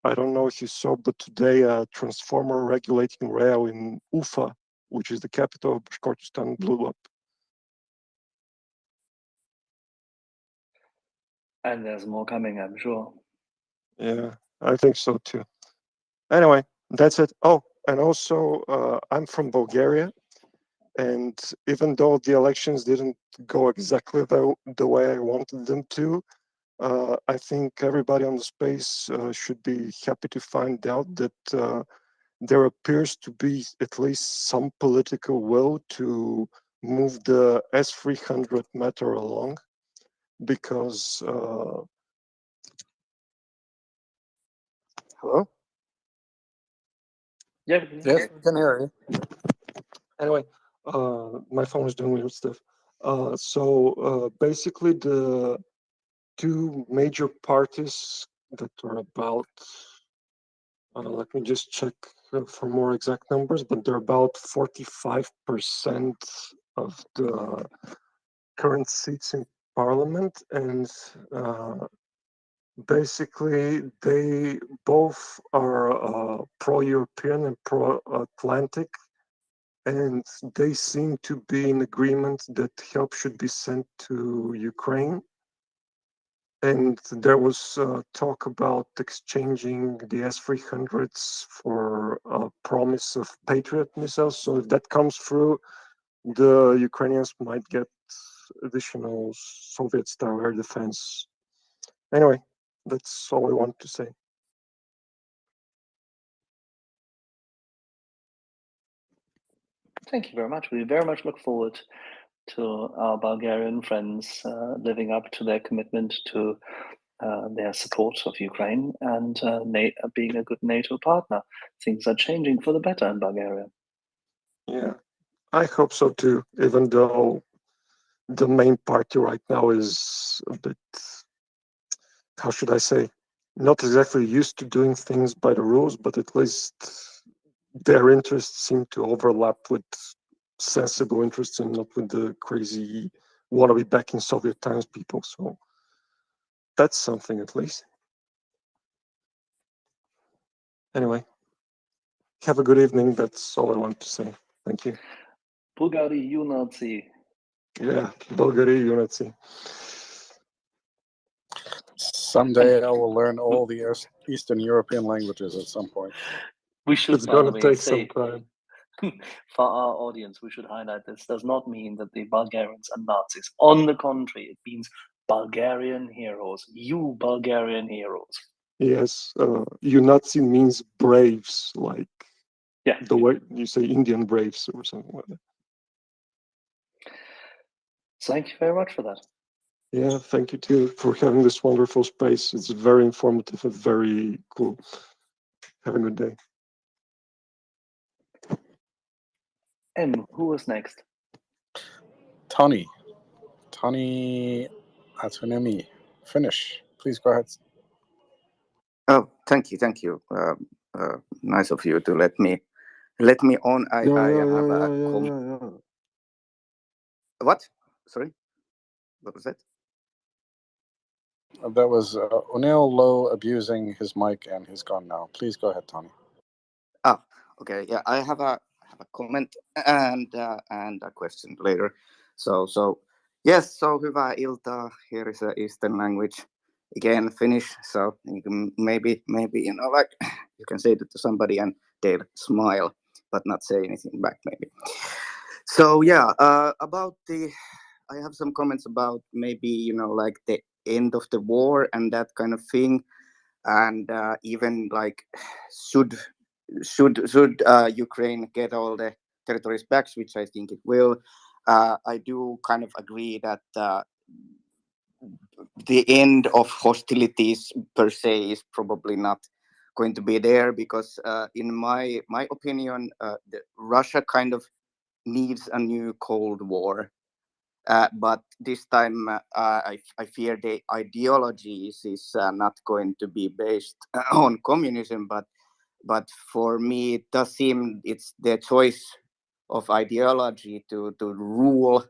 I don't know if you saw, but today a transformer regulating rail in Ufa, which is the capital of Bashkortostan, blew up. And there's more coming, I'm sure. Yeah, I think so too. Anyway, that's it. Oh, and also, I'm from Bulgaria. And even though the elections didn't go exactly the way I wanted them to, I think everybody on the space should be happy to find out that there appears to be at least some political will to move the S300 matter along, because hello? Yeah. Yes, we can hear you. Anyway, my phone is doing weird stuff. So basically, the two major parties that are about, let me just check for more exact numbers, but they're about 45% of the current seats in parliament. And basically, they both are pro-European and pro-Atlantic. And they seem to be in agreement that help should be sent to Ukraine. And there was talk about exchanging the S-300s for a promise of Patriot missiles. So if that comes through, the Ukrainians might get additional Soviet-style air defense. Anyway, that's all I want to say. Thank you very much. We very much look forward to our Bulgarian friends living up to their commitment to their support of Ukraine and being a good NATO partner. Things are changing for the better in Bulgaria. Yeah, I hope so too, even though the main party right now is a bit, how should I say, not exactly used to doing things by the rules, but at least their interests seem to overlap with sensible interests and not with the crazy wannabe back in Soviet times people. So that's something at least. Anyway, have a good evening. That's all I want to say. Thank you. Bulgari Yunazi. Yeah, Bulgari Yunazi. Someday I will learn all the Eastern European languages at some point. We should, It's going to take some time. For our audience, we should highlight this does not mean that the Bulgarians are Nazis. On the contrary, it means Bulgarian heroes. You Bulgarian heroes. Yes, Yunazi means braves, like the way you say Indian braves or something like that. Thank you very much for that. Yeah, thank you too for having this wonderful space. It's very informative and very cool. Have a good day. And who was next? Tony Atunemi. Finish. Please go ahead. Oh, thank you. Nice of you to let me on. I have a What? Sorry, what was that? That was O'Neill Lowe abusing his mic, and he's gone now. Please go ahead, Tony. Ah, okay. Yeah, I have a comment and a question later. So yes. So hyvää iltaa. Here is a Eastern language again, Finnish. So you can maybe like you can say it to somebody and they'll smile, but not say anything back maybe. So yeah, about I have some comments about maybe like the end of the war and that kind of thing, and even like should Ukraine get all the territories back, which I think it will. I do kind of agree that the end of hostilities per se is probably not going to be there, because in my opinion, Russia kind of needs a new Cold War. But this time, I fear the ideology is not going to be based on communism, but for me, it does seem it's the choice of ideology to rule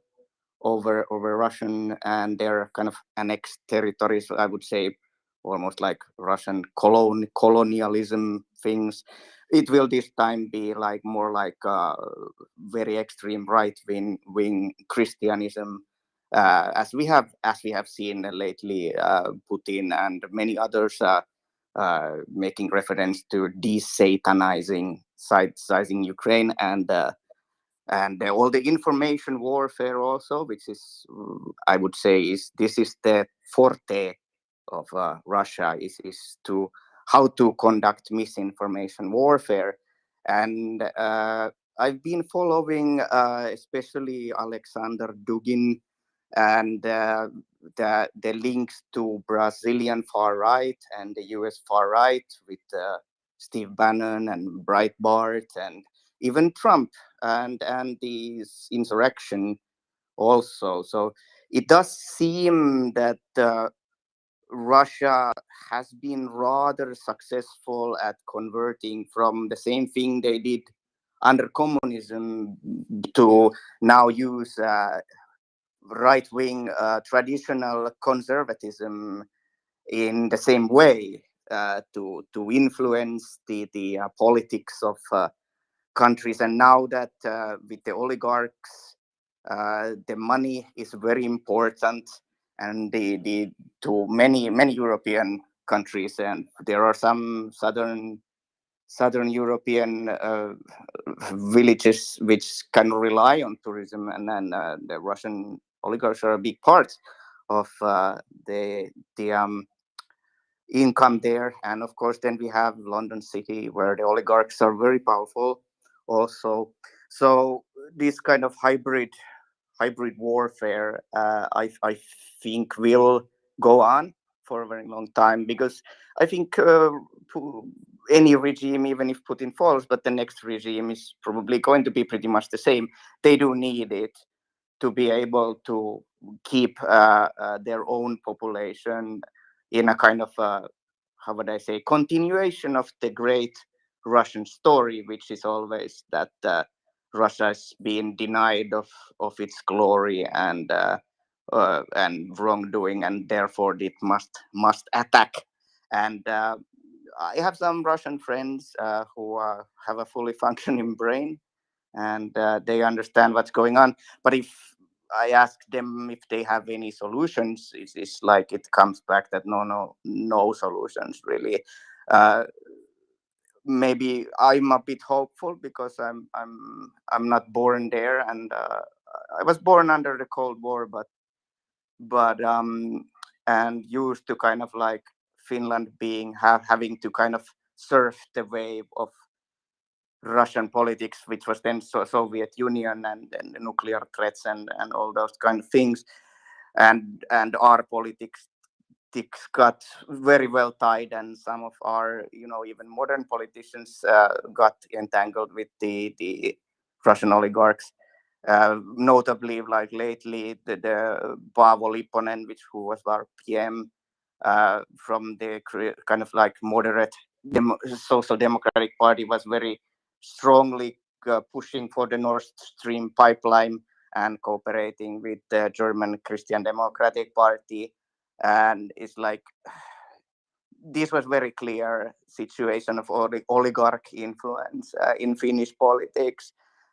over Russian and their kind of annexed territories, I would say, almost like Russian colonialism things. It will this time be like more like very extreme right wing Christianism, as we have seen lately. Putin and many others making reference to de-satanizing Ukraine, and all the information warfare also, which is, I would say, this is the forte of Russia, is to how to conduct misinformation warfare. And I've been following especially Alexander Dugin and the links to Brazilian far right and the US far right with Steve Bannon and Breitbart and even Trump and this insurrection also. So it does seem that Russia has been rather successful at converting from the same thing they did under communism to now use right-wing traditional conservatism in the same way to influence the politics of countries. And now that with the oligarchs, the money is very important, and the to many European countries, and there are some southern European villages which can rely on tourism, and then the Russian oligarchs are a big part of the income there. And of course, then we have London City, where the oligarchs are very powerful also. So this kind of hybrid warfare, I think will go on for a very long time, because I think any regime, even if Putin falls, but the next regime is probably going to be pretty much the same. They do need it to be able to keep their own population in a kind of how would I say, continuation of the great Russian story, which is always that Russia has been denied of its glory and wrongdoing, and therefore it must attack. And I have some Russian friends who have a fully functioning brain, and they understand what's going on. But if I ask them if they have any solutions, it's like it comes back that no solutions really. Uh, Maybe I'm a bit hopeful because I'm not born there, and I was born under the Cold War, but and used to kind of like Finland being having to kind of surf the wave of Russian politics, which was then Soviet Union and the nuclear threats and all those kind of things, and our politics got very well tied, and some of our even modern politicians got entangled with the Russian oligarchs. Notably, like lately, the Paavo Lipponen, who was our PM from the kind of like moderate social democratic party, was very strongly pushing for the Nord Stream pipeline and cooperating with the German Christian Democratic Party. And it's like this was very clear situation of oligarch influence in Finnish politics.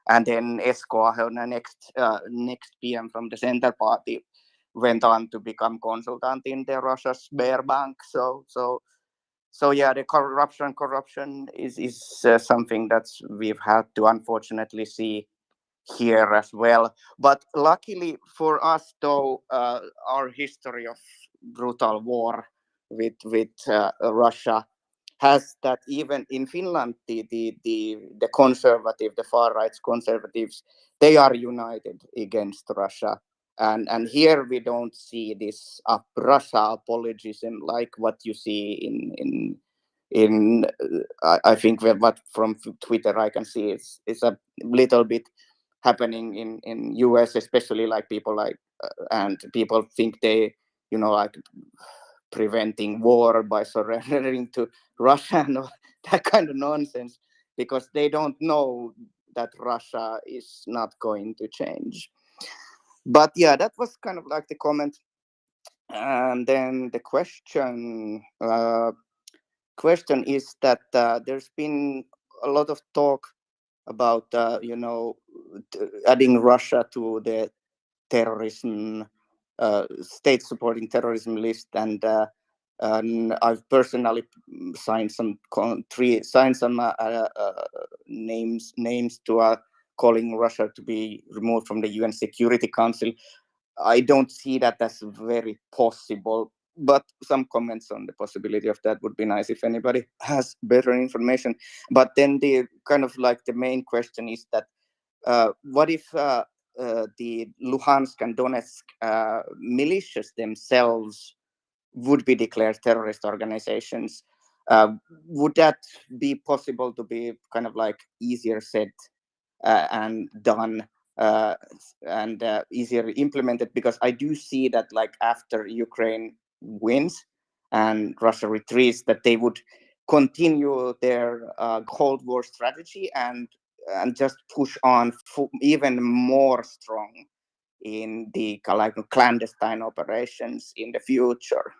And then Esko Ahona, next PM from the Center Party, went on to become consultant in the Russia's Sberbank. So yeah, the corruption is something that we've had to unfortunately see here as well. But luckily for us, though, our history of brutal war with Russia has that even in Finland, the conservative, the far right conservatives, they are united against Russia. And here we don't see this Russia apologism like what you see in I think what from Twitter I can see it's a little bit happening in US, especially like people like and people think they like preventing war by surrendering to Russia and all that kind of nonsense, because they don't know that Russia is not going to change. But yeah, that was kind of like the comment. And then the question is that there's been a lot of talk about adding Russia to the terrorism state supporting terrorism list, and I've personally signed some names to calling Russia to be removed from the UN Security Council. I don't see that as very possible, but some comments on the possibility of that would be nice if anybody has better information. But then the kind of like the main question is that what if the Luhansk and Donetsk militias themselves would be declared terrorist organizations? Would that be possible to be kind of like easier said and done and easier implemented? Because I do see that like after Ukraine wins and Russia retreats, that they would continue their Cold War strategy and just push on even more strong in the like clandestine operations in the future.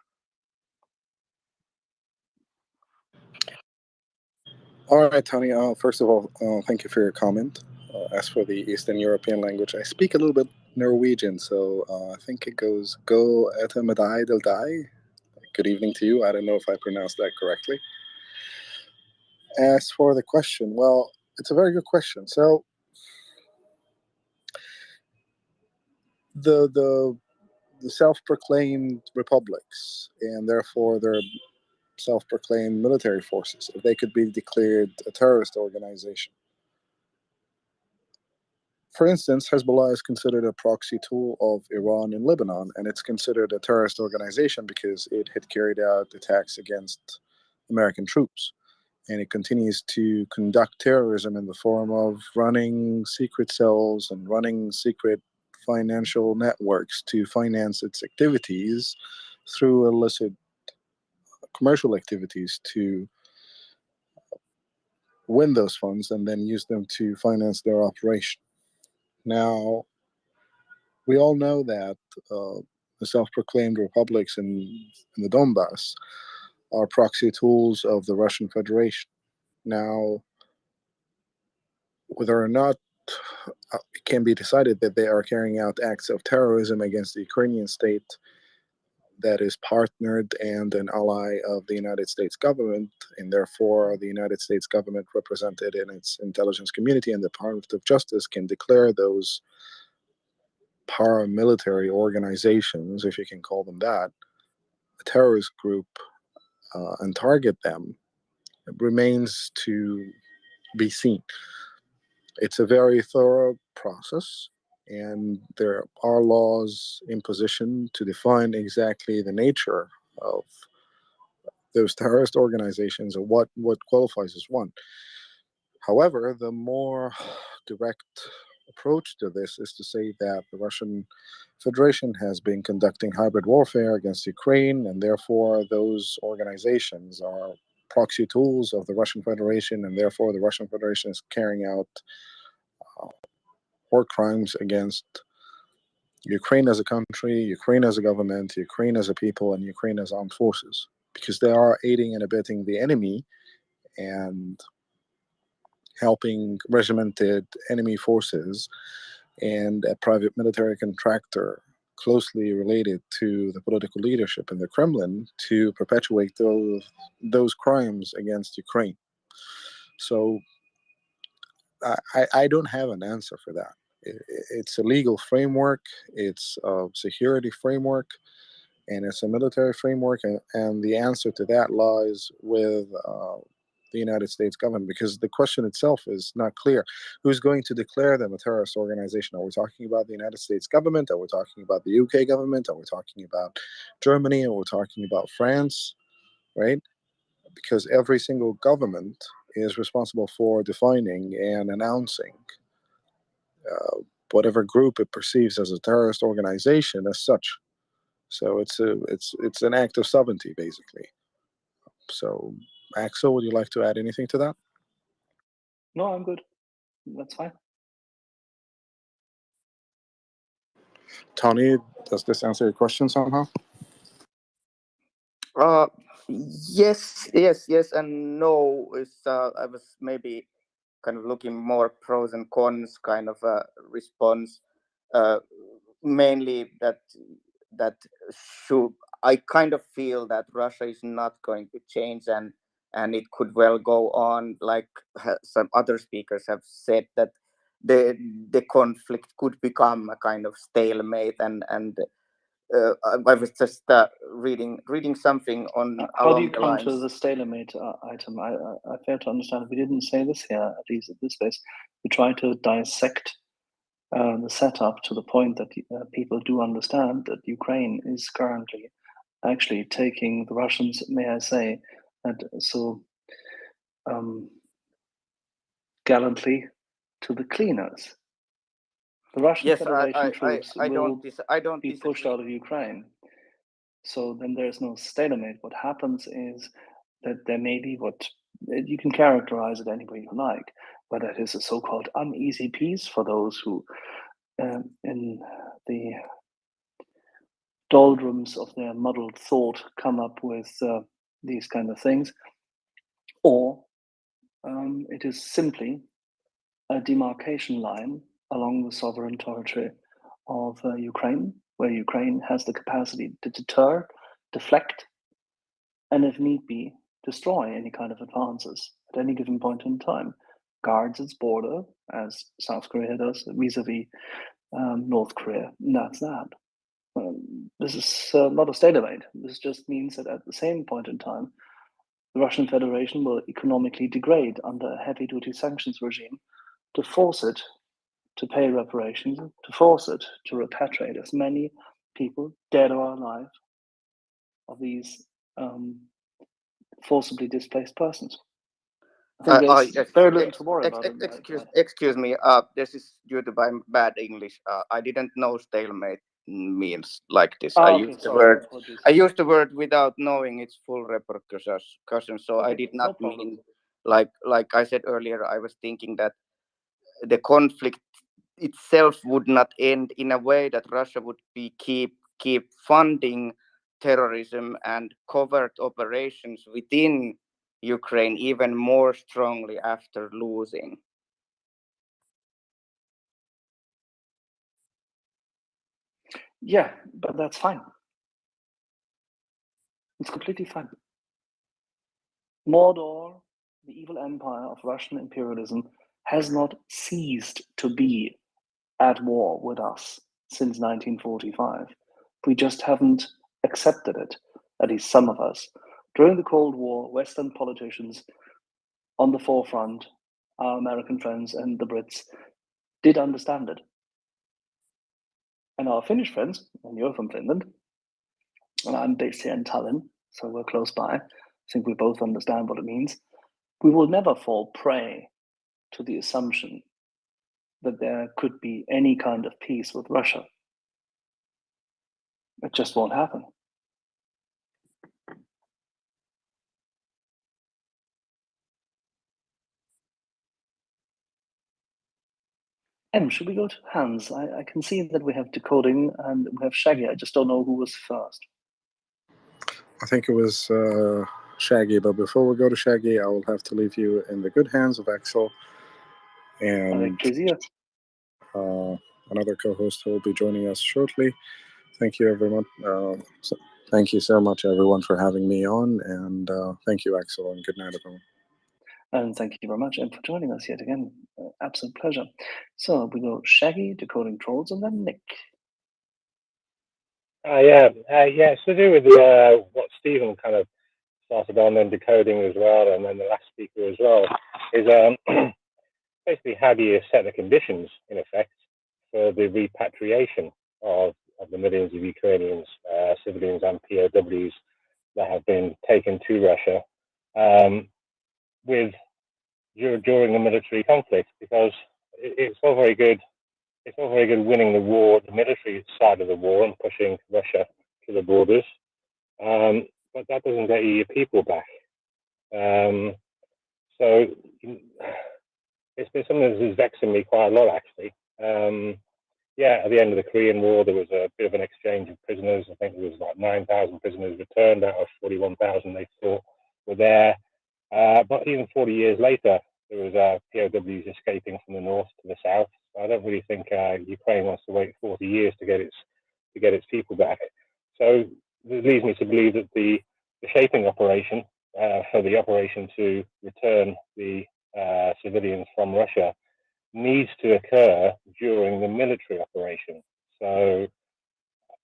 All right, Tony. First of all, thank you for your comment. As for the Eastern European language, I speak a little bit Norwegian, so I think it goes "Go etter del dai." Good evening to you. I don't know if I pronounced that correctly. As for the question, well, it's a very good question. So the self-proclaimed republics, and therefore their self-proclaimed military forces, if they could be declared a terrorist organization. For instance, Hezbollah is considered a proxy tool of Iran in Lebanon, and it's considered a terrorist organization because it had carried out attacks against American troops. And it continues to conduct terrorism in the form of running secret cells and running secret financial networks to finance its activities through illicit commercial activities to win those funds and then use them to finance their operation. Now, we all know that the self-proclaimed republics in the Donbass are proxy tools of the Russian Federation. Now, whether or not it can be decided that they are carrying out acts of terrorism against the Ukrainian state that is partnered and an ally of the United States government, and therefore the United States government represented in its intelligence community and the Department of Justice can declare those paramilitary organizations, if you can call them that, a terrorist group, and target them, it remains to be seen. It's a very thorough process, and there are laws in position to define exactly the nature of those terrorist organizations and what qualifies as one. However, the more direct approach to this is to say that the Russian Federation has been conducting hybrid warfare against Ukraine, and therefore those organizations are proxy tools of the Russian Federation, and therefore the Russian Federation is carrying out war crimes against Ukraine as a country, Ukraine as a government, Ukraine as a people, and Ukraine as armed forces, because they are aiding and abetting the enemy and helping regimented enemy forces and a private military contractor closely related to the political leadership in the Kremlin to perpetuate those crimes against Ukraine. So I don't have an answer for that. It's a legal framework, it's a security framework, and it's a military framework, and the answer to that lies with the United States government, because the question itself is not clear. Who's going to declare them a terrorist organization? Are we talking about the United States government? Are we talking about the UK government? Are we talking about Germany? Are we talking about France? Right? Because every single government is responsible for defining and announcing whatever group it perceives as a terrorist organization as such. So it's an act of sovereignty, basically. So, Axel, would you like to add anything to that? No, I'm good. That's fine. Tony, does this answer your question somehow? Yes, and no. I was maybe kind of looking more pros and cons kind of a response. Uh, Mainly that should I kind of feel that Russia is not going to change, and it could well go on like some other speakers have said, that the conflict could become a kind of stalemate, and I was just reading something on How do you along the come to lines. the stalemate item? I fail to understand. We didn't say this here, at least at this space. We try to dissect the setup to the point that people do understand that Ukraine is currently actually taking the Russians, may I say, that so gallantly to the cleaners. The Russian Yes, Federation troops I will don't be pushed disagree. out of Ukraine. So then there's no stalemate. What happens is that there may be what you can characterize it any way you like, but that is a so-called uneasy peace for those who, in the doldrums of their muddled thought, come up with these kind of things, or it is simply a demarcation line along the sovereign territory of Ukraine, where Ukraine has the capacity to deter, deflect, and if need be, destroy any kind of advances at any given point in time, guards its border, as South Korea does vis-a-vis North Korea, and that's that. This is not a stalemate. This just means that at the same point in time, the Russian Federation will economically degrade under a heavy-duty sanctions regime to force it to pay reparations, to force it to repatriate as many people, dead or alive, of these forcibly displaced persons. I think there's very little to worry about in that. Excuse me. This is due to my bad English. I didn't know stalemate means like this. Okay, sorry, apologies. I used the word without knowing its full repercussion. So I Okay, did no not problem. mean like I said earlier. I was thinking that the conflict itself would not end in a way that Russia would keep funding terrorism and covert operations within Ukraine even more strongly after losing. Yeah, but that's fine. It's completely fine. Mordor, the evil empire of Russian imperialism, has not ceased to be at war with us since 1945. We just haven't accepted it, at least some of us. During the Cold War, Western politicians on the forefront, our American friends and the Brits, did understand it. And our Finnish friends, and you're from Finland, and I'm based here in Tallinn, so we're close by. I think we both understand what it means. We will never fall prey to the assumption that there could be any kind of peace with Russia. It just won't happen. Should we go to Hans? I can see that we have decoding and we have Shaggy. I just don't know who was first. I think it was Shaggy, but before we go to Shaggy, I will have to leave you in the good hands of Axel and another co-host who will be joining us shortly. Thank you, everyone. Thank you so much, everyone, for having me on, and thank you, Axel, and good night, everyone. And thank you very much, and for joining us yet again. Absolute pleasure. So we go Shaggy, decoding trolls, and then Nick. It's to do with what Stephen kind of started on, and decoding as well, and then the last speaker as well, is basically how do you set the conditions, in effect, for the repatriation of the millions of Ukrainians, civilians and POWs that have been taken to Russia during a military conflict, because it's all very good. It's all very good winning the war, the military side of the war, and pushing Russia to the borders, but that doesn't get you your people back. So it's been something that's vexing me quite a lot, actually. yeah, at the end of the Korean War, there was a bit of an exchange of prisoners. I think there was like 9,000 prisoners returned out of 41,000 they thought were there. But even 40 years later, there was POWs escaping from the north to the south. So I don't really think Ukraine wants to wait 40 years to get its people back. So it leads me to believe that the shaping operation, for the operation to return the civilians from Russia, needs to occur during the military operation. So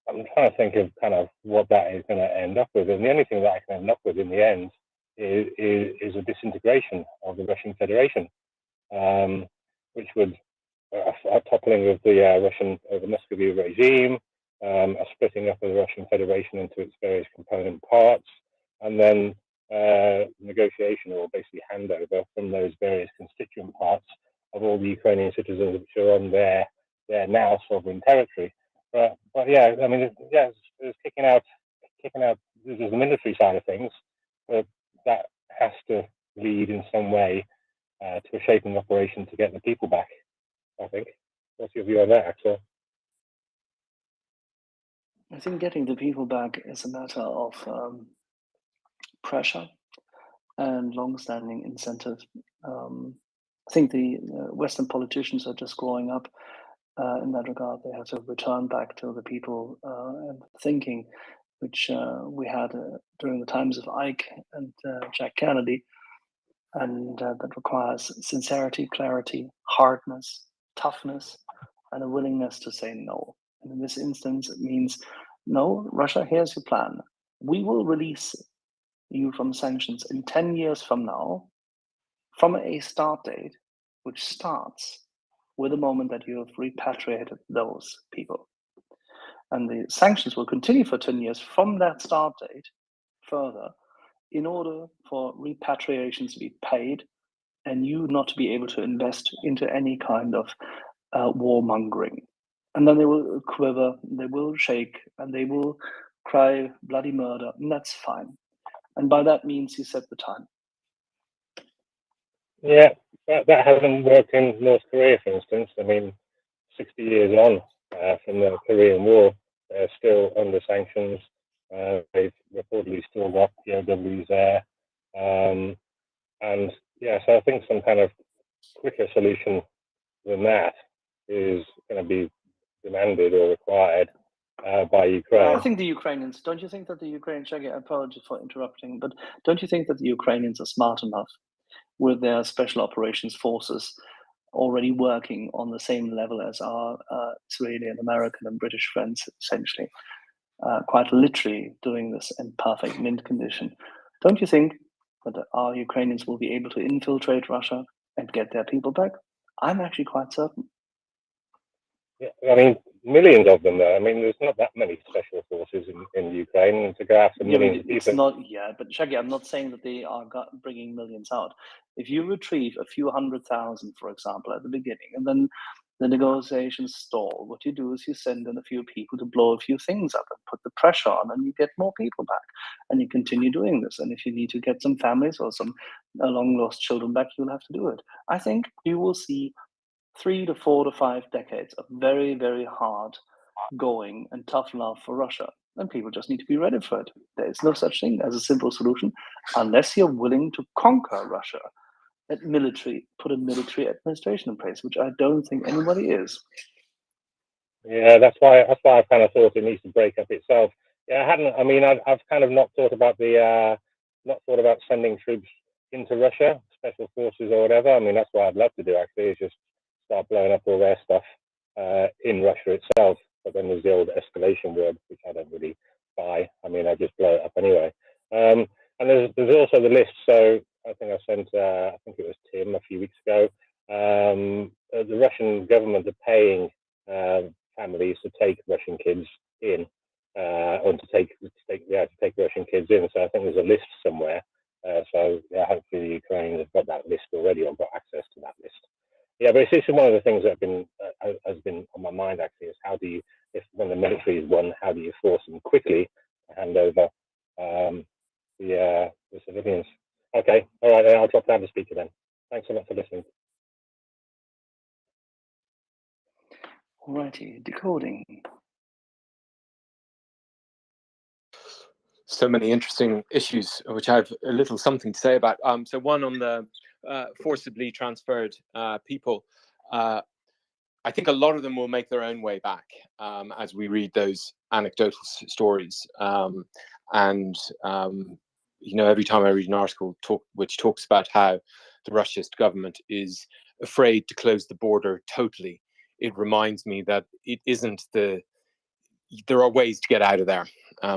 I'm trying to think of kind of what that is going to end up with, and the only thing that I can end up with in the end is a disintegration of the Russian Federation, which would a toppling of the Muscovy regime, a splitting up of the Russian Federation into its various component parts, and then negotiation or basically handover from those various constituent parts of all the Ukrainian citizens which are on their now sovereign territory. But yeah, I mean, it's kicking out. There's the military side of things, but that has to lead in some way to a shaping operation to get the people back, I think. What's your view on that, Axel? I think getting the people back is a matter of pressure and long-standing incentive. I think the Western politicians are just growing up in that regard. They have to return back to the people and thinking which we had during the times of Ike and Jack Kennedy. And that requires sincerity, clarity, hardness, toughness, and a willingness to say no. And in this instance, it means, no, Russia, here's your plan. We will release you from sanctions in 10 years from now, from a start date, which starts with the moment that you have repatriated those people. And the sanctions will continue for 10 years from that start date further, in order for repatriations to be paid and you not to be able to invest into any kind of warmongering. And then they will quiver, they will shake, and they will cry bloody murder, and that's fine. And by that means, you set the time. Yeah, that hasn't worked in North Korea, for instance. I mean, 60 years on from the Korean War, they're still under sanctions. They've reportedly still got POWs there. And yeah, so I think some kind of quicker solution than that is going to be demanded or required by Ukraine. Well, I think the Ukrainians, don't you think that the Ukrainians, Shaggy, I apologize for interrupting, but don't you think that the Ukrainians are smart enough with their special operations forces already working on the same level as our Israeli and American and British friends, essentially, quite literally doing this in perfect mint condition? Don't you think that our Ukrainians will be able to infiltrate Russia and get their people back? I'm actually quite certain. Yeah, I mean, millions of them, though. I mean, there's not that many special forces in Ukraine, and to go after millions of people. It's not, but Shaggy, I'm not saying that they are bringing millions out. If you retrieve a few 100,000, for example, at the beginning, and then the negotiations stall, what you do is you send in a few people to blow a few things up and put the pressure on, and you get more people back. And you continue doing this. And if you need to get some families or some long lost children back, you'll have to do it. I think you will see 3 to 4 to 5 decades of very, very hard going and tough love for Russia. And people just need to be ready for it. There is no such thing as a simple solution unless you're willing to conquer Russia at put a military administration in place, which I don't think anybody is. Yeah, that's why I've kind of thought it needs to break up itself. Yeah, I've kind of not thought about sending troops into Russia, special forces or whatever. I mean, that's what I'd love to do actually, is just start blowing up all their stuff in Russia itself. But then there's the old escalation word, which I don't really buy. I mean, I just blow it up anyway. And there's also the list. So I think I sent, I think it was Tim a few weeks ago. The Russian government are paying families to take Russian kids in, or to take Russian kids in. So I think there's a list somewhere. So yeah, hopefully the Ukrainians have got that list already or got access to that list. Yeah, but it's one of the things that has been on my mind actually, is how do you, when the military is won, how do you force them quickly to hand over the civilians? Okay, all right, I'll drop down the speaker then. Thanks so much for listening. Alrighty, decoding. So many interesting issues, which I have a little something to say about. So one on the forcibly transferred people. I think a lot of them will make their own way back as we read those anecdotal stories. You know, every time I read an article which talks about how the Russian government is afraid to close the border totally, it reminds me that it isn't there are ways to get out of there.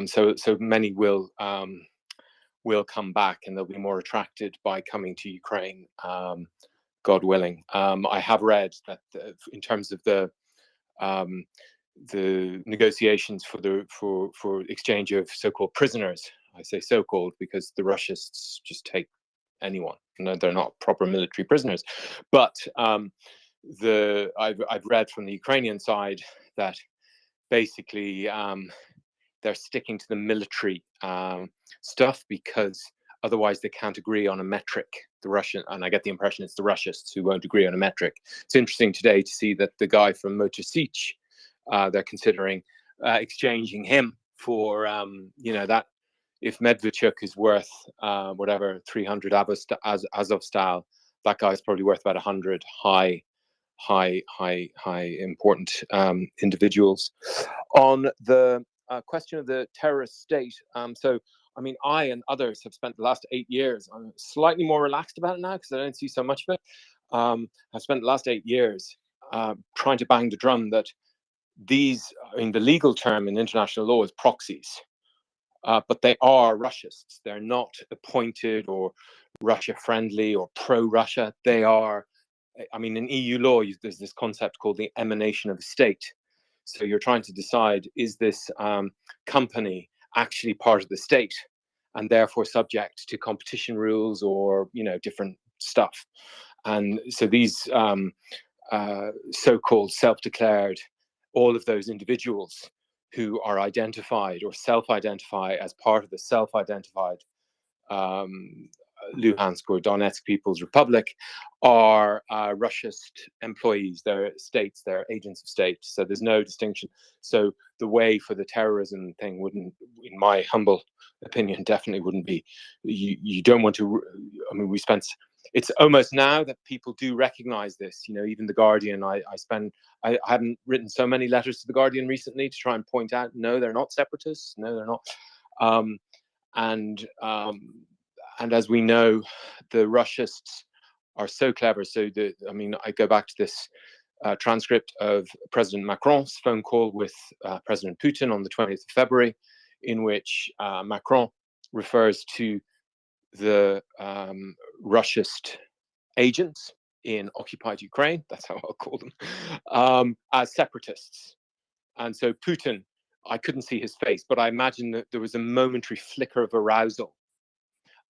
So many will come back, and they'll be more attracted by coming to Ukraine, God willing. I have read that in terms of the negotiations for exchange of so-called prisoners. I say so-called because the Russians just take anyone. No, they're not proper military prisoners. But I've read from the Ukrainian side that basically they're sticking to the military stuff because otherwise they can't agree on a metric. The Russian, and I get the impression it's the Russians who won't agree on a metric. It's interesting today to see that the guy from Motor Sich, they're considering exchanging him for, you know, that if Medvedchuk is worth whatever 300 Azov style, that guy's probably worth about 100 high important individuals. On the question of the terrorist state, so I mean, I and others have spent the last 8 years. I'm slightly more relaxed about it now because I don't see so much of it. I've spent the last 8 years trying to bang the drum that these, I mean, the legal term in international law is proxies, but they are Russists. They're not appointed or Russia-friendly or pro-Russia. They are, I mean, in EU law, there's this concept called the emanation of a state. So you're trying to decide, is this company actually part of the state and therefore subject to competition rules or, you know, different stuff. And so these so-called self-declared, all of those individuals who are identified or self-identify as part of the self-identified Luhansk or Donetsk People's Republic are Russiast employees. They're states, they're agents of state. So there's no distinction. So the way for the terrorism thing wouldn't, in my humble opinion, definitely wouldn't be. You don't want to. I mean, it's almost now that people do recognize this. You know, even the Guardian. I haven't written so many letters to the Guardian recently to try and point out, no, they're not separatists. No, they're not. And as we know, the Russians are so clever. So I mean, I go back to this transcript of President Macron's phone call with President Putin on the 20th of February, in which Macron refers to the Russiast agents in occupied Ukraine, that's how I'll call them, as separatists. And so Putin, I couldn't see his face, but I imagine that there was a momentary flicker of arousal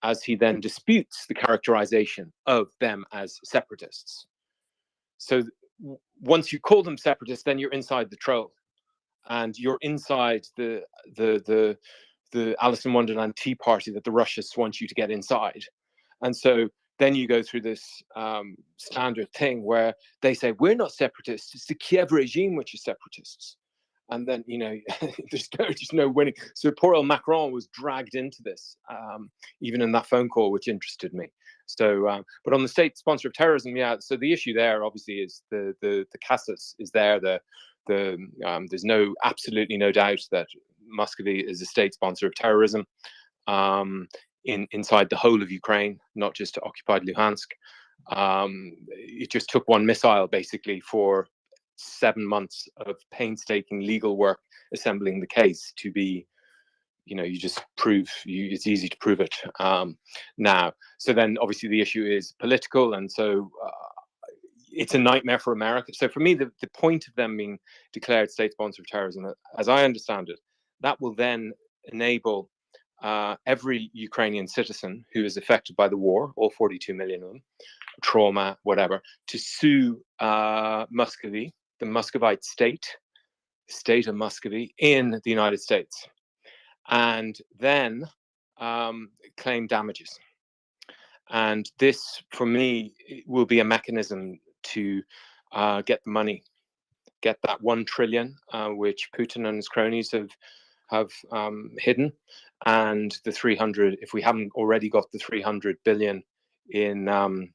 as he then disputes the characterization of them as separatists. So once you call them separatists, then you're inside the troll, and you're inside the Alice in Wonderland Tea Party that the Russians want you to get inside. And so then you go through this standard thing where they say, we're not separatists, it's the Kiev regime which is separatists. And then, you know, there's no winning. So poor old Macron was dragged into this, even in that phone call, which interested me. So, but on the state sponsor of terrorism, yeah. So the issue there, obviously, is the casus is there. There's absolutely no doubt that Muscovy is a state sponsor of terrorism inside the whole of Ukraine, not just occupied Luhansk. It just took one missile, basically, for 7 months of painstaking legal work assembling the case to be, you know, you just prove, it's easy to prove it now. So then obviously the issue is political, and so it's a nightmare for America. So for me, the point of them being declared state sponsor of terrorism, as I understand it, that will then enable every Ukrainian citizen who is affected by the war, all 42 million of them, trauma, whatever, to sue Muscovy, the Muscovite state of Muscovy in the United States, and then claim damages. And this, for me, will be a mechanism to get the money, get that 1 trillion, which Putin and his cronies have hidden, and the 300, if we haven't already got the 300 billion in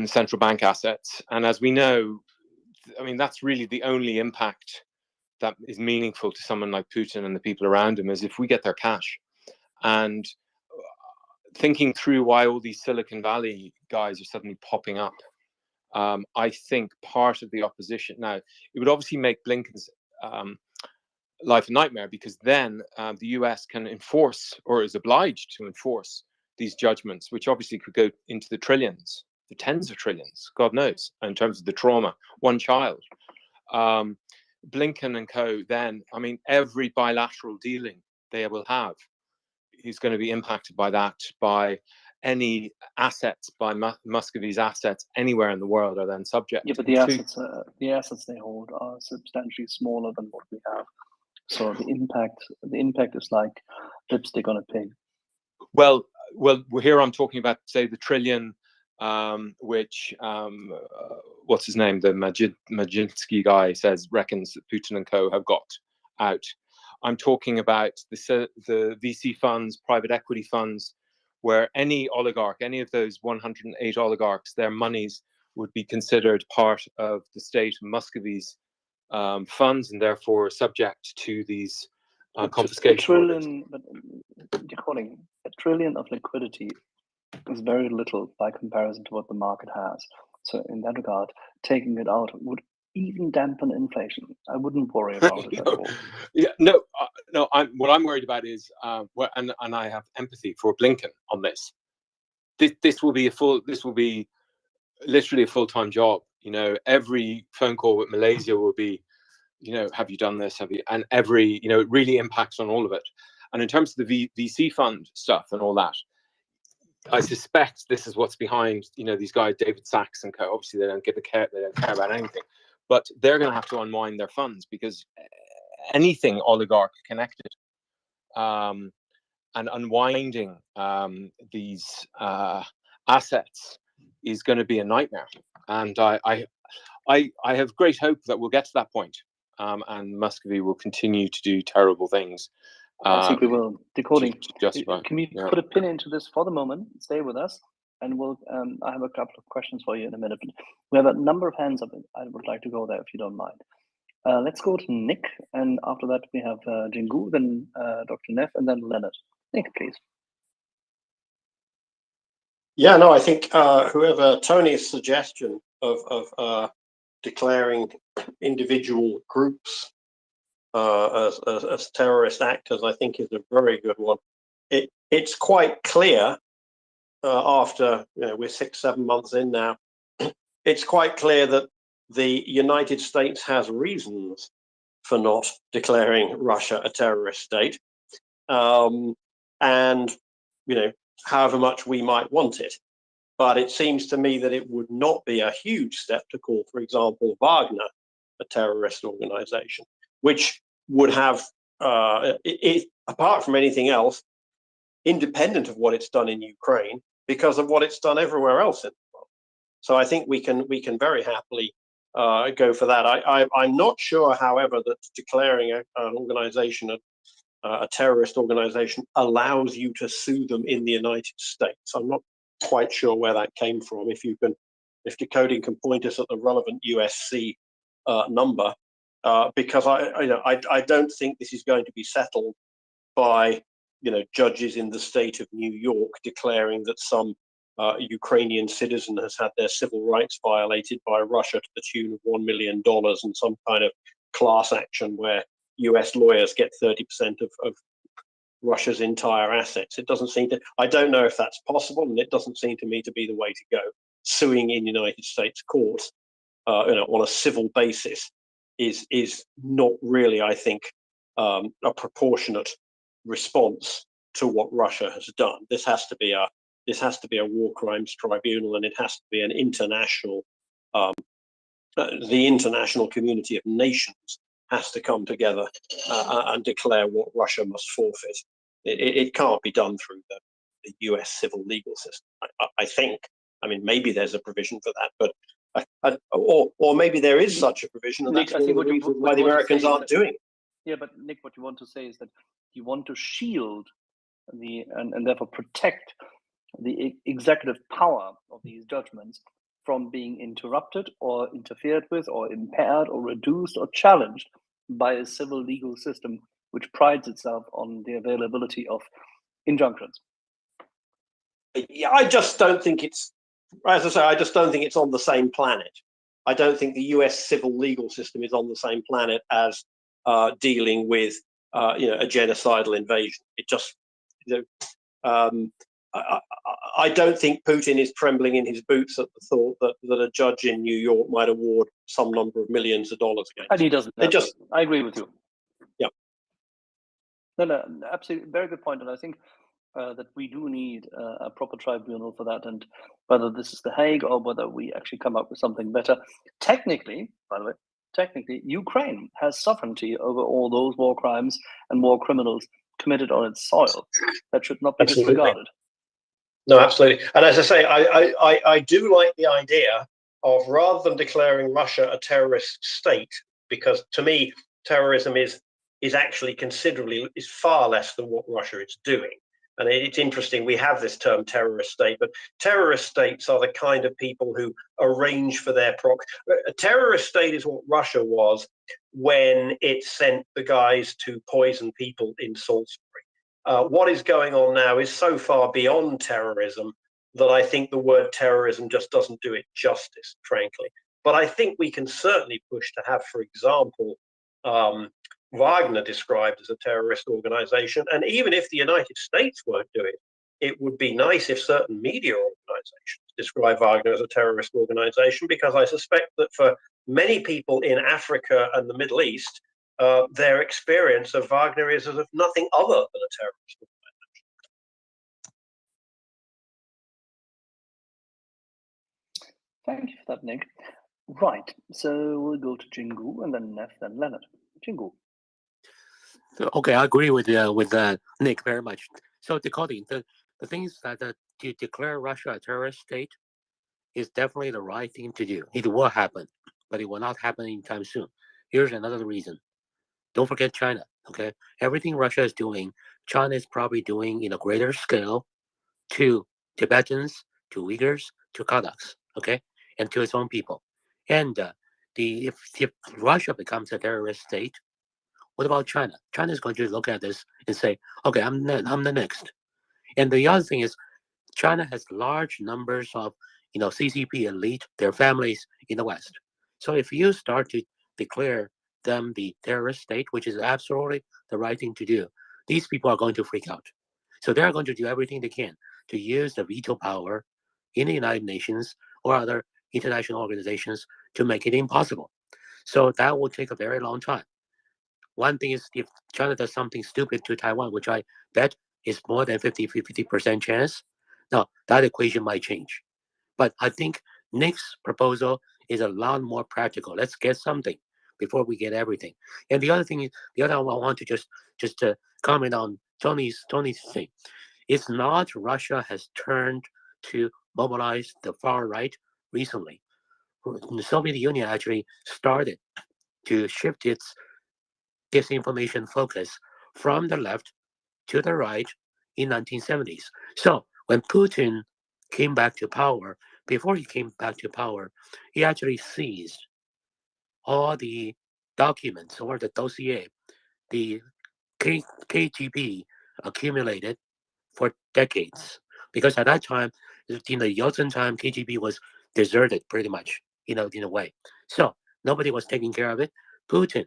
central bank assets. And as we know, I mean, that's really the only impact that is meaningful to someone like Putin and the people around him, is if we get their cash. And thinking through why all these Silicon Valley guys are suddenly popping up, I think part of the opposition now, it would obviously make Blinken's life a nightmare, because then the US can enforce, or is obliged to enforce, these judgments, which obviously could go into the trillions, the tens of trillions, God knows, in terms of the trauma, one child. Blinken and co, then, I mean, every bilateral dealing they will have is going to be impacted by that, by any assets, by Muscovy's assets anywhere in the world are then subject. Yeah, but the assets they hold are substantially smaller than what we have. So the impact is like lipstick on a pig. Well, here I'm talking about, say, the trillion, which what's his name, the Majinsky guy reckons that Putin and co have got out. I'm talking about the VC funds, private equity funds, where any oligarch, any of those 108 oligarchs, their monies would be considered part of the state Muscovy's funds, and therefore subject to these confiscation orders. A trillion of liquidity is very little by comparison to what the market has. So in that regard, taking it out would even dampen inflation. I wouldn't worry about it at all. Yeah, no. What I'm worried about is, and I have empathy for Blinken on this. This will be literally a full-time job. You know, every phone call with Malaysia will be, you know, have you done this? Have you? And every, you know, it really impacts on all of it. And in terms of the VC fund stuff and all that, I suspect this is what's behind, you know, these guys, David Sachs and co. Obviously, they don't care about anything, but they're going to have to unwind their funds, because anything oligarch connected, and unwinding these assets is going to be a nightmare. And I have great hope that we'll get to that point, and Muscovy will continue to do terrible things. I think we will. Decoding. Can we Yeah. put a pin into this for the moment? Stay with us, and we'll. I have a couple of questions for you in a minute. But we have a number of hands up. I would like to go there if you don't mind. Let's go to Nick, and after that we have Jingu, then Dr. Neff, and then Leonard. Nick, please. Yeah, no, I think whoever Tony's suggestion of declaring individual groups as terrorist actors, I think, is a very good one. It's quite clear after, you know, we're 6-7 months in now. It's quite clear that the United States has reasons for not declaring Russia a terrorist state, and, you know, however much we might want it. But it seems to me that it would not be a huge step to call, for example, Wagner a terrorist organization, which would have, apart from anything else, independent of what it's done in Ukraine, because of what it's done everywhere else in the world. So I think we can very happily go for that. I'm not sure, however, that declaring an organization a terrorist organization allows you to sue them in the United States. I'm not quite sure where that came from. If Decoding can point us at the relevant USC number, because I don't think this is going to be settled by, you know, judges in the state of New York declaring that some Ukrainian citizen has had their civil rights violated by Russia to the tune of $1 million, and some kind of class action where US lawyers get 30% of Russia's entire assets. It doesn't seem to, I don't know if that's possible, and it doesn't seem to me to be the way to go. Suing in United States courts, you know, on a civil basis is not really, I think, a proportionate response to what Russia has done. This has to be a war crimes tribunal, and it has to be an international, the international community of nations has to come together and declare what Russia must forfeit. It can't be done through the US civil legal system. I think. I mean, maybe there's a provision for that, but Or maybe there is such a provision, and Nick, that's I one think of the what reasons why the you want to Americans say is aren't doing it. Yeah, but Nick, what you want to say is that you want to shield and therefore protect the executive power of these judgments from being interrupted or interfered with or impaired or reduced or challenged by a civil legal system which prides itself on the availability of injunctions. Yeah, I just don't think it's, as I say, I just don't think it's on the same planet. I don't think the US civil legal system is on the same planet as dealing with a genocidal invasion. It just, I don't think Putin is trembling in his boots at the thought that a judge in New York might award some number of millions of dollars against. And he doesn't. I agree with you. Yeah. No, absolutely, very good point. And I think that we do need a proper tribunal for that, and whether this is The Hague or whether we actually come up with something better. Technically, by the way, Ukraine has sovereignty over all those war crimes and war criminals committed on its soil. That should not be disregarded. No, absolutely. And as I say, I do like the idea of, rather than declaring Russia a terrorist state, because to me, terrorism is actually is far less than what Russia is doing. And it's interesting, we have this term terrorist state, but terrorist states are the kind of people who arrange for their A terrorist state is what Russia was when it sent the guys to poison people in Salisbury. What is going on now is so far beyond terrorism that I think the word terrorism just doesn't do it justice, frankly. But I think we can certainly push to have, for example, Wagner described as a terrorist organization. And even if the United States won't do it, it would be nice if certain media organizations describe Wagner as a terrorist organization, because I suspect that for many people in Africa and the Middle East, their experience of Wagner is as of nothing other than a terrorist organization. Thank you for that, Nick. Right, so we'll go to Jingu and then Neff, then Leonard. Jingu. Okay, I agree with Nick very much. So, decoding the thing is that to declare Russia a terrorist state is definitely the right thing to do. It will happen, but it will not happen anytime soon. Here's another reason. Don't forget China. Okay, everything Russia is doing, China is probably doing in a greater scale to Tibetans, to Uyghurs, to Kazakhs. Okay, and to its own people. And if Russia becomes a terrorist state, what about China? China is going to look at this and say, okay, I'm the next. And the other thing is, China has large numbers of, CCP elite, their families in the West. So if you start to declare them the terrorist state, which is absolutely the right thing to do, these people are going to freak out. So they're going to do everything they can to use the veto power in the United Nations or other international organizations to make it impossible. So that will take a very long time. One thing is, if China does something stupid to Taiwan, which I bet is more than 50% chance, now that equation might change. But I think Nick's proposal is a lot more practical. Let's get something before we get everything. And the other thing is, I want to just to comment on Tony's thing. It's not Russia has turned to mobilize the far right recently. The Soviet Union actually started to shift its disinformation focus from the left to the right in 1970s. So when Putin came back to power, before he came back to power, he actually seized all the documents or the dossier the KGB accumulated for decades. Because at that time, in the Yeltsin time, KGB was deserted pretty much, in a way. So nobody was taking care of it. Putin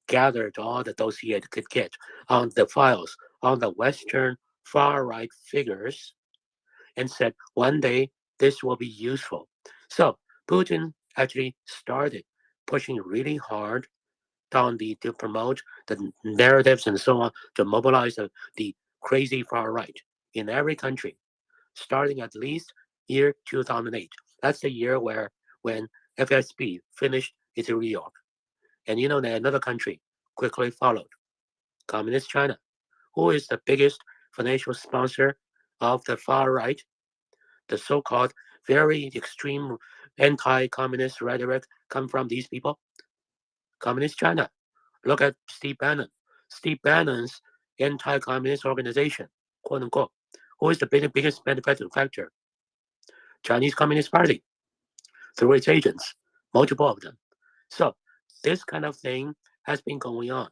gathered all the dossier it could get on the files on the Western far right figures and said, one day this will be useful. So Putin actually started pushing really hard to promote the narratives and so on, to mobilize the crazy far right in every country, starting at least year 2008. That's the year when FSB finished its reorg. And another country quickly followed, Communist China, who is the biggest financial sponsor of the far right. the so-called very extreme anti-communist rhetoric come from these people? Communist China. Look at Steve Bannon. Steve Bannon's anti-communist organization, quote unquote, who is the biggest benefactor? Chinese Communist Party, through its agents, multiple of them. So this kind of thing has been going on.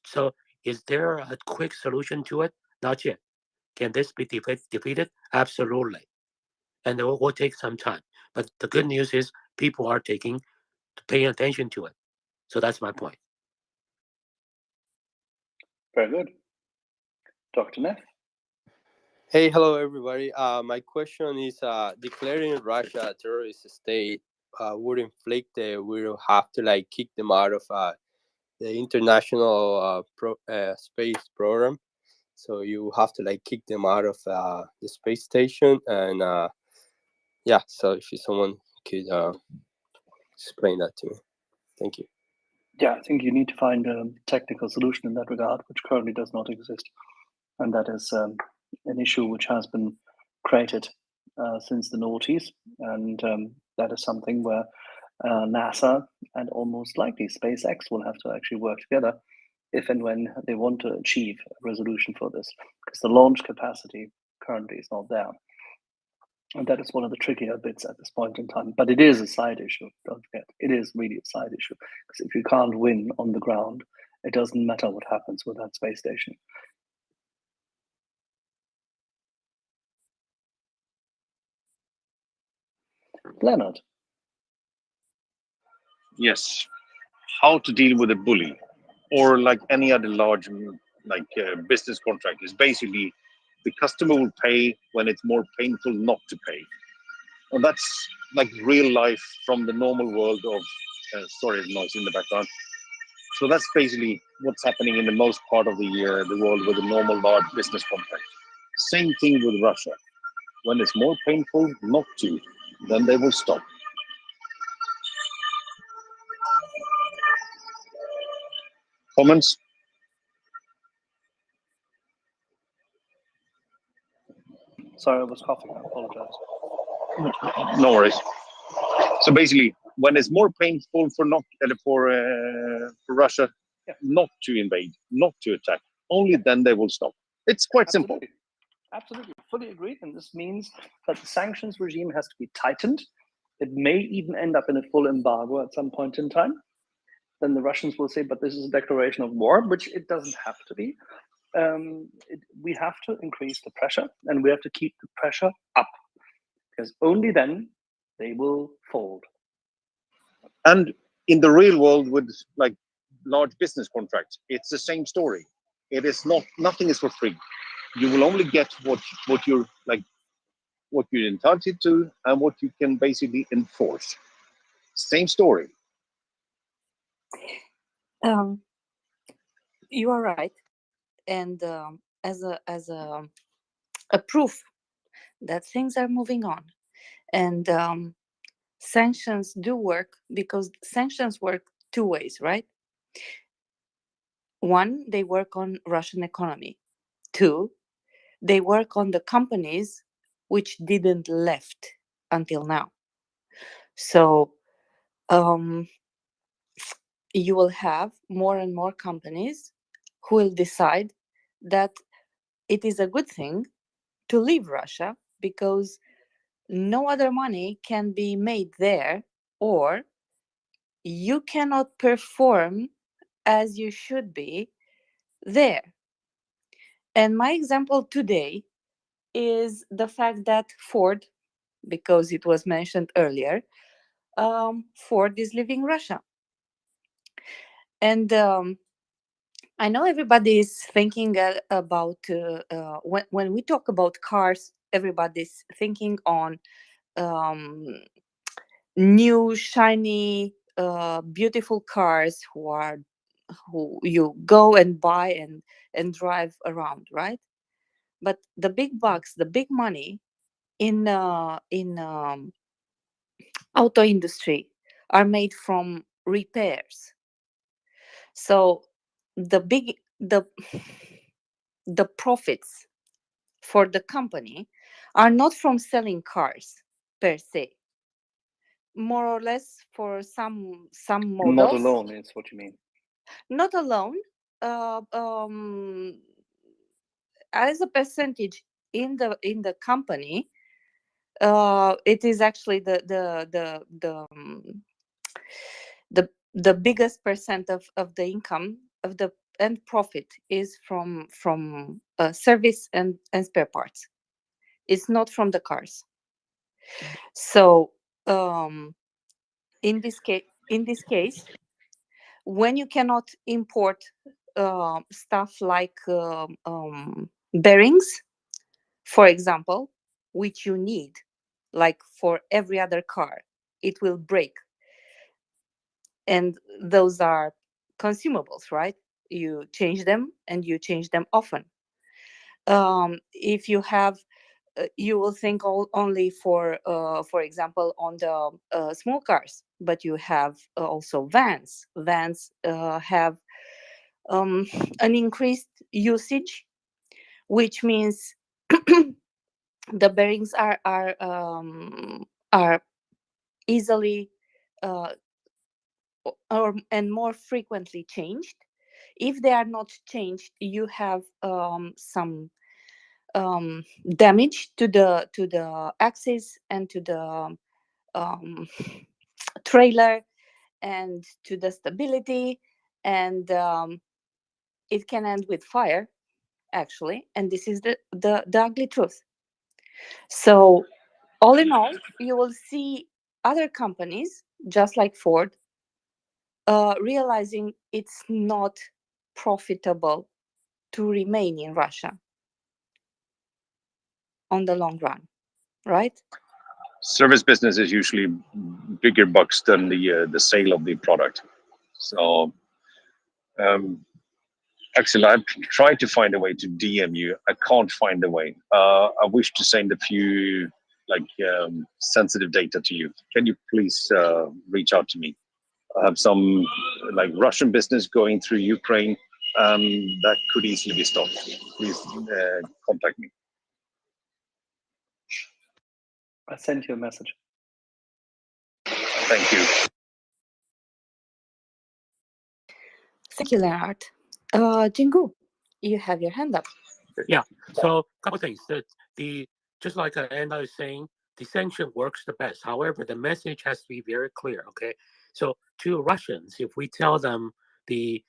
So is there a quick solution to it? Not yet. Can this be defeated? Absolutely. And it will take some time. But the good news is people are paying attention to it. So that's my point. Very good. Dr. Neff? Hey, hello everybody. My question is, declaring Russia a terrorist state would inflict we'll have to like kick them out of the international space program. So you have to like kick them out of the space station, and yeah. So if someone could explain that to me, thank you. Yeah, I think you need to find a technical solution in that regard, which currently does not exist, and that is an issue which has been created since the noughties, and that is something where NASA and almost likely SpaceX will have to actually work together if and when they want to achieve a resolution for this, because the launch capacity currently is not there. And that is one of the trickier bits at this point in time. But it is a side issue, don't forget. It is really a side issue, because if you can't win on the ground, it doesn't matter what happens with that space station. Leonard. Yes. How to deal with a bully, or like any other large business contract, is basically the customer will pay when it's more painful not to pay. And that's like real life from the normal world of, sorry, noise in the background. So that's basically what's happening in the most part of the world with a normal large business contract. Same thing with Russia. When it's more painful not to, then they will stop. Comments? Sorry, I was coughing. I apologize. No worries. So basically, when it's more painful for Russia not to invade, not to attack, only then they will stop. It's quite Absolutely. simple. Absolutely, fully agreed. And this means that the sanctions regime has to be tightened. It may even end up in a full embargo at some point in time. Then the Russians will say, but this is a declaration of war, which it doesn't have to be. We have to increase the pressure, and we have to keep the pressure up, because only then they will fold. And in the real world with like large business contracts, it's the same story. It is not, nothing is for free. You will only get what you're entitled to and what you can basically enforce. Same story. You are right, and as a proof that things are moving on, and sanctions do work, because sanctions work two ways, right? One, they work on Russian economy. Two, they work on the companies which didn't left until now. So you will have more and more companies who will decide that it is a good thing to leave Russia, because no other money can be made there, or you cannot perform as you should be there. And my example today is the fact that Ford, because it was mentioned earlier, Ford is leaving Russia. And I know everybody is thinking about, when we talk about cars, everybody's thinking on new, shiny, beautiful cars who you go and buy and drive around, right? But the big bucks, the big money in auto industry are made from repairs. So the the profits for the company are not from selling cars per se. More or less for some models. Not alone is what you mean. Not alone. As a percentage in the company, it is actually the biggest percent of the income of the and profit is from service and spare parts. It's not from the cars. So in this case, when you cannot import stuff like bearings, for example, which you need, like for every other car, it will break. And those are consumables, right? You change them, and you change them often. If you have, you will think only for example, on the small cars, but you have also vans. Vans have an increased usage, which means the bearings are easily and more frequently changed. If they are not changed, you have some damage to the axis and to the trailer and to the stability, and it can end with fire, actually. And this is the ugly truth. So all in all, you will see other companies just like Ford realizing it's not profitable to remain in Russia on the long run, right? Service business is usually bigger bucks than the sale of the product. So, Axel, I've tried to find a way to DM you. I can't find a way. I wish to send a few sensitive data to you. Can you please reach out to me? I have some like Russian business going through Ukraine that could easily be stopped. Please contact me. I sent you a message. Thank you. Thank you, Leonard. Jingu, you have your hand up. Yeah. So a couple of things. Just like Anna is saying, the sanction works the best. However, the message has to be very clear. Okay. So to Russians, if we tell them the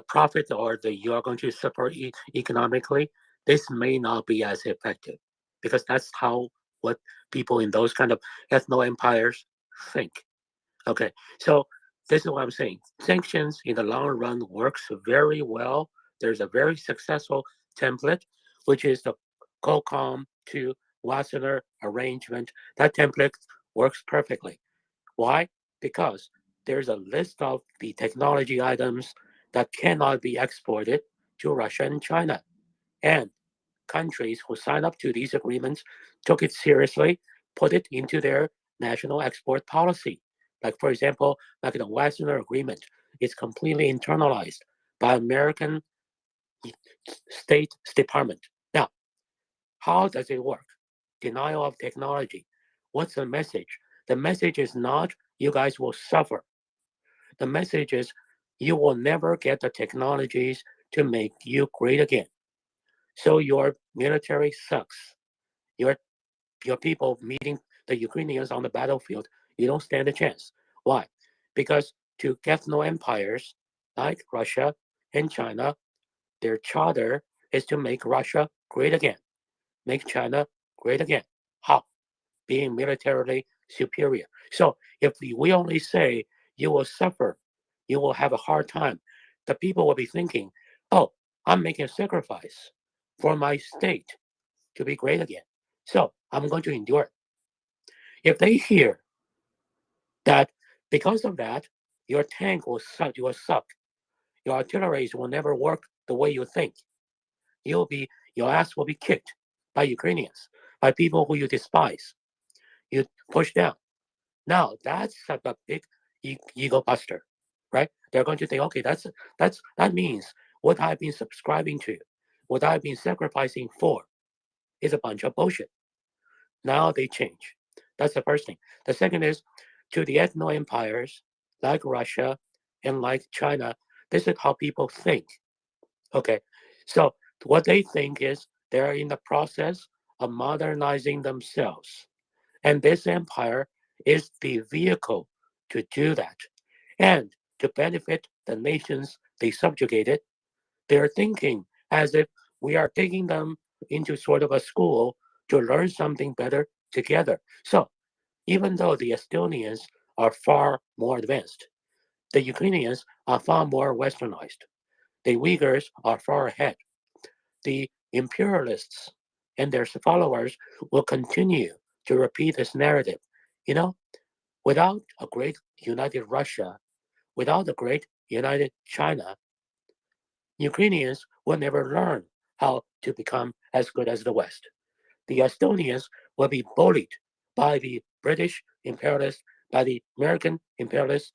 profit or you are going to suffer economically, this may not be as effective, because that's what people in those kind of ethno empires think. Okay. So this is what I'm saying. Sanctions in the long run works very well. There's a very successful template, which is the COCOM to Wassenaar arrangement. That template works perfectly. Why? Because there's a list of the technology items that cannot be exported to Russia and China. And countries who signed up to these agreements took it seriously, put it into their national export policy. Like, for example, like the Wassenaar Agreement is completely internalized by American State Department. Now, how does it work? Denial of technology. What's the message? The message is not you guys will suffer. The message is you will never get the technologies to make you great again. So your military sucks. Your people meeting the Ukrainians on the battlefield, you don't stand a chance. Why? Because to ethno empires like Russia and China, their charter is to make Russia great again, make China great again. How? Being militarily superior. So if we only say you will suffer, you will have a hard time, the people will be thinking, oh, I'm making a sacrifice for my state to be great again. So I'm going to endure. If they hear that because of that, your tank will suck, your artillery will never work the way you think, your ass will be kicked by Ukrainians, by people who you despise, you push down. Now that's a big ego buster, right? They're going to think, okay, that means what I've been subscribing to, what I've been sacrificing for, is a bunch of bullshit. Now they change. That's the first thing. The second is to the ethno empires like Russia and like China. This is how people think. Okay, so what they think is they're in the process of modernizing themselves, and this empire is the vehicle to do that, and to benefit the nations they subjugated. They're thinking as if we are taking them into sort of a school to learn something better together. So even though the Estonians are far more advanced, the Ukrainians are far more westernized, the Uyghurs are far ahead, the imperialists and their followers will continue to repeat this narrative. You know, without a great united Russia, without a great united China, Ukrainians will never learn how to become as good as the West. The Estonians will be bullied by the British imperialists, by the American imperialists.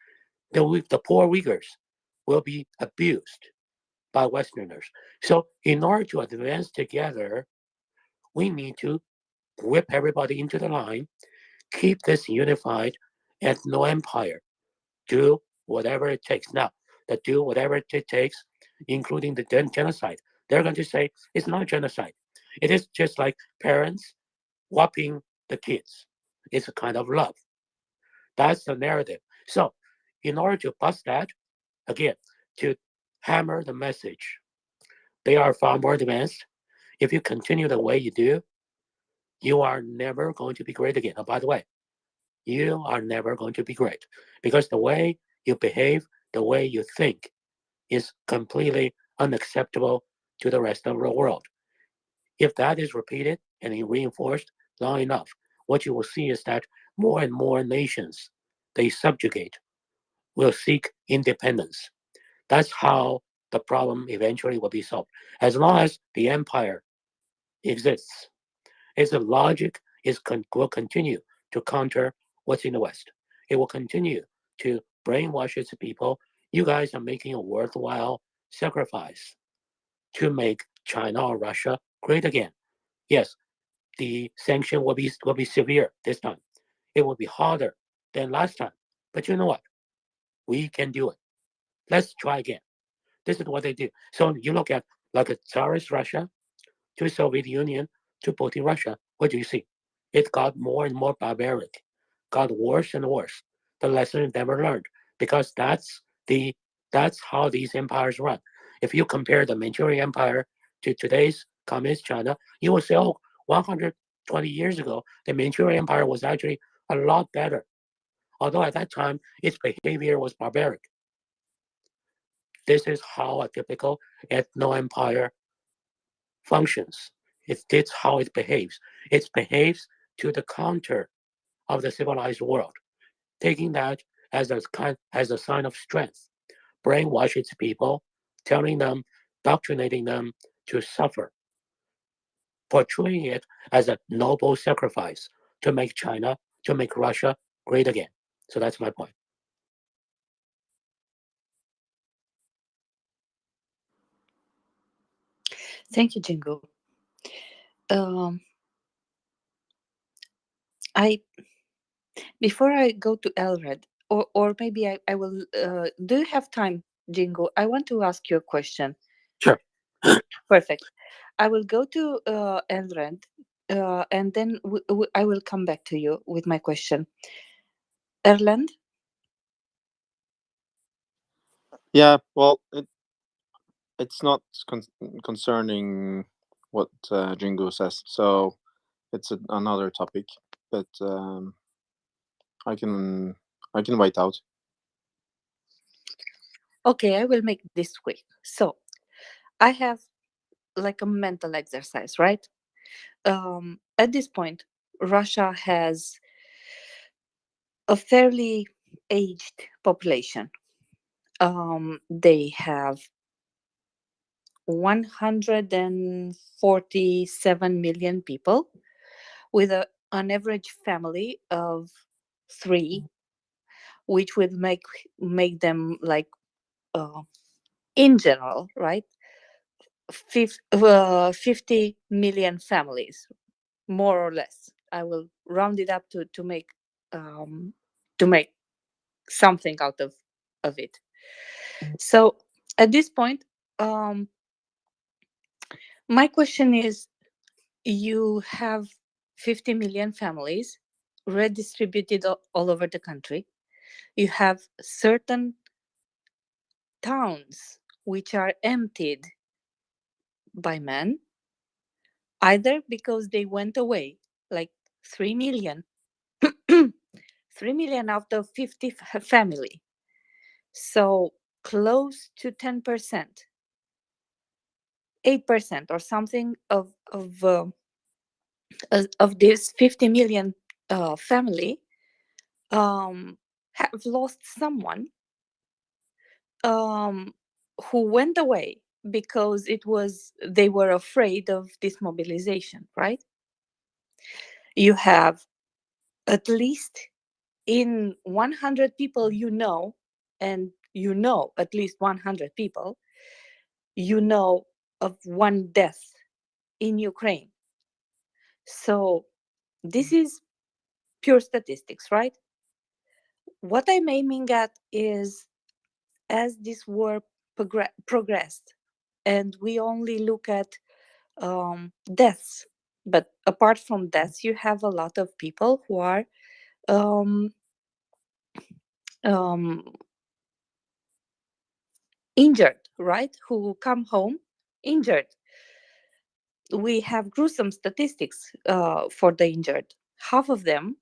The poor Uyghurs will be abused by Westerners. So, in order to advance together, we need to whip everybody into the line, keep this unified ethno empire, do whatever it takes. Now, that do whatever it takes, including the genocide. They're going to say it's not genocide. It is just like parents whopping the kids. It's a kind of love. That's the narrative. So, in order to bust that, again, to hammer the message, they are far more advanced. If you continue the way you do, you are never going to be great again. Oh, by the way, you are never going to be great because the way you behave, the way you think is completely unacceptable to the rest of the world. If that is repeated and reinforced long enough, what you will see is that more and more nations they subjugate will seek independence. That's how the problem eventually will be solved. As long as the empire exists, its logic will continue to counter what's in the West. It will continue to brainwash its people. You guys are making a worthwhile sacrifice to make China or Russia great again. Yes, the sanction will be severe this time. It will be harder than last time. But you know what? We can do it. Let's try again. This is what they do. So you look at like a Tsarist Russia to Soviet Union to Putin Russia. What do you see? It got more and more barbaric, got worse and worse. The lesson never learned because that's how these empires run. If you compare the Manchurian Empire to today's communist China, you will say, oh, 120 years ago, the Manchurian Empire was actually a lot better. Although at that time, its behavior was barbaric. This is how a typical ethno empire functions. It's how it behaves. It behaves to the counter of the civilized world, taking that as a sign of strength, brainwash its people, telling them, doctrinating them to suffer, portraying it as a noble sacrifice to make China, to make Russia great again. So that's my point. Thank you, Jingo. I before I go to Elred, or maybe I will. Do you have time, Jingo? I want to ask you a question. Sure. Perfect. I will go to Elred, and then I will come back to you with my question. Erland? Yeah, well, it's not concerning what Jingo says, so it's another topic. But I can wait out. Okay, I will make this quick. So I have like a mental exercise, right? At this point, Russia has a fairly aged population. They have 147 million people with an average family of 3, which would make them like in general, right? 50 million families, more or less. I will round it up to make something out of it. So at this point, my question is, you have 50 million families redistributed all over the country. You have certain towns which are emptied by men, either because they went away, like 3 million, 3 million out of 50 family. So close to 10%, 8% or something of this 50 million family have lost someone who went away because they were afraid of this mobilization, right? You have at least in 100 people and at least 100 people, of one death in Ukraine. So this is pure statistics, right? What I'm aiming at is, as this war progressed, and we only look at deaths, but apart from deaths, you have a lot of people who are um, injured, right? Who come home injured. We have gruesome statistics for the injured. Half of them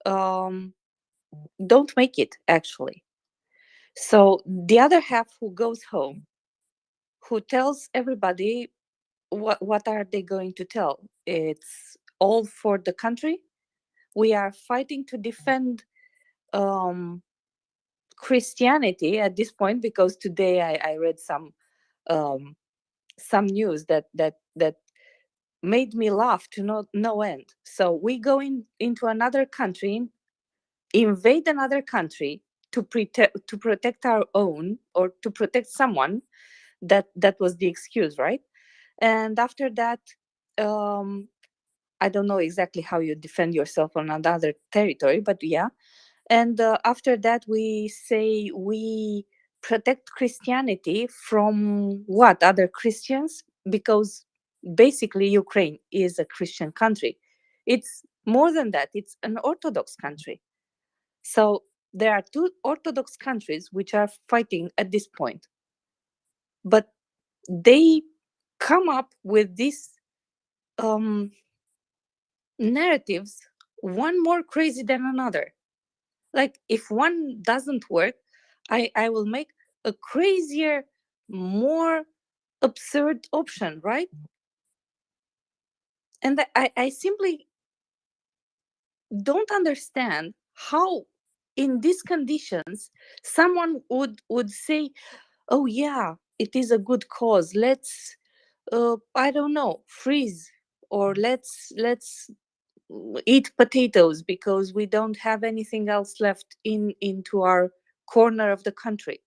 don't make it, actually. So the other half who goes home, who tells everybody, what are they going to tell? It's all for the country. We are fighting to defend Christianity at this point, because today I read some news that made me laugh to no end. So we go into another country, invade another country to protect our own, or to protect someone. That was the excuse, right? And after that, I don't know exactly how you defend yourself on another territory, but yeah. And after that, we say we protect Christianity from what? Other Christians? Because basically Ukraine is a Christian country. It's more than that. It's an Orthodox country. So there are two Orthodox countries which are fighting at this point. But they come up with these narratives, one more crazy than another. Like, if one doesn't work, I will make a crazier, more absurd option, right? And I simply don't understand how, in these conditions, someone would say, oh yeah, it is a good cause, let's I don't know, freeze, or let's eat potatoes because we don't have anything else left into our corner of the country.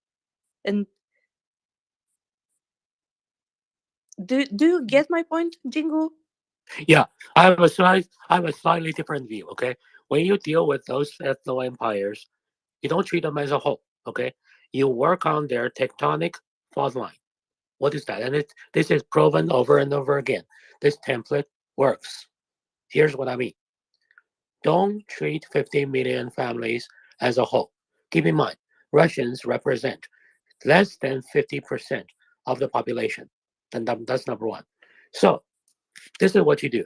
And do you get my point, Jingu? Yeah, I have a slightly different view. Okay, when you deal with those ethno empires, you don't treat them as a whole. Okay, you work on their tectonic fault line. What is that? And this is proven over and over again. This template works. Here's what I mean. Don't treat 50 million families as a whole. Keep in mind, Russians represent less than 50% of the population. And that's number one. So this is what you do.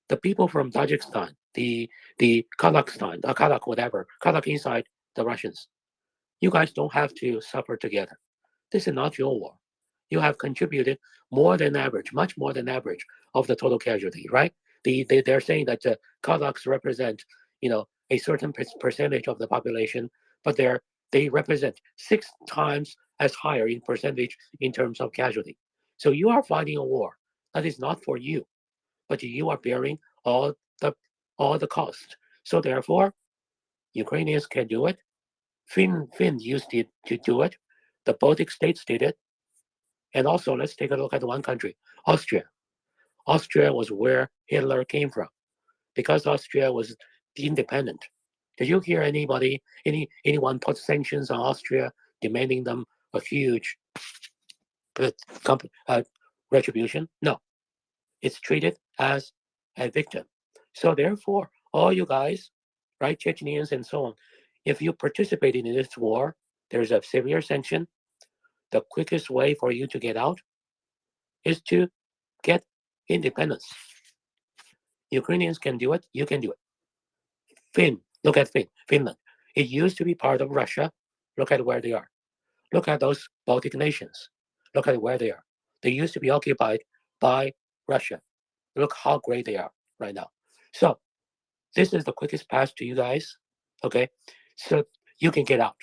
The people from Tajikistan, the Kazakhstan, Kazakh whatever, Kazakh inside the Russians, you guys don't have to suffer together. This is not your war. You have contributed more than average, much more than average of the total casualty, right? They're saying that the Kazakhs represent, a certain percentage of the population, but they represent 6 times as higher in percentage in terms of casualty. So you are fighting a war that is not for you, but you are bearing all the cost. So therefore, Ukrainians can do it. Finns used to do it. The Baltic states did it. And also, let's take a look at one country, Austria. Austria was where Hitler came from. because Austria was independent. Did you hear anyone put sanctions on Austria, demanding them a huge uh, retribution? No, it's treated as a victim. So therefore, all you guys, right, Chechens and so on, if you participate in this war, there's a severe sanction. The quickest way for you to get out is to get independence. Ukrainians can do it. You can do it. Look at Finland. It used to be part of Russia. Look at where they are. Look at those Baltic nations. Look at where they are. They used to be occupied by Russia. Look how great they are right now. So this is the quickest path to you guys. Okay, so you can get out.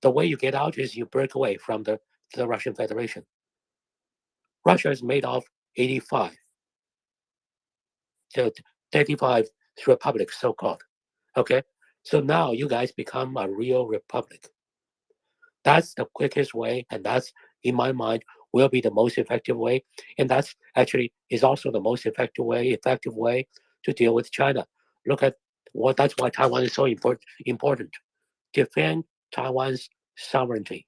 The way you get out is you break away from the Russian Federation. Russia is made of 85, the 35 republics, so-called. Okay, so now you guys become a real republic. That's the quickest way, and that's, in my mind, will be the most effective way. And that's actually is also the most effective way to deal with China. Look at that's why Taiwan is so important. Defend Taiwan's sovereignty.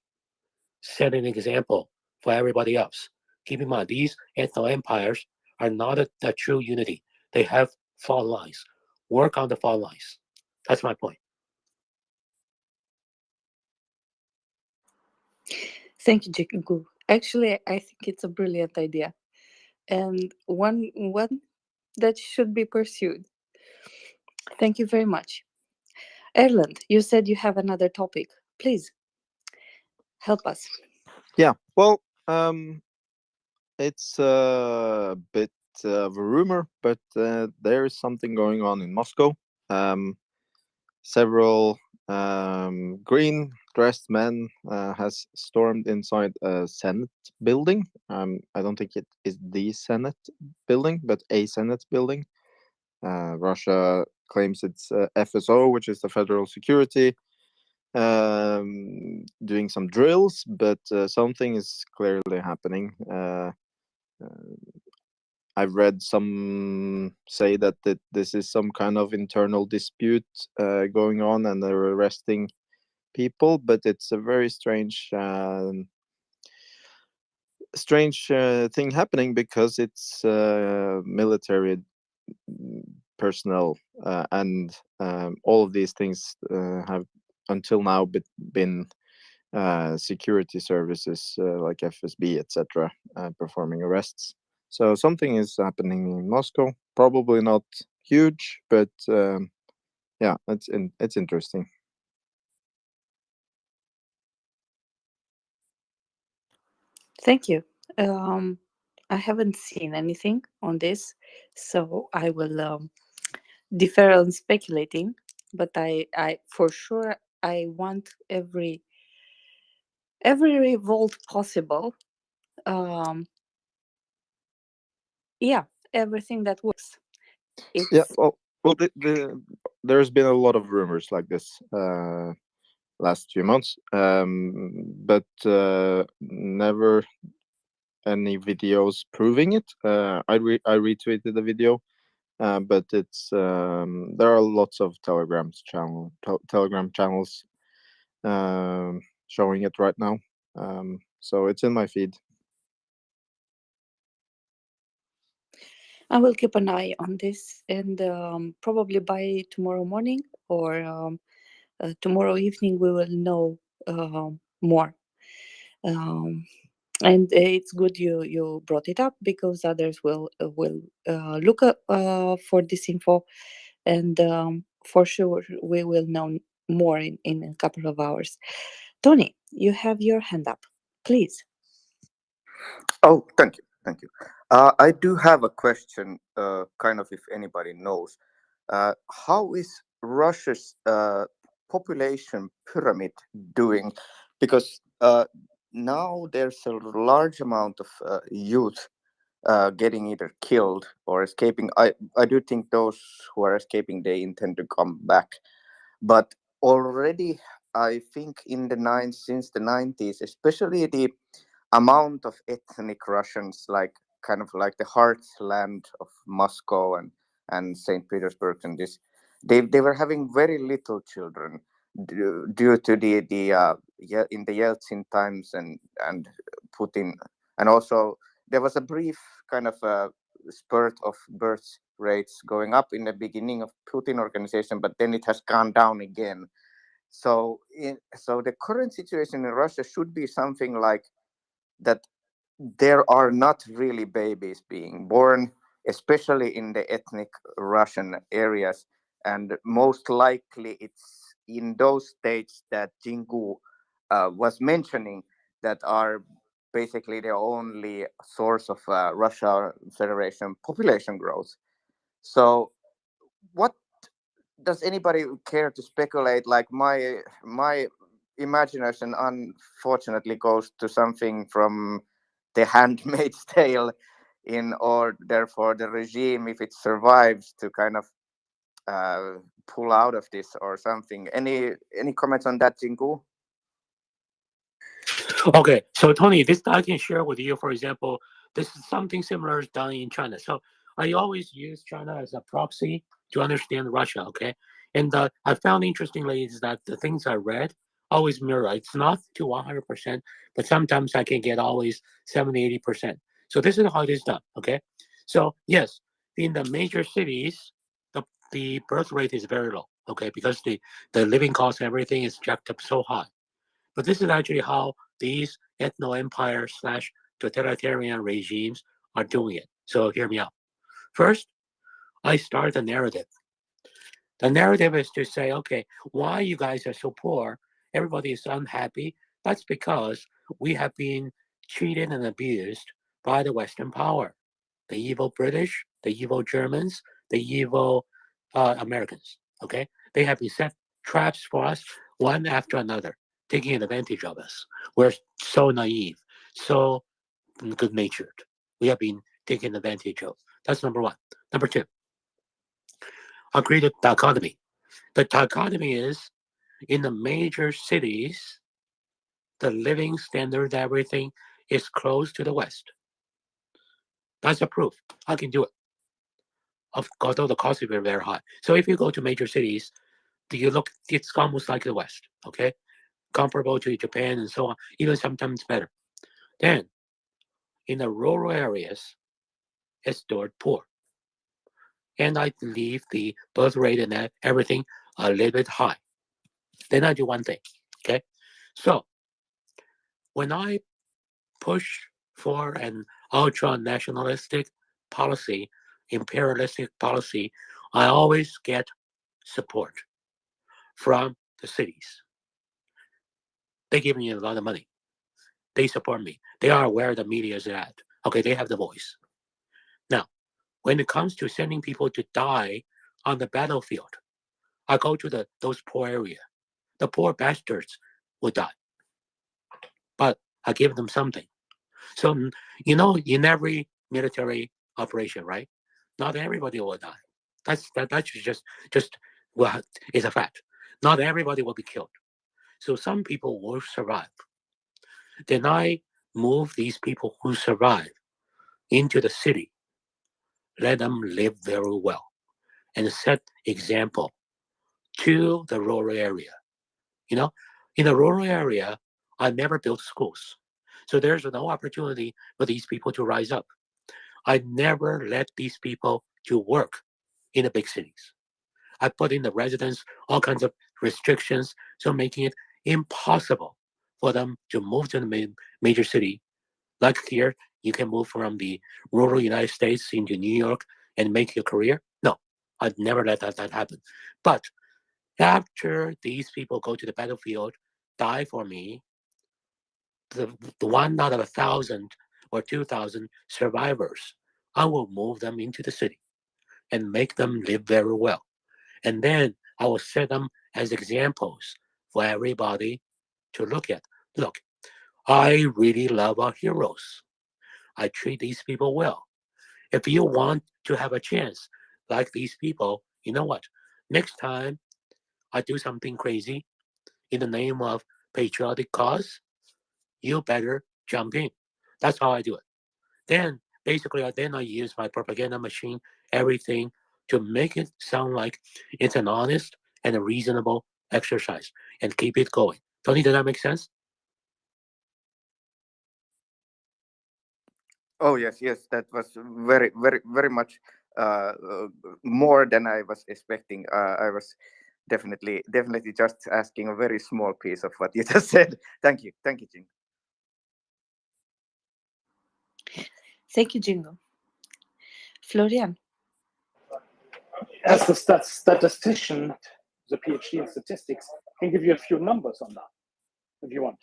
Set an example for everybody else. Keep in mind, these ethno empires are not a true unity. They have fault lines. Work on the fault lines. That's my point. Thank you, Jiku. Actually, I think it's a brilliant idea, and one that should be pursued. Thank you very much. Erland, you said you have another topic. Please help us. Yeah, well, it's a bit of a rumor, but there is something going on in Moscow. Several green dressed men has stormed inside a Senate building. I don't think it is the Senate building, but a Senate building. Russia claims it's FSO, which is the Federal Security, doing some drills, but something is clearly happening. I've read some say that this is some kind of internal dispute going on, and they're arresting people. But it's a very strange thing happening, because it's military personnel, and all of these things have until now been security services like FSB, etc., performing arrests. So something is happening in Moscow. Probably not huge, but yeah, it's interesting. Thank you. I haven't seen anything on this, so I will defer on speculating. But I for sure I want every revolt possible. Yeah, everything that works. Yeah, It's well, there's been a lot of rumors like this last few months, but never any videos proving it. I retweeted the video, but it's there are lots of Telegram channels showing it right now. So it's in my feed. I will keep an eye on this, and probably by tomorrow morning or tomorrow evening we will know more. And it's good you brought it up, because others will look up for this info, and for sure we will know more in a couple of hours. Tony, you have your hand up, please. Oh, thank you, thank you. I do have a question, kind of if anybody knows. How is Russia's population pyramid doing? Because now there's a large amount of youth getting either killed or escaping. I do think those who are escaping, they intend to come back. But already, I think since the 90s, especially the amount of ethnic Russians, like kind of like the heartland of Moscow and and St. Petersburg and this, they were having very little children due to in the Yeltsin times and Putin, and also there was a brief kind of spurt of birth rates going up in the beginning of Putin organization, but then it has gone down again. So so the current situation in Russia should be something like that. There are not really babies being born, especially in the ethnic Russian areas. And most likely it's in those states that Jingu was mentioning that are basically the only source of Russia Federation population growth. So what does anybody care to speculate? Like my imagination unfortunately goes to something from the Handmaid's Tale, or therefore the regime, if it survives, to kind of pull out of this or something. Any comments on that, Jingu? Okay, so Tony, this I can share with you. For example, this is something similar is done in China. So I always use China as a proxy to understand Russia. Okay, and I found interestingly is that the things I read always mirror. It's not to 100%, but sometimes I can get always 70, 80%. So this is how it is done. Okay, so yes, in the major cities, the birth rate is very low. Okay, because the living cost, everything is jacked up so high. But this is actually how these ethno-empire slash totalitarian regimes are doing it. So hear me out. First, I start the narrative. The narrative is to say, okay, why you guys are so poor? Everybody is unhappy. That's because we have been cheated and abused by the Western power, the evil British, the evil Germans, the evil Americans. Okay, they have been set traps for us one after another, taking advantage of us. We're so naive, so good-natured. We have been taken advantage of. That's number one. Number two, agree to dichotomy. The dichotomy is in the major cities, the living standard, everything is close to the West. That's a proof. I can do it. Although the cost is very, very high. So if you go to major cities, do you look? It's almost like the West. Okay, comparable to Japan and so on. Even sometimes better. Then in the rural areas, it's dirt poor, and I leave the birth rate and everything a little bit high. Then I do one thing. Okay, so when I push for an ultra nationalistic policy, imperialistic policy, I always get support from the cities. They give me a lot of money. They support me. They are aware the media is at. Okay, they have the voice. Now, when it comes to sending people to die on the battlefield, I go to those poor area. The poor bastards will die, but I give them something. So in every military operation, right? Not everybody will die. That's just well, is a fact. Not everybody will be killed. So some people will survive. Then I move these people who survive into the city, let them live very well, and set example to the rural area. In the rural area, I never built schools. So there's no opportunity for these people to rise up. I never let these people to work in the big cities. I put in the residents all kinds of restrictions, so making it impossible for them to move to the major city. Like here, you can move from the rural United States into New York and make your career. No, I'd never let that happen. But after these people go to the battlefield, die for me, the one out of 1,000 or 2,000 survivors, I will move them into the city and make them live very well. And then I will set them as examples for everybody to look at. Look, I really love our heroes. I treat these people well. If you want to have a chance like these people, you know what? Next time I do something crazy in the name of patriotic cause, you better jump in. That's how I do it. Then basically, then I use my propaganda machine, everything to make it sound like it's an honest and a reasonable exercise and keep it going. Tony, does that make sense? Oh yes, yes, that was very, very, very much more than I was expecting. I was definitely just asking a very small piece of what you just said. Thank you, Jing. Thank you, Jingo. Florian. As a statistician, the PhD in statistics, can give you a few numbers on that, if you want.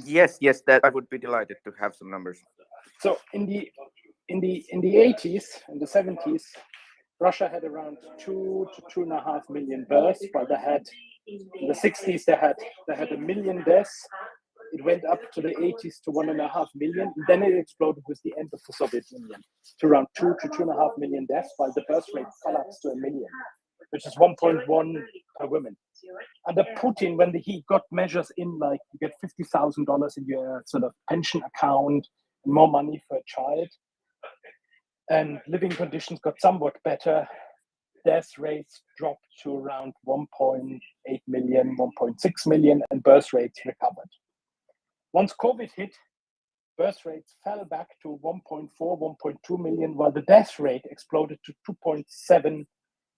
Yes, that I would be delighted to have some numbers. So in the 80s, in the 70s, Russia had around 2 to 2.5 million births, but they had in the 60s they had 1 million deaths. It went up to the 80s to 1.5 million. And then it exploded with the end of the Soviet Union to around 2 to 2.5 million deaths, while the birth rate collapsed to 1 million, which is 1.1 per woman. Under Putin, when he got measures in, like you get $50,000 in your sort of pension account, and more money for a child, and living conditions got somewhat better, death rates dropped to around 1.8 million, 1.6 million, and birth rates recovered. Once COVID hit, birth rates fell back to 1.4, 1.2 million, while the death rate exploded to 2.7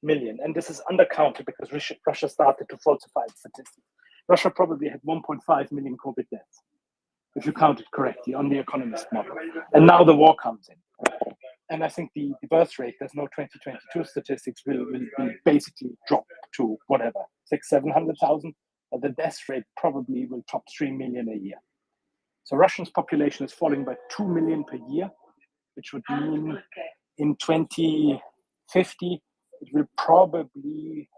million. And this is undercounted because Russia started to falsify its statistics. Russia probably had 1.5 million COVID deaths, if you count it correctly on the Economist model. And now the war comes in. And I think the birth rate, there's no 2022 statistics, will basically drop to whatever, 600,000-700,000, but the death rate probably will top 3 million a year. So Russia's population is falling by 2 million per year, which would mean in 2050, it will probably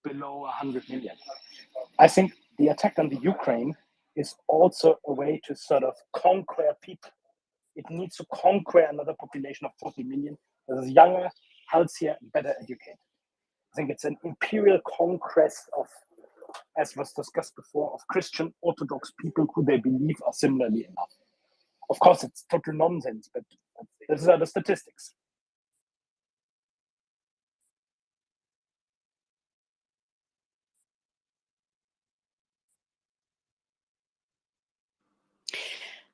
below 100 million. I think the attack on the Ukraine is also a way to sort of conquer people. It needs to conquer another population of 40 million that is younger, healthier, and better educated. I think it's an imperial conquest of, as was discussed before, of Christian Orthodox people who they believe are similarly enough. Of course, it's total nonsense, but these are the statistics.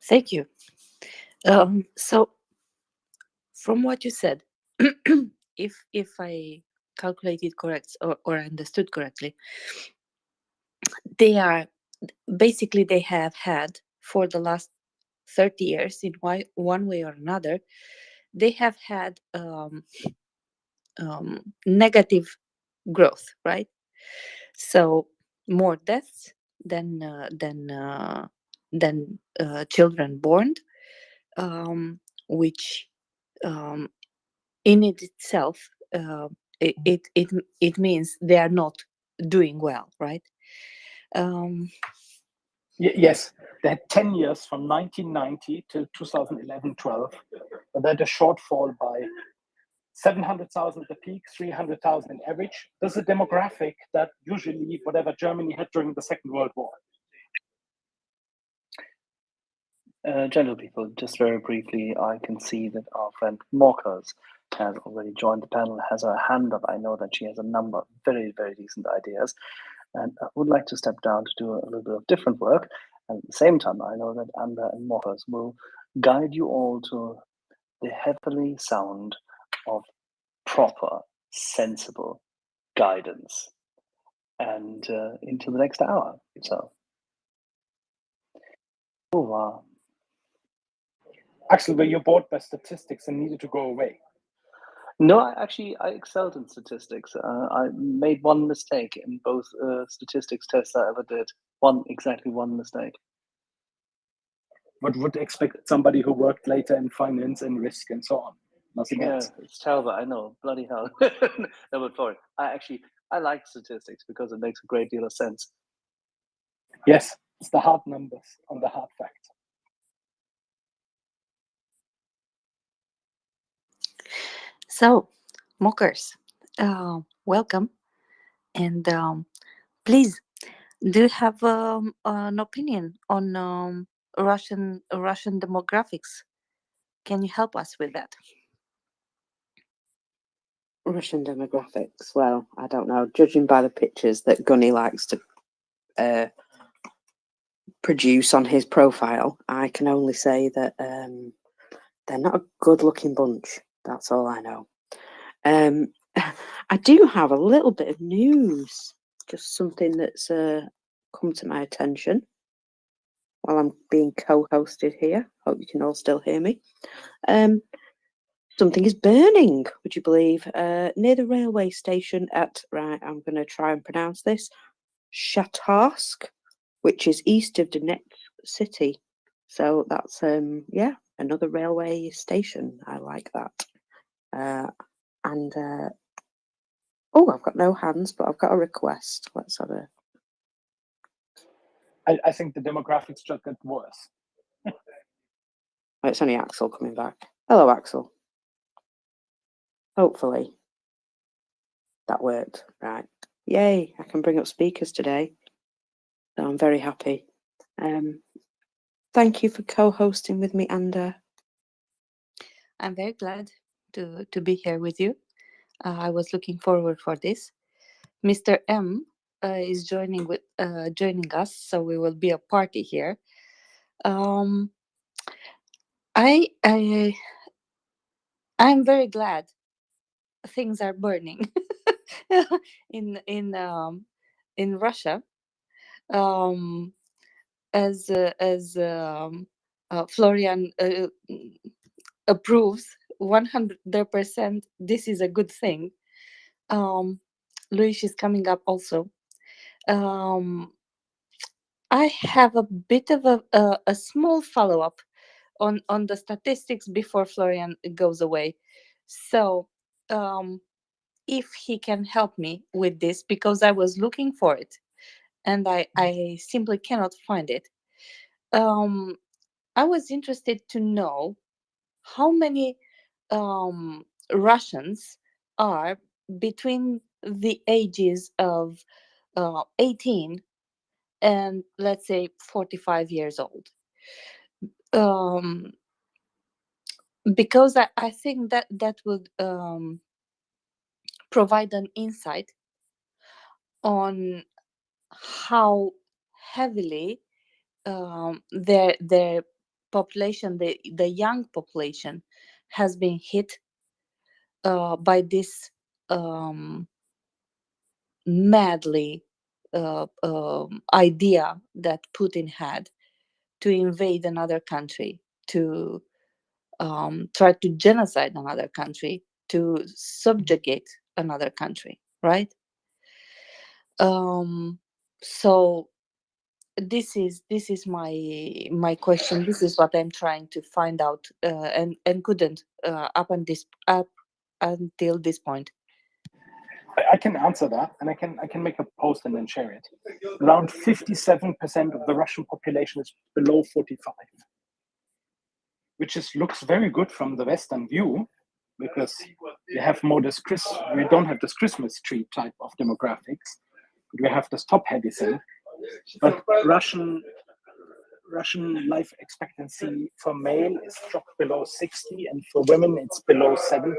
Thank you. So, from what you said, if I calculated correct or understood correctly, they have had for the last 30 years, in one way or another, they have had negative growth, right? So more deaths than children born, which in itself it means they are not doing well, right? Yes, they had 10 years from 1990 till 2011-12, but they had a shortfall by 700,000 at the peak, 300,000 in average. This is a demographic that usually whatever Germany had during the Second World War. Gentle people, just very briefly, I can see that our friend Morkers has already joined the panel, has her hand up. I know that she has a number of very, very decent ideas, and I would like to step down to do a little bit of different work. And at the same time, I know that Amber and Morkers will guide you all to the heavenly sound of proper, sensible guidance and into the next hour. So, Axel, were you bored by statistics and needed to go away? No, I excelled in statistics. I made one mistake in both statistics tests I ever did. Exactly one mistake. What would expect somebody who worked later in finance and risk and so on? Nothing else. It's terrible. I know, bloody hell. No, but for it, I like statistics because it makes a great deal of sense. Yes, it's the hard numbers on the hard facts. So, mockers, welcome, and please, do you have an opinion on Russian demographics? Can you help us with that? Russian demographics. Well, I don't know. Judging by the pictures that Gunny likes to produce on his profile, I can only say that they're not a good-looking bunch. That's all I know. I do have a little bit of news, just something that's come to my attention while I'm being co-hosted here. Hope you can all still hear me. Something is burning, would you believe, near the railway station at, right, I'm going to try and pronounce this, Shatarsk, which is east of Donetsk city. So that's, yeah, another railway station. I like that. Oh, I've got no hands, but I've got a request. Let's have a... I think the demographics just get worse. Oh, it's only Axel coming back. Hello, Axel. Hopefully that worked. Right. Yay, I can bring up speakers today. So I'm very happy. Thank you for co-hosting with me, Anda. I'm very glad to be here with you. I was looking forward for this. Mr. M is joining us, so we will be a party here. I'm very glad things are burning in Russia. As Florian approves 100%, this is a good thing. Luis is coming up also. I have a bit of a small follow-up on the statistics before Florian goes away. So if he can help me with this, because I was looking for it and I simply cannot find it. I was interested to know how many Russians are between the ages of 18 and, let's say, 45 years old. Because I think that would provide an insight on how heavily their population, the young population, has been hit by this madly idea that Putin had to invade another country, to try to genocide another country, to subjugate another country, right? So this is my question. This is what I'm trying to find out, and couldn't up until this point. I can answer that, and I can make a post and then share it. Around 57% of the Russian population is below 45, which looks very good from the Western view, because we have more we don't have this Christmas tree type of demographics. We have this top-heavy thing, but Russian life expectancy for male is dropped below 60, and for women it's below 70.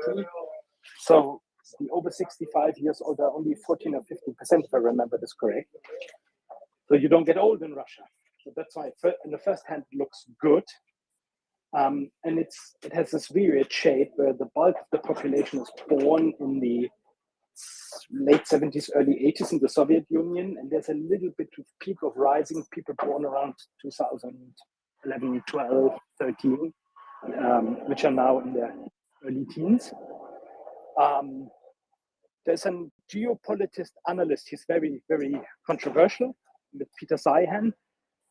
So the over 65 years old are only 14 or 15%, if I remember this correct. So you don't get old in Russia. So that's why, in the first hand, it looks good. And it has this weird shape where the bulk of the population is born in the late 70s, early 80s in the Soviet Union. And there's a little bit of peak of rising people born around 2011, 12, 13, which are now in their early teens. There's a geopolitist analyst, he's very, very controversial, with Peter Saihan,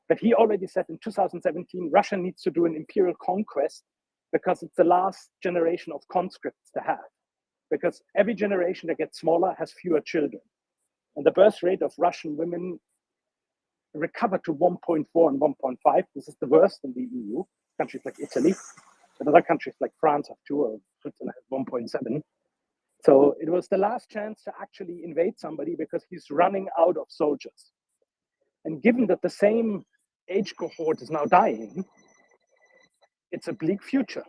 but he already said in 2017, Russia needs to do an imperial conquest because it's the last generation of conscripts to have. Because every generation that gets smaller has fewer children. And the birth rate of Russian women recovered to 1.4 and 1.5. This is the worst in the EU, countries like Italy. But other countries like France have 2, or Switzerland has 1.7. So it was the last chance to actually invade somebody because he's running out of soldiers. And given that the same age cohort is now dying, it's a bleak future.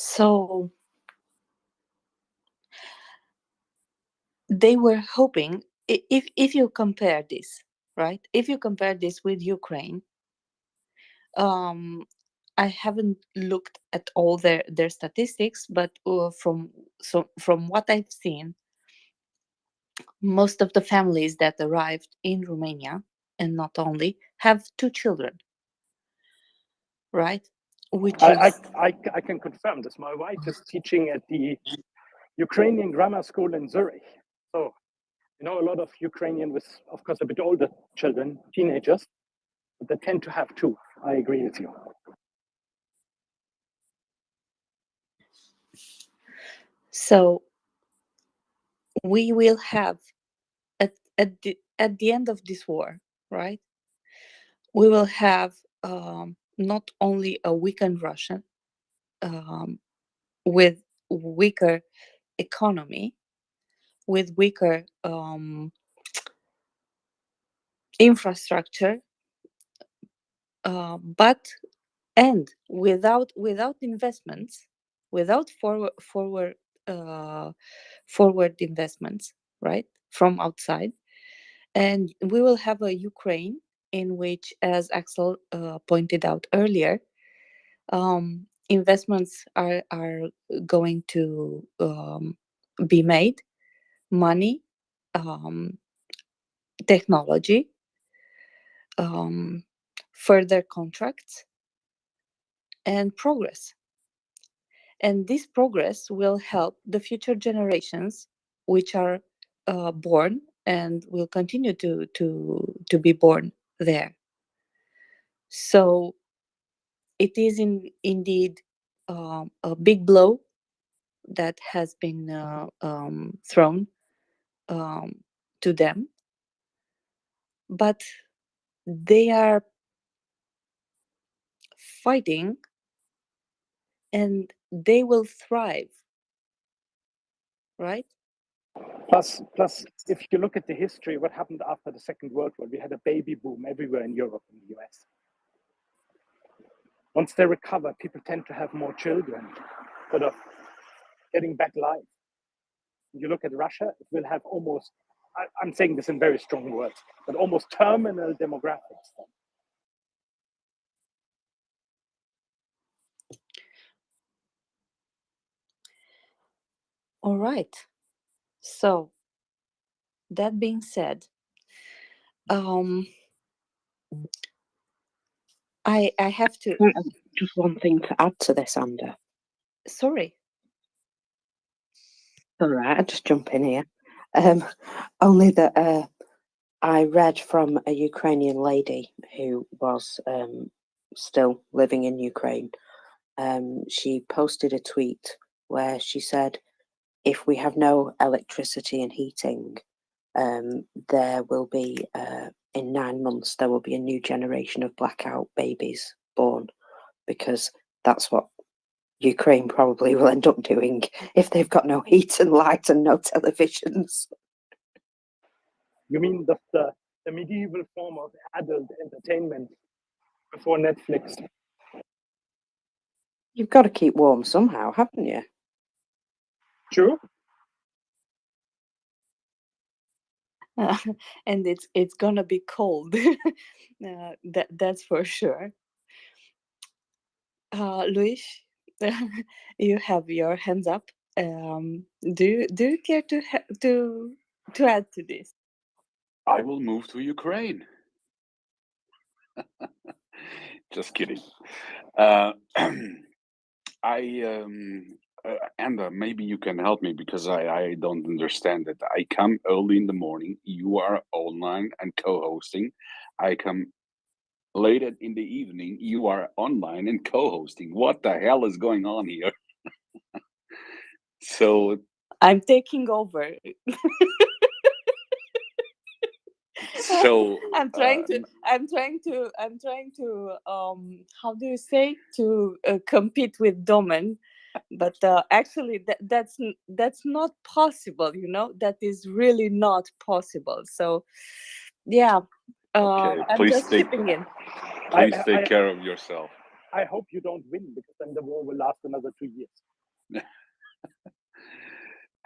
So they were hoping, if you compare this, right? If you compare this with Ukraine, I haven't looked at all their statistics, but from what I've seen, most of the families that arrived in Romania, and not only, have 2 children, right? Which is I can confirm this. My wife is teaching at the Ukrainian grammar school in Zurich. So, you know, a lot of Ukrainian with, of course, a bit older children, teenagers, but they tend to have 2. I agree with you. so we will have at the end of this war, right? We will have not only a weakened Russia with weaker economy, with weaker infrastructure, but and without investments, without forward investments, right, from outside. And we will have a Ukraine in which, as Axel pointed out earlier, investments are going to be made, money, technology, further contracts, and progress. And this progress will help the future generations, which are born and will continue to be born there. So it is indeed a big blow that has been thrown to them, but they are fighting and they will thrive, right? Plus, if you look at the history, what happened after the Second World War, we had a baby boom everywhere in Europe and the US. Once they recover, people tend to have more children, sort of getting back life. You look at Russia, it will have almost, I'm saying this in very strong words, but almost terminal demographics. All right. So that being said, I have to. Just one thing to add to this, Ander. Sorry. All right, I'll just jump in here. Only that I read from a Ukrainian lady who was still living in Ukraine. She posted a tweet where she said, if we have no electricity and heating, there will be, in 9 months, there will be a new generation of blackout babies born, because that's what Ukraine probably will end up doing if they've got no heat and light and no televisions. You mean the medieval form of adult entertainment before Netflix? You've got to keep warm somehow, haven't you? True. And it's gonna be cold. That's for sure. Luis, you have your hands up. Do you care to add to this? I will move to Ukraine. Just kidding. Amber, maybe you can help me because I don't understand it. I come early in the morning. You are online and co-hosting. I come late in the evening. You are online and co-hosting. What the hell is going on here? So I'm taking over. So I'm trying to how do you say, to compete with Domen, but actually that's not possible, you know. That is really not possible. So yeah, okay, I'm just chipping in. Please take care of yourself. I hope you don't win, because then the war will last another 2 years.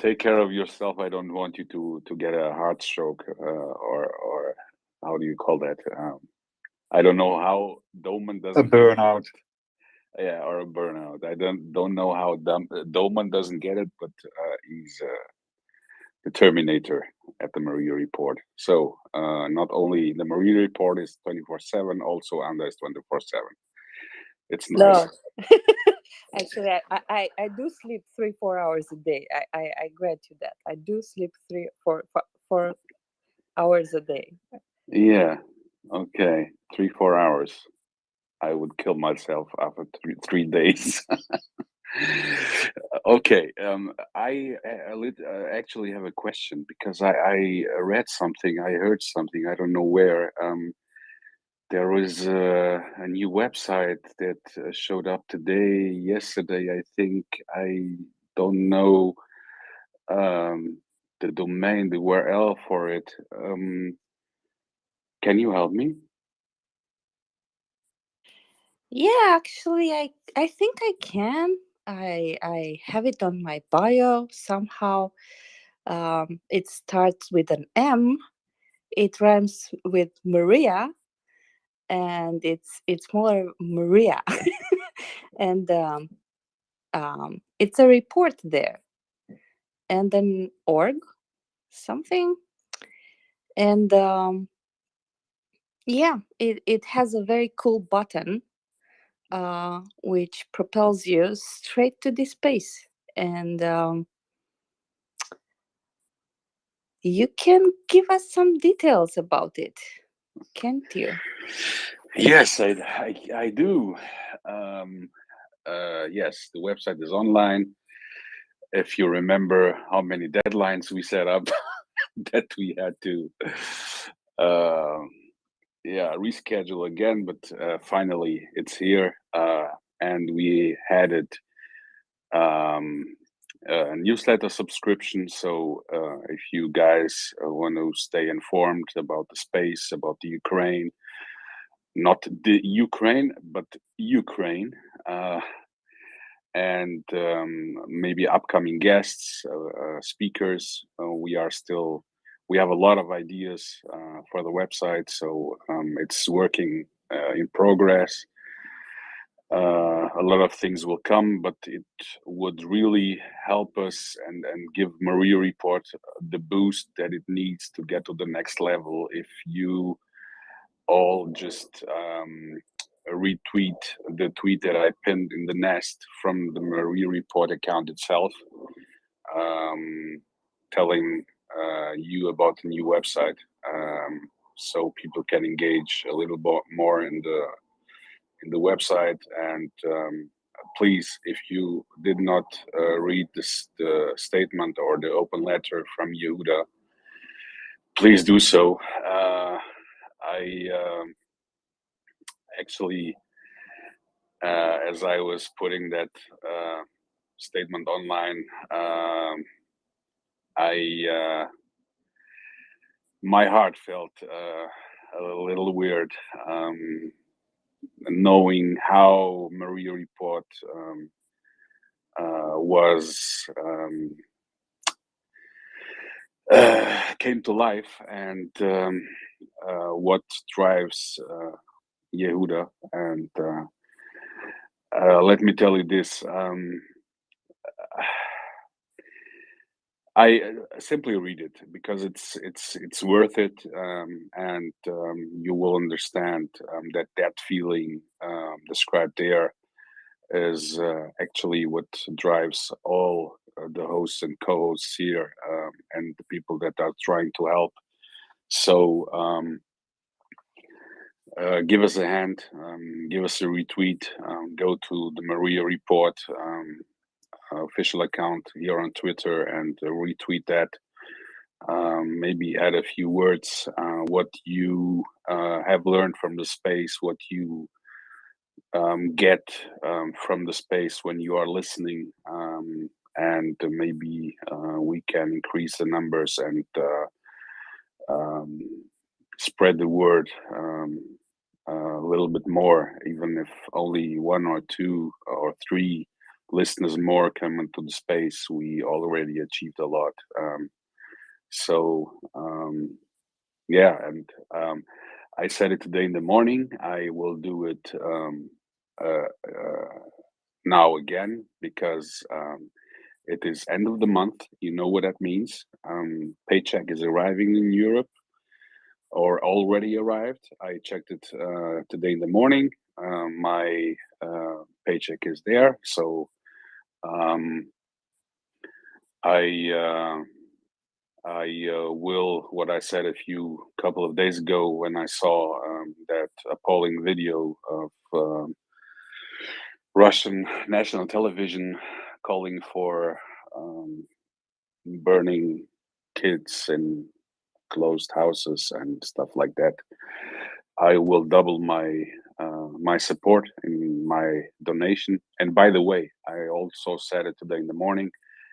Take care of yourself. I don't want you to get a heart stroke or how do you call that? I don't know how Doman A doesn't burnout. yeah, or a burnout. I don't know how Doman doesn't get it, but he's the Terminator at the Maria Report. So not only the Maria Report is 24/7, also Anda is 24/7. It's nice. No, actually, I do sleep 3-4 hours a day. I grant you that. I do sleep 4 hours a day. Yeah. Okay. 3-4 hours. I would kill myself after three days. Okay. I actually have a question because I read something. I heard something. I don't know where. There was a new website that showed up yesterday, I think. I don't know the domain, the URL for it. Can you help me? Yeah, actually, I think I can. I have it on my bio somehow. It starts with an M. It rhymes with Maria, and it's more Maria, and it's a report there, and then org something, and yeah, it has a very cool button, which propels you straight to the space, and you can give us some details about it, can't you? Yes, I do. Yes, the website is online. If you remember how many deadlines we set up that we had to reschedule again, but finally it's here, and we had it a newsletter subscription. So if you guys want to stay informed about the space, about the Ukraine, not the Ukraine, but Ukraine, and maybe upcoming guests, speakers. We have a lot of ideas for the website, so it's working in progress. A lot of things will come, but it would really help us and give Maria Report the boost that it needs to get to the next level if you all just retweet the tweet that I pinned in the nest from the Maria Report account itself, telling you about the new website, so people can engage a little bit more in the website. And please, if you did not read the statement or the open letter from Yehuda, please do so. I actually, as I was putting that statement online, my heart felt a little weird, knowing how Maria Report was came to life, and what drives Yehuda. And let me tell you this. I simply read it because it's worth it, and you will understand that feeling described there is actually what drives all the hosts and co-hosts here, and the people that are trying to help. So give us a hand, give us a retweet, go to the Maria Report official account here on Twitter and retweet that. Maybe add a few words, what you have learned from the space, what you get from the space when you are listening, and maybe we can increase the numbers and spread the word a little bit more, even if only 1 or 2 or 3 listeners more come into the space, we already achieved a lot. Yeah, and I said it today in the morning. I will do it now again because it is end of the month. You know what that means. Paycheck is arriving in Europe or already arrived. I checked it today in the morning. My paycheck is there, so I will what I said a couple of days ago when I saw that appalling video of Russian national television calling for burning kids in closed houses and stuff like that. I will double my support in my donation. And by the way, I also said it today in the morning.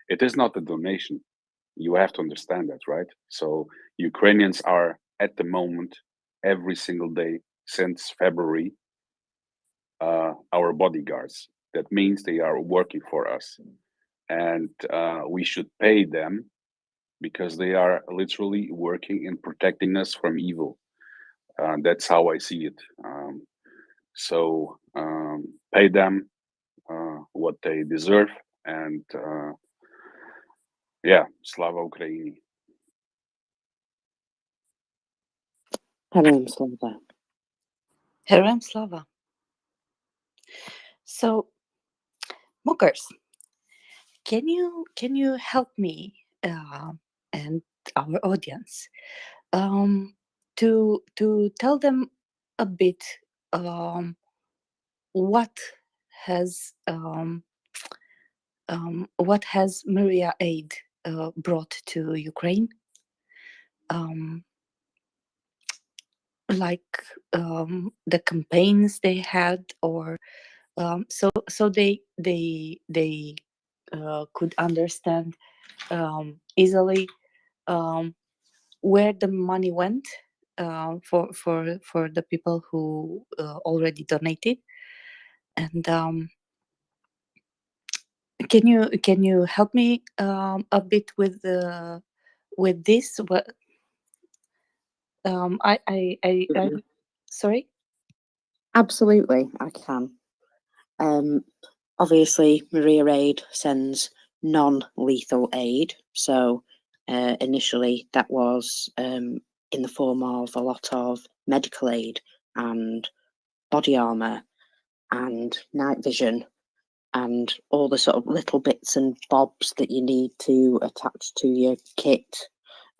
It is not a donation. You have to understand that, right? So Ukrainians are at the moment, every single day since February, our bodyguards. That means they are working for us, and we should pay them because they are literally working and protecting us from evil. That's how I see it. So pay them what they deserve, and yeah, Slava Ukraini. Hello, Slava. Herem Slava. So, Mockers, can you help me and our audience to tell them a bit what has MriyaAid brought to Ukraine, like the campaigns they had, or so they could understand easily where the money went for the people who already donated. And can you help me a bit with this? What I sorry. Absolutely, I can. Obviously, MriyaAid sends non-lethal aid. So initially, that was in the form of a lot of medical aid and body armor and night vision and all the sort of little bits and bobs that you need to attach to your kit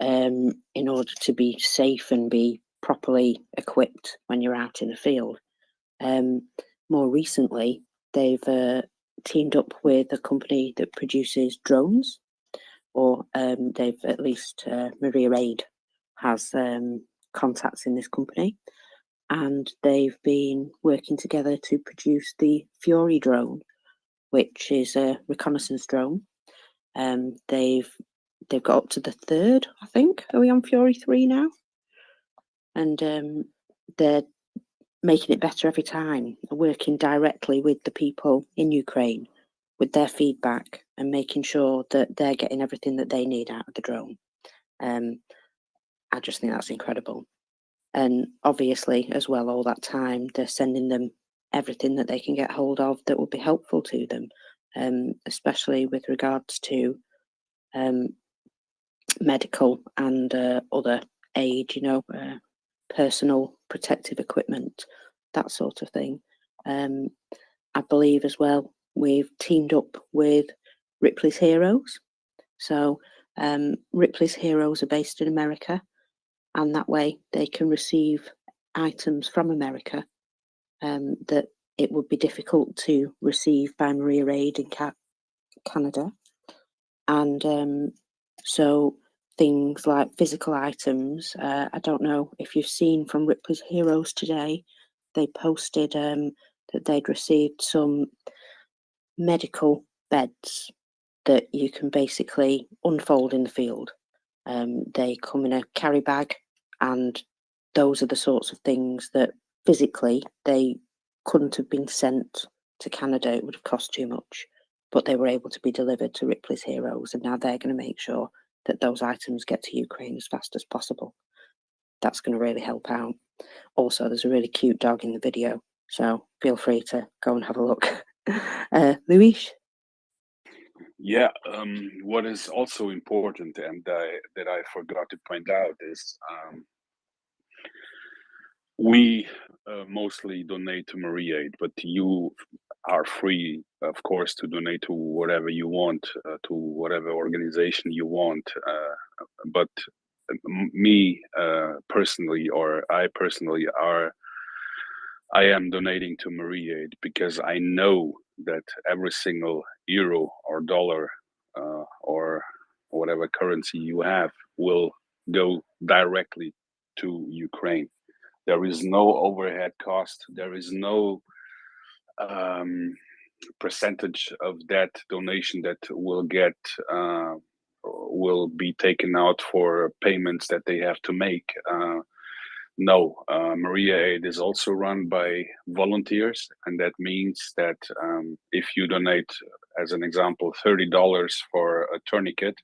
in order to be safe and be properly equipped when you're out in the field. More recently, they've teamed up with a company that produces drones, or they've at least MriyaAid has contacts in this company, and they've been working together to produce the Fury drone, which is a reconnaissance drone. They've got up to the 3rd, I think. Are we on Fury 3 now? And they're making it better every time, working directly with the people in Ukraine with their feedback and making sure that they're getting everything that they need out of the drone. I just think that's incredible. And obviously, as well, all that time, they're sending them everything that they can get hold of that will be helpful to them, especially with regards to medical and other aid, personal protective equipment, that sort of thing. I believe as well, we've teamed up with Ripley's Heroes. So Ripley's Heroes are based in America, and that way they can receive items from America that it would be difficult to receive by MriyaAid in Canada. And so things like physical items, I don't know if you've seen from Ripley's Heroes today, they posted that they'd received some medical beds that you can basically unfold in the field. They come in a carry bag, and those are the sorts of things that physically they couldn't have been sent to Canada. It would have cost too much, but they were able to be delivered to Ripley's Heroes, and now they're going to make sure that those items get to Ukraine as fast as possible. That's going to really help out. Also, there's a really cute dog in the video, so feel free to go and have a look. Luis? Yeah, what is also important and that I forgot to point out is we mostly donate to MriyaReport, but you are free, of course, to donate to whatever you want, to whatever organization you want. But me personally, or I personally, I am donating to MriyaReport because I know that every single euro or dollar or whatever currency you have will go directly to Ukraine. There is no overhead cost. There is no percentage of that donation that will be taken out for payments that they have to make. No, MriyaReport is also run by volunteers, and that means that if you donate, as an example, $30 for a tourniquet,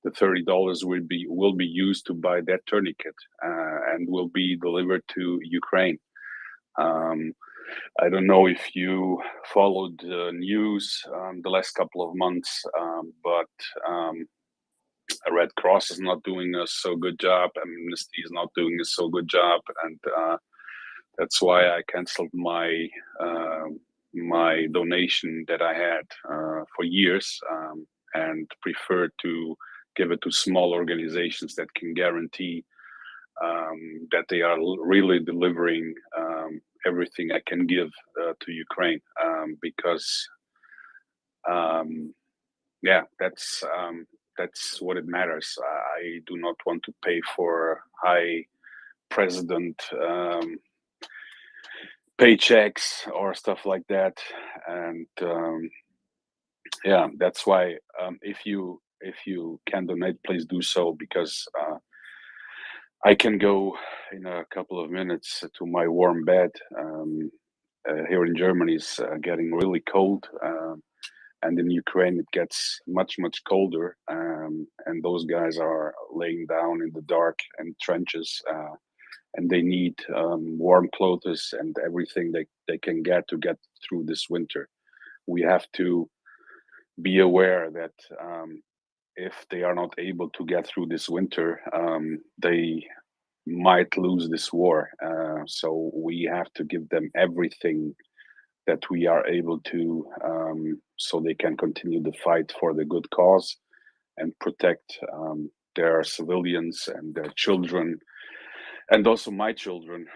the $30 will be used to buy that tourniquet and will be delivered to Ukraine. I don't know if you followed the news the last couple of months, but Red Cross is not doing a so good job. Amnesty is not doing a so good job, and that's why I canceled my my donation that I had for years and prefer to give it to small organizations that can guarantee that they are really delivering everything I can give to Ukraine, because yeah, that's what it matters. I do not want to pay for high president paychecks or stuff like that, and yeah, that's why if you can donate, please do so, because I can go in a couple of minutes to my warm bed. Here in Germany it's getting really cold, and in Ukraine it gets much colder, and those guys are laying down in the dark and trenches, and they need warm clothes and everything they can get to get through this winter. We have to be aware that if they are not able to get through this winter, they might lose this war. So we have to give them everything that we are able to, so they can continue the fight for the good cause and protect their civilians and their children, and also my children.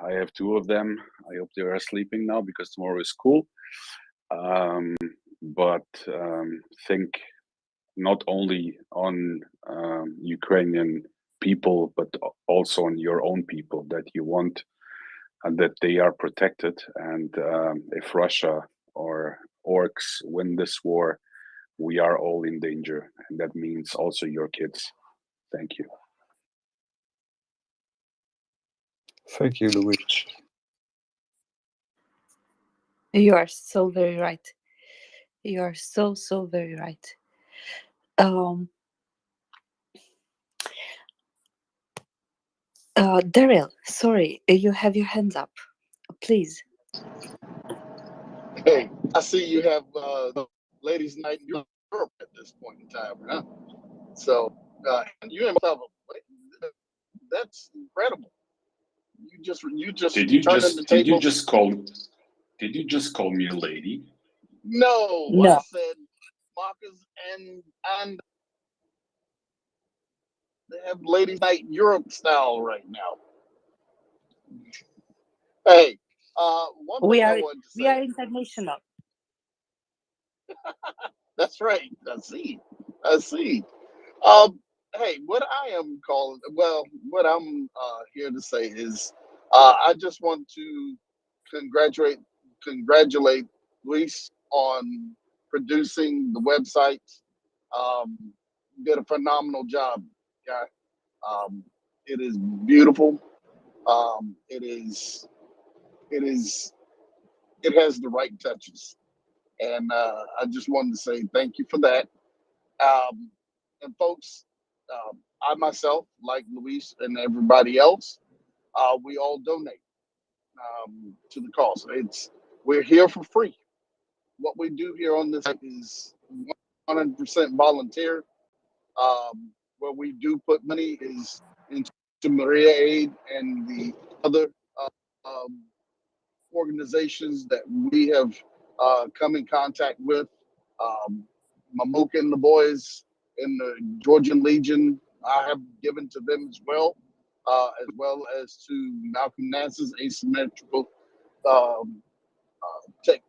I have two of them. I hope they are sleeping now because tomorrow is school. But think not only on Ukrainian people, but also on your own people, that you want that they are protected. And if Russia or orcs win this war, we are all in danger, and that means also your kids. Thank you. Thank you, Luis. You are so very right. You are so very right. Daryl, sorry, you have your hands up. Please. Hey, I see you have ladies' night in Europe at this point in time, huh? So you and that's incredible. You just Did you turning the just did you tables. just call did you just call me a lady? No, No. I said Marcus and they have ladies' night Europe style right now. Hey, one We thing I are wanted to we are say. international. That's right. I see. Hey, what I am calling, well, what I'm here to say is, I just want to congratulate Luis on producing the website. Did a phenomenal job, guy. It is beautiful. It is it is it has the right touches. And I just wanted to say thank you for that. Um, and folks, I myself, like Luis and everybody else, we all donate to the cause. We're here for free. What we do here on this is 100% volunteer. Where we do put money is into Maria Aid and the other um, organizations that we have come in contact with. Um, Mamuka and the boys in the Georgian Legion, I have given to them as well as to Malcolm Nance's asymmetrical um, tech,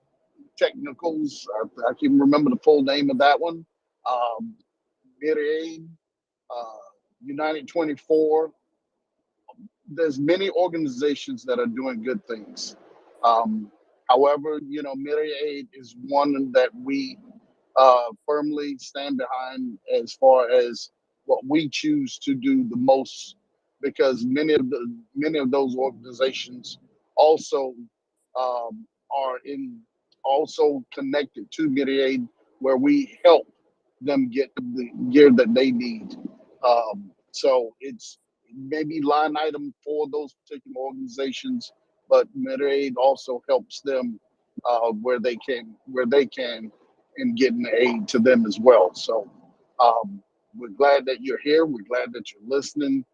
technicals. I can't remember the full name of that one. Um, Mid-Aid, uh, United 24. There's many organizations that are doing good things. Um, However, Mid-Aid is one that we firmly stand behind as far as what we choose to do the most, because many of those organizations also are in also connected to Mid-Aid, where we help them get the gear that they need. So it's maybe line item for those particular organizations, but Mid-Aid also helps them where they can in getting aid to them as well. So we're glad that you're here. We're glad that you're listening.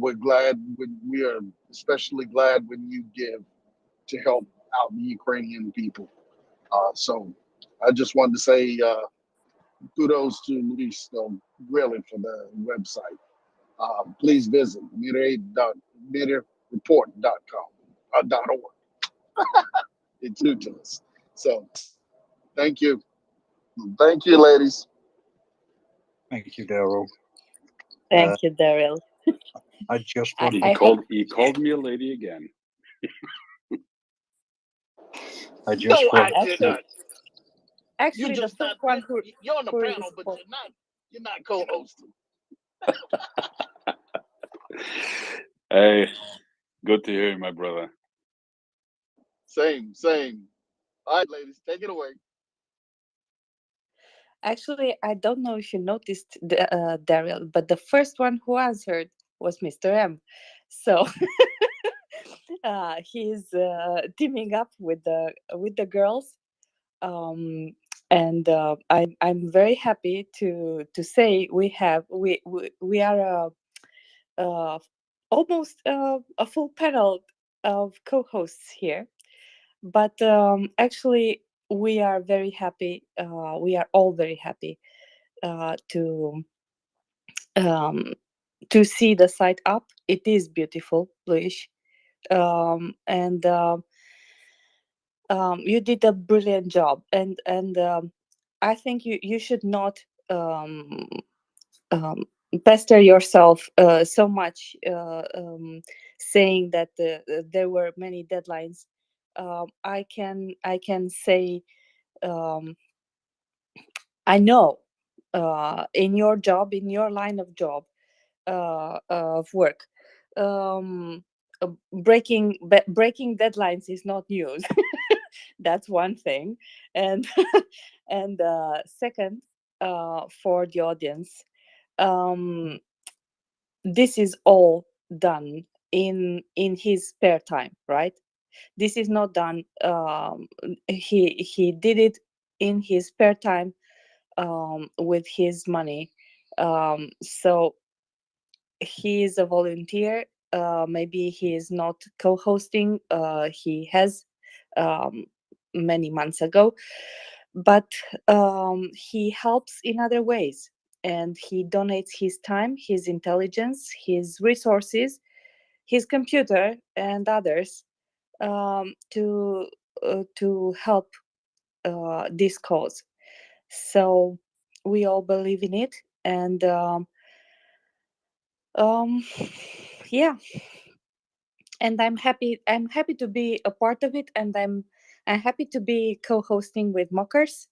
We are especially glad when you give to help out the Ukrainian people. So I just wanted to say kudos to Luis, really, for the website. Please visit MriyaReport.com .org. It's new to us. So thank you. Thank you, ladies. Thank you, Daryl. Thank you, Daryl. I just I, want He I called he called me a lady again. I just No, want I did actually, not. You're actually the just first not. one You're on the who panel, but responded. you're not co-hosting. Hey, good to hear you, my brother. Same, same. All right, ladies, take it away. Actually, I don't know if you noticed, Daryl, but the first one who answered was Mr. M. So he's teaming up with the girls, um, and I'm very happy to say we are uh, almost a full panel of co-hosts here. But actually, we are very happy. We are all very happy uh, to um, to see the site up. It is beautiful, Luis, and you did a brilliant job. And I think you should not um, um, pester yourself so much, saying that there were many deadlines. I can say, um, I know, in your job, in your line of job, of work, um, breaking deadlines is not news. That's one thing. And and second, for the audience, um, this is all done in his spare time, right? This is not done. He did it in his spare time, with his money. So he is a volunteer. Maybe he is not co-hosting. He has, um, many months ago, but he helps in other ways, and he donates his time, his intelligence, his resources, his computer, and others, to help this cause. So we all believe in it, and um, yeah, and I'm happy to be a part of it, and I'm happy to be co-hosting with Mockers.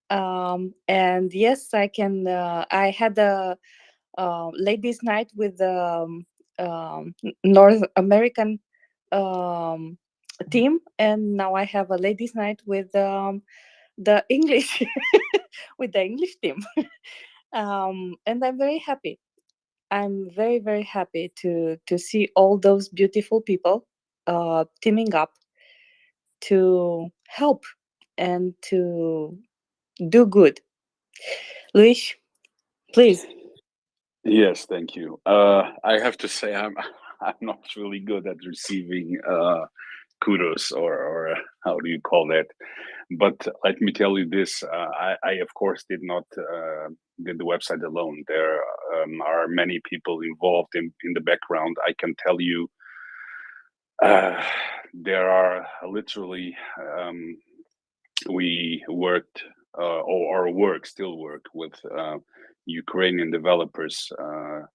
And yes, I had a ladies night with North American um, team, and now I have a ladies' night with the English with the English team. And I'm very happy. I'm very, very happy to see all those beautiful people teaming up to help and to do good. Luis, please. Yes, thank you. I have to say I'm not really good at receiving kudos or how do you call that? But let me tell you this: I of course did not did the website alone. There are many people involved in the background. I can tell you, there are literally we worked or still work with Ukrainian developers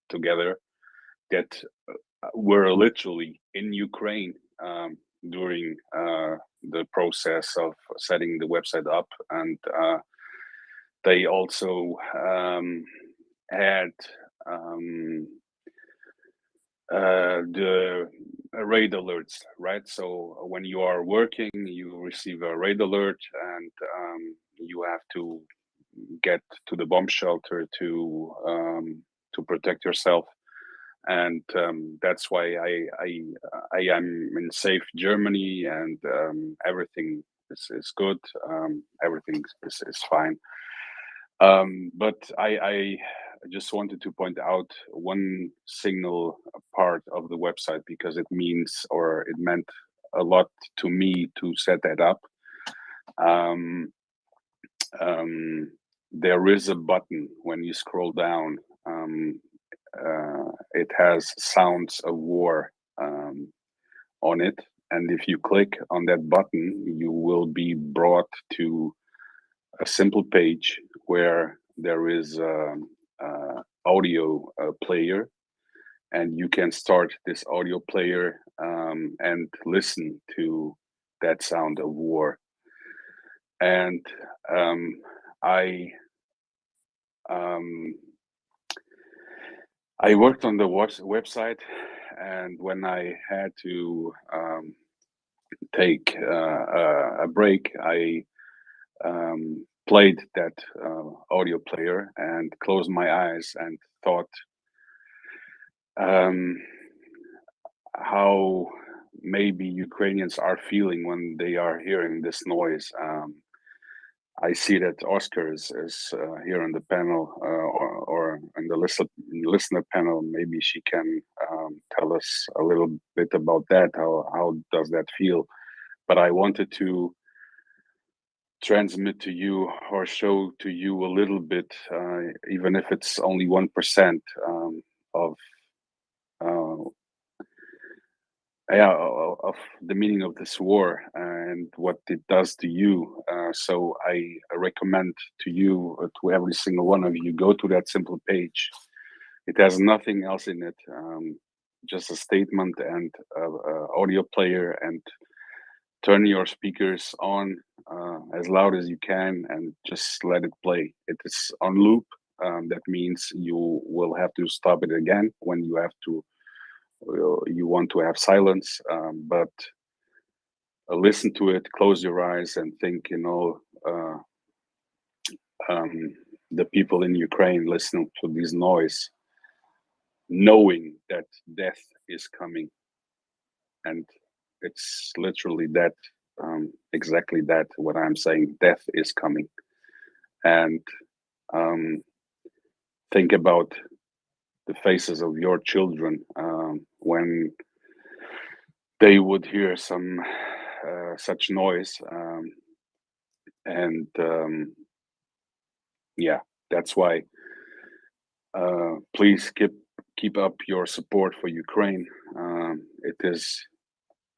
together that were literally in Ukraine during the process of setting the website up, and they also had the raid alerts, right? So when you are working, you receive a raid alert, and you have to get to the bomb shelter to protect yourself. And that's why I am in safe Germany, and everything is good. Everything is fine. But I just wanted to point out one signal part of the website, because it means, or it meant a lot to me to set that up. There is a button when you scroll down. It has Sounds of War on it, and if you click on that button, you will be brought to a simple page where there is audio player, and you can start this audio player and listen to that Sound of War. And I worked on the website, and when I had to take a break, I played that audio player and closed my eyes and thought how maybe Ukrainians are feeling when they are hearing this noise. I see that Oscar is here on the panel, or in the listener panel. Maybe she can tell us a little bit about that. How does that feel? But I wanted to transmit to you or show to you a little bit, even if it's only 1% of the meaning of this war and what it does to you. So I recommend to you, to every single one of you, go to that simple page. It has nothing else in it, just a statement and audio player, and turn your speakers on as loud as you can and just let it play. It is on loop. That means you will have to stop it again when you have to. You want to have silence, but listen to it, close your eyes, and think, the people in Ukraine listening to this noise, knowing that death is coming. And it's literally that, exactly that, what I'm saying, death is coming. And think about the faces of your children when they would hear some such noise, and yeah, that's why please keep up your support for Ukraine. It is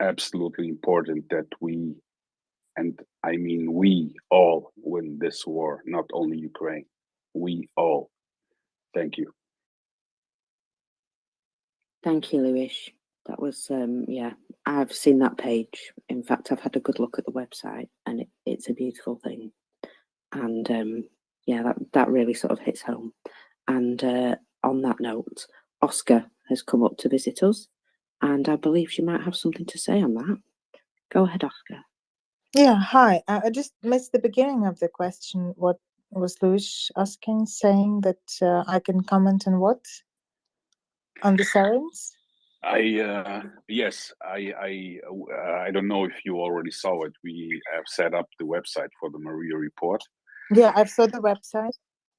absolutely important that we, and I mean we all, win this war, not only Ukraine, we all. Thank you. Thank you, Luis. That was, yeah, I've seen that page. In fact, I've had a good look at the website, and it's a beautiful thing. And yeah, that really sort of hits home. And on that note, Oscar has come up to visit us, and I believe she might have something to say on that. Go ahead, Oscar. Yeah, hi. I just missed the beginning of the question. What was Louis asking, saying that I can comment on what? On the sirens? Yes, I don't know if you already saw it. We have set up the website for the Maria Report. Yeah, I've saw the website.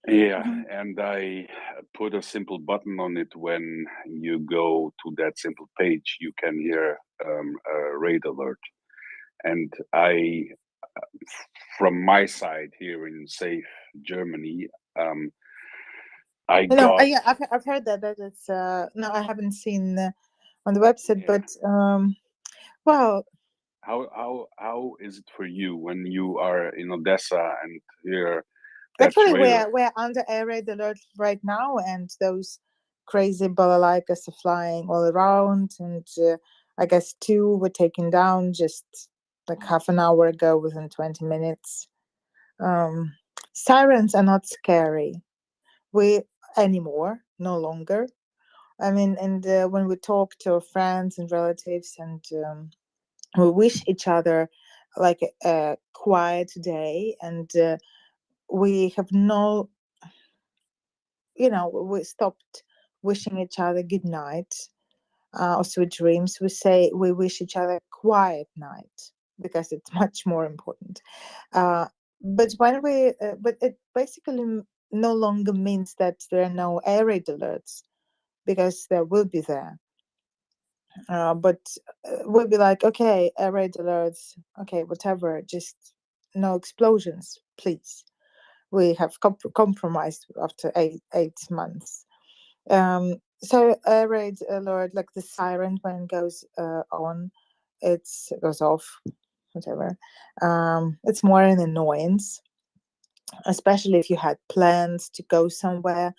Yeah, Mhm. and I put a simple button on it. When you go to that simple page, you can hear a raid alert. And from my side here in safe Germany, I No, got yeah, I've heard that. That it's no, I haven't seen on the website, but well, how is it for you when you are in Odessa and hear that actually, radar? we're under air raid alert right now, and those crazy balalaikas are flying all around, and I guess 2 were taken down just like half an hour ago, within 20 minutes. Sirens are not scary. We anymore, no longer. I mean, and when we talk to our friends and relatives, and we wish each other like a quiet day, and we have no, we stopped wishing each other good night or sweet dreams. We say we wish each other quiet night because it's much more important. But but it basically no longer means that there are no air raid alerts, because there will be there. But we'll be like, okay, air raid alerts, okay, whatever, just no explosions, please. We have compromised after eight months. So air raid alert, like the siren when it goes on, it goes off, whatever. It's more an annoyance, especially if you had plans to go somewhere,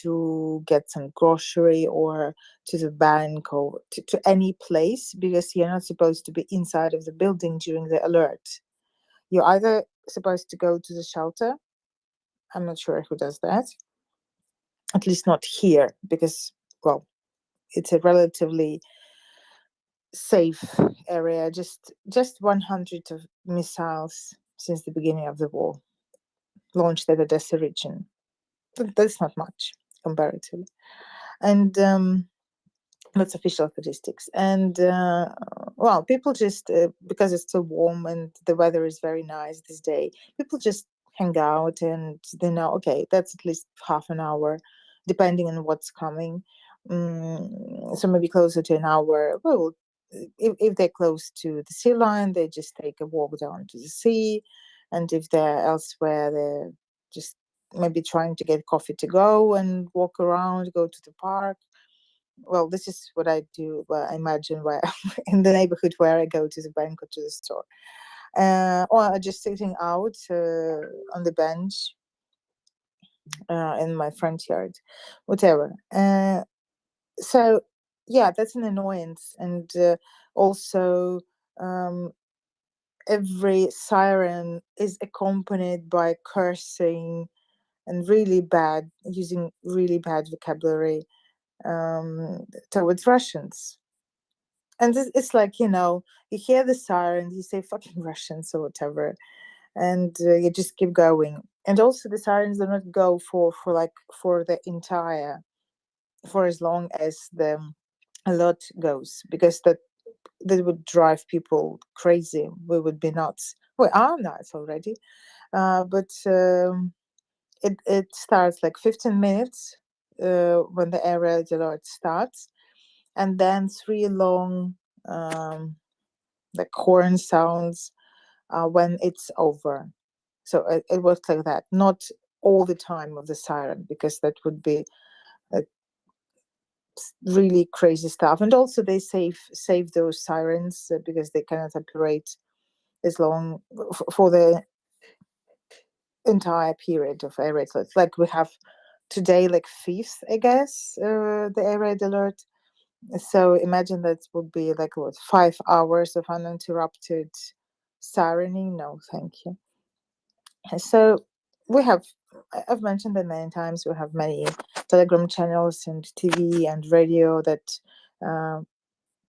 to get some grocery, or to the bank, or to any place, because you're not supposed to be inside of the building during the alert. You're either supposed to go to the shelter. I'm not sure who does that. At least not here, because, well, it's a relatively safe area. Just 100 of missiles since the beginning of the war launched at the Odessa region. That's not much comparatively, and that's official statistics. And well, people just because it's so warm and the weather is very nice this day, people just hang out, and they know, okay, that's at least half an hour, depending on what's coming. So maybe closer to an hour. Well, if they're close to the sea line, they just take a walk down to the sea, and if they're elsewhere, they're just maybe trying to get coffee to go and walk around, go to the park. Well, this is what I do. Well, I imagine where in the neighborhood where I go to the bank or to the store, or just sitting out on the bench in my front yard, whatever. So yeah, that's an annoyance. And also, every siren is accompanied by cursing and using really bad vocabulary towards Russians. And it's like, you hear the siren, you say fucking Russians or whatever, and you just keep going. And also the sirens do not go for the entire, for as long as the alert goes, because that would drive people crazy. We would be nuts. We are nuts already. But it starts like 15 minutes when the air raid alert starts, and then 3 long like horn sounds when it's over. So it works like that, not all the time of the siren, because that would be really crazy stuff. And also they save those sirens because they cannot operate as long for the entire period of air raid alert. Like we have today, like 5th, I guess, the air raid alert. So imagine that would be like, what, 5 hours of uninterrupted sirening? No, thank you. So I've mentioned that many times, we have many Telegram channels and TV and radio that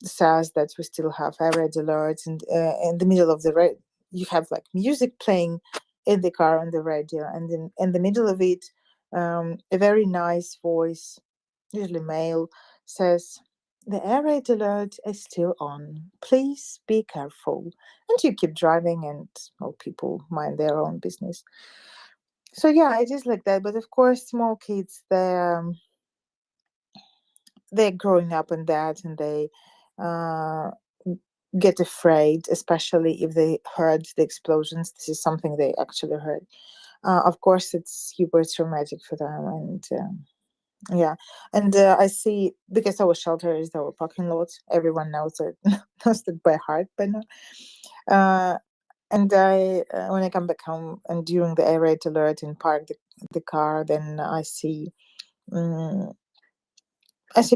says that we still have air raid alerts, and in the middle of the raid, you have like music playing in the car on the radio, and in the middle of it, a very nice voice, usually male, says, "The air raid alert is still on. Please be careful." And you keep driving, and well, people mind their own business. So yeah, it is like that. But of course, small kids, they're growing up on that, and they uh, get afraid, especially if they heard the explosions. This is something they actually heard. Of course, it's super traumatic for them, and yeah. And I see, because our shelter is our parking lot. Everyone knows it, knows it by heart by now. And I, when I come back home and during the air raid alert and park the car, then I see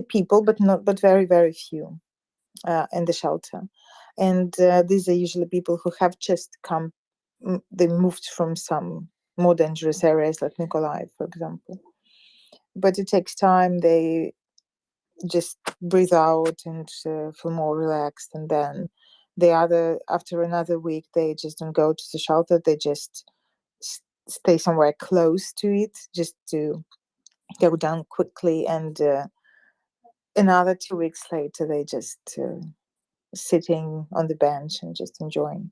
people, but very, very few in the shelter. And these are usually people who have just come, they moved from some more dangerous areas like Mykolaiv, for example. But it takes time. They just breathe out and feel more relaxed. And then after another week, they just don't go to the shelter. They just stay somewhere close to it, just to go down quickly. And another 2 weeks later, they just sitting on the bench and just enjoying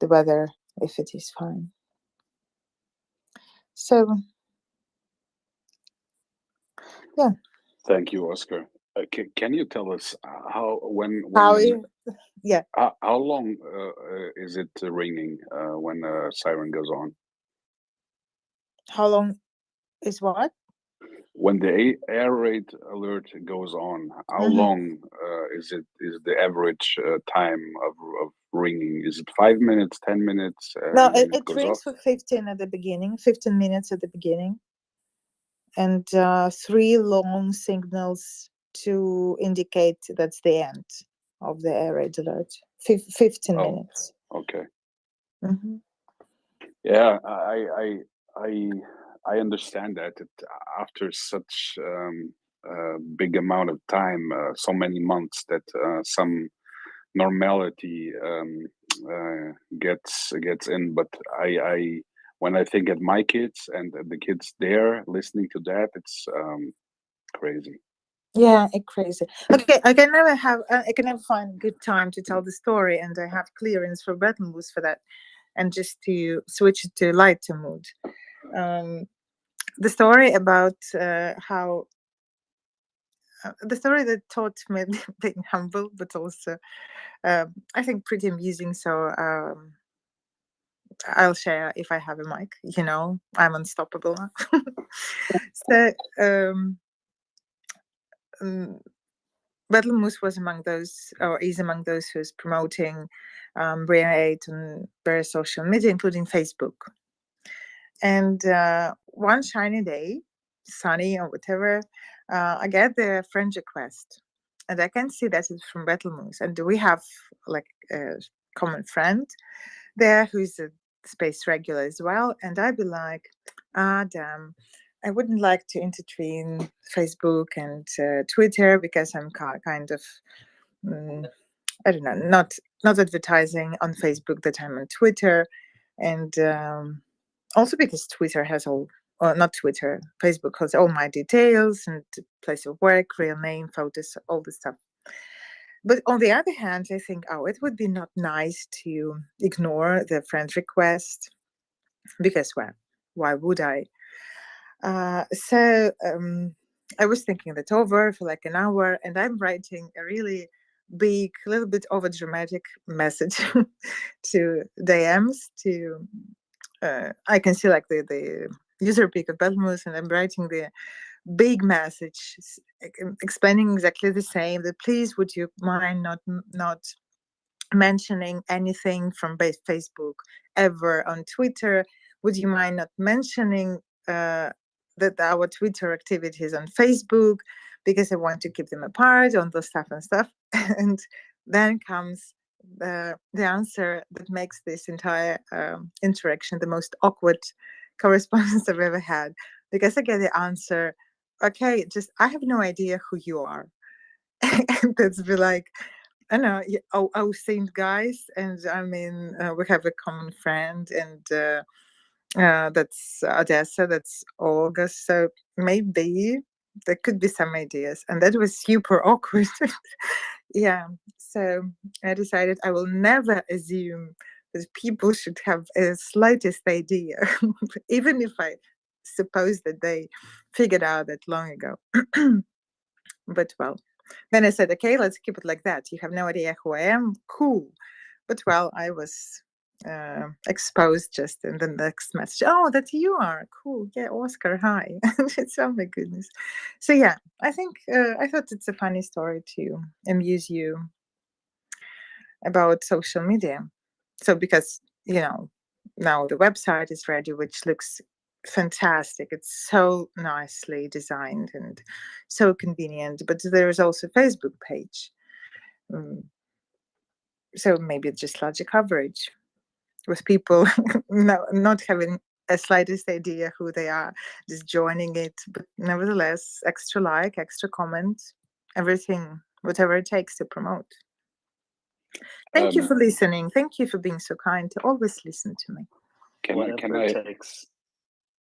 the weather if it is fine. So, yeah. Thank you, Oscar. Can you tell us Yeah. How long is it ringing when a siren goes on? How long is what? When the air raid alert goes on, how long is the average time of ringing? Is it 5 minutes, 10 minutes? No, And then it goes rings off? for 15 minutes at the beginning, and 3 long signals to indicate that's the end of the air raid alert. 15 minutes. Okay. Mm-hmm. Yeah, I understand that after such big amount of time, so many months, that some normality gets in. But I when I think at my kids and the kids there listening to that, it's crazy. Yeah, it's crazy. Okay, I can never find good time to tell the story, and I have clearance for battle moves for that, and just to switch it to lighter mood. The story about how the story that taught me being humble, but also I think pretty amusing. So I'll share if I have a mic. You know, I'm unstoppable. So Battle Moose was among those, or is among those, who's promoting MriyaReport on various social media, including Facebook. And one shiny day, sunny or whatever, I get the friend request, and I can see that it's from Battle Moose. And we have like a common friend there who's a space regular as well. And I'd be like, damn, I wouldn't like to intertwine Facebook and Twitter, because I'm kind of, I don't know, not advertising on Facebook that I'm on Twitter, and also because Twitter has not Twitter, Facebook has all my details and place of work, real name, photos, all this stuff. But on the other hand, I think, it would be not nice to ignore the friend request, because, well, why would I? So I was thinking that over for like an hour, and I'm writing a really big, little bit over dramatic message to DMs. To I can see like the user pick of Belmus, and I'm writing the big message explaining exactly the same. That please, would you mind not mentioning anything from Facebook ever on Twitter? Would you mind not mentioning that our Twitter activities on Facebook, because I want to keep them apart on the stuff and stuff. And then comes the answer that makes this entire interaction the most awkward correspondence I've ever had, because I get the answer, okay, just I have no idea who you are. And that's be like, I know, our Saint guys, and I mean, we have a common friend, and that's Odessa, that's August. So maybe there could be some ideas, and that was super awkward. Yeah, so I decided I will never assume that people should have a slightest idea, even if I suppose that they figured out that long ago. But well, then I said, okay, let's keep it like that. You have no idea who I am. Cool. But well, I was exposed just in the next message. Oh, that you are. Cool. Yeah, Oscar, hi. It's, oh my goodness. So yeah, I think I thought it's a funny story to amuse you about social media. So because, now the website is ready, which looks fantastic. It's so nicely designed and so convenient. But there is also a Facebook page. So maybe it's just larger coverage with people not having a slightest idea who they are, just joining it. But nevertheless, extra like, extra comment, everything, whatever it takes to promote. Thank you for listening. Thank you for being so kind to always listen to me. Whatever it takes.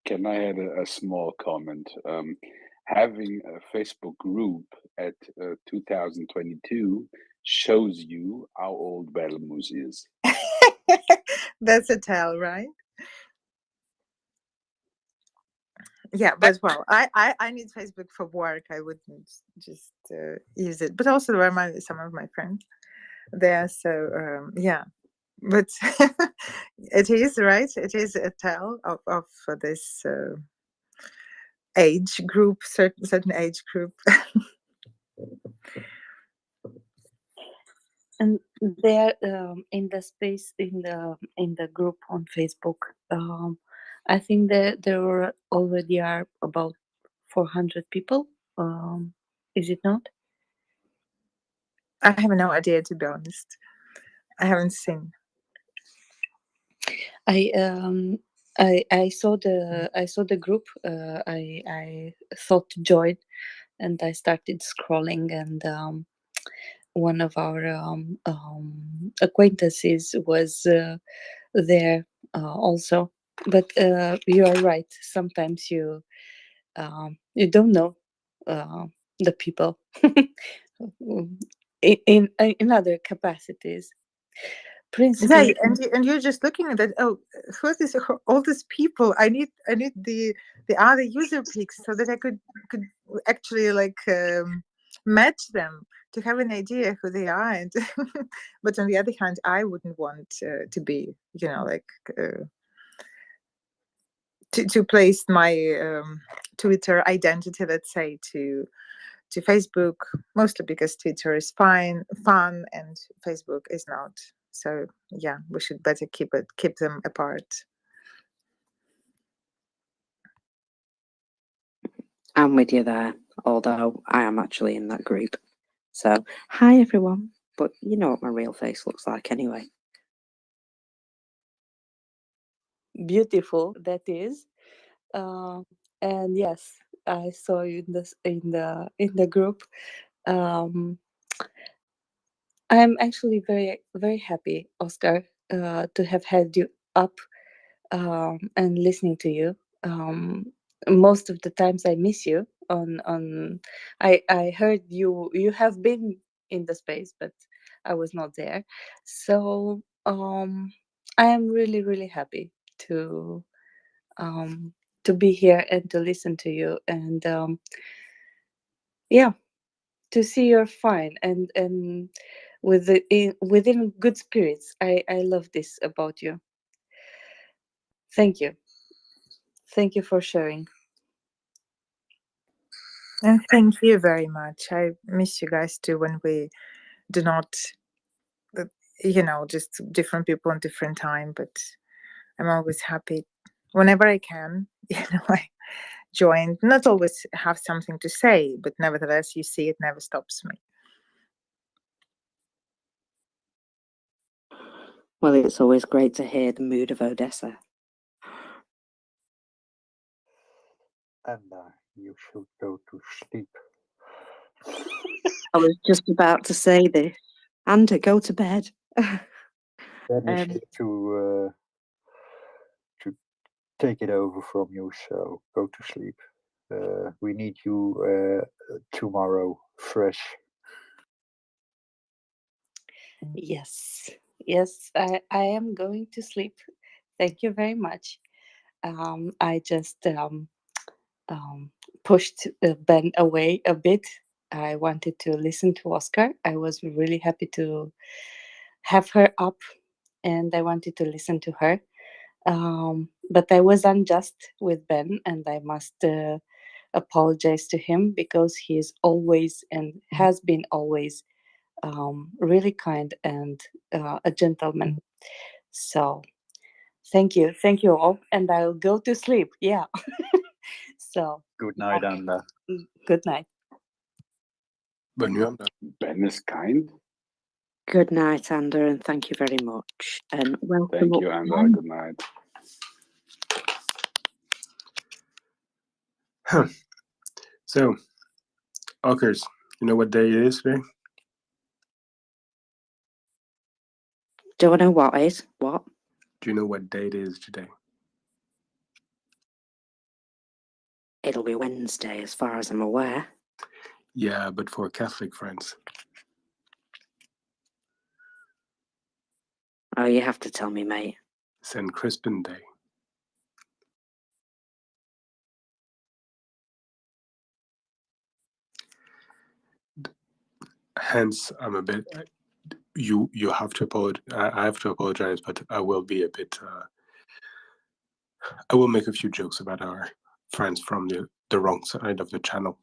Can I add a small comment? Having a Facebook group at 2022 shows you how old Belarus is. That's a tell, right? Yeah, but well, I need Facebook for work. I wouldn't just use it. But also there are some of my friends there. So yeah, but it is right. It is a tell of this age group, certain age group. And there, in the space in the group on Facebook, I think that there already are about 400 people. Is it not? I have no idea, to be honest. I haven't seen. I saw the group. I thought to join, and I started scrolling, and one of our acquaintances was there also. But you are right. Sometimes you don't know the people in other capacities. Yeah, Principally, and you're just looking at that. Oh, who is this? All these people. I need the other user pics so that I could actually like match them to have an idea who they are. And but on the other hand, I wouldn't want to be, like to place my Twitter identity, let's say, to Facebook, mostly because Twitter is fun and Facebook is not. So yeah, we should better keep them apart. I'm with you there, although I am actually in that group. So hi everyone, but you know what my real face looks like anyway. beautiful that is. And yes, I saw you in the group. I'm actually very very happy, Oscar, to have had you up and listening to you. Most of the times I miss you. I heard you have been in the space, but I was not there. So I am really really happy to be here and to listen to you, and yeah, to see you're fine and within good spirits. I love this about you. Thank you for sharing. And thank you very much. I miss you guys too when we do not, just different people on different time. But I'm always happy whenever I can. I join. Not always have something to say, but nevertheless, you see, it never stops me. Well, it's always great to hear the mood of Odessa. And you should go to sleep. I was just about to say this. Ander, go to bed. Ben is here to take it over from you, so go to sleep. We need you tomorrow fresh. Yes, yes, I am going to sleep. Thank you very much. I just pushed Ben away a bit. I wanted to listen to Oscar. I was really happy to have her up, and I wanted to listen to her. But I was unjust with Ben, and I must apologize to him because he is always and has been always really kind and a gentleman. So thank you all, and I'll go to sleep. Yeah. So Good night, Ander. Good night. Ben is kind. Good night, Ander, and thank you very much. And welcome. Thank you, Ander. Good night. So, Ockers, you know what day it is today? Do I know what is? What? Do you know what day it is today? It'll be Wednesday, as far as I'm aware. Yeah, but for Catholic friends. Oh, you have to tell me, mate. St. Crispin Day. Hence, I'm a bit. You have to apologize. I have to apologize, but I will be a bit. I will make a few jokes about our friends from the wrong side of the channel.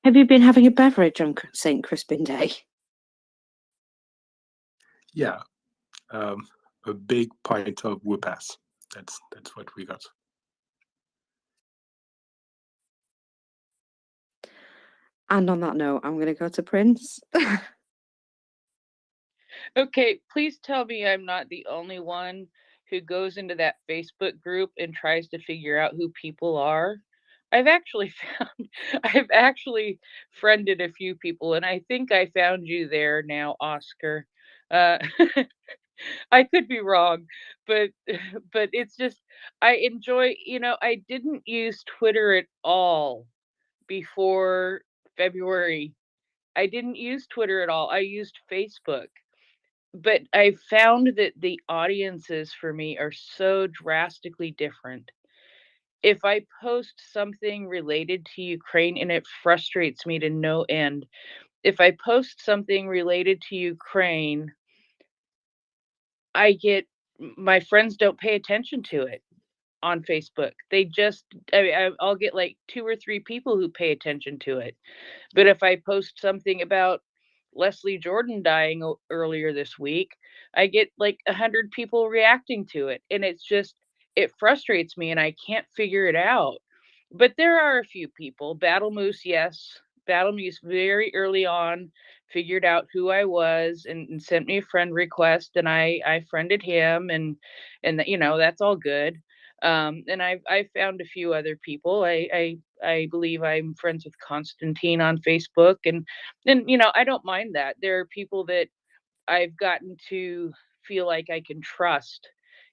Have you been having a beverage on St. Crispin Day? Yeah, a big pint of whoop-ass. That's what we got. And on that note, I'm going to go to Prince. Okay, please tell me I'm not the only one who goes into that Facebook group and tries to figure out who people are. I've actually friended a few people, and I think I found you there now, Oscar. I could be wrong, but it's just I enjoy, I didn't use Twitter at all before February. I didn't use Twitter at all. I used Facebook. But I found that the audiences for me are so drastically different. If I post something related to Ukraine, and it frustrates me to no end, if I post something related to Ukraine, my friends don't pay attention to it on Facebook. They just, I'll get like 2 or 3 people who pay attention to it. But if I post something about Leslie Jordan dying earlier this week, I get like 100 people reacting to it. And it frustrates me and I can't figure it out. But there are a few people. Battle Moose, yes. Battle Moose very early on figured out who I was and sent me a friend request, and I friended him, and that's all good. And I found a few other people. I believe I'm friends with Constantine on Facebook, and I don't mind that. There are people that I've gotten to feel like I can trust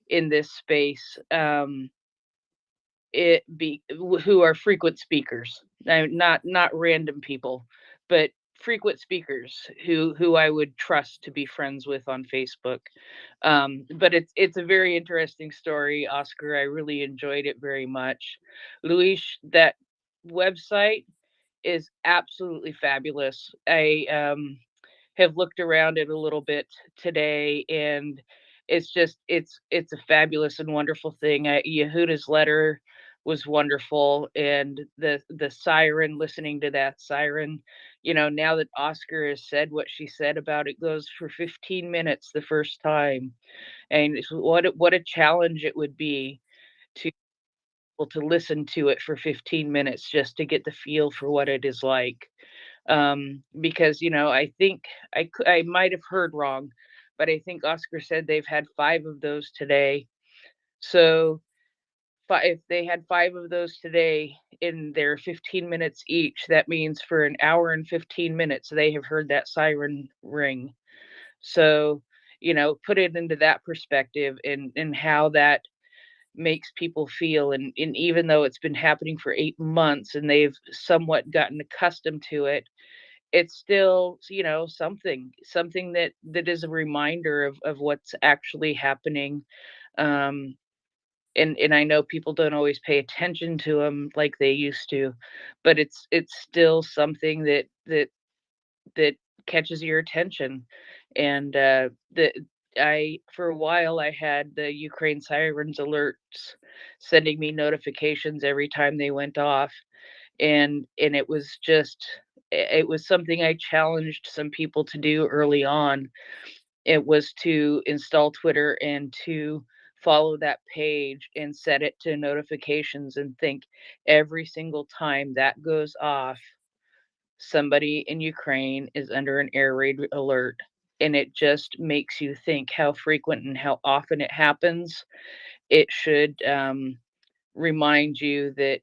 in this space. Who are frequent speakers, not random people, but frequent speakers who I would trust to be friends with on Facebook. But it's a very interesting story, Oscar. I really enjoyed it very much. Luis, that website is absolutely fabulous. I have looked around it a little bit today, and it's a fabulous and wonderful thing. Yehuda's letter was wonderful, and the siren, listening to that siren, now that Oscar has said what she said about it goes for 15 minutes the first time, and what a challenge it would be to listen to it for 15 minutes just to get the feel for what it is like. Because I think I might have heard wrong, but I think Oscar said they've had 5 of those today. So if they had 5 of those today in their 15 minutes each, that means for an hour and 15 minutes they have heard that siren ring. So, put it into that perspective and how that makes people feel. And even though it's been happening for 8 months and they've somewhat gotten accustomed to it, it's still, something that is a reminder of what's actually happening. And I know people don't always pay attention to them like they used to, but it's still something that catches your attention. And for a while I had the Ukraine sirens alerts sending me notifications every time they went off, and it was something I challenged some people to do early on. It was to install Twitter and to follow that page and set it to notifications and think every single time that goes off, somebody in Ukraine is under an air raid alert. And it just makes you think how frequent and how often it happens. It should remind you that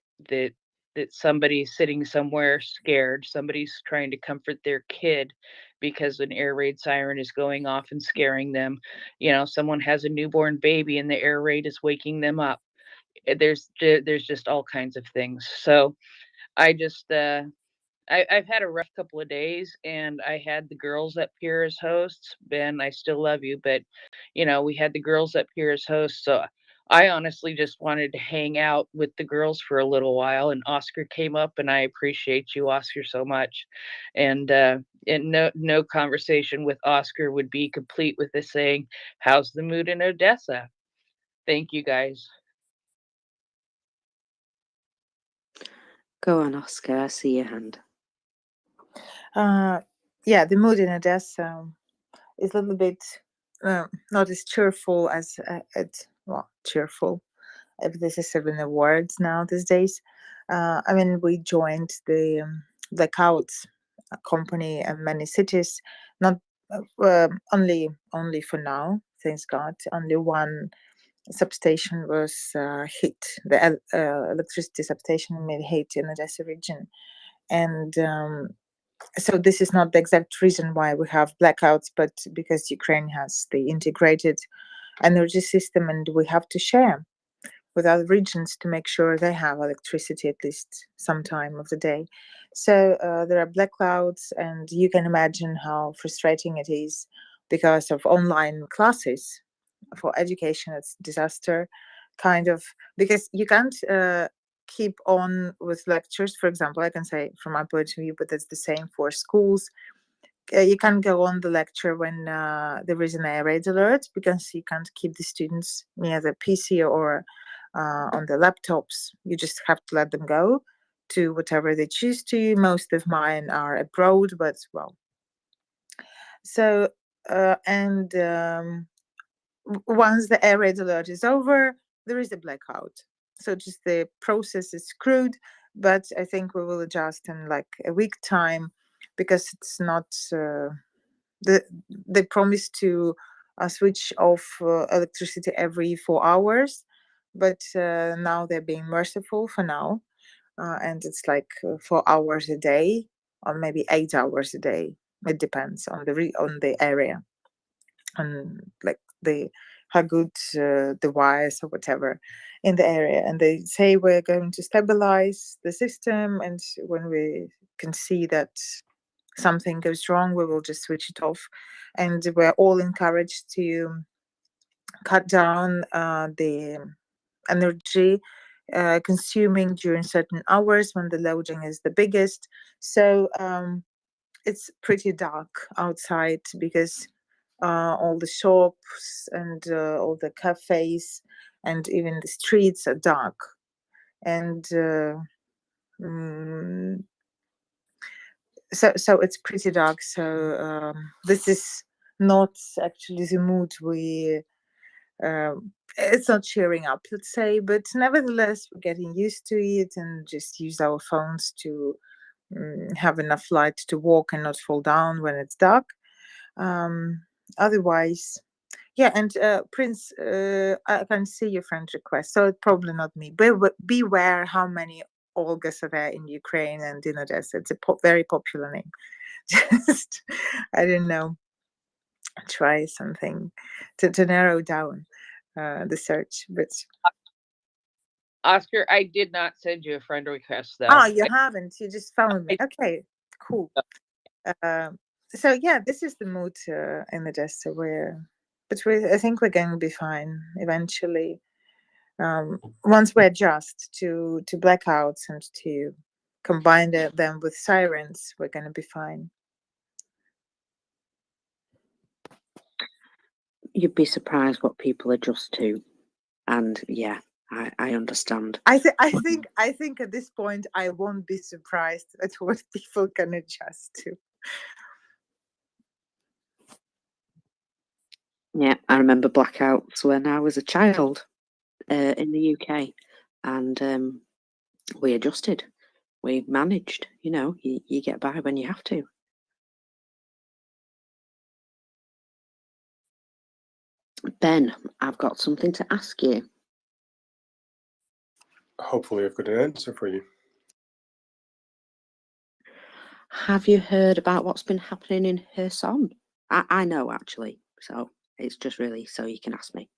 somebody's sitting somewhere scared, somebody's trying to comfort their kid because an air raid siren is going off and scaring them. Someone has a newborn baby and the air raid is waking them up. There's just all kinds of things. So I just I've had a rough couple of days, and I had the girls up here as hosts. Ben, I still love you, but we had the girls up here as hosts. So I honestly just wanted to hang out with the girls for a little while, and Oscar came up, and I appreciate you, Oscar, so much. And no conversation with Oscar would be complete with this saying, "How's the mood in Odessa?" Thank you, guys. Go on, Oscar. I see your hand. Yeah, the mood in Odessa is a little bit not as cheerful as cheerful, if this is even a word now these days. I mean, we joined the blackouts company in many cities, not only for now, thanks God. Only one substation was hit, the electricity substation made hit in Odessa region. And so this is not the exact reason why we have blackouts, but because Ukraine has the integrated energy system, and we have to share with other regions to make sure they have electricity at least some time of the day. So there are blackouts, and you can imagine how frustrating it is because of online classes. For education, it's disaster, kind of, because you can't keep on with lectures. For example, I can say from my point of view, but it's the same for schools. You can't go on the lecture when there is an air raid alert, because you can't keep the students near the PC or on the laptops. You just have to let them go to whatever they choose to. Most of mine are abroad, but well. So, and once the air raid alert is over, there is a blackout. So just the process is screwed, but I think we will adjust in like a week time, because it's not they promised to switch off electricity every 4 hours, but now they're being merciful for now, and it's like 4 hours a day, or maybe 8 hours a day. It depends on the area, and like how good the wires or whatever in the area. And they say we're going to stabilize the system, and when we can see that something goes wrong, we will just switch it off. And we're all encouraged to cut down the energy consuming during certain hours when the loading is the biggest. So it's pretty dark outside, because all the shops and all the cafes and even the streets are dark. And so it's pretty dark. So this is not actually the mood we it's not cheering up, let's say, but nevertheless we're getting used to it, and just use our phones to have enough light to walk and not fall down when it's dark. Otherwise, Yeah, and Prince, I can see your friend request, so it's probably not me. But beware how many Olgas are there in Ukraine and in Odessa. It's a very popular name. Just, I don't know, try something to narrow down the search. But Oscar, I did not send you a friend request though. oh, you haven't? You just found me. Okay, cool. So yeah, this is the mood in Odessa I think we're going to be fine eventually. Once we adjust to blackouts and to combine them with sirens, we're going to be fine. You'd be surprised what people adjust to, and yeah, I understand. I think at this point I won't be surprised at what people can adjust to. Yeah, I remember blackouts when I was a child in the UK, and we adjusted. We managed. You know, you get by when you have to. Ben, I've got something to ask you. Hopefully, I've got an answer for you. Have you heard about what's been happening in Kherson? I know, actually, so it's just really so you can ask me.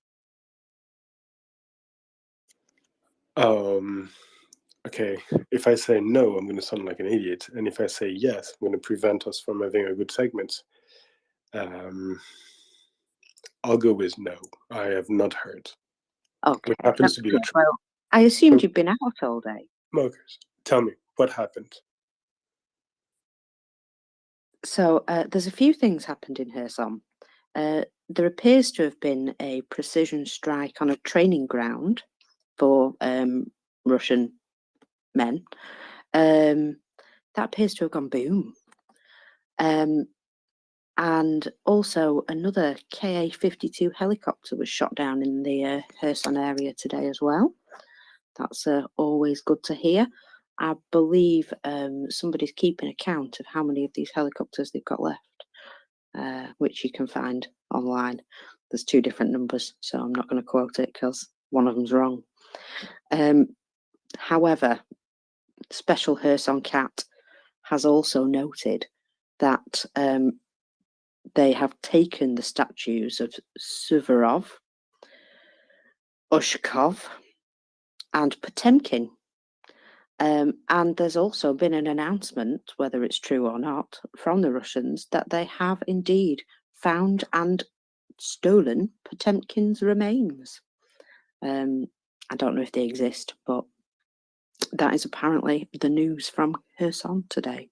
Okay, if I say no, I'm going to sound like an idiot, and if I say yes, I'm going to prevent us from having a good segment. I'll go with no. I have not heard. Okay. What happens to be the truth? Well, I assumed you'd been out all day. Smokers, tell me, what happened? So there's a few things happened in Kherson. There appears to have been a precision strike on a training ground for Russian men. That appears to have gone boom. And also another Ka-52 helicopter was shot down in the Kherson area today as well. That's always good to hear. I believe somebody's keeping account of how many of these helicopters they've got left, which you can find online. There's 2 different numbers, so I'm not going to quote it because one of them's wrong. However, Special Kherson Cat has also noted that they have taken the statues of Suvorov, Ushkov, and Potemkin. And there's also been an announcement, whether it's true or not, from the Russians that they have indeed found and stolen Potemkin's remains. I don't know if they exist, but that is apparently the news from Kherson today.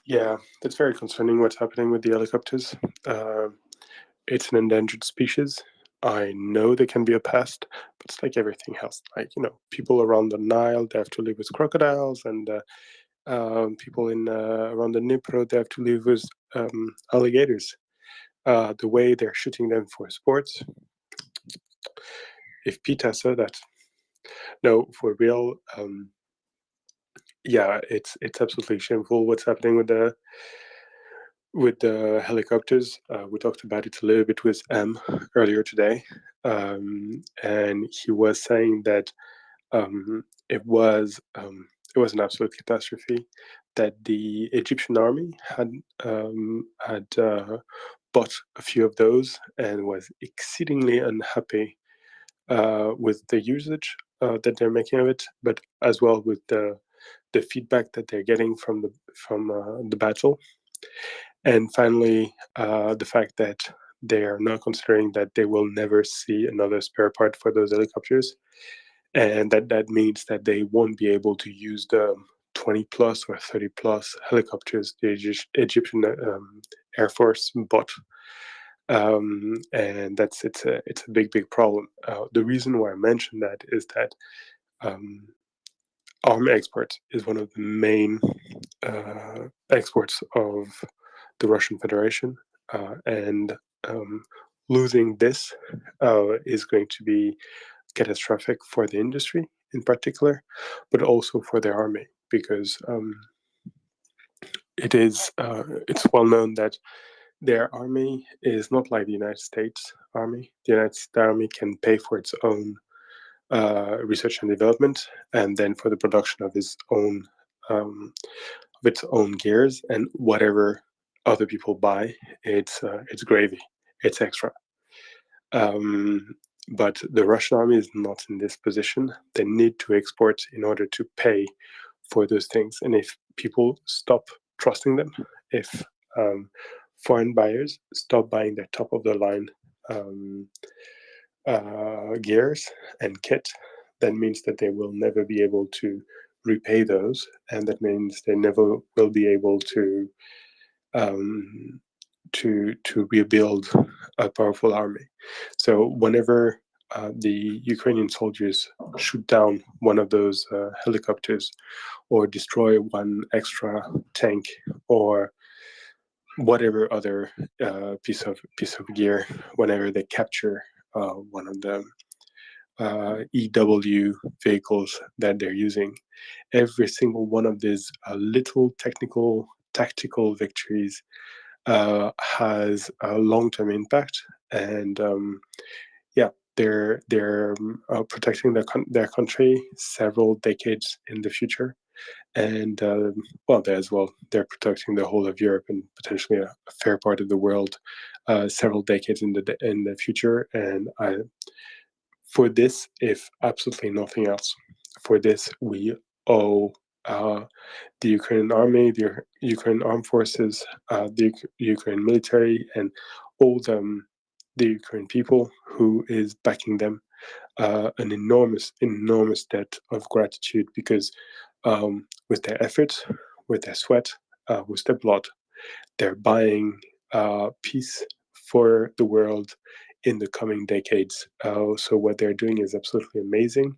Yeah, that's very concerning what's happening with the helicopters. It's an endangered species. I know they can be a pest, but it's like everything else. Like, people around the Nile, they have to live with crocodiles, and people in around the Dnipro, they have to live with alligators. The way they're shooting them for sports. If PETA saw that. No, for real. Yeah, it's absolutely shameful what's happening with the helicopters. We talked about it a little bit with M earlier today, and he was saying that it was an absolute catastrophe, that the Egyptian army had bought a few of those and was exceedingly unhappy with the usage that they're making of it, but as well with the feedback that they're getting from the battle. And finally, the fact that they are now considering that they will never see another spare part for those helicopters, and that means that they won't be able to use the 20 plus or 30 plus helicopters the Egyptian Air Force bought. And it's a big problem. The reason why I mention that is that arm export is one of the main exports of the Russian Federation, and losing this is going to be catastrophic for the industry in particular, but also for their army, because it's well known that their army is not like the United States Army. The United States Army can pay for its own research and development, and then for the production of its own gears, and whatever other people buy, it's gravy, it's extra. But the Russian army is not in this position. They need to export in order to pay for those things. And if people stop trusting them, if foreign buyers stop buying their top of the line gears and kit, that means that they will never be able to repay those, and that means they never will be able to rebuild a powerful army. So whenever the Ukrainian soldiers shoot down one of those helicopters, or destroy one extra tank, or whatever other piece of gear, whenever they capture one of the EW vehicles that they're using, every single one of these little tactical victories has a long-term impact, and they're protecting their country several decades in the future, and they're protecting the whole of Europe and potentially a fair part of the world several decades in the future. And for this, if absolutely nothing else, for this we owe the Ukrainian army, the Ukrainian armed forces, the Ukrainian military, and all the Ukrainian people who is backing them an enormous debt of gratitude, because with their effort, with their sweat, with their blood, they're buying peace for the world in the coming decades. So what they're doing is absolutely amazing,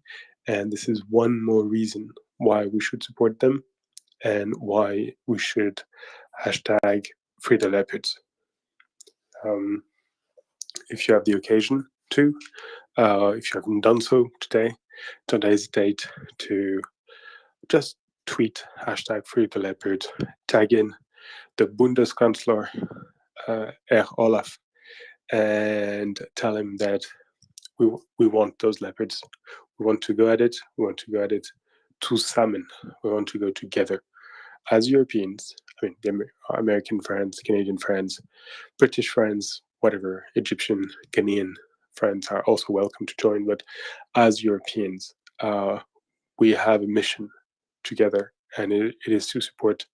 and this is one more reason why we should support them, and why we should hashtag free the leopards. If you have the occasion to, if you haven't done so today, don't hesitate to just tweet hashtag free the leopard, tag in the Bundeskanzler, Herr Olaf, and tell him that we want those leopards. We want to go at it. We want to go at it zusammen. We want to go together as Europeans. I mean, the American friends, Canadian friends, British friends, whatever, Egyptian, Ghanaian friends are also welcome to join. But as Europeans, we have a mission together, and it is to support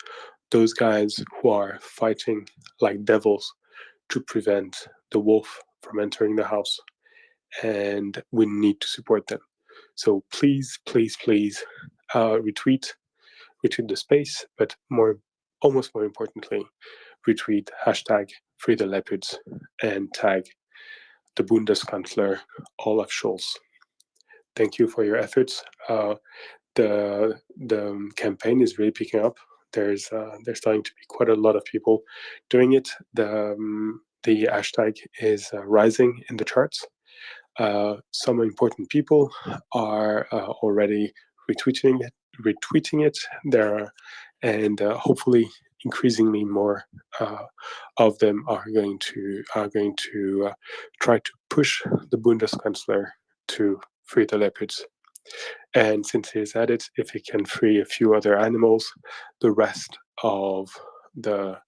those guys who are fighting like devils to prevent the wolf from entering the house, and we need to support them. So please retweet the space, but almost more importantly, retweet hashtag free the leopards and tag the Bundeskanzler Olaf Scholz. Thank you for your efforts. The campaign is really picking up. There's starting to be quite a lot of people doing it. The hashtag is rising in the charts. Some important people are already retweeting it. And hopefully increasingly more of them are going to try to push the Bundeskanzler to free the leopards. And since he's at it, if he can free a few other animals, the rest of the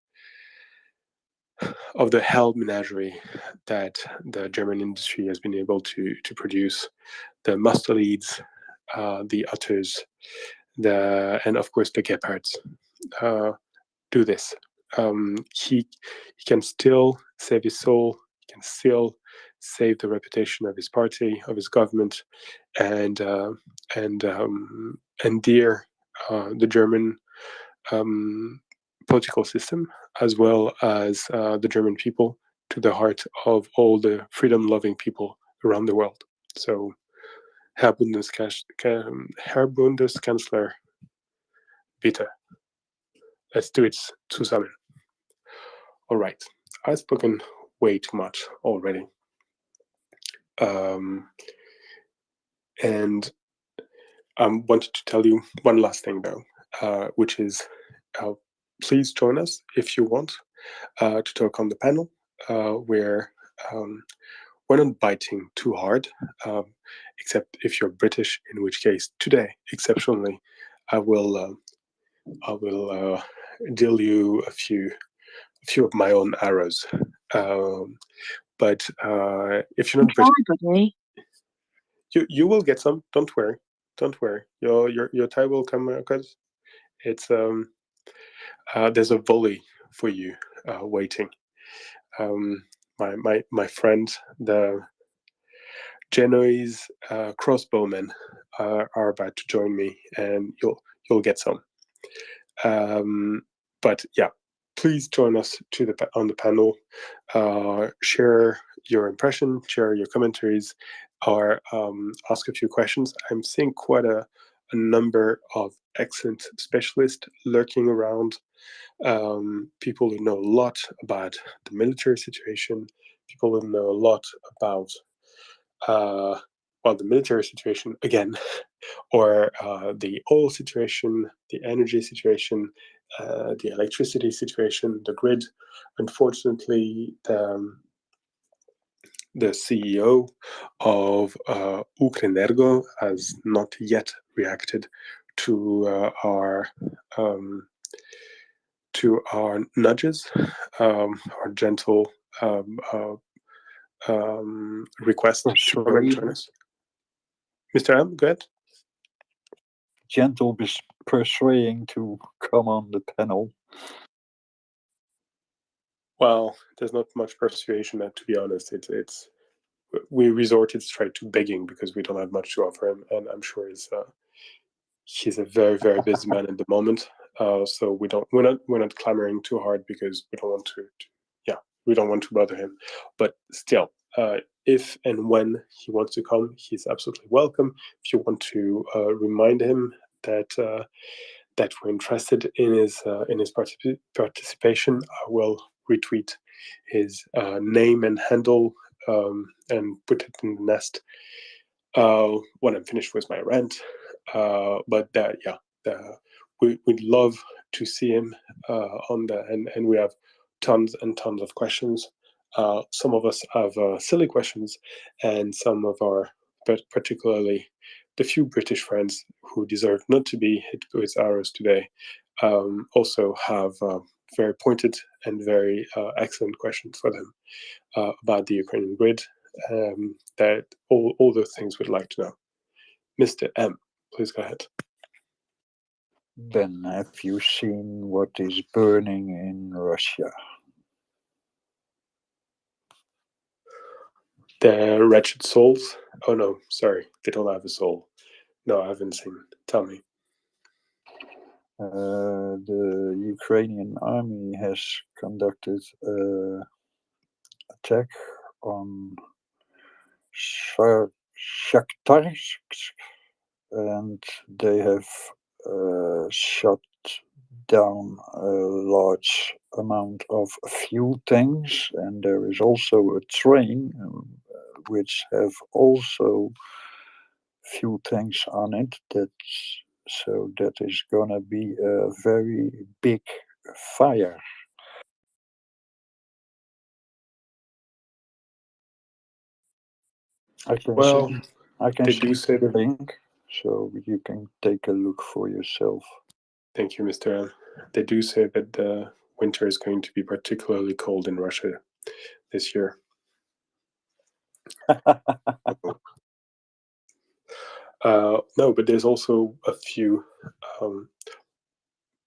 hell menagerie that the German industry has been able to produce, the mustelids, the otters, and of course the gepards, do this. He can still save his soul. He can still save the reputation of his party, of his government, and endear the German political system, as well as the German people, to the heart of all the freedom-loving people around the world. So, Herr Bundeskanzler, bitte. Let's do it zusammen. All right, I've spoken way too much already. And I wanted to tell you one last thing, though, which is please join us if you want to talk on the panel. We're not biting too hard, except if you're British, in which case today, exceptionally, I will deal you a few of my own arrows. But if you're not British, you will get some. Don't worry. Don't worry. Your time will come, because it's there's a volley for you waiting. My friend, the Genoese crossbowmen are about to join me, and you'll get some. But yeah, please join us on the panel. Share your impression, share your commentaries, or ask a few questions. I'm seeing quite a number of excellent specialists lurking around. People who know a lot about the military situation, people who know a lot about the military situation again, or the oil situation, the energy situation, the electricity situation, the grid. Unfortunately, the CEO of Ukrenergo has not yet reacted to our nudges, our gentle request to come and join us. Mr. M, go ahead. Gentle persuading to come on the panel. Well, there's not much persuasion, to be honest. We resorted straight to begging because we don't have much to offer him, and I'm sure he's a very, very busy man at the moment. So we're not clamoring too hard because we don't want to bother him. But still, if and when he wants to come, he's absolutely welcome. If you want to remind him that we're interested in his participation, I will retweet his name and handle and put it in the nest when I'm finished with my rant. But we'd love to see him and we have tons and tons of questions. Some of us have silly questions, and some of our, but particularly the few British friends who deserve not to be hit with arrows today, also have very pointed and very excellent questions for them about the Ukrainian grid, that all those things we'd like to know. Mr. M, please go ahead. Ben, have you seen what is burning in Russia? The wretched souls? Oh no, sorry, they don't have a soul. No, I haven't seen. Tell me. The Ukrainian army has conducted an attack on Shakhtarsk, and they have shot down a large amount of fuel tanks, and there is also a train which have also fuel tanks on it. So that is gonna be a very big fire. I can see the link, so you can take a look for yourself. Thank you, Mr. M. They do say that the winter is going to be particularly cold in Russia this year. No, but there's also a few.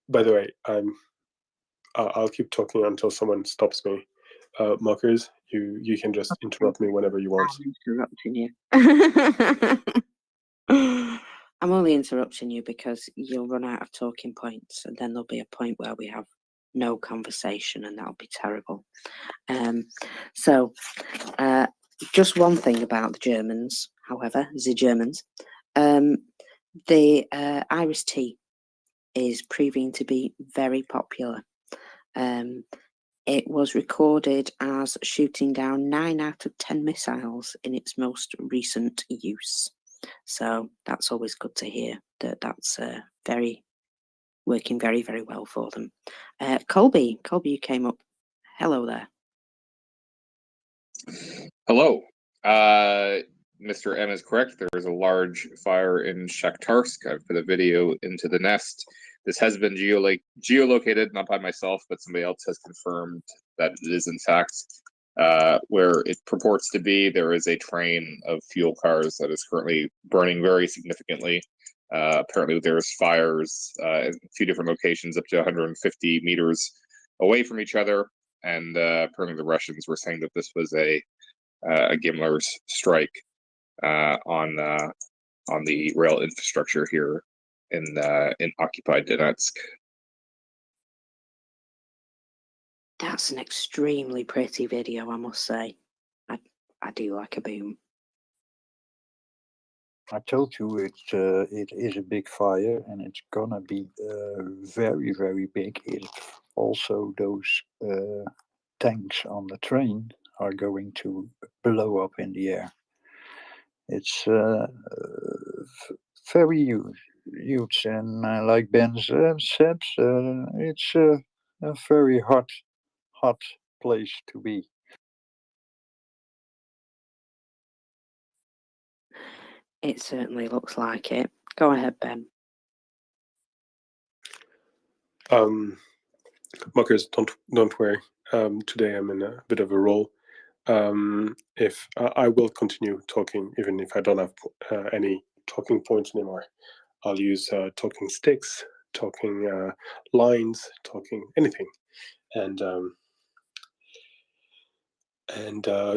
By the way, I'll keep talking until someone stops me. Mockers, you can just interrupt me whenever you want. I'm interrupting you. I'm only interrupting you because you'll run out of talking points, and then there'll be a point where we have no conversation, and that'll be terrible. So, just one thing about the Germans, however, the Germans, the Iris tea is proving to be very popular. It was recorded as shooting down 9 out of 10 missiles in its most recent use. So that's always good to hear, that's very working very, very well for them. Colby, you came up. Hello there. Hello. Mr. M is correct. There is a large fire in Shakhtarsk. I've put a video into the nest. This has been geolocated, not by myself, but somebody else has confirmed that it is in fact where it purports to be. There is a train of fuel cars that is currently burning very significantly. Apparently there's fires in a few different locations up to 150 meters away from each other. And apparently the Russians were saying that this was a Gimler's strike on the rail infrastructure here in occupied Donetsk. That's an extremely pretty video, I must say. I do like a boom. I told you it is a big fire, and it's gonna be very, very big. Also, those tanks on the train are going to blow up in the air. It's very huge, and like Ben said, it's a very hot place to be. It certainly looks like it. Go ahead, Ben. Muckers, don't worry. Today I'm in a bit of a role. If I will continue talking, even if I don't have any talking points anymore, I'll use talking sticks, talking lines, talking anything, and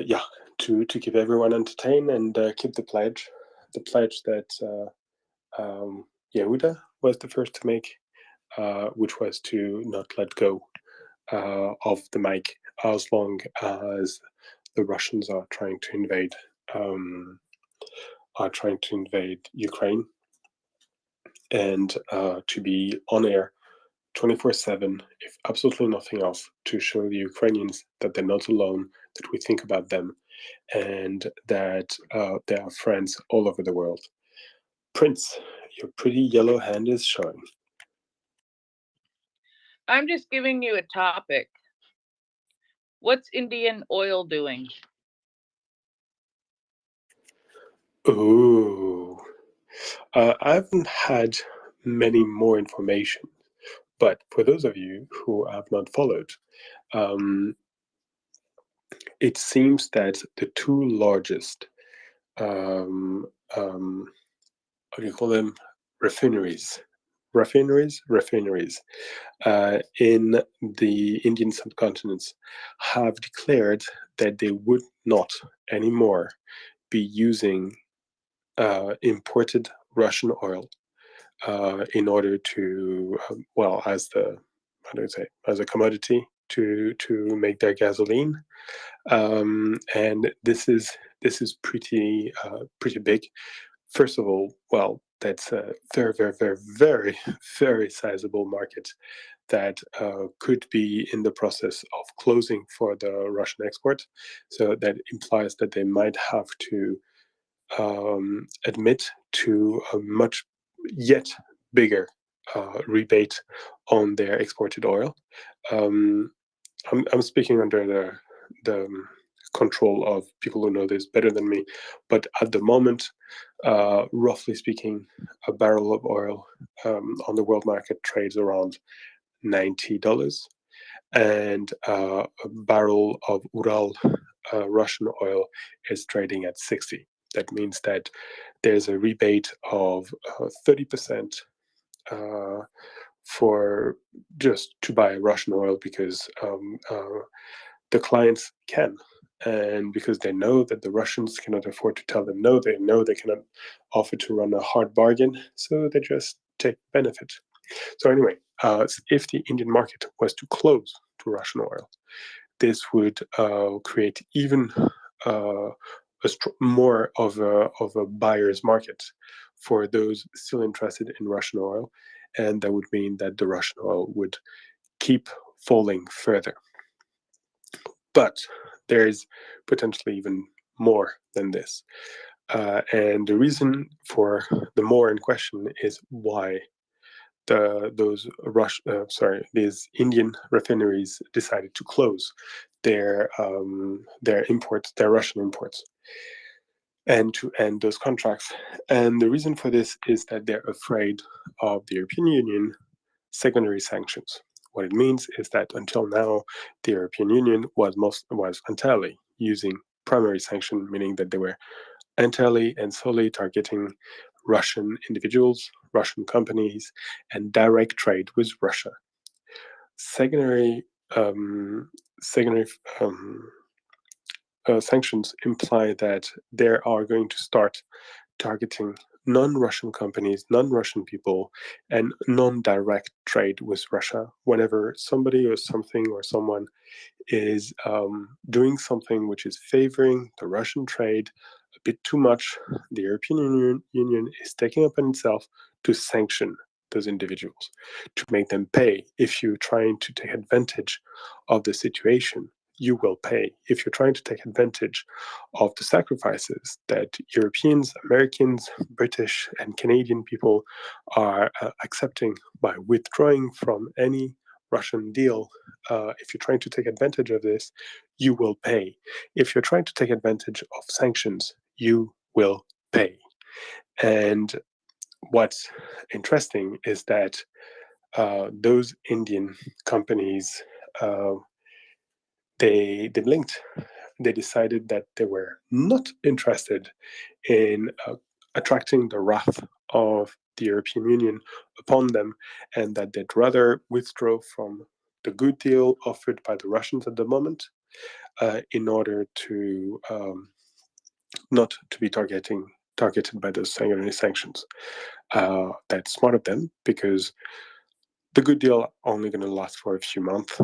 yeah, to keep everyone entertained and keep the pledge that Yehuda was the first to make, which was to not let go of the mic as long as the Russians are trying to invade Ukraine, and to be on air 24/7, if absolutely nothing else, to show the Ukrainians that they're not alone, that we think about them, and that they are friends all over the world. Prince, your pretty yellow hand is showing. I'm just giving you a topic. What's Indian oil doing? Ooh. I haven't had many more information, but for those of you who have not followed, it seems that the two largest, how do you call them, refineries in the Indian subcontinent have declared that they would not anymore be using imported Russian oil in order to, as a commodity to make their gasoline, and this is pretty big. First of all, that's a very, very, very, very, very sizable market that could be in the process of closing for the Russian export. So that implies that they might have to admit to a much yet bigger rebate on their exported oil. I'm speaking under the control of people who know this better than me, but at the moment, roughly speaking, a barrel of oil on the world market trades around $90, and a barrel of Ural Russian oil is trading at 60. That means that there's a rebate of 30% for just to buy Russian oil, because the clients can, and because they know that the Russians cannot afford to tell them no, they know they cannot offer to run a hard bargain, so they just take benefit. So anyway, if the Indian market was to close to Russian oil, this would create even more of a buyer's market for those still interested in Russian oil, and that would mean that the Russian oil would keep falling further. But there is potentially even more than this, and the reason for the more in question is why these Indian refineries decided to close their imports, their Russian imports, and to end those contracts. And the reason for this is that they're afraid of the European Union secondary sanctions. What it means is that until now, the European Union was entirely using primary sanction, meaning that they were entirely and solely targeting Russian individuals, Russian companies, and direct trade with Russia. Secondary sanctions imply that they are going to start targeting non-Russian companies, non-Russian people, and non-direct trade with Russia. Whenever somebody or something or someone is doing something which is favoring the Russian trade a bit too much, the European Union is taking upon itself to sanction those individuals, to make them pay. If you're trying to take advantage of the situation, you will pay. If you're trying to take advantage of the sacrifices that Europeans, Americans, British, and Canadian people are accepting by withdrawing from any Russian deal, if you're trying to take advantage of this, you will pay. If you're trying to take advantage of sanctions, you will pay. And what's interesting is that those Indian companies, they blinked. They decided that they were not interested in attracting the wrath of the European Union upon them, and that they'd rather withdraw from the good deal offered by the Russians at the moment in order to not to be targeted by those sanctions. That's smart of them, because the good deal only going to last for a few months,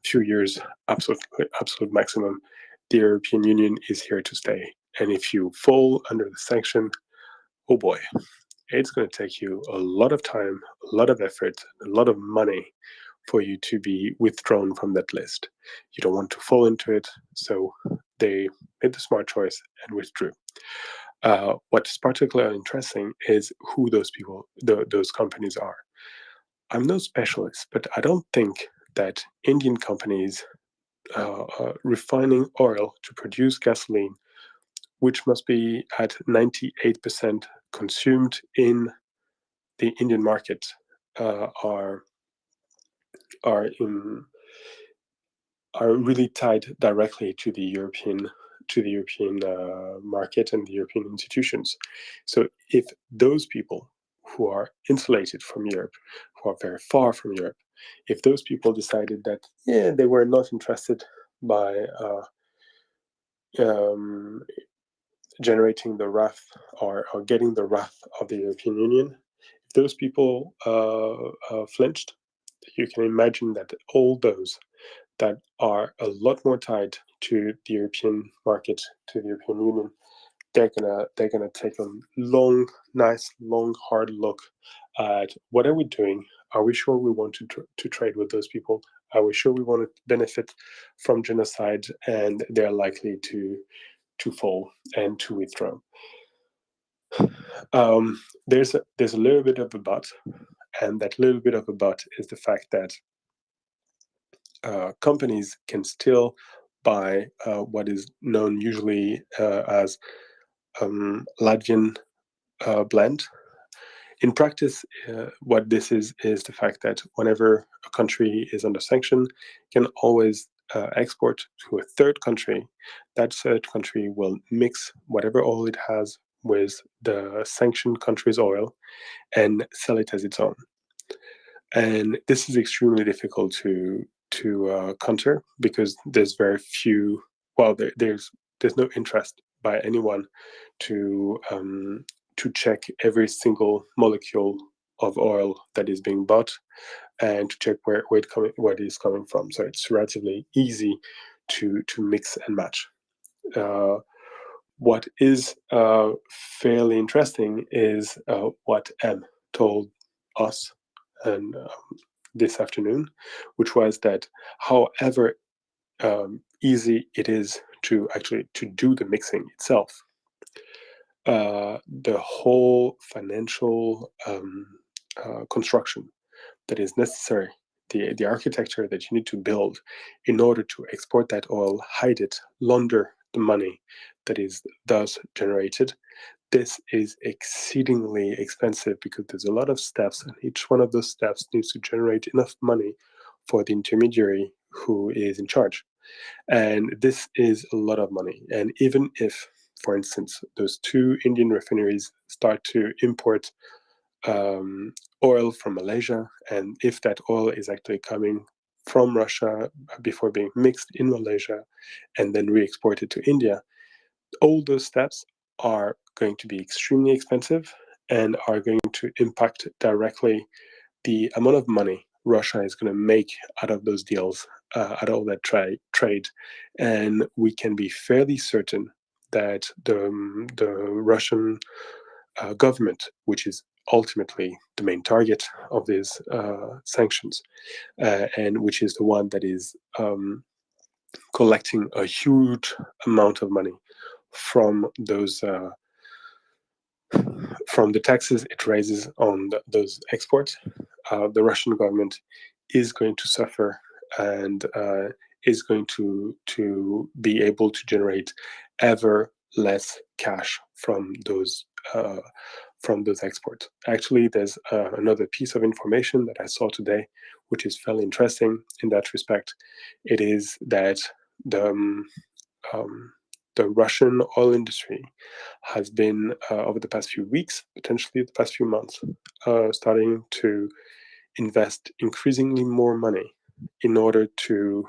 few years, absolute maximum. The European Union is here to stay, and if you fall under the sanction, oh boy, it's going to take you a lot of time, a lot of effort, a lot of money for you to be withdrawn from that list. You don't want to fall into it, so they made the smart choice and withdrew. What's particularly interesting is who those people, those companies are. I'm no specialist, but I don't think that Indian companies refining oil to produce gasoline, which must be at 98% consumed in the Indian market, are really tied directly to the European market and the European institutions. So if those people who are insulated from Europe, who are very far from Europe, if those people decided that they were not interested by generating the wrath or getting the wrath of the European Union, if those people flinched, you can imagine that all those that are a lot more tied to the European market, to the European Union, they're gonna take a nice, hard look at what are we doing? Are we sure we want to trade with those people? Are we sure we want to benefit from genocide? And they're likely to fall and to withdraw. There's a little bit of a but, and that little bit of a but is the fact that companies can still buy what is known usually as Latvian blend. In practice, what this is the fact that whenever a country is under sanction, it can always export to a third country. That third country will mix whatever oil it has with the sanctioned country's oil and sell it as its own. And this is extremely difficult to counter, because there's very few. Well, there's no interest by anyone to check every single molecule of oil that is being bought and to check where it is coming from. So it's relatively easy to mix and match. What is fairly interesting is what M told us and this afternoon, which was that however easy it is to actually to do the mixing itself, the whole financial construction that is necessary, the architecture that you need to build in order to export that oil, hide it, launder the money that is thus generated, this is exceedingly expensive because there's a lot of steps, and each one of those steps needs to generate enough money for the intermediary who is in charge. And this is a lot of money. And even if, for instance, those two Indian refineries start to import oil from Malaysia, and if that oil is actually coming from Russia before being mixed in Malaysia and then re-exported to India, all those steps are going to be extremely expensive and are going to impact directly the amount of money Russia is going to make out of those deals, out of all that trade. And we can be fairly certain that the Russian government, which is ultimately the main target of these sanctions, and which is the one that is collecting a huge amount of money from those from the taxes it raises on those exports, the Russian government is going to suffer and is going to be able to generate ever less cash from those exports. Actually, there's another piece of information that I saw today, which is fairly interesting in that respect. It is that the Russian oil industry has been, over the past few weeks, potentially the past few months, starting to invest increasingly more money in order to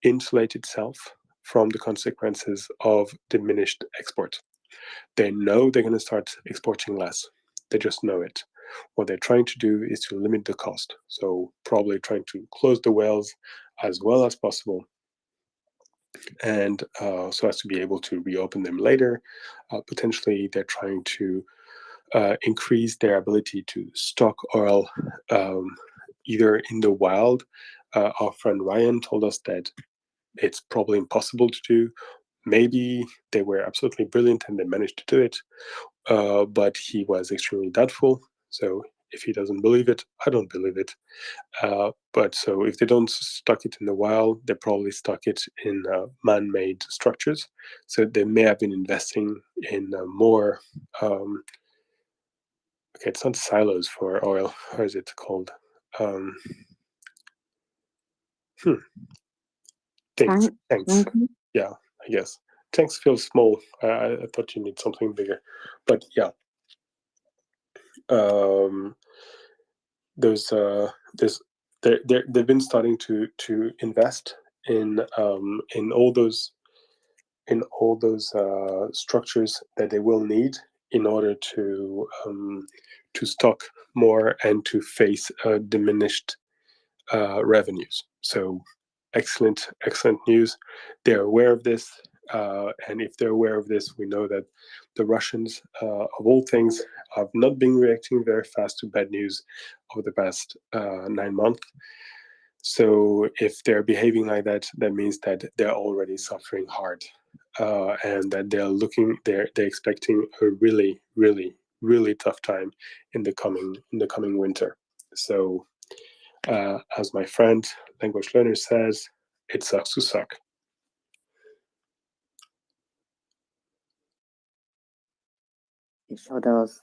insulate itself from the consequences of diminished export. They know they're going to start exporting less. They just know it. What they're trying to do is to limit the cost. So probably trying to close the wells as well as possible, and so as to be able to reopen them later. Potentially, they're trying to increase their ability to stock oil either in the wild. Our friend Ryan told us that it's probably impossible to do. Maybe they were absolutely brilliant and they managed to do it, but he was extremely doubtful. So if he doesn't believe it, I don't believe it. But so if they don't stock it in the wild, they probably stock it in man-made structures. So they may have been investing in more. Okay, it's not silos for oil. How is it called? Tanks. Yeah, I guess. Tanks feel small. I thought you need something bigger, but yeah. They've been starting to invest in all those structures that they will need in order to stock more and to face diminished revenues. So excellent news. They're aware of this, and if they're aware of this, we know that the Russians, of all things, have not been reacting very fast to bad news over the past 9 months. So if they're behaving like that, that means that they're already suffering hard, and that they're expecting a really, really, really tough time in the coming winter. So, as my friend language learner says, it sucks to suck. It sure does.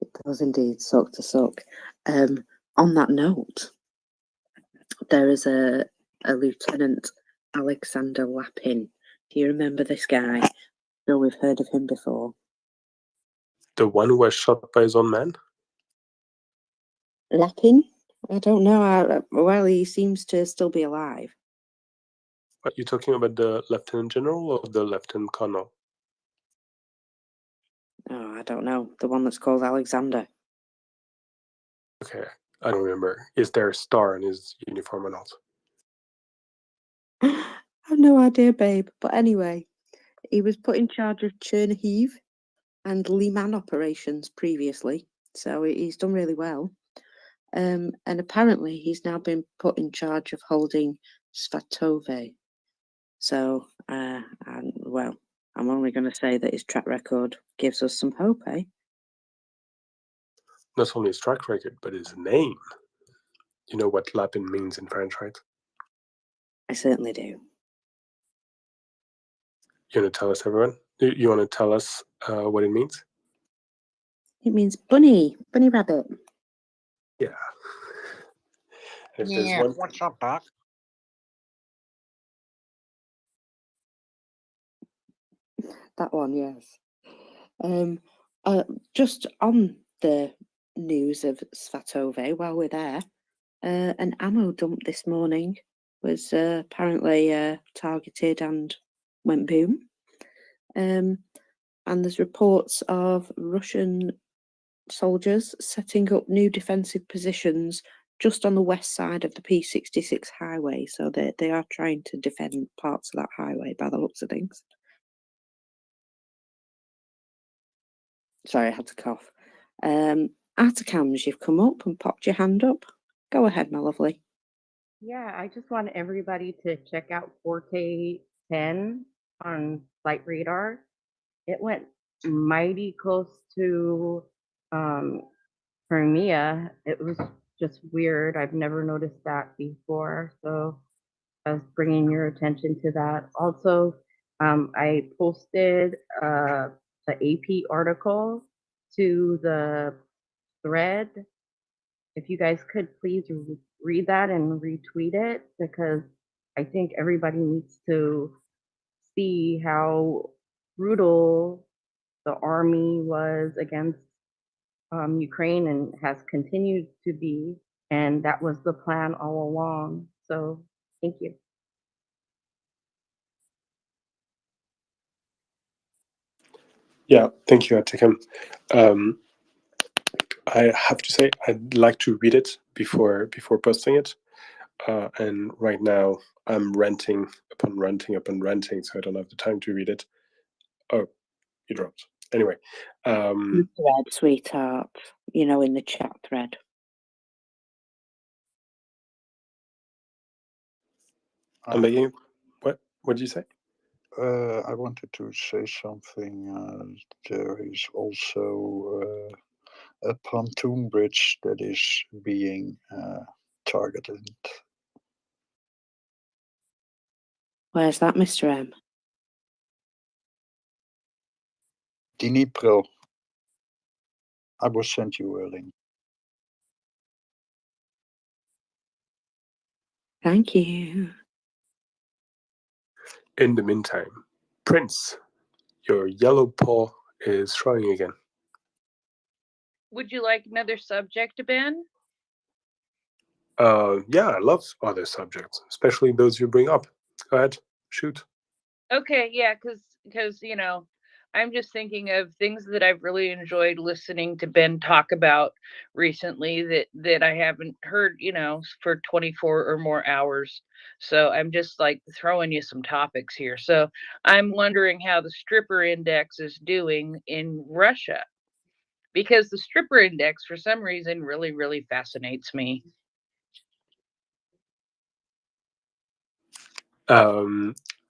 It does indeed suck to suck. On that note, there is a Lieutenant Alexander Lapin. Do you remember this guy? Sure, we've heard of him before. The one who was shot by his own man? Lapin? I don't know. Well, he seems to still be alive. Are you talking about the Lieutenant General or the Lieutenant Colonel? Oh, I don't know. The one that's called Alexander. Okay, I don't remember. Is there a star in his uniform or not? I have no idea, babe. But anyway, he was put in charge of Chernihiv and Liman operations previously, so he's done really well. And apparently, he's now been put in charge of holding Svatove. So, well, I'm only going to say that his track record gives us some hope, eh? not only his track record, but his name. You know what Lapin means in French, right? I certainly do. You want to tell us, everyone? You want to tell us what it means? It means bunny rabbit. Yeah. If there's Yeah, one, what's up, Doc? That one, yes. Just on the news of Svatove, while we're there, an ammo dump this morning was apparently targeted and went boom. And there's reports of Russian soldiers setting up new defensive positions just on the west side of the P66 highway. So they are trying to defend parts of that highway by the looks of things. Sorry, I had to cough. Atacams, you've come up and popped your hand up. Go ahead, my lovely. Yeah, I just want everybody to check out Forte 10 on Flight Radar. It went mighty close to Crimea. It was just weird. I've never noticed that before. So I was bringing your attention to that. Also, I posted the AP article to the thread. If you guys could please read that and retweet it, because I think everybody needs to see how brutal the army was against Ukraine and has continued to be. And that was the plan all along. So thank you. yeah, thank you, Atikam. I have to say I'd like to read it before posting it. And right now I'm ranting upon ranting upon ranting, so I don't have the time to read it. Oh, you dropped. Anyway. Thread, sweetheart. You know, in the chat thread. I'm begging. What did you say? I wanted to say something. There is also a pontoon bridge that is being targeted. Where's that, Mr. M? Dnipro. I will send you a link. Thank you. In the meantime, Prince, your yellow paw is showing again. Would you like another subject, Ben? Yeah, I love other subjects, especially those you bring up. Go ahead, shoot. Okay, yeah, because you know, I'm just thinking of things that I've really enjoyed listening to Ben talk about recently that I haven't heard, you know, for 24 or more hours. So I'm just like throwing you some topics here. So I'm wondering how the stripper index is doing in Russia, because the stripper index for some reason really fascinates me.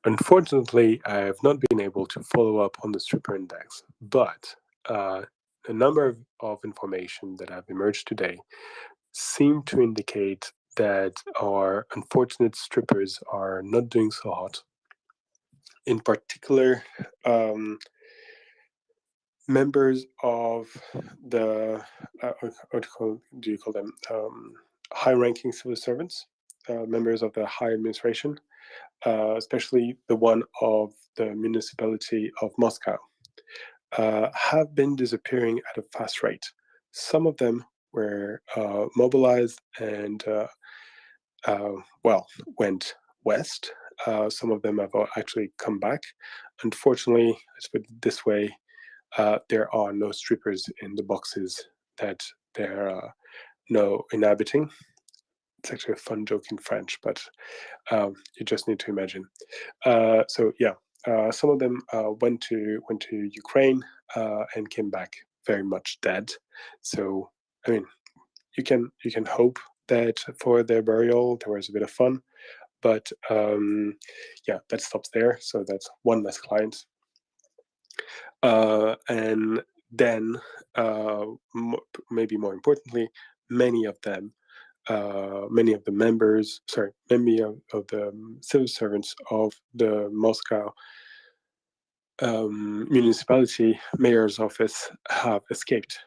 Unfortunately, I have not been able to follow up on the stripper index, but a number of information that have emerged today seem to indicate that our unfortunate strippers are not doing so hot. In particular, members of the what do you call them? High-ranking civil servants, members of the high administration. Especially the one of the municipality of Moscow, have been disappearing at a fast rate. Some of them were mobilized and, went west. Some of them have actually come back. Unfortunately, let's put it this way, there are no strippers in the boxes that they're no inhabiting. It's actually a fun joke in French, but you just need to imagine. Some of them went to Ukraine and came back very much dead. So I mean, you can hope that for their burial there was a bit of fun, but that stops there. So that's one less client. And then, maybe more importantly, many of the members, many of the civil servants of the Moscow municipality mayor's office have escaped.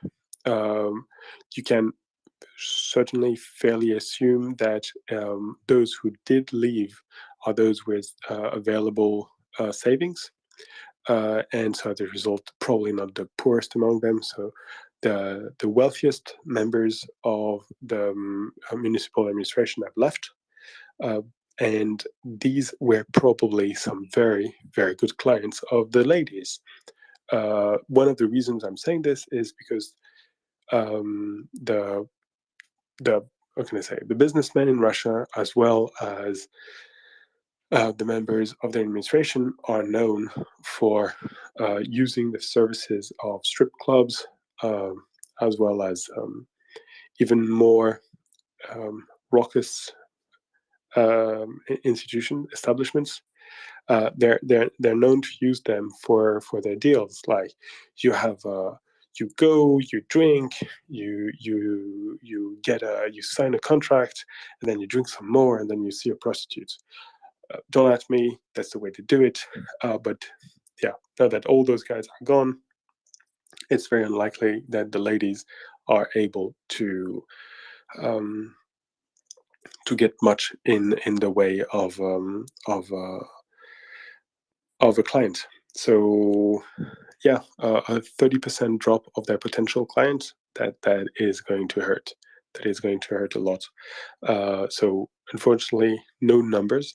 You can certainly fairly assume that those who did leave are those with available savings. And so as a result, probably not the poorest among them. So the wealthiest members of the municipal administration have left. And these were probably some very, very good clients of the ladies. One of the reasons I'm saying this is because the what can I say? The businessmen in Russia, as well as the members of the administration, are known for using the services of strip clubs, as well as even more raucous establishments. They're known to use them for their deals. Like you have you go, you drink, you sign a contract, and then you drink some more, and then you see a prostitute. Don't ask me, that's the way to do it. But yeah, now that all those guys are gone, it's very unlikely that the ladies are able to get much in the way of a client. So yeah, a 30% drop of their potential clients, that is going to hurt. That is going to hurt a lot. So unfortunately, no numbers.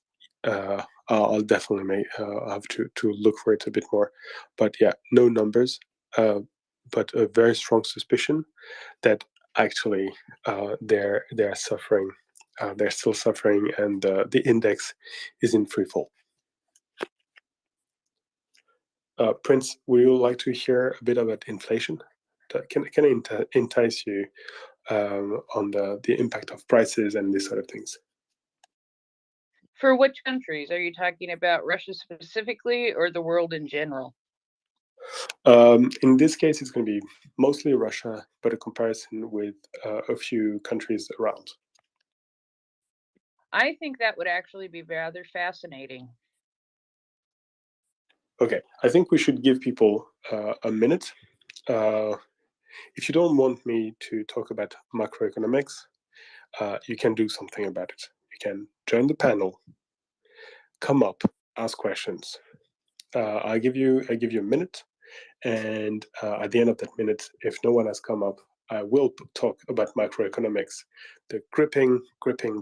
I'll definitely have to look for it a bit more. But yeah, no numbers, but a very strong suspicion that actually they're suffering. They're still suffering, and the index is in free fall. Prince, would you like to hear a bit about inflation? Can I entice you on the impact of prices and these sort of things? For which countries? Are you talking about Russia specifically or the world in general? In this case, it's going to be mostly Russia, but a comparison with a few countries around. I think that would actually be rather fascinating. Okay, I think we should give people a minute. If you don't want me to talk about macroeconomics, you can do something about it. You can join the panel, come up, ask questions. I give you a minute, and at the end of that minute, if no one has come up, I will talk about macroeconomics, the gripping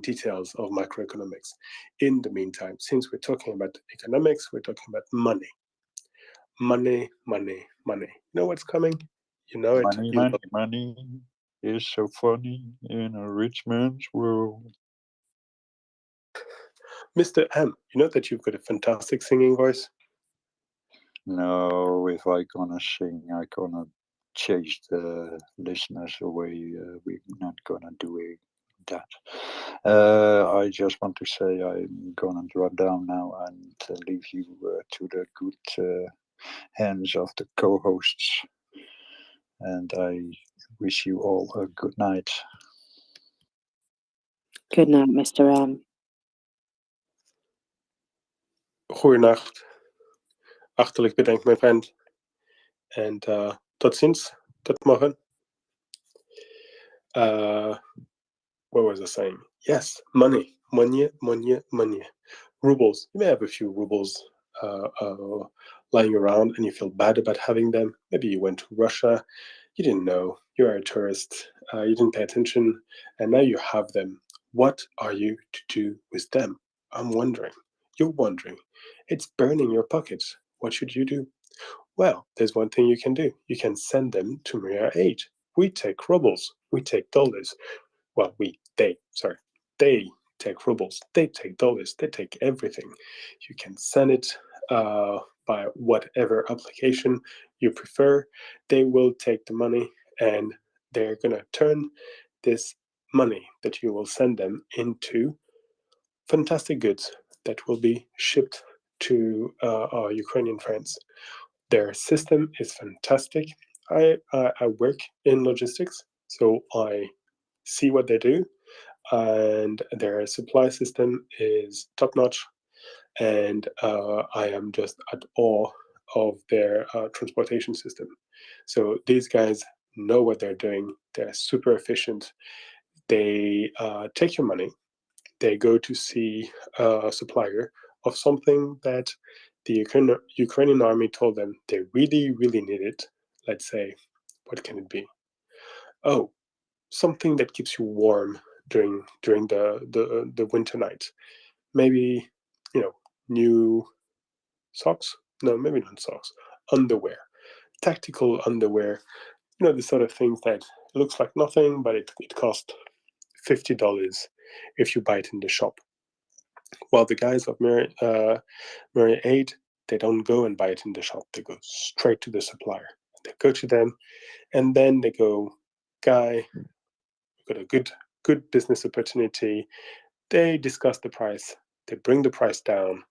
details of macroeconomics. In the meantime, since we're talking about economics, we're talking about money. Money, money, money. You know what's coming? You know it. Money, money, money is so funny in a rich man's world. Mr. M, you know that you've got a fantastic singing voice? No, if I gonna sing, I gonna chase the listeners away. We're not gonna do that. I just want to say I'm gonna drop down now and leave you to the good hands of the co-hosts. And I wish you all a good night. Good night, Mr. M. Goeienacht. Hartelijk bedankt, mijn vriend. En tot ziens. Tot morgen. What was I saying? Yes, money. Money, money, money. Rubles. You may have a few rubles lying around and you feel bad about having them. Maybe you went to Russia, you didn't know, you are a tourist, you didn't pay attention, and now you have them. What are you to do with them? I'm wondering. You're wondering. It's burning your pockets. What should you do? Well, there's one thing you can do. You can send them to MriyaReport. We take rubles. We take dollars. Well, they take rubles. They take dollars. They take everything. You can send it by whatever application you prefer. They will take the money and they're going to turn this money that you will send them into fantastic goods that will be shipped to our Ukrainian friends. Their system is fantastic. I work in logistics, so I see what they do, and their supply system is top notch, and I am just at awe of their transportation system. So these guys know what they're doing. They're super efficient. They take your money. They go to see a supplier of something that the Ukrainian army told them they really, really need it. Let's say, what can it be? Oh, something that keeps you warm during the winter nights. Maybe, new socks. No, maybe not socks. Underwear, tactical underwear. The sort of things that looks like nothing, but it costs $50 if you buy it in the shop. While the guys of MriyaAid, they don't go and buy it in the shop. They go straight to the supplier. They go to them, and then they go, "Guy, we've got a good business opportunity." They discuss the price. They bring the price down,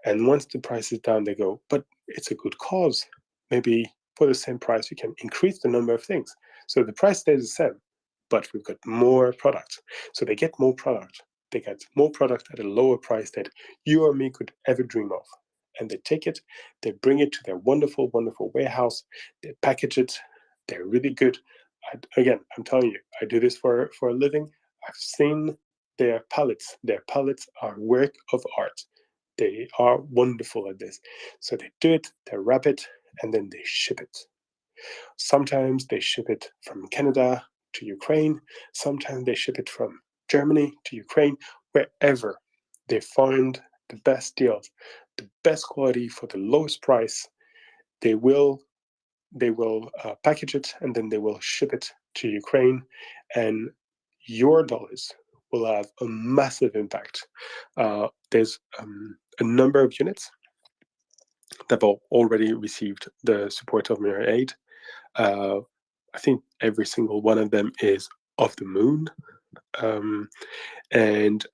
and once the price is down, they go, "But it's a good cause. Maybe for the same price, we can increase the number of things." So the price stays the same, but we've got more product. So they get more product. They get more product at a lower price that you or me could ever dream of. And they take it, they bring it to their wonderful, wonderful warehouse, they package it, they're really good. Again, I'm telling you, I do this for a living. I've seen their pallets. Their pallets are work of art. They are wonderful at this. So they do it, they wrap it, and then they ship it. Sometimes they ship it from Canada to Ukraine. Sometimes they ship it from Germany to Ukraine. Wherever they find the best deals, the best quality for the lowest price, they will package it, and then they will ship it to Ukraine, and your dollars will have a massive impact. There's a number of units that have already received the support of MriyaAid. I think every single one of them is of the moon, and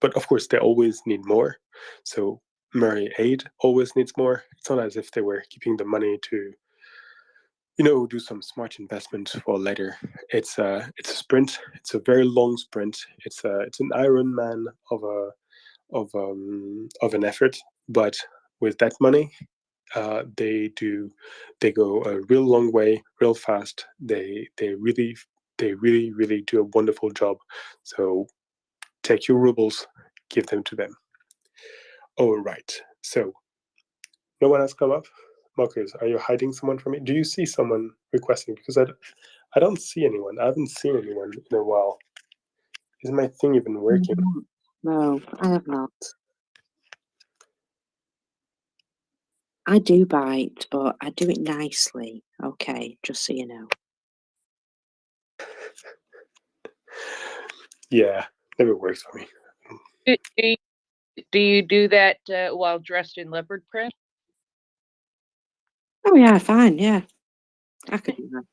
but of course they always need more. So MriyaAid always needs more. It's not as if they were keeping the money to do some smart investment for later. It's a sprint. It's a very long sprint. It's an Ironman of an effort. But with that money, they go a real long way, real fast. They really do a wonderful job. So take your rubles, give them to them. All right. So no one has come up. Marcus, are you hiding someone from me? Do you see someone requesting? Because I don't see anyone. I haven't seen anyone in a while. Is my thing even working? No, I have not. I do bite, but I do it nicely. Okay, just so you know. Yeah, never works for me. Do you do that while dressed in leopard print? Oh yeah, fine. Yeah, I could do that.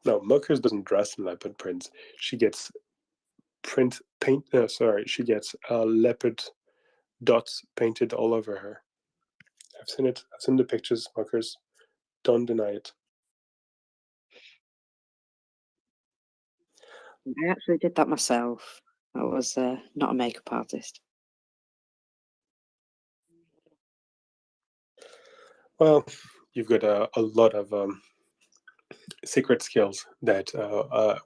No, Muckers doesn't dress in leopard prints. She gets she gets leopard dots painted all over her. I've seen it. I've seen the pictures, Muckers. Don't deny it. I actually did that myself. I was not a makeup artist. Well, you've got a lot of secret skills that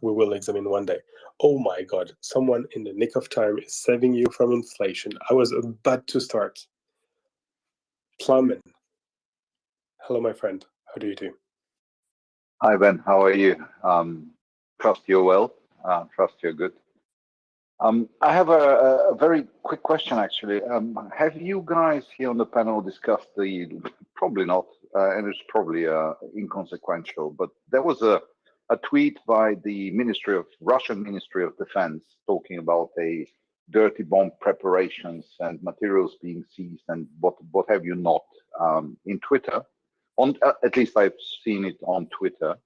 we will examine one day. Oh my God, someone in the nick of time is saving you from inflation. I was about to start. Plumman. Hello, my friend. How do you do? Hi, Ben. How are you? Trust you're well. Trust you're good. I have a very quick question, actually. Have you guys here on the panel discussed probably not, and it's probably inconsequential, but there was a tweet by the Russian Ministry of Defense talking about a dirty bomb preparations and materials being seized and what have you not in Twitter. At least I've seen it on Twitter,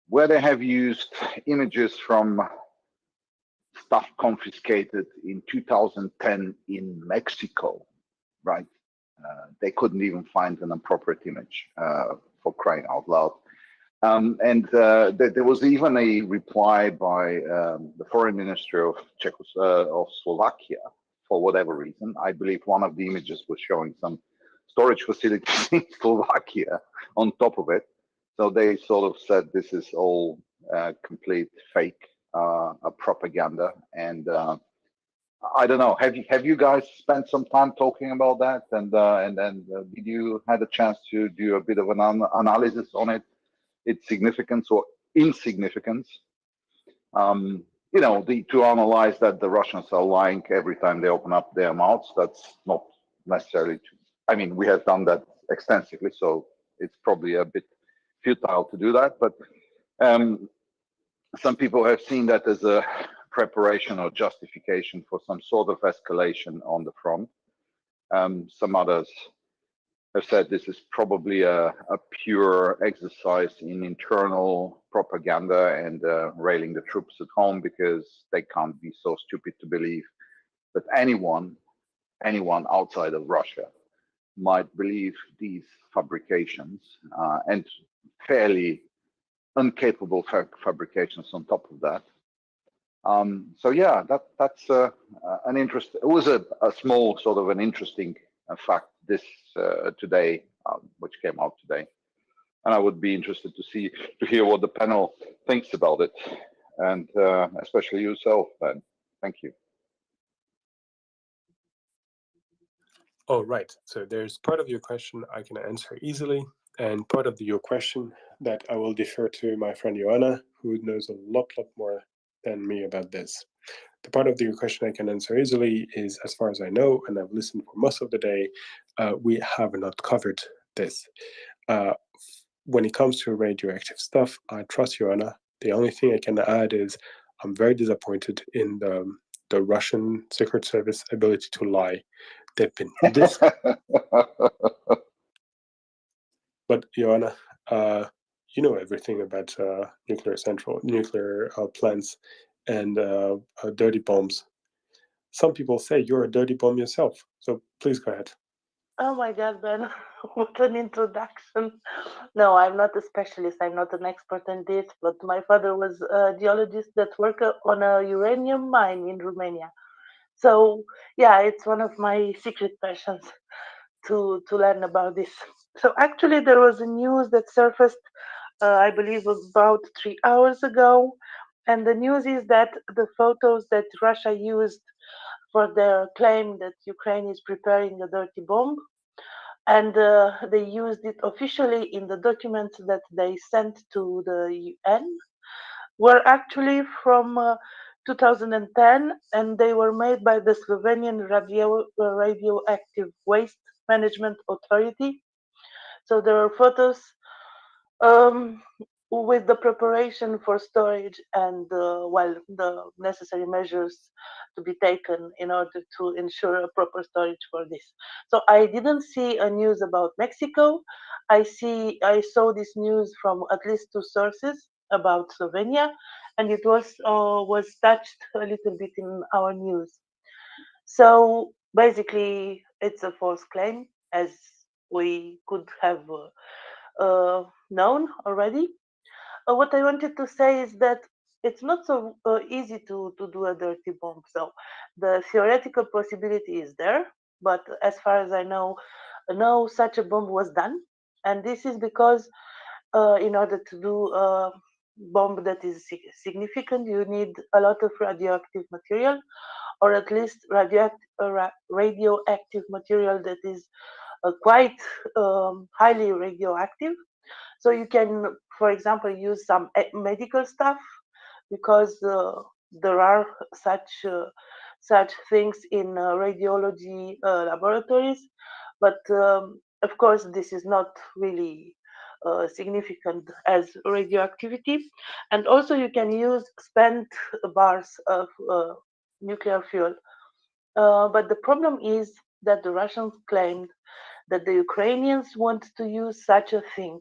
where they have used images from stuff confiscated in 2010 in Mexico, right? They couldn't even find an appropriate image, for crying out loud. There was even a reply by the foreign minister of Slovakia, for whatever reason. I believe one of the images was showing some storage facilities in Slovakia on top of it. So they sort of said this is all complete fake propaganda. And I don't know. Have you guys spent some time talking about that? And then did you had a chance to do a bit of an analysis on it? Its significance or insignificance. You know, to analyze that the Russians are lying every time they open up their mouths, that's not necessarily true. I mean, we have done that extensively, so it's probably a bit futile to do that. But some people have seen that as a preparation or justification for some sort of escalation on the front. Some others have said this is probably a pure exercise in internal propaganda and railing the troops at home, because they can't be so stupid to believe that anyone outside of Russia might believe these fabrications, and fairly incapable fabrications on top of that. So yeah, that's an interest. It was a small sort of an interesting fact this today, which came out today, and I would be interested to hear what the panel thinks about it, and especially yourself, Ben. Thank you. Oh, right. So there's part of your question I can answer easily, and part of your question that I will defer to my friend Joanna, who knows a lot more than me about this. The part of your question I can answer easily is, as far as I know, and I've listened for most of the day, we have not covered this. When it comes to radioactive stuff, I trust Joanna. The only thing I can add is I'm very disappointed in the Russian Secret Service ability to lie. They've been this. But Joanna, you know everything about nuclear plants and dirty bombs. Some people say you're a dirty bomb yourself. So please go ahead. Oh my God, Ben, what an introduction. No, I'm not a specialist. I'm not an expert in this, but my father was a geologist that worked on a uranium mine in Romania. So yeah, it's one of my secret passions to learn about this. So actually there was a news that surfaced, I believe about 3 hours ago. And the news is that the photos that Russia used for their claim that Ukraine is preparing a dirty bomb, and they used it officially in the documents that they sent to the UN, were actually from 2010, and they were made by the Slovenian Radioactive Waste Management Authority. So there are photos with the preparation for storage and the necessary measures to be taken in order to ensure a proper storage for this. So I didn't see a news about Mexico. I saw this news from at least 2 sources about Slovenia, and it was touched a little bit in our news. So basically, it's a false claim, as we could have known already. What I wanted to say is that it's not so easy to do a dirty bomb. So the theoretical possibility is there, but as far as I know, no such a bomb was done. And this is because in order to do a bomb that is significant, you need a lot of radioactive material, or at least radioactive material that is quite highly radioactive. So you can, for example, use some medical stuff, because there are such things in radiology laboratories. But of course, this is not really significant as radioactivity. And also, you can use spent bars of nuclear fuel. But the problem is that the Russians claimed that the Ukrainians want to use such a thing,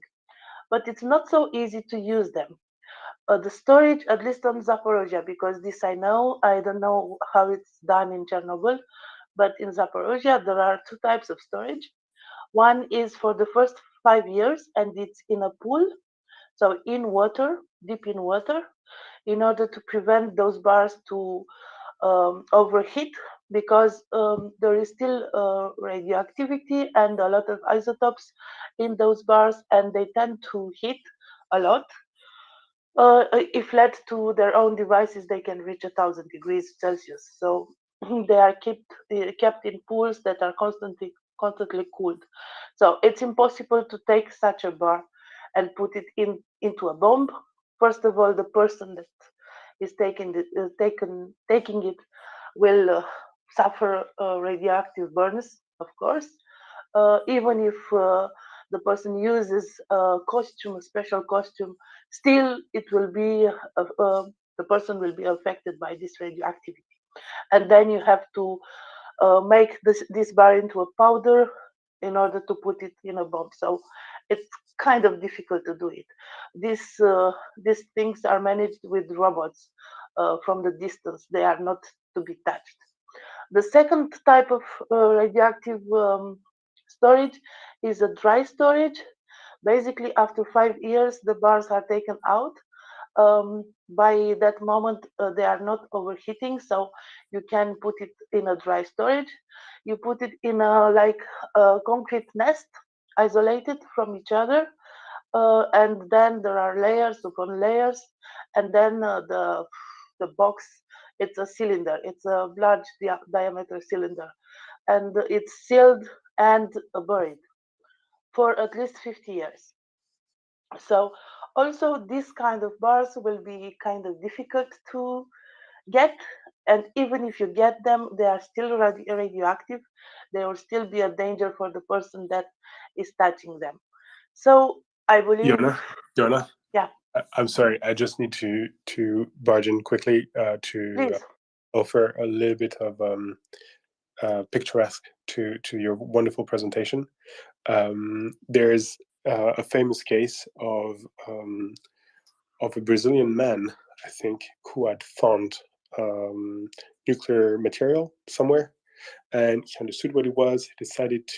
but it's not so easy to use them. The storage, at least on Zaporozhye, because this I know, I don't know how it's done in Chernobyl, but in Zaporozhye there are 2 types of storage. One is for the first 5 years, and it's in a pool, so in water, deep in water, in order to prevent those bars to overheat, because there is still radioactivity and a lot of isotopes in those bars, and they tend to heat a lot. If led to their own devices, they can reach 1,000 degrees Celsius. So they are kept in pools that are constantly cooled. So it's impossible to take such a bar and put it into a bomb. First of all, the person that is taking it will suffer radioactive burns, of course. Even if the person uses a costume, a special costume, still it will be the person will be affected by this radioactivity. And then you have to make this bar into a powder in order to put it in a bomb. So it's kind of difficult to do it. These things are managed with robots from the distance. They are not to be touched. The second type of radioactive storage is a dry storage. Basically, after 5 years, the bars are taken out. By that moment, they are not overheating, so you can put it in a dry storage. You put it in a concrete nest, isolated from each other, and then there are layers upon layers, and then the box, it's a cylinder, it's a large diameter cylinder, and it's sealed and buried for at least 50 years. So also these kind of bars will be kind of difficult to get, and even if you get them, they are still radioactive. They will still be a danger for the person that is touching them. So I believe, Yona, yeah, I'm sorry. I just need to barge in quickly to please. offer a little bit of picturesque to your wonderful presentation. There's a famous case of a Brazilian man, I think, who had found nuclear material somewhere, and he understood what it was. He decided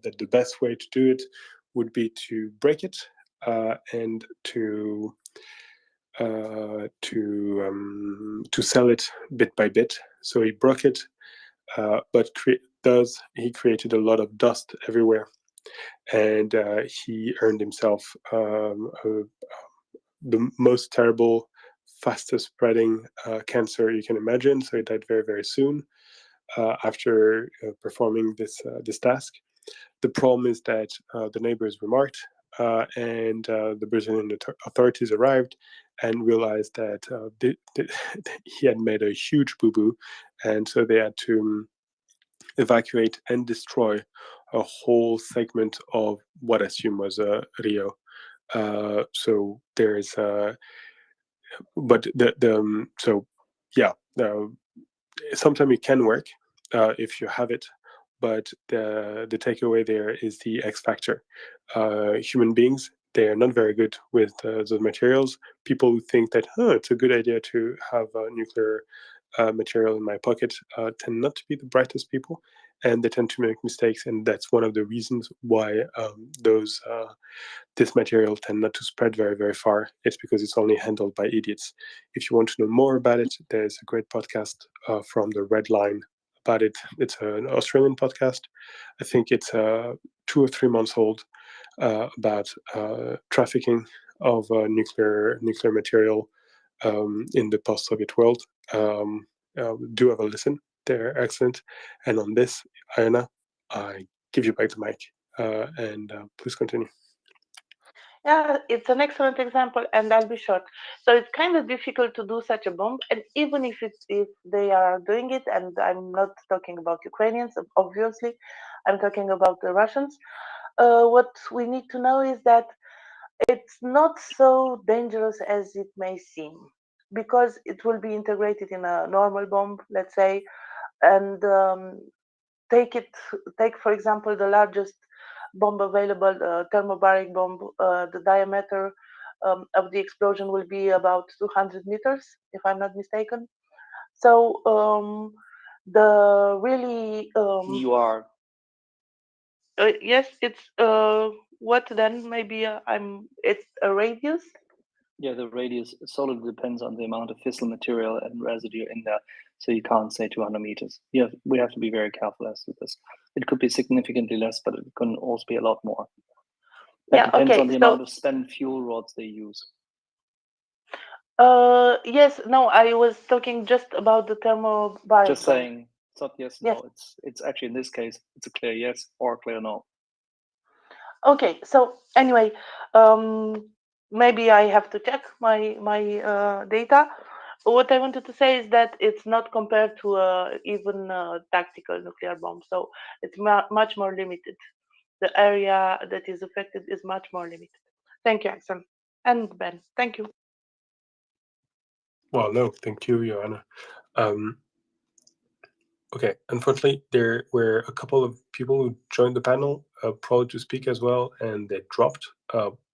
that the best way to do it would be to break it and to sell it bit by bit. So he broke it, but he created a lot of dust everywhere, and he earned himself the most terrible, fastest spreading cancer you can imagine. So he died very, very soon after performing this task. The problem is that the neighbors remarked, and the Brazilian authorities arrived and realized that he had made a huge boo-boo, and so they had to evacuate and destroy a whole segment of what I assume was Rio. So there's but so yeah, sometimes it can work if you have it, but the takeaway there is the X factor. Human beings, they are not very good with the materials. People who think that it's a good idea to have nuclear material in my pocket tend not to be the brightest people, and they tend to make mistakes, and that's one of the reasons why this material tend not to spread very, very far. It's because it's only handled by idiots. If you want to know more about it, there's a great podcast from the Red Line about it. It's an Australian podcast. I think it's 2 or 3 months old, about trafficking of nuclear material in the post-Soviet world. Do have a listen. They're excellent. And on this, Ayana, I give you back the mic, and please continue. Yeah, it's an excellent example, and I'll be short. So it's kind of difficult to do such a bomb, and even if they are doing it, and I'm not talking about Ukrainians, obviously, I'm talking about the Russians. What we need to know is that it's not so dangerous as it may seem, because it will be integrated in a normal bomb, let's say, and take for example the largest bomb available, thermobaric bomb. The diameter of the explosion will be about 200 meters, if I'm not mistaken. So the really you are Yes, it's what then? Maybe it's a radius. Yeah, the radius solely depends on the amount of fissile material and residue in there. So you can't say 200 meters. We have to be very careful as to this. It could be significantly less, but it can also be a lot more. That depends on the amount of spent fuel rods they use. Yes, no, I was talking just about the thermobaric. Just saying, it's not yes, no. It's actually in this case, it's a clear yes or a clear no. Okay, so anyway, maybe I have to check my data. What I wanted to say is that it's not compared to even tactical nuclear bomb, so it's much more limited. The area that is affected is much more limited. Thank you, Axel and Ben. Thank you. Well, no, thank you, Joanna. Okay, unfortunately, there were a couple of people who joined the panel, probably to speak as well, and they dropped.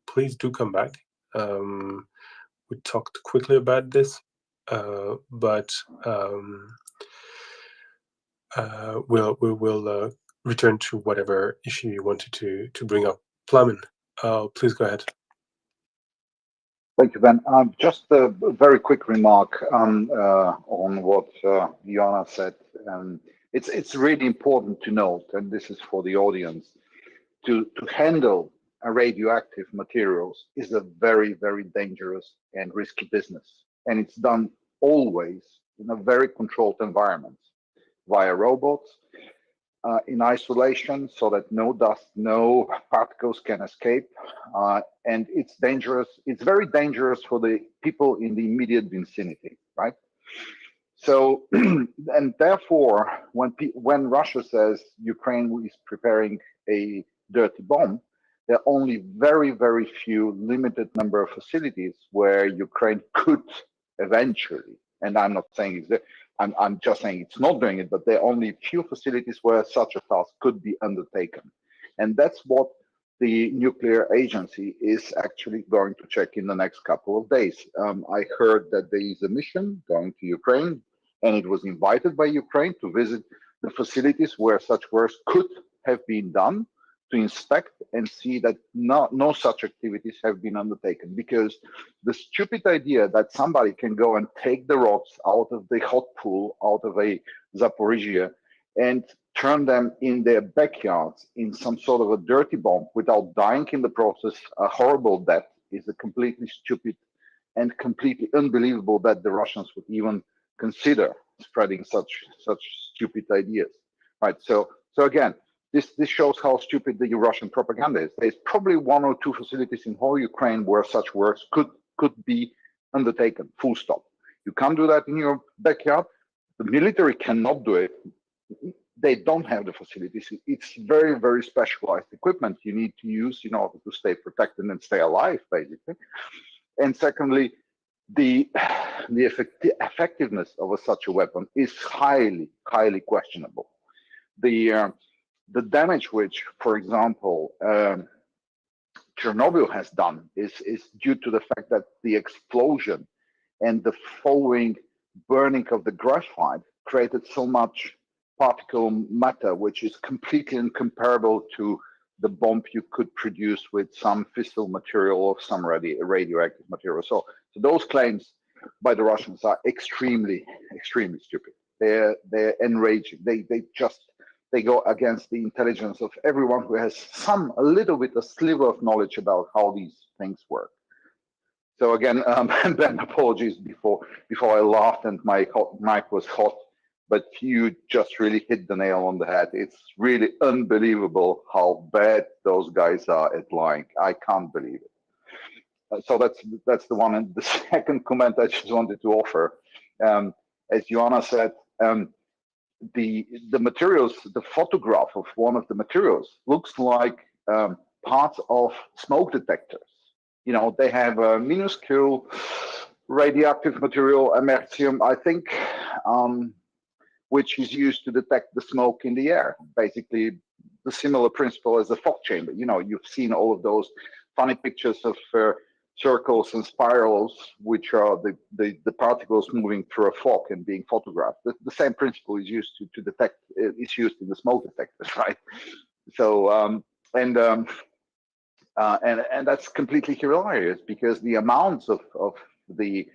Please do come back. We talked quickly about this, but we will return to whatever issue you wanted to bring up. Plamen, please go ahead. Thank you, Ben. Just a very quick remark on what Joanna said. It's really important to note, and this is for the audience, to handle radioactive materials is a very, very dangerous and risky business. And it's done always in a very controlled environment via robots, in isolation so that no dust, no particles can escape. And it's dangerous. It's very dangerous for the people in the immediate vicinity, right? So, and therefore, when Russia says Ukraine is preparing a dirty bomb, there are only very, very few limited number of facilities where Ukraine could eventually, and I'm not saying it's there, I'm just saying it's not doing it, but there are only few facilities where such a task could be undertaken. And that's what the nuclear agency is actually going to check in the next couple of days. I heard that there is a mission going to Ukraine, and it was invited by Ukraine to visit the facilities where such works could have been done, to inspect and see that no such activities have been undertaken. Because the stupid idea that somebody can go and take the rods out of the hot pool, out of a Zaporizhia, and turn them in their backyards in some sort of a dirty bomb without dying in the process, a horrible death, is a completely stupid and completely unbelievable that the Russians would even consider spreading such stupid ideas, right? So again, this shows how stupid the Russian propaganda is. There's probably 1 or 2 facilities in whole Ukraine where such works could be undertaken, full stop. You can't do that in your backyard. The military cannot do it. They don't have the facilities. It's very, very specialized equipment you need to use in order to stay protected and stay alive, basically. And secondly, the effectiveness of such a weapon is highly, highly questionable. The damage which, for example, Chernobyl has done is due to the fact that the explosion and the following burning of the graphite created so much particle matter, which is completely incomparable to the bomb you could produce with some fissile material or some radioactive material. So those claims by the Russians are extremely, extremely stupid. They're enraging. They go against the intelligence of everyone who has a little bit, a sliver of knowledge about how these things work. So again, Ben, apologies before I laughed and my mic was hot, but you just really hit the nail on the head. It's really unbelievable how bad those guys are at lying. I can't believe it. So that's the one. And the second comment I just wanted to offer, as Joanna said, the materials, the photograph of one of the materials looks like parts of smoke detectors. You know, they have a minuscule radioactive material, americium, I think, which is used to detect the smoke in the air. Basically, the similar principle as a fog chamber. You know, you've seen all of those funny pictures of circles and spirals, which are the particles moving through a fog and being photographed. The same principle is used to detect, is used in the smoke detectors, right? So and that's completely hilarious because the amounts of the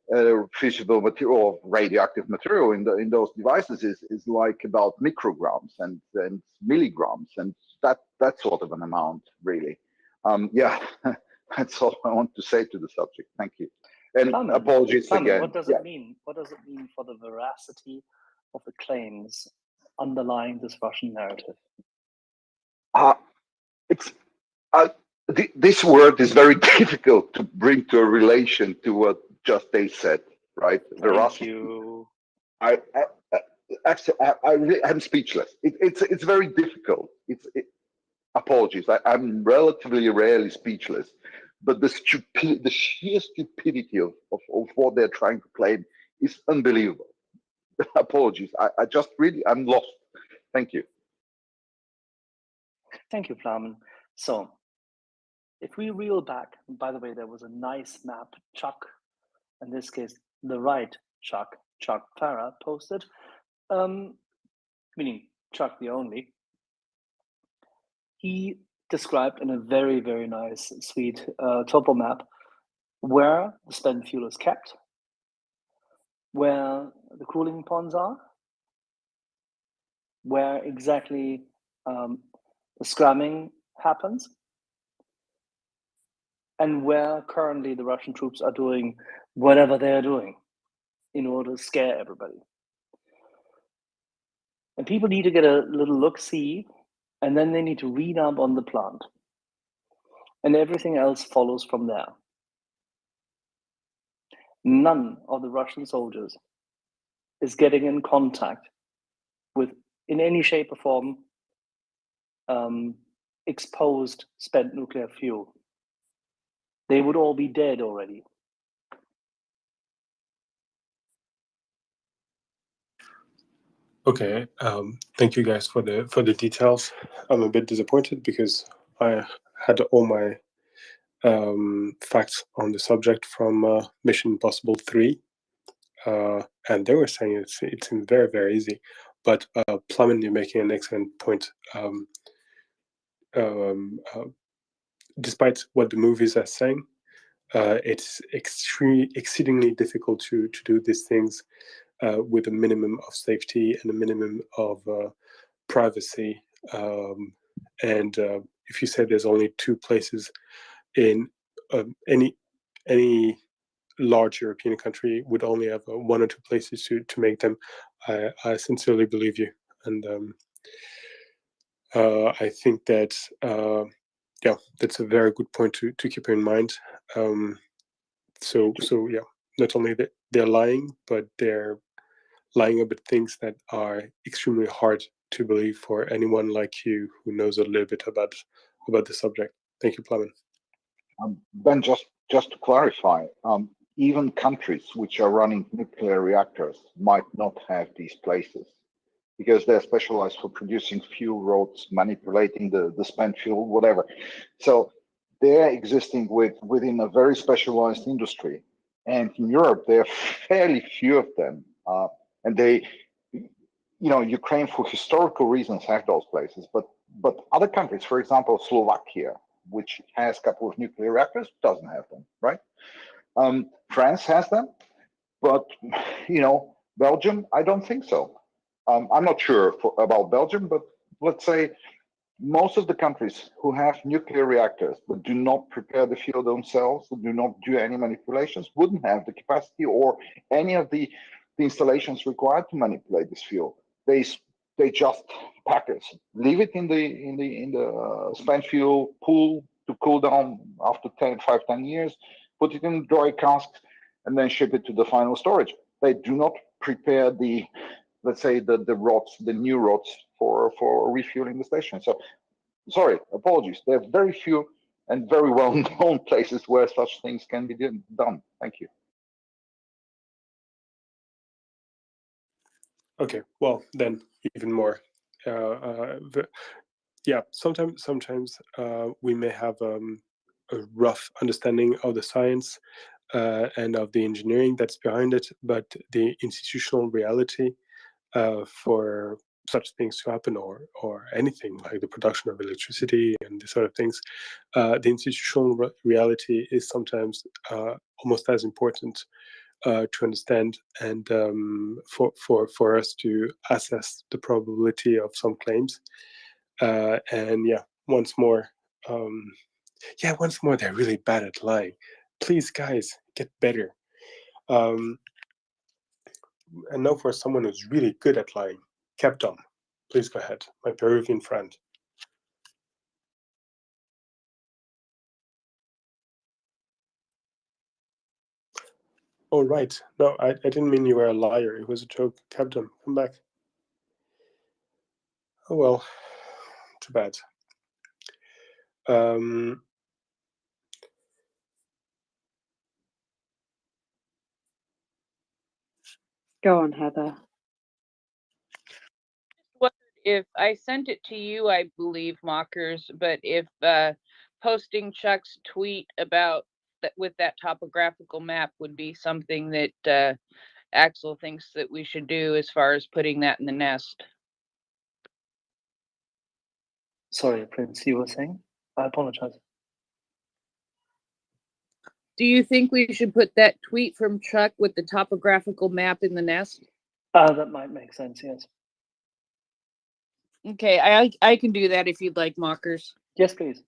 fissile material or radioactive material in those devices is like about micrograms and milligrams, and that sort of an amount, really. Yeah, that's all I want to say to the subject. Thank you, and apologies again. What does it mean? What does it mean for the veracity of the claims underlying this Russian narrative? It's this word is very difficult to bring to a relation to what just they said, right? Thank you. I'm speechless. It's very difficult. Apologies. I'm relatively rarely speechless, but the sheer stupidity of what they're trying to claim is unbelievable. Apologies. I'm lost. Thank you. Thank you, Flamen. So, if we reel back, by the way, there was a nice map Chuck, in this case, the right Chuck Farah posted, meaning Chuck the only. He described in a very, very nice, sweet topo map where the spent fuel is kept, where the cooling ponds are, where exactly the scramming happens, and where currently the Russian troops are doing whatever they are doing in order to scare everybody. And people need to get a little look-see, and then they need to read up on the plant. And everything else follows from there. None of the Russian soldiers is getting in contact with, in any shape or form, exposed spent nuclear fuel. They would all be dead already. Okay, thank you guys for the details. I'm a bit disappointed because I had all my facts on the subject from Mission Impossible 3, and they were saying it seems very, very easy. But Plumbin, you're making an excellent point. Despite what the movies are saying, it's exceedingly difficult to do these things with a minimum of safety and a minimum of privacy. And if you say there's only 2 places in any large European country would only have 1 or 2 places to make them, I sincerely believe you. And I think that yeah, that's a very good point to keep in mind. So yeah, not only they're lying, but they're lying about things that are extremely hard to believe for anyone like you who knows a little bit about the subject. Thank you, Plumbin. Ben, just to clarify, even countries which are running nuclear reactors might not have these places because they're specialized for producing fuel rods, manipulating the spent fuel, whatever. So they're existing within a very specialized industry. And in Europe, there are fairly few of them. And they, Ukraine, for historical reasons, have those places. But other countries, for example, Slovakia, which has a couple of nuclear reactors, doesn't have them, right? France has them, but Belgium, I don't think so. I'm not sure about Belgium, but let's say most of the countries who have nuclear reactors but do not prepare the fuel themselves, do not do any manipulations, wouldn't have the capacity or any of the installations required to manipulate this fuel. They just pack it, leave it in the spent fuel pool to cool down after 10 years, put it in dry casks, and then ship it to the final storage. They do not prepare let's say the rods, the new rods for refueling the station. So, sorry, apologies. There are very few and very well-known places where such things can be done. Thank you. Okay, well then even more. Yeah, sometimes we may have a rough understanding of the science and of the engineering that's behind it, but the institutional reality for such things to happen, or anything like the production of electricity and these sort of things, the institutional reality is sometimes almost as important to understand, and for us to assess the probability of some claims. And yeah, once more, they're really bad at lying. Please, guys, get better. And now for someone who's really good at lying, Captain, please go ahead, my Peruvian friend. Oh, right. No, I didn't mean you were a liar. It was a joke. Captain, come back. Oh, well, too bad. Go on, Heather. Wondered if I sent it to you, I believe, Mockers, but if posting Chuck's tweet about that with that topographical map would be something that Axel thinks that we should do as far as putting that in the nest. Sorry, Prince, you were saying? I apologize. Do you think we should put that tweet from Chuck with the topographical map in the nest? That might make sense, yes. Okay, I can do that if you'd like, Mockers. Yes, please.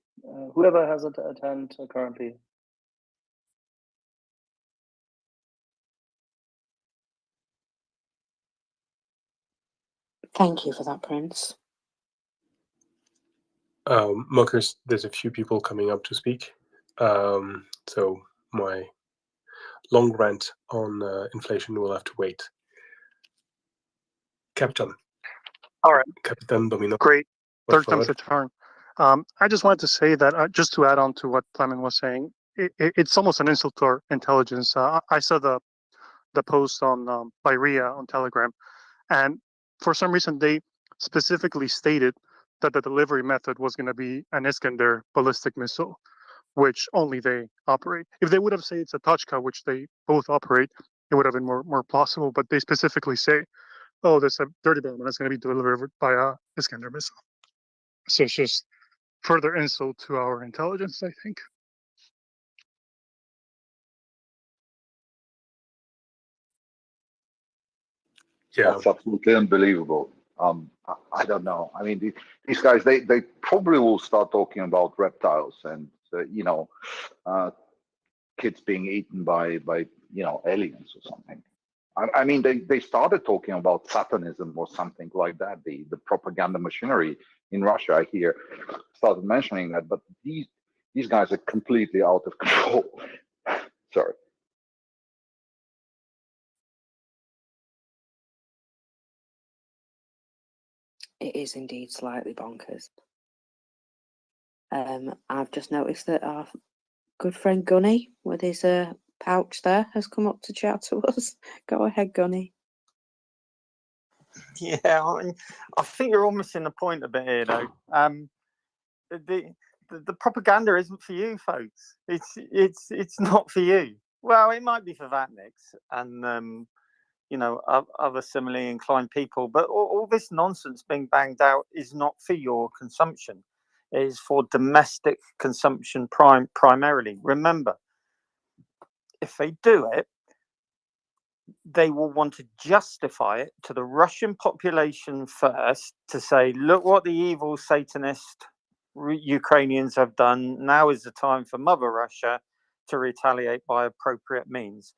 Whoever has it at hand currently. Thank you for that, Prince. Mockers, there's a few people coming up to speak. So my long rant on inflation will have to wait. Captain. All right. Captain Domino. Great. Por Third time's favor. the charm. I just wanted to say that just to add on to what Clement was saying, it's almost an insult to our intelligence. I saw the post on by Ria on Telegram, and for some reason they specifically stated that the delivery method was going to be an Iskander ballistic missile, which only they operate. If they would have said it's a Tochka, which they both operate, it would have been more plausible. But they specifically say, "Oh, there's a dirty bomb, and it's going to be delivered by a Iskander missile." So it's just further insult to our intelligence, I think. Yeah, that's absolutely unbelievable. I don't know. I mean, these guys, they probably will start talking about reptiles and kids being eaten by aliens or something. I mean, they started talking about Satanism or something like that. The propaganda machinery in Russia, I hear, started mentioning that. But these guys are completely out of control. Sorry. It is indeed slightly bonkers. I've just noticed that our good friend Gunny, with his pouch there, has come up to chat to us. Go ahead, Gunny. Yeah, I think you're all missing the point a bit here, though. The propaganda isn't for you, folks. It's not for you. Well, it might be for Vatniks and other similarly inclined people, but all this nonsense being banged out is not for your consumption. It is for domestic consumption primarily. Remember, if they do it, they will want to justify it to the Russian population first, to say, look what the evil Satanist Ukrainians have done. Now is the time for Mother Russia to retaliate by appropriate means.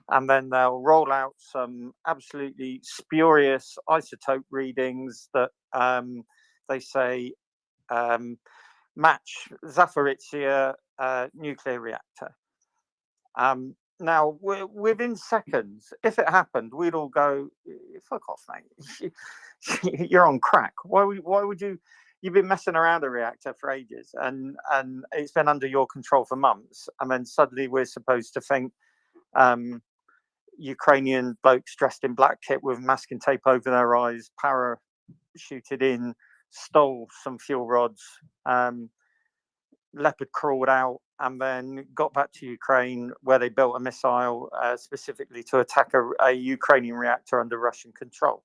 And then they'll roll out some absolutely spurious isotope readings that they say match Zaporizhzhia nuclear reactor. Now, within seconds, if it happened, we'd all go, fuck off, mate. You're on crack. Why would you? You've been messing around a reactor for ages, and it's been under your control for months. And then suddenly we're supposed to think Ukrainian blokes dressed in black kit with masking tape over their eyes, parachuted in, stole some fuel rods, leopard crawled out, and then got back to Ukraine, where they built a missile specifically to attack a Ukrainian reactor under Russian control.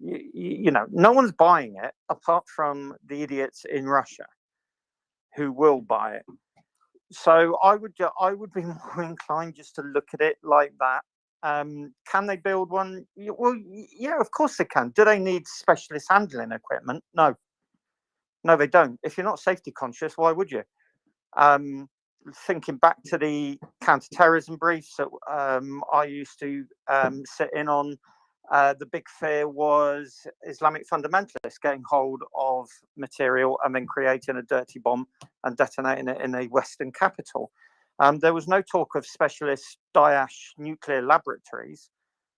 you know, no one's buying it apart from the idiots in Russia who will buy it. So I would be more inclined just to look at it like that. Can they build one? Well, yeah, of course they can. Do they need specialist handling equipment? No, they don't. If you're not safety conscious, why would you? Thinking back to the counter-terrorism briefs that I used to sit in on, the big fear was Islamic fundamentalists getting hold of material and then creating a dirty bomb and detonating it in a Western capital. There was no talk of specialist Daesh nuclear laboratories.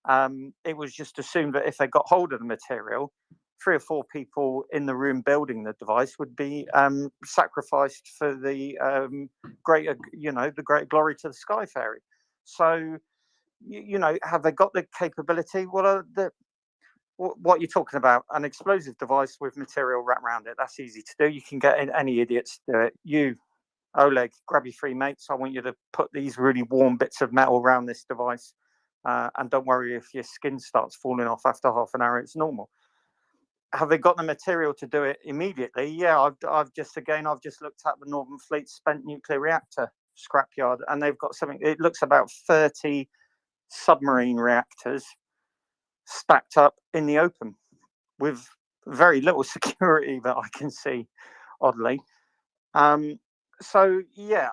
It was just assumed that if they got hold of the material, 3 or 4 people in the room building the device would be sacrificed for the greater, you know, the great glory to the sky fairy. So, you know, have they got the capability? What you're talking about, an explosive device with material wrapped around it, that's easy to do. You can get any idiots to do it. You, Oleg, grab your 3 mates. I want you to put these really warm bits of metal around this device. And don't worry if your skin starts falling off after half an hour, it's normal. Have they got the material to do it immediately? Yeah, I've just looked at the Northern Fleet spent nuclear reactor scrapyard, and they've got something, it looks about 30 submarine reactors stacked up in the open with very little security that I can see, oddly. So yeah,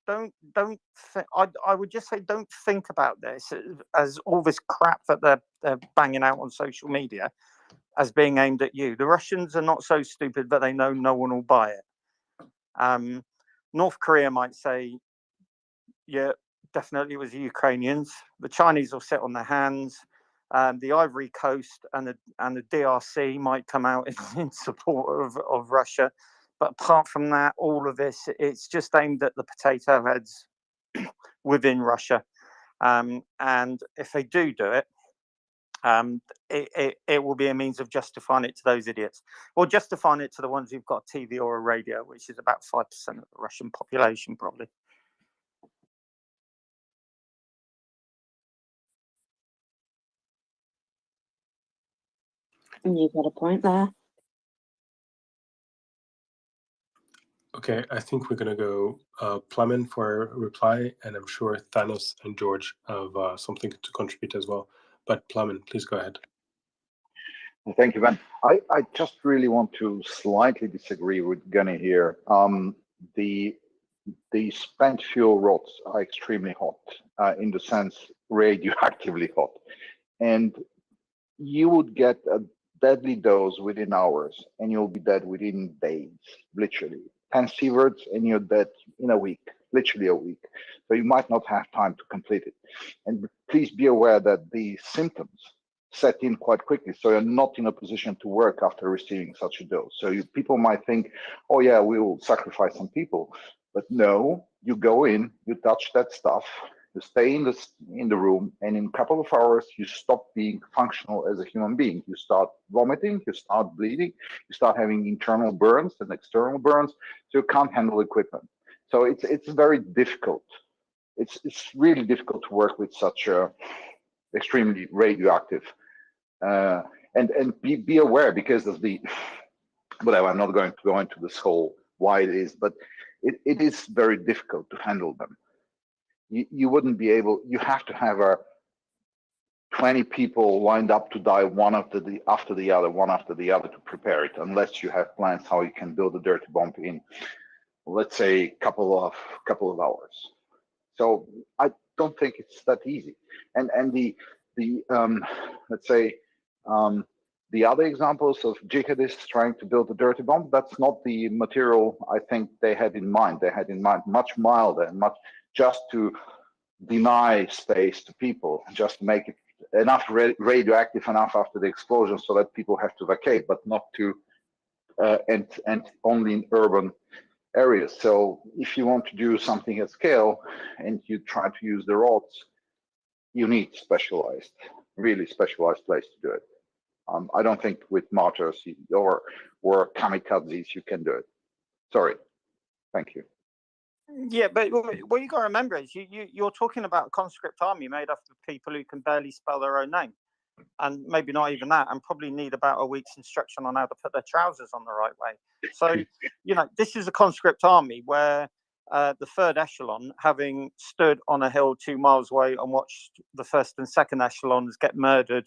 I would just say don't think about this as all this crap that they're banging out on social media as being aimed at you. The Russians are not so stupid that they know no one will buy it. North Korea might say, yeah, definitely it was the Ukrainians. The Chinese will sit on their hands. The Ivory Coast and the DRC might come out in support of Russia. But apart from that, all of this, it's just aimed at the potato heads within Russia. And if they do it, it will be a means of justifying it to those idiots, or justifying it to the ones who've got a TV or a radio, which is about 5% of the Russian population, probably. You've got a point there. Okay, I think we're gonna go Plamen for a reply, and I'm sure Thanos and George have something to contribute as well. But Plamen, please go ahead. Thank you, Ben. I just really want to slightly disagree with Gunny here. The spent fuel rods are extremely hot, in the sense radioactively hot, and you would get a deadly dose within hours, and you'll be dead within days, literally. 10 sieverts, and you're dead in a week, literally a week. So you might not have time to complete it. And please be aware that the symptoms set in quite quickly, so you're not in a position to work after receiving such a dose. So people might think, oh yeah, we will sacrifice some people. But no, you go in, you touch that stuff, you stay in the room, and in a couple of hours, you stop being functional as a human being. You start vomiting, you start bleeding, you start having internal burns and external burns, so you can't handle equipment. So it's very difficult. It's really difficult to work with such extremely radioactive. And be aware, because of the, whatever, I'm not going to go into this whole why it is, but it is very difficult to handle them. You wouldn't be able, you have to have 20 people lined up to die one after the other to prepare it, unless you have plans how you can build a dirty bomb in, let's say, couple of hours. So I don't think it's that easy. And the let's say the other examples of jihadists trying to build a dirty bomb, that's not the material I think they had in mind. They had in mind much milder and much just to deny space to people, just to make it enough radioactive enough after the explosion so that people have to vacate, but not to and only in urban areas. So if you want to do something at scale and you try to use the rods, you need specialized, really specialized place to do it. I don't think with martyrs or kamikazes you can do it. Sorry. Thank you. Yeah, but what you got to remember is you're talking about a conscript army made up of people who can barely spell their own name. and maybe not even that, and probably need about a week's instruction on how to put their trousers on the right way. So, you know, this is a conscript army where the third echelon, having stood on a hill 2 miles away and watched the first and second echelons get murdered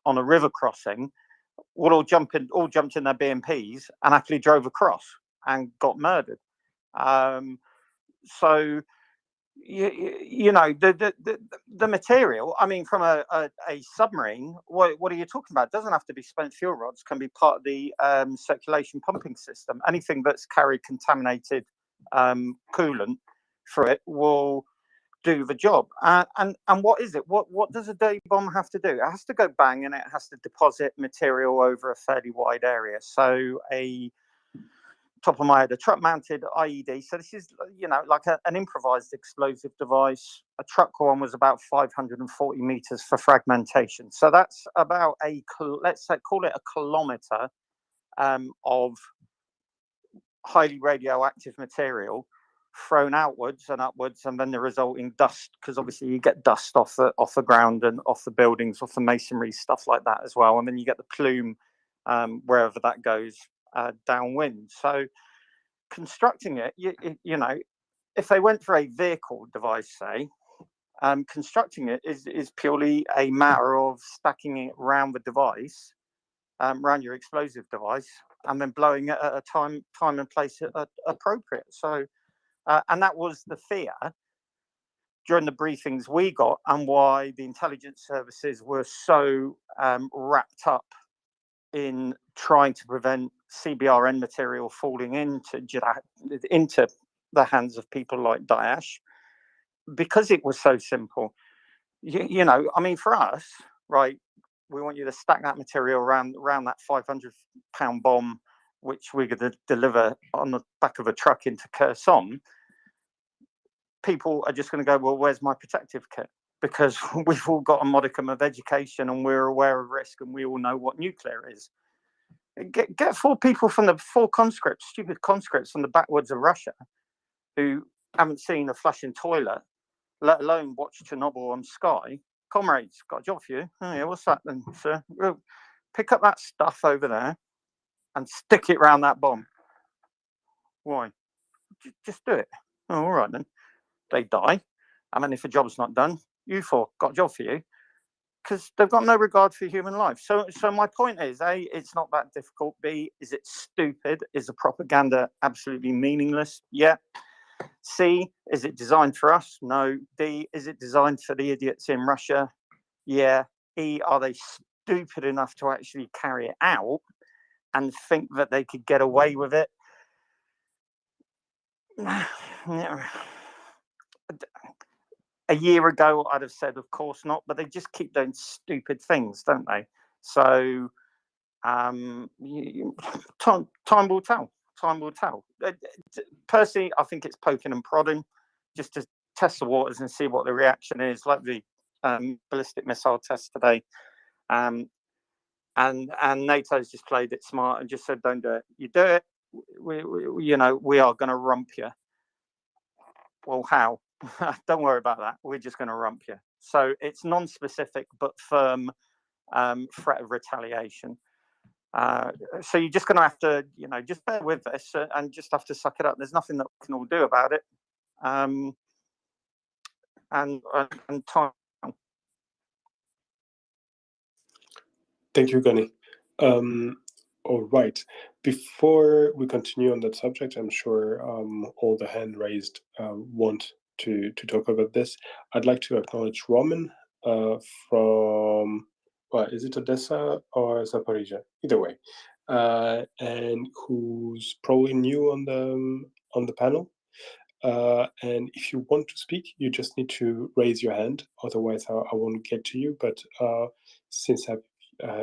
on a river crossing, all jumped in their BMPs and actually drove across and got murdered. So, you know, the material, I mean, from a submarine, what are you talking about? It doesn't have to be spent fuel rods, can be part of the circulation pumping system. Anything that's carried contaminated coolant through it will do the job. And what is it? What does a dirty bomb have to do? It has to go bang, and it has to deposit material over a fairly wide area. So top of my head, a truck mounted IED. So this is, you know, like an improvised explosive device. A truck one was about 540 meters for fragmentation. So that's about let's say, call it a kilometer of highly radioactive material thrown outwards and upwards, and then the resulting dust, because obviously you get dust off the ground and off the buildings, off the masonry, stuff like that as well. And then you get the plume wherever that goes downwind. So constructing it, you know, if they went for a vehicle device, say, constructing it is purely a matter of stacking it around the device, around your explosive device, and then blowing it at a time and place appropriate. So, and that was the fear during the briefings we got, and why the intelligence services were so wrapped up in trying to prevent CBRN material falling into the hands of people like Daesh, because it was so simple. You know, I mean, for us, right, we want you to stack that material around that 500-pound bomb, which we're going to deliver on the back of a truck into Kherson. People are just going to go, well, where's my protective kit? Because we've all got a modicum of education and we're aware of risk, and we all know what nuclear is. Get 4 people from the 4 conscripts, stupid conscripts from the backwoods of Russia, who haven't seen a flushing toilet, let alone watch Chernobyl on Sky. Comrades, got a job for you. Oh, yeah, what's that then, sir? Well, pick up that stuff over there and stick it around that bomb. Why? Just do it. Oh, all right then. They die. And then if a job's not done, you 4, got a job for you. Because they've got no regard for human life. So my point is, A, it's not that difficult. B, is it stupid? Is the propaganda absolutely meaningless? Yeah. C, is it designed for us? No. D, is it designed for the idiots in Russia? Yeah. E, are they stupid enough to actually carry it out and think that they could get away with it? A year ago, I'd have said, of course not, but they just keep doing stupid things, don't they? So, time will tell. Time will tell. Personally, I think it's poking and prodding just to test the waters and see what the reaction is, like the ballistic missile test today. And NATO's just played it smart and just said, don't do it. You do it, we are going to rump you. Well, how? Don't worry about that. We're just going to rump you. So it's non-specific but firm threat of retaliation. So you're just going to have to, just bear with this and just have to suck it up. There's nothing that we can all do about it. And time. Thank you, Gunny. All right. Before we continue on that subject, I'm sure all the hand raised want to talk about this. I'd like to acknowledge Roman from, is it Odessa or Zaporizhia? Either way, and who's probably new on the panel. And if you want to speak, you just need to raise your hand. Otherwise, I won't get to you. But since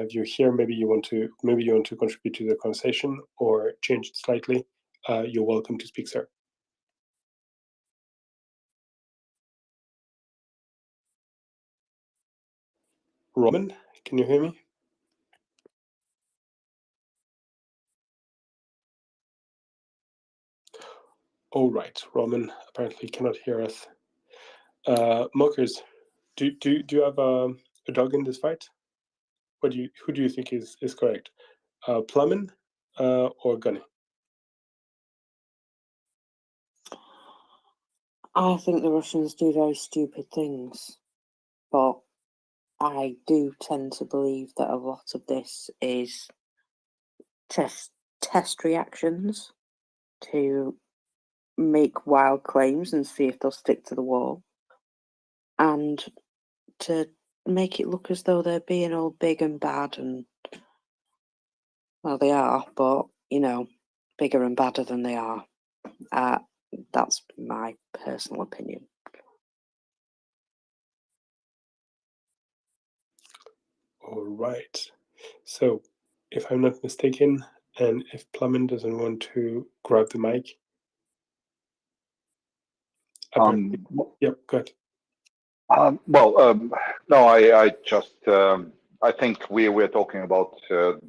you're here, maybe you want to contribute to the conversation or change it slightly. You're welcome to speak, sir. Roman, can you hear me? All right, Roman apparently cannot hear us. Mokers, do you have a dog in this fight? who do you think is correct? Plumbin or Gunny? I think the Russians do very stupid things, but I do tend to believe that a lot of this is test reactions to make wild claims and see if they'll stick to the wall, and to make it look as though they're being all big and bad, and well, they are, but you know, bigger and badder than they are. That's my personal opinion. All right. So, if I'm not mistaken, and if Plumbin doesn't want to grab the mic, yep, go ahead. No, I just I think we're talking about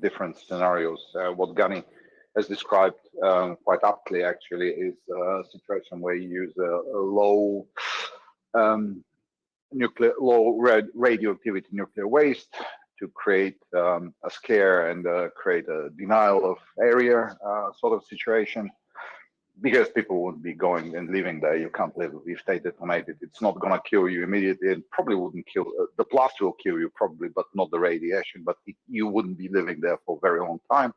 different scenarios. What Gunny has described quite aptly, actually, is a situation where you use a low radioactivity nuclear waste to create a scare and create a denial of area sort of situation, because people would be going and living there. You can't live if they detonate it. It's not going to kill you immediately. It probably wouldn't kill, the blast will kill you probably, but not the radiation. But you wouldn't be living there for a very long time,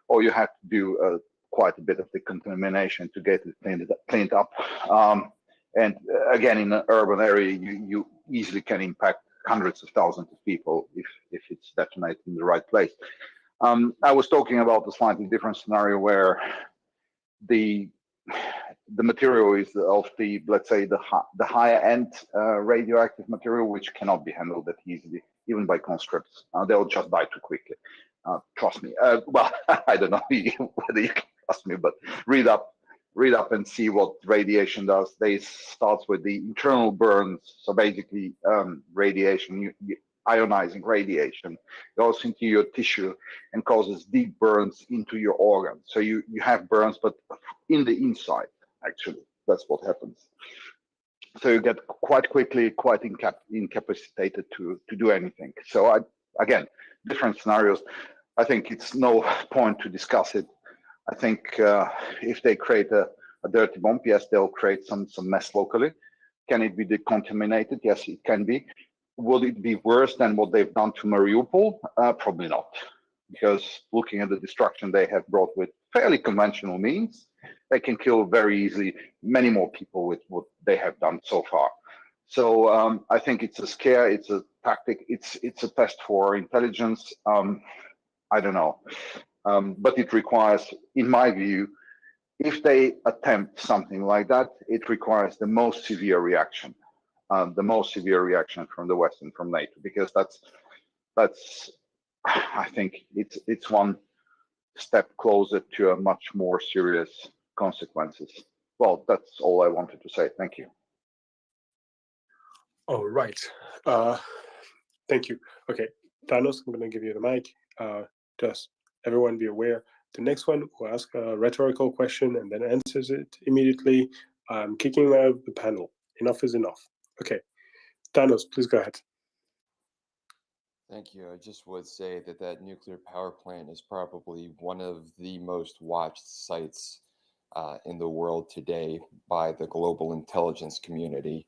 or you have to do quite a bit of decontamination to get it cleaned up. And again, in an urban area, you easily can impact hundreds of thousands of people if it's detonated in the right place. I was talking about a slightly different scenario where the material is of the, let's say, the higher end radioactive material, which cannot be handled that easily, even by conscripts. They'll just die too quickly. Trust me. Well, I don't know whether you can trust me, but read up and see what radiation does. They starts with the internal burns. So basically, radiation, ionizing radiation, goes into your tissue and causes deep burns into your organs. So you have burns, but in the inside, actually, that's what happens. So you get quite quickly quite incapacitated to do anything. So again, different scenarios. I think it's no point to discuss it. I think if they create a dirty bomb, yes, they'll create some mess locally. Can it be decontaminated? Yes, it can be. Will it be worse than what they've done to Mariupol? Probably not, because looking at the destruction they have brought with fairly conventional means, they can kill very easily many more people with what they have done so far. So I think it's a scare, it's a tactic, it's a test for intelligence. I don't know, but it requires, in my view, if they attempt something like that, it requires the most severe reaction. The most severe reaction from the West and from NATO, because that's I think it's one step closer to a much more serious consequences. Well, that's all I wanted to say. Thank you. All right. Thank you. Okay, Thanos, I'm going to give you the mic. Just everyone be aware. The next one will ask a rhetorical question and then answers it immediately. I'm kicking him out of the panel. Enough is enough. Okay. Thanos, please go ahead. Thank you. I just would say that nuclear power plant is probably one of the most watched sites in the world today by the global intelligence community.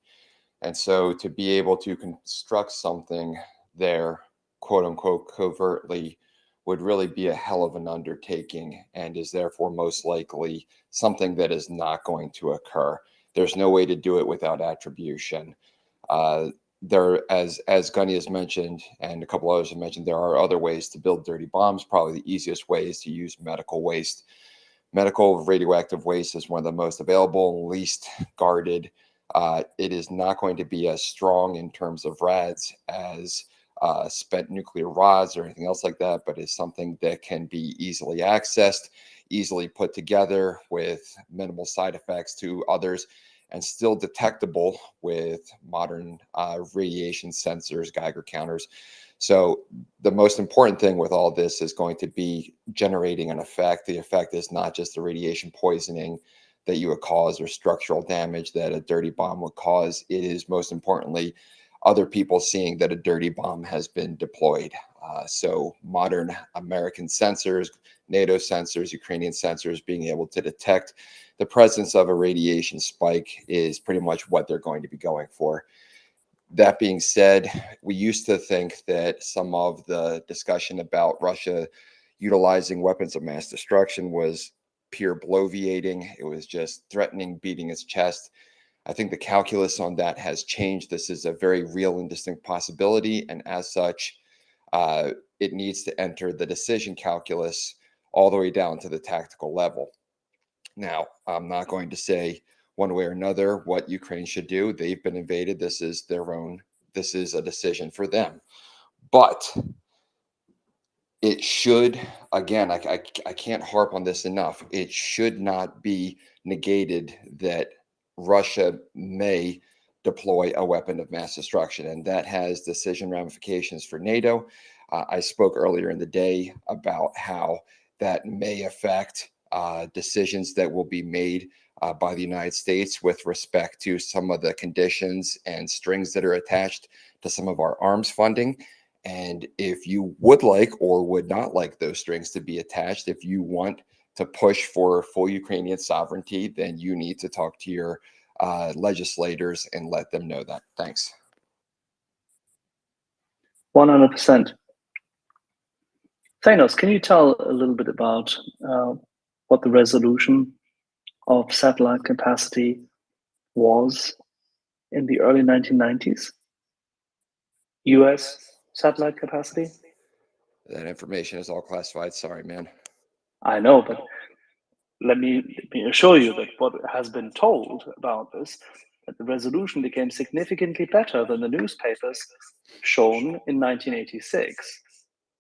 And so to be able to construct something there, quote unquote, covertly, would really be a hell of an undertaking, and is therefore most likely something that is not going to occur. There's no way to do it without attribution. There, as Gunny has mentioned, and a couple others have mentioned, there are other ways to build dirty bombs. Probably the easiest way is to use medical waste. Medical radioactive waste is one of the most available, least guarded. It is not going to be as strong in terms of rads as spent nuclear rods or anything else like that, but it's something that can be easily accessed, easily put together with minimal side effects to others, and still detectable with modern radiation sensors, Geiger counters. So the most important thing with all this is going to be generating an effect. The effect is not just the radiation poisoning that you would cause or structural damage that a dirty bomb would cause. It is most importantly other people seeing that a dirty bomb has been deployed. So modern American sensors, NATO sensors, Ukrainian sensors being able to detect the presence of a radiation spike is pretty much what they're going to be going for. That being said, we used to think that some of the discussion about Russia utilizing weapons of mass destruction was pure bloviating. It was just threatening, beating its chest. I think the calculus on that has changed. This is a very real and distinct possibility, and as such, it needs to enter the decision calculus all the way down to the tactical level. Now, I'm not going to say one way or another what Ukraine should do. They've been invaded. This is their own, this is a decision for them. But it should, again, I can't harp on this enough. It should not be negated that Russia may deploy a weapon of mass destruction, and that has decision ramifications for NATO. I spoke earlier in the day about how that may affect decisions that will be made by the United States with respect to some of the conditions and strings that are attached to some of our arms funding. And if you would like or would not like those strings to be attached, if you want to push for full Ukrainian sovereignty, then you need to talk to your legislators and let them know that. Thanks. 100%. Thanos, can you tell a little bit about what the resolution of satellite capacity was in the early 1990s? US satellite capacity? That information is all classified. Sorry, man. I know, but let me assure you that what has been told about this, that the resolution became significantly better than the newspapers shown in 1986.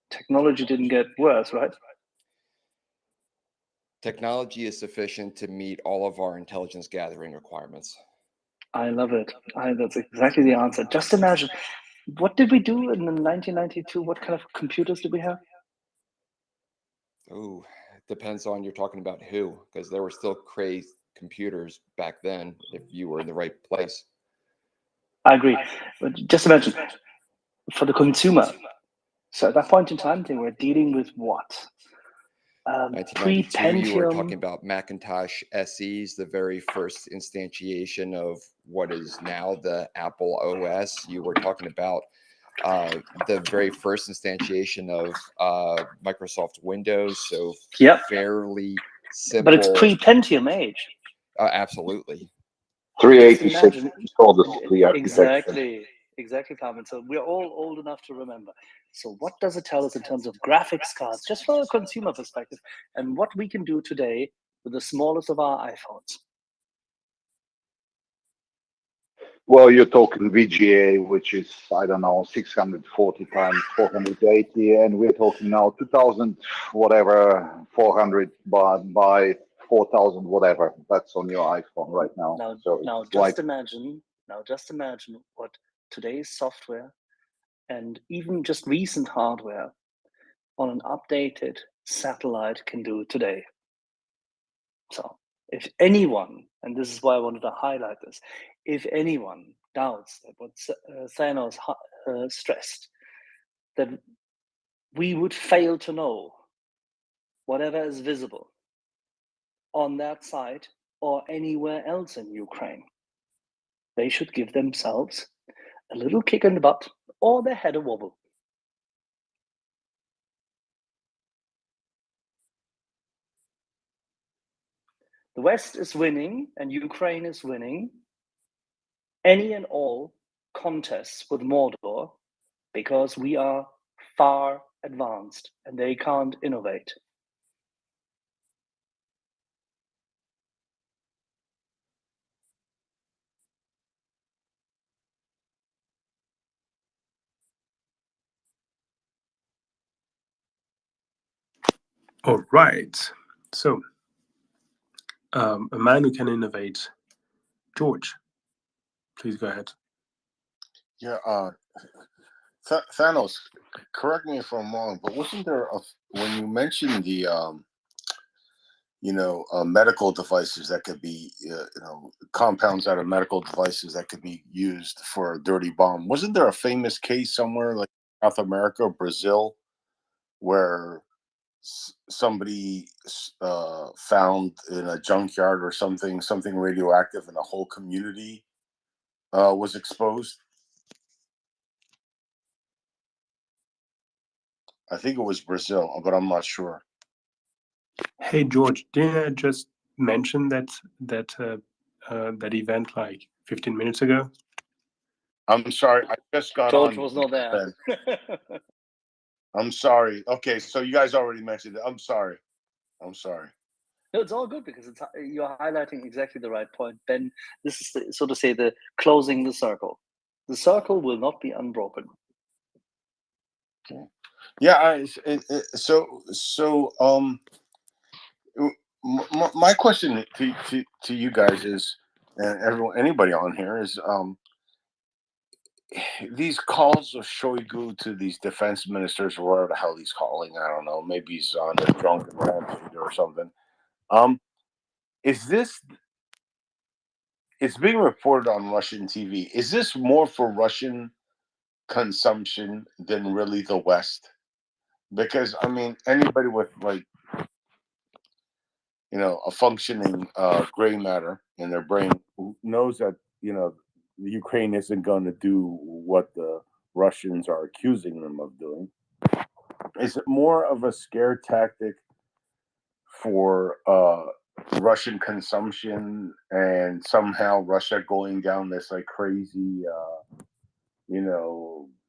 Technology didn't get worse, right? Technology is sufficient to meet all of our intelligence gathering requirements. I love it. That's exactly the answer. Just imagine, what did we do in 1992? What kind of computers did we have? Oh, it depends on you're talking about who, because there were still crazed computers back then if you were in the right place. I agree. But just imagine, for the consumer, so at that point in time, they were dealing with what? 1992, you were Pre-Pentium. talking about Macintosh SEs, the very first instantiation of what is now the Apple OS. You were talking about the very first instantiation of Microsoft Windows, so Yep. fairly simple. But it's pre-Pentium age. Absolutely. 386 installed the architecture. Exactly, Carmen. So we're all old enough to remember. So what does it tell us in terms of graphics cards, just from a consumer perspective, and what we can do today with the smallest of our iPhones? Well, you're talking VGA, which is, I don't know, 640 times 480, and we're talking now 2000 whatever 400 by 4000 whatever. That's on your iPhone right now. Now just imagine what today's software and even just recent hardware on an updated satellite can do today. So if anyone, and this is why I wanted to highlight this, if anyone doubts that what Thanos stressed, that we would fail to know whatever is visible on that site or anywhere else in Ukraine, they should give themselves a little kick in the butt or their head a wobble. The West is winning and Ukraine is winning any and all contests with Mordor because we are far advanced and they can't innovate. All right. So, a man who can innovate, George, please go ahead. Yeah, Thanos, correct me if I'm wrong, but wasn't there when you mentioned the medical devices that could be compounds out of medical devices that could be used for a dirty bomb? Wasn't there a famous case somewhere like South America, Brazil, where somebody found in a junkyard or something radioactive, and the whole community was exposed. I think it was Brazil, but I'm not sure. Hey George, didn't I just mention that event like 15 minutes ago? I'm sorry, I just got George on. was not there. I'm sorry. Okay, so you guys already mentioned it. I'm sorry. No, it's all good because you're highlighting exactly the right point, Ben. This is so to say the closing the circle. The circle will not be unbroken. Okay. Yeah. My question to you guys is, and anybody on here is, these calls of Shoigu to these defense ministers, or whatever the hell he's calling, I don't know, maybe he's on a drunken rampage or something. Is this? It's being reported on Russian TV. Is this more for Russian consumption than really the West? Because I mean, anybody with like, a functioning gray matter in their brain knows that the Ukraine isn't going to do what the Russians are accusing them of doing. Is it more of a scare tactic for Russian consumption, and somehow Russia going down this like crazy,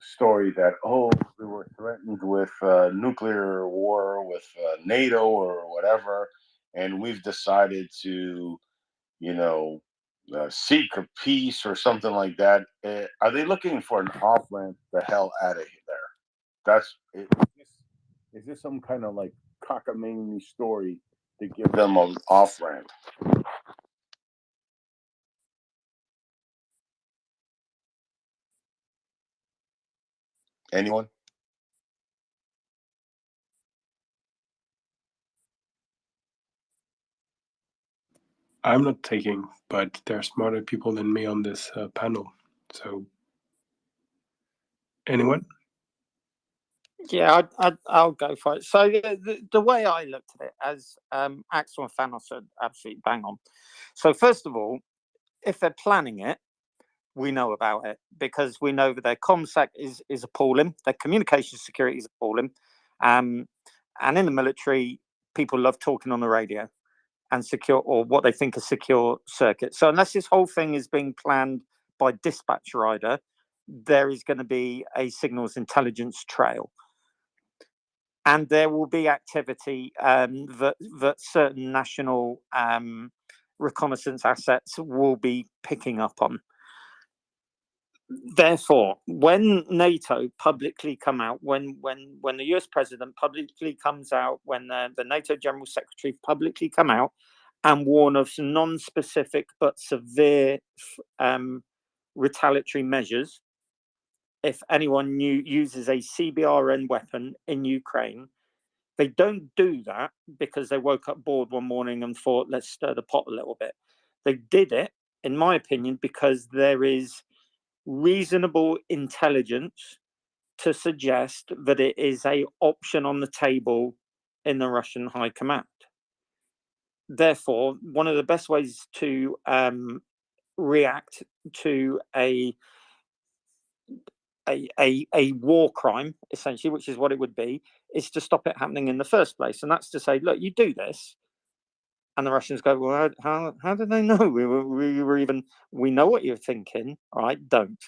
story that, we were threatened with nuclear war with NATO or whatever, and we've decided to, seek a peace or something like that? Are they looking for an off ramp the hell out of there? Is this some kind of like cockamamie story to give them an off ramp? Anyone? I'm not taking, but there are smarter people than me on this panel. So, anyone? Yeah, I'll go for it. So the way I looked at it, as Axel and Thanos said, absolutely bang on. So first of all, if they're planning it, we know about it because we know that their ComSec is appalling, their communication security is appalling, and in the military, people love talking on the radio and secure, or what they think are secure circuits. So unless this whole thing is being planned by dispatch rider, there is going to be a signals intelligence trail. And there will be activity that certain national reconnaissance assets will be picking up on. Therefore, when NATO publicly come out, when the US president publicly comes out, when the NATO General Secretary publicly come out and warn of some non-specific but severe retaliatory measures, if anyone uses a CBRN weapon in Ukraine, they don't do that because they woke up bored one morning and thought, let's stir the pot a little bit. They did it, in my opinion, because there is reasonable intelligence to suggest that it is an option on the table in the Russian high command. Therefore, one of the best ways to react to a war crime, essentially, which is what it would be, is to stop it happening in the first place. And that's to say, look, you do this, and the Russians go, well, how did they know we know what you're thinking? All right, don't.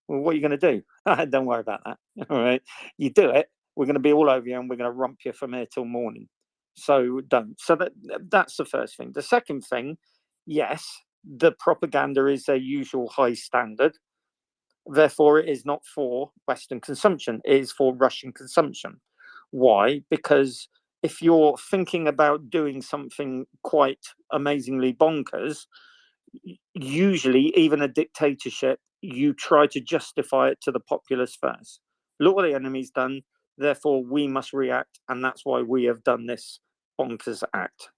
Well, what are you going to do? Don't worry about that. All right, you do it, we're going to be all over you, and we're going to rump you from here till morning. So don't. So that's the first thing. The second thing, yes, the propaganda is a usual high standard. Therefore, it is not for Western consumption. It is for Russian consumption. Why? Because if you're thinking about doing something quite amazingly bonkers, usually, even a dictatorship, you try to justify it to the populace first. Look what the enemy's done. Therefore, we must react. And that's why we have done this bonkers act.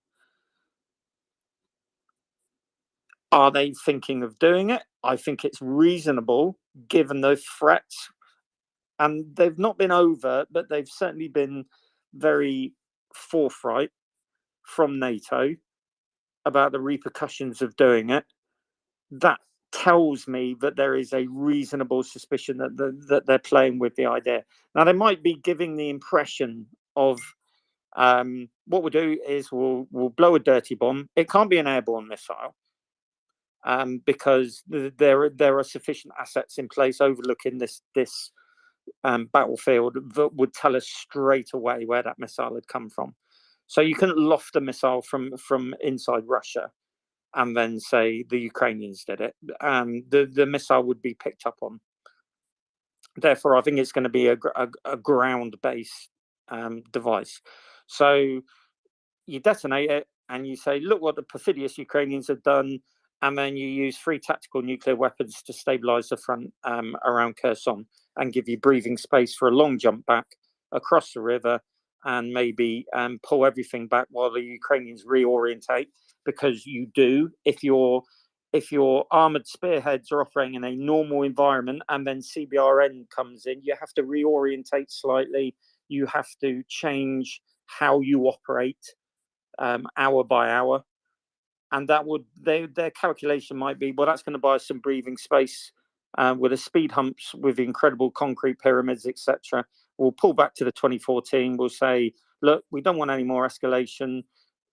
Are they thinking of doing it? I think it's reasonable, given the threats And they've not been overt, but they've certainly been very forthright from NATO about the repercussions of doing it. That tells me that there is a reasonable suspicion that they're playing with the idea. Now, they might be giving the impression of what we'll do is we'll blow a dirty bomb. It can't be an airborne missile because there are sufficient assets in place overlooking this battlefield that would tell us straight away where that missile had come from. So you couldn't loft a missile from inside Russia and then say the Ukrainians did it. The missile would be picked up on. Therefore, I think it's going to be a ground-based device. So you detonate it and you say, look what the perfidious Ukrainians have done, and then you use 3 tactical nuclear weapons to stabilize the front around Kherson and give you breathing space for a long jump back across the river and maybe pull everything back while the Ukrainians reorientate, because you do, if your armored spearheads are operating in a normal environment and then CBRN comes in, you have to reorientate slightly, you have to change how you operate hour by hour. And that would, their calculation might be, well, that's going to buy us some breathing space with the speed humps, with the incredible concrete pyramids, etc. We'll pull back to the 2014. We'll say, look, we don't want any more escalation.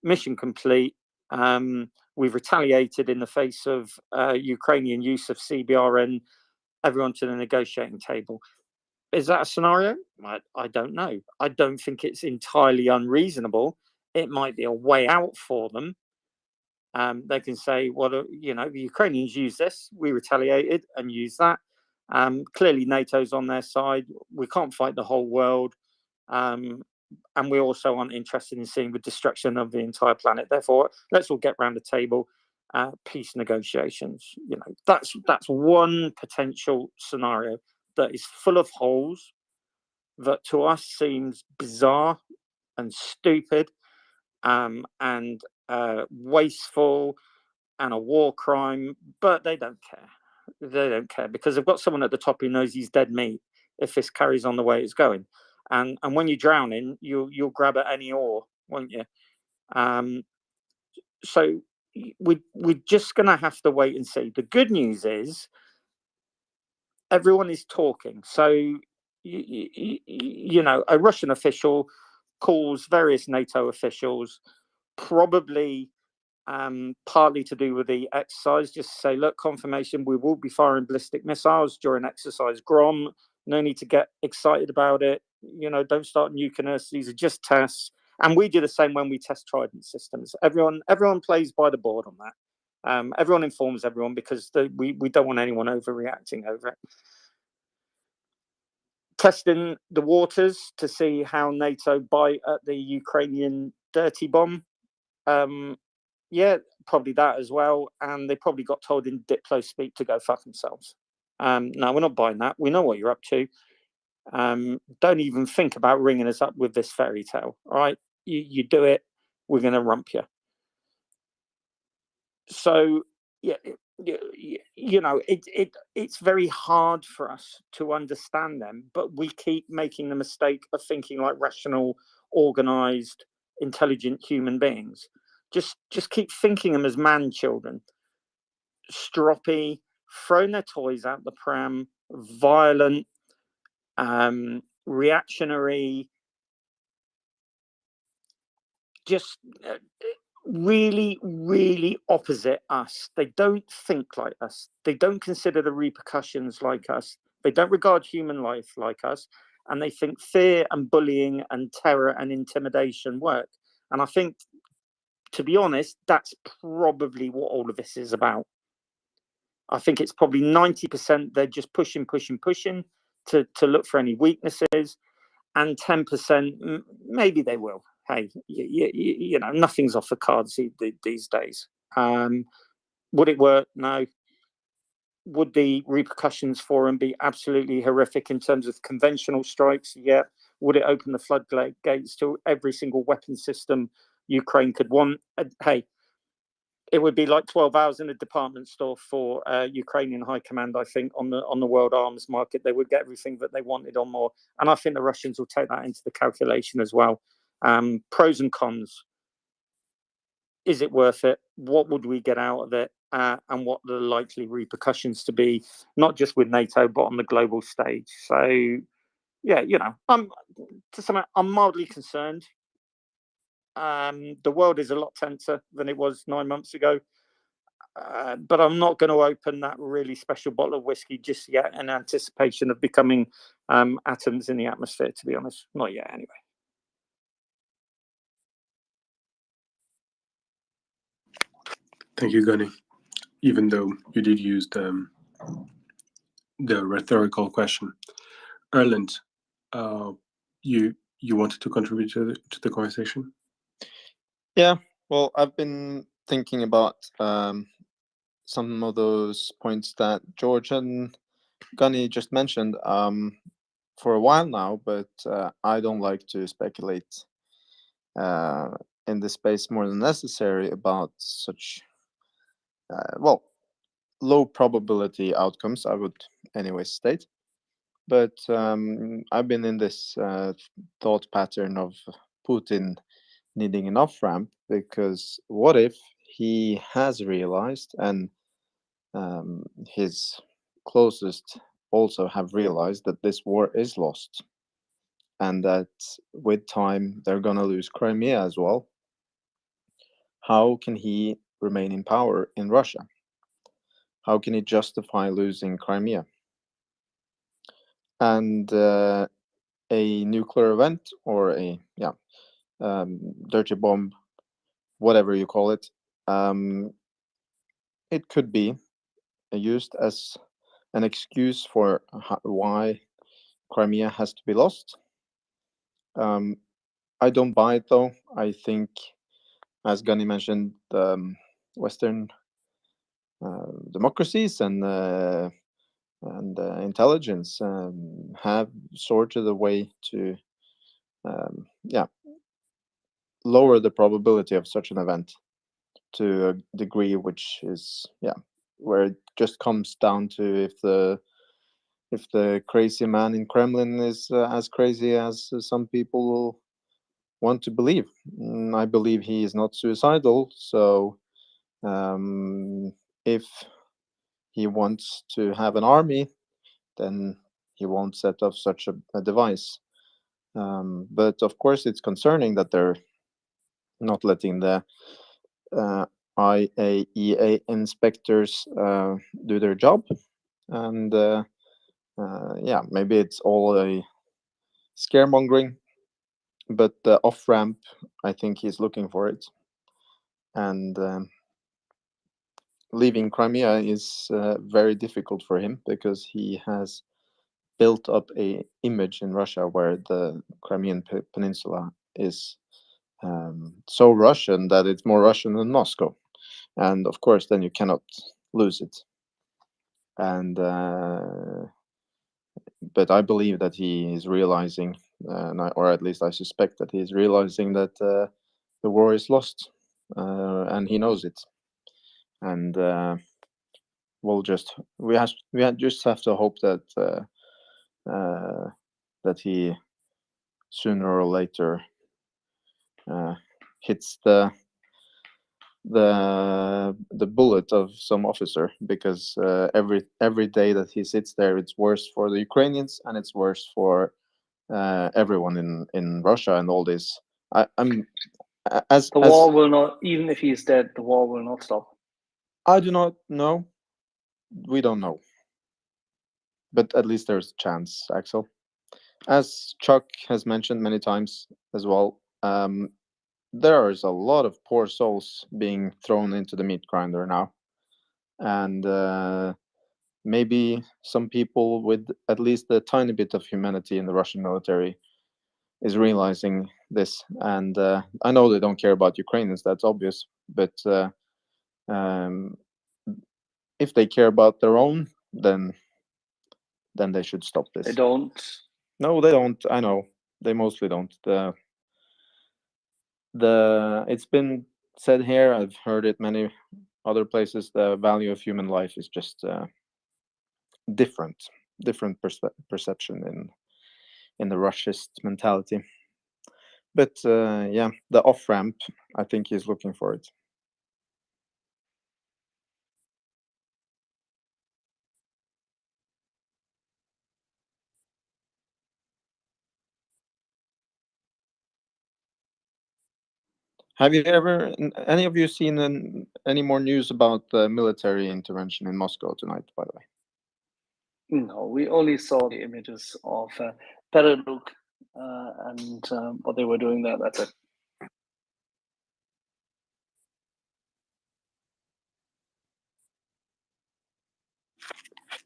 Mission complete. We've retaliated in the face of Ukrainian use of CBRN. Everyone to the negotiating table. Is that a scenario? I don't know. I don't think it's entirely unreasonable. It might be a way out for them. They can say, well, the Ukrainians use this, we retaliated and use that. Clearly, NATO's on their side. We can't fight the whole world. And we also aren't interested in seeing the destruction of the entire planet. Therefore, let's all get around the table, peace negotiations. That's one potential scenario that is full of holes, that to us seems bizarre and stupid and wasteful and a war crime, but they don't care. They don't care because they've got someone at the top who knows he's dead meat if this carries on the way it's going. And when you're drowning, you'll grab at any oar, won't you? So we're just going to have to wait and see. The good news is everyone is talking. So a Russian official calls various NATO officials, probably partly to do with the exercise, just to say, look, confirmation, we will be firing ballistic missiles during exercise Grom. No need to get excited about it. Don't start nuking us. These are just tests. And we do the same when we test Trident systems. Everyone plays by the board on that. Everyone informs everyone because we don't want anyone overreacting over it. Testing the waters to see how NATO bite at the Ukrainian dirty bomb. Yeah, probably that as well. And they probably got told in Diplo speak to go fuck themselves. No, we're not buying that. We know what you're up to. Don't even think about ringing us up with this fairy tale. All right, you do it, we're going to rump you. So yeah, it's very hard for us to understand them, but we keep making the mistake of thinking like rational, organized, intelligent human beings. Just keep thinking them as man children, stroppy, throwing their toys out the pram, violent, reactionary, just really, really opposite us. They don't think like us. They don't consider the repercussions like us. They don't regard human life like us. And they think fear and bullying and terror and intimidation work. And I think, to be honest, that's probably what all of this is about. I think it's probably 90% they're just pushing to look for any weaknesses, and 10% maybe they will. Hey, nothing's off the cards these days. Would it work? No. Would the repercussions for them be absolutely horrific in terms of conventional strikes? Yeah. Would it open the floodgates to every single weapon system Ukraine could want? Hey, it would be like 12 hours in a department store for Ukrainian high command. I think on the world arms market, they would get everything that they wanted on more, and I think the Russians will take that into the calculation as well. Pros and cons. Is it worth it? What would we get out of it? And what the likely repercussions to be, not just with NATO, but on the global stage. So, yeah, you know, I'm mildly concerned. The world is a lot tenser than it was 9 months ago. But I'm not going to open that really special bottle of whiskey just yet in anticipation of becoming atoms in the atmosphere, to be honest. Not yet, anyway. Thank you, Gunny. Even though you did use the rhetorical question. Erland, you wanted to contribute to the conversation? Yeah, well, I've been thinking about some of those points that George and Gunny just mentioned for a while now, but I don't like to speculate in this space more than necessary about such, well, low probability outcomes, I would anyway state. But I've been in this thought pattern of Putin needing an off-ramp, because what if he has realized, and his closest also have realized, that this war is lost, and that with time they're going to lose Crimea as well? How can he remain in power in Russia? How can he justify losing Crimea? And a nuclear event, or a dirty bomb, whatever you call it, it could be used as an excuse for why Crimea has to be lost. I don't buy it, though. I think, as Gunny mentioned, Western democracies and intelligence have sorted a way to lower the probability of such an event to a degree which is where it just comes down to if the crazy man in Kremlin is as crazy as some people want to believe. I believe he is not suicidal, so if he wants to have an army, then he won't set up such a device. But of course, it's concerning that they're not letting the IAEA inspectors do their job, and maybe it's all a scaremongering, but the off ramp, I think he's looking for it, and leaving Crimea is very difficult for him, because he has built up a image in Russia where the Crimean Peninsula is so Russian that it's more Russian than Moscow. And of course, then you cannot lose it. And but I believe that he is realizing, or at least I suspect that he is realizing, that the war is lost, and he knows it. And we just have to hope that that he sooner or later hits the bullet of some officer, because every day that he sits there, it's worse for the Ukrainians, and it's worse for everyone in Russia and all this. War will not, even if he's dead, the war will not stop. I do not know. We don't know. But at least there's a chance, Axel. As Chuck has mentioned many times as well, there is a lot of poor souls being thrown into the meat grinder now. And maybe some people with at least a tiny bit of humanity in the Russian military is realizing this. And I know they don't care about Ukrainians, that's obvious. But if they care about their own, then they should stop this. They don't. No, they don't. I know. They mostly don't. It's been said here, I've heard it many other places. The value of human life is just different perception in the Rushist mentality. But yeah, the off ramp, I think he's looking for it. Have you ever, any of you seen any more news about the military intervention in Moscow tonight, by the way? No, we only saw the images of Pereluk and what they were doing there. That's it.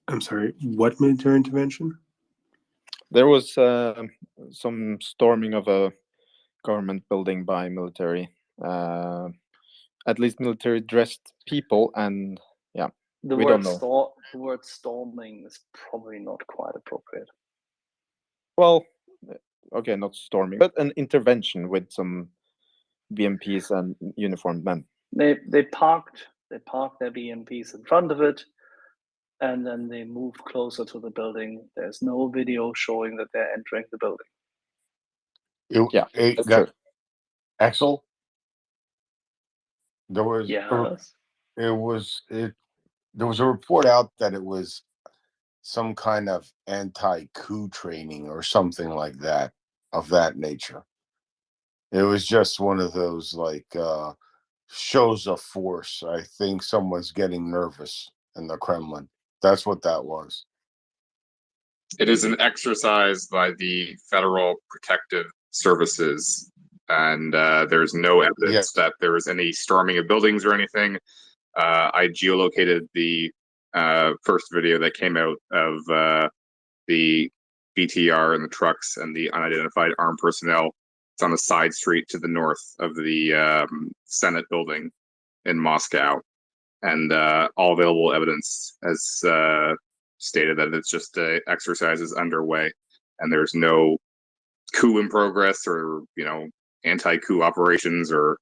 I'm sorry, what military intervention? There was some storming of a government building by military, at least military dressed people, and yeah, we don't know. The word storming is probably not quite appropriate. Well, okay, not storming, but an intervention with some BMPs and uniformed men. They parked their BMPs in front of it, and then they moved closer to the building. There's no video showing that they're entering the building. Axel, there was there was a report out that it was some kind of anti-coup training or something like that, of that nature. It was just one of those like shows of force. I think someone's getting nervous in the Kremlin. That's what that was. It is an exercise by the Federal Protective Services, and there's no evidence that there was any storming of buildings or anything. I geolocated the first video that came out of the BTR and the trucks and the unidentified armed personnel. It's on a side street to the north of the Senate building in Moscow, and all available evidence has stated that it's just exercises underway, and there's no coup in progress or anti-coup operations, or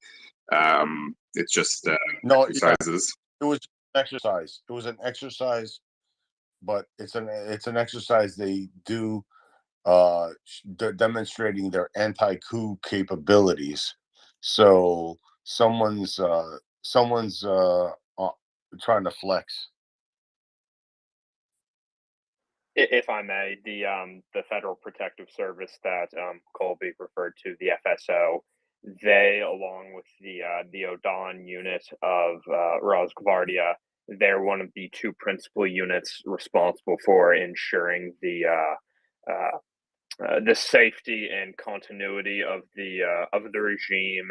it's just exercises. It was an exercise. It was an exercise, but it's an exercise they do demonstrating their anti-coup capabilities. So someone's trying to flex. If I may, the Federal Protective Service that Colby referred to, the FSO, they, along with the Odon unit of Rosgvardia, they're one of the two principal units responsible for ensuring the safety and continuity of the regime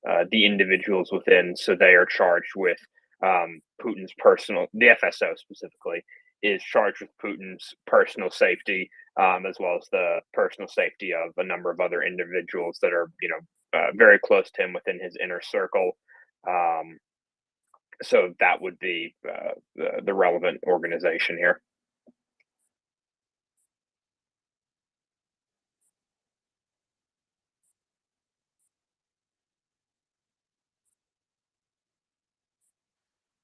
and the individuals within. So they are charged with Putin's personal, the FSO specifically, is charged with Putin's personal safety, as well as the personal safety of a number of other individuals that are, very close to him within his inner circle. So that would be the relevant organization here.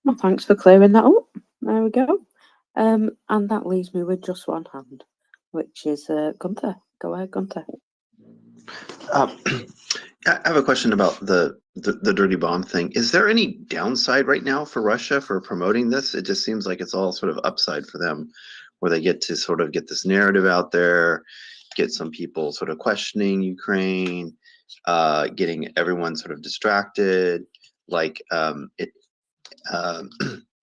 Well, thanks for clearing that up. There we go. And that leaves me with just one hand, which is Gunther. Go ahead, Gunther. I have a question about the dirty bomb thing. Is there any downside right now for Russia for promoting this? It just seems like it's all sort of upside for them, where they get to sort of get this narrative out there, get some people sort of questioning Ukraine, getting everyone sort of distracted. Like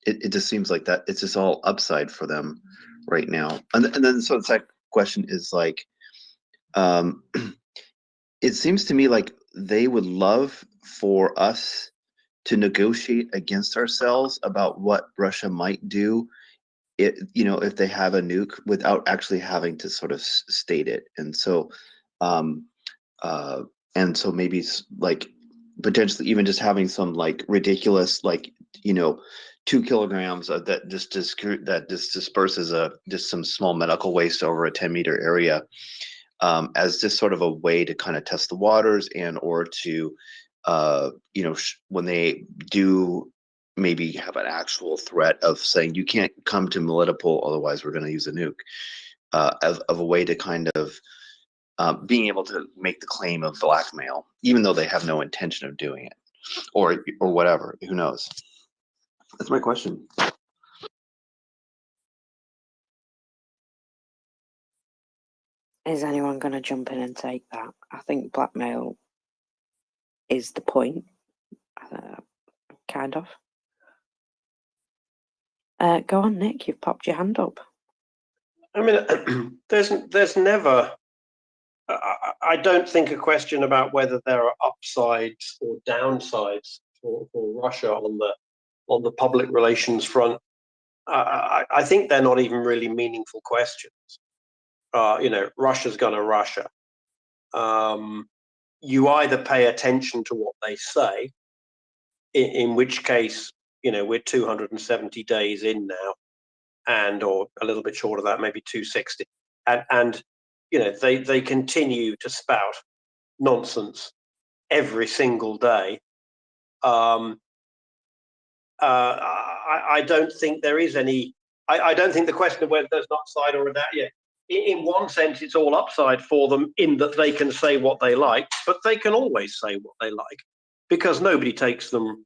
it just seems like that it's just all upside for them right now. And then so the second question is like, it seems to me like they would love for us to negotiate against ourselves about what Russia might do, if they have a nuke, without actually having to sort of state it. And so maybe like potentially even just having some like ridiculous 2 kilograms that just disperses just some small medical waste over a 10-meter area, as just sort of a way to kind of test the waters and or to you know, when they do maybe have an actual threat of saying you can't come to Melitopol, otherwise we're going to use a nuke, of a way to kind of being able to make the claim of blackmail, even though they have no intention of doing it, or whatever. Who knows? That's my question. Is anyone going to jump in and take that? I think blackmail is the point, kind of. Go on, Nick. You've popped your hand up. I mean, there's never. I don't think a question about whether there are upsides or downsides for Russia on the public relations front. I think they're not even really meaningful questions. You know, Russia's gonna Russia. You either pay attention to what they say, in which case, you know, we're 270 days in now, or a little bit short of that, maybe 260, and you know, they continue to spout nonsense every single day. I don't think there is any. I don't think the question of whether there's an upside or a down. Yeah, in one sense, it's all upside for them in that they can say what they like, but they can always say what they like because nobody takes them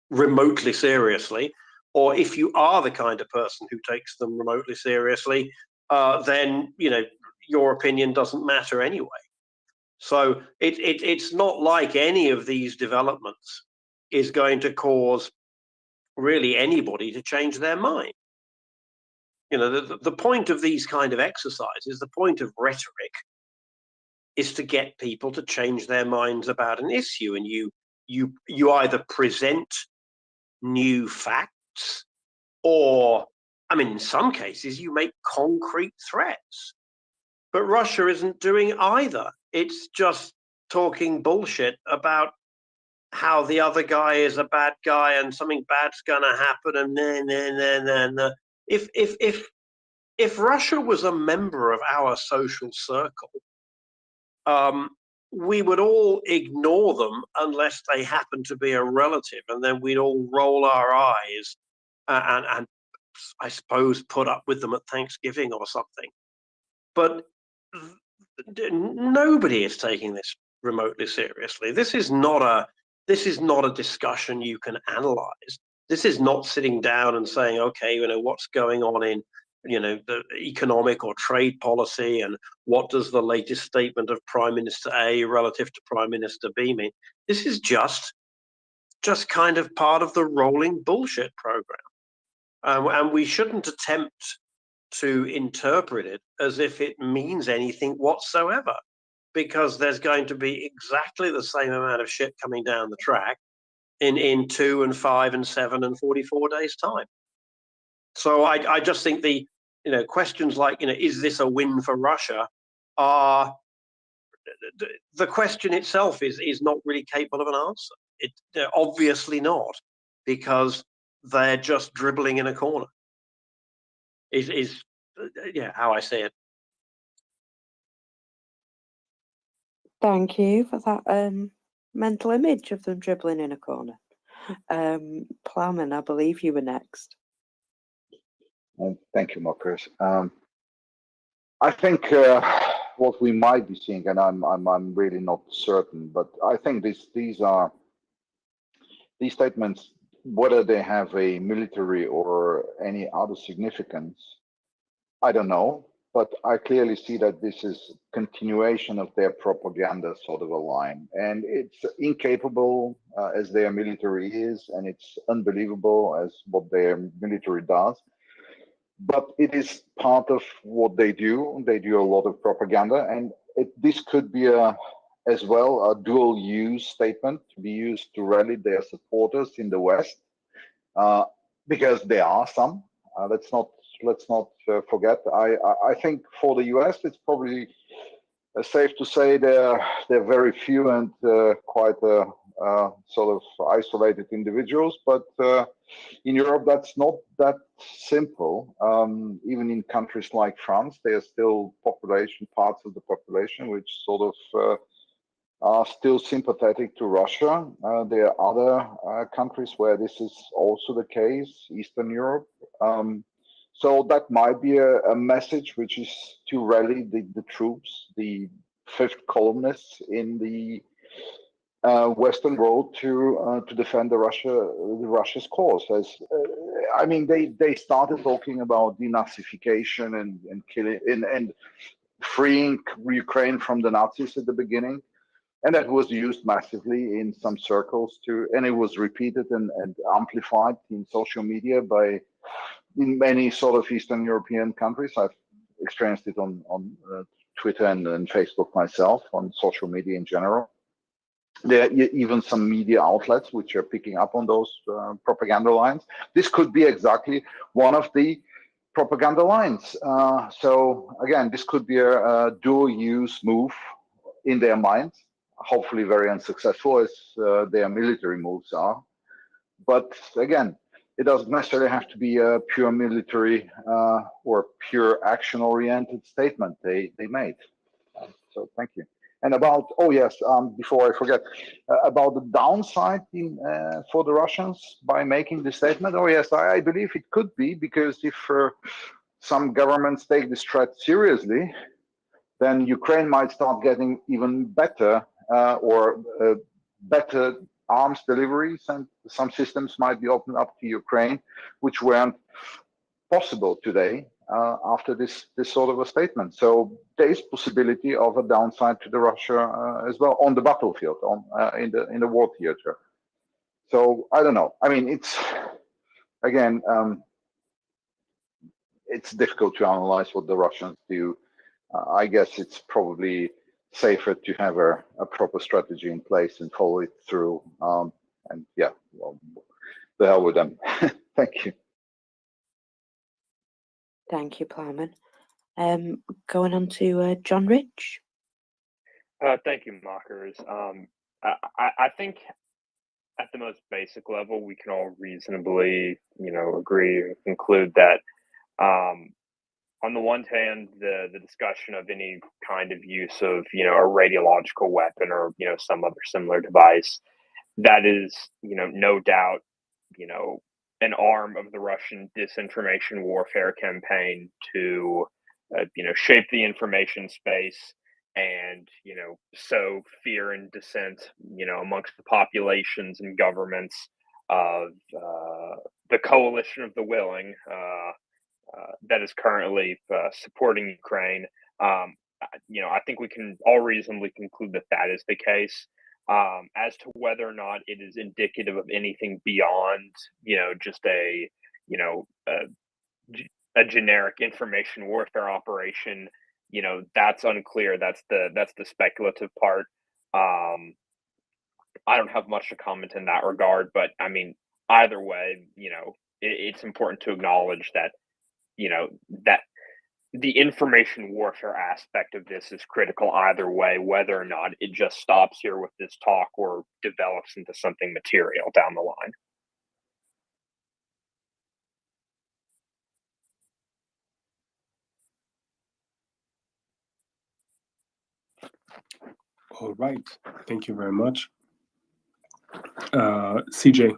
remotely seriously. Or if you are the kind of person who takes them remotely seriously, then you know your opinion doesn't matter anyway. So it's not like any of these developments is going to cause really anybody to change their mind. You know, the point of these kind of exercises, the point of rhetoric, is to get people to change their minds about an issue, and you either present new facts, or, I mean, in some cases, you make concrete threats. But Russia isn't doing either. It's just talking bullshit about how the other guy is a bad guy and something bad's gonna happen, and then. If Russia was a member of our social circle, we would all ignore them unless they happen to be a relative, and then we'd all roll our eyes and I suppose put up with them at Thanksgiving or something. But nobody is taking this remotely seriously. This is not a discussion you can analyze. This is not sitting down and saying, okay, you know, what's going on in, you know, the economic or trade policy, and what does the latest statement of Prime Minister A relative to Prime Minister B mean? This is just kind of part of the rolling bullshit program. And we shouldn't attempt to interpret it as if it means anything whatsoever, because there's going to be exactly the same amount of shit coming down the track in 2 and 5 and 7 and 44 days time. So I just think the, you know, questions like, you know, is this a win for Russia, are the question itself is not really capable of an answer. They're obviously not, because they're just dribbling in a corner. Is yeah, how I see it. Thank you for that mental image of them dribbling in a corner. Plowman, I believe you were next. Thank you, Marcus. I think what we might be seeing, and I'm really not certain, but I think these statements, whether they have a military or any other significance, I don't know. But I clearly see that this is continuation of their propaganda sort of a line, and it's incapable as their military is, and it's unbelievable as what their military does. But it is part of what they do. They do a lot of propaganda, and this could be as well a dual-use statement to be used to rally their supporters in the West, because there are some. Let's not forget. I think for the US, it's probably safe to say they're very few and quite sort of isolated individuals. But in Europe, that's not that simple. Even in countries like France, there are still parts of the population which sort of are still sympathetic to Russia. There are other countries where this is also the case, Eastern Europe. So that might be a message which is to rally the troops, the fifth columnists in the Western world to defend Russia's cause. I mean, they started talking about denazification and killing and freeing Ukraine from the Nazis at the beginning. And that was used massively in some circles too, and it was repeated and amplified in social media in many sort of Eastern European countries. I've experienced it on Twitter and Facebook myself, on social media in general. There are even some media outlets which are picking up on those propaganda lines. This could be exactly one of the propaganda lines. So again, this could be a dual-use move in their minds. Hopefully very unsuccessful as their military moves are. But again, it doesn't necessarily have to be a pure military or pure action-oriented statement they made. So thank you. And about, oh yes, before I forget, about the downside for the Russians by making the statement. Oh yes, I believe it could be, because if some governments take this threat seriously, then Ukraine might start getting even better better arms deliveries, and some systems might be opened up to Ukraine, which weren't possible today after this sort of a statement. So there is possibility of a downside to the Russia as well on the battlefield, in the war theater. So I don't know. I mean, it's again, it's difficult to analyze what the Russians do. I guess it's probably safer to have a proper strategy in place and follow it through. And yeah, well, the hell with them. Thank you. Thank you, Plowman. Going on to John Rich. Thank you, mockers. I think at the most basic level, we can all reasonably, agree or conclude that on the one hand, the discussion of any kind of use of, a radiological weapon or, some other similar device, that is, no doubt, an arm of the Russian disinformation warfare campaign to, shape the information space and, sow fear and dissent, amongst the populations and governments of the coalition of the willing, that is currently supporting Ukraine. I think we can all reasonably conclude that that is the case. As to whether or not it is indicative of anything beyond, just a generic information warfare operation, that's unclear. That's the speculative part. I don't have much to comment in that regard, but I mean, either way, it's important to acknowledge that that the information warfare aspect of this is critical either way, whether or not it just stops here with this talk or develops into something material down the line. All right, thank you very much. CJ,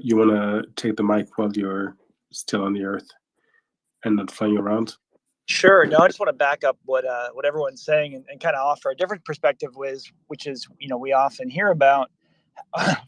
you want to take the mic while you're still on the earth and not flying around? Sure. No, I just want to back up what everyone's saying and kind of offer a different perspective, which is, we often hear about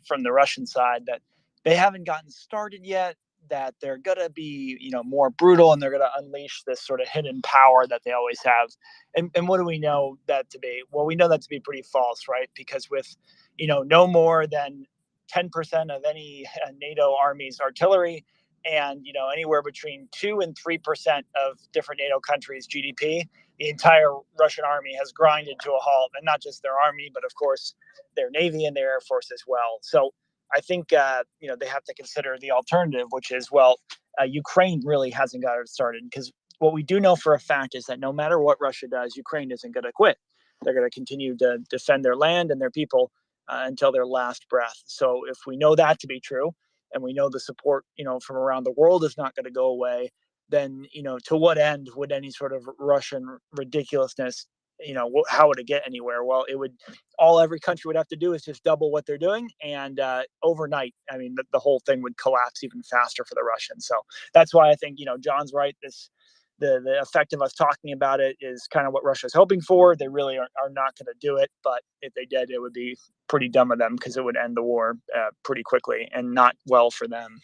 from the Russian side that they haven't gotten started yet, that they're going to be, more brutal, and they're going to unleash this sort of hidden power that they always have. And what do we know that to be? Well, we know that to be pretty false, right? Because with, no more than 10% of any NATO army's artillery, and anywhere between 2 and 3% of different NATO countries' GDP, the entire Russian army has grinded to a halt, and not just their army, but of course their navy and their air force as well. So I think they have to consider the alternative, which is, Ukraine really hasn't got it started, because what we do know for a fact is that no matter what Russia does, Ukraine isn't going to quit. They're going to continue to defend their land and their people until their last breath. So if we know that to be true, and we know the support, from around the world is not going to go away, then, to what end would any sort of Russian ridiculousness, how would it get anywhere? Well, every country would have to do is just double what they're doing, and overnight, I mean, the whole thing would collapse even faster for the Russians. So that's why I think John's right. The effect of us talking about it is kind of what Russia's hoping for. They really are not going to do it, but if they did, it would be pretty dumb of them because it would end the war pretty quickly and not well for them.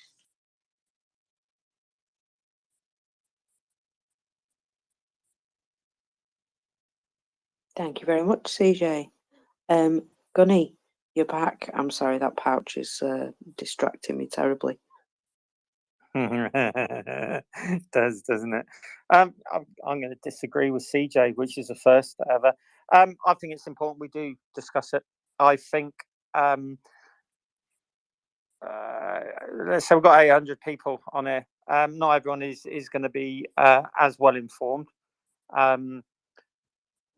Thank you very much, CJ. Gunny, you're back. I'm sorry, that pouch is distracting me terribly. It does, doesn't it? I'm going to disagree with CJ, which is the first ever. I think it's important we do discuss it. I think, let's say we've got 800 people on here. Not everyone is going to be as well informed.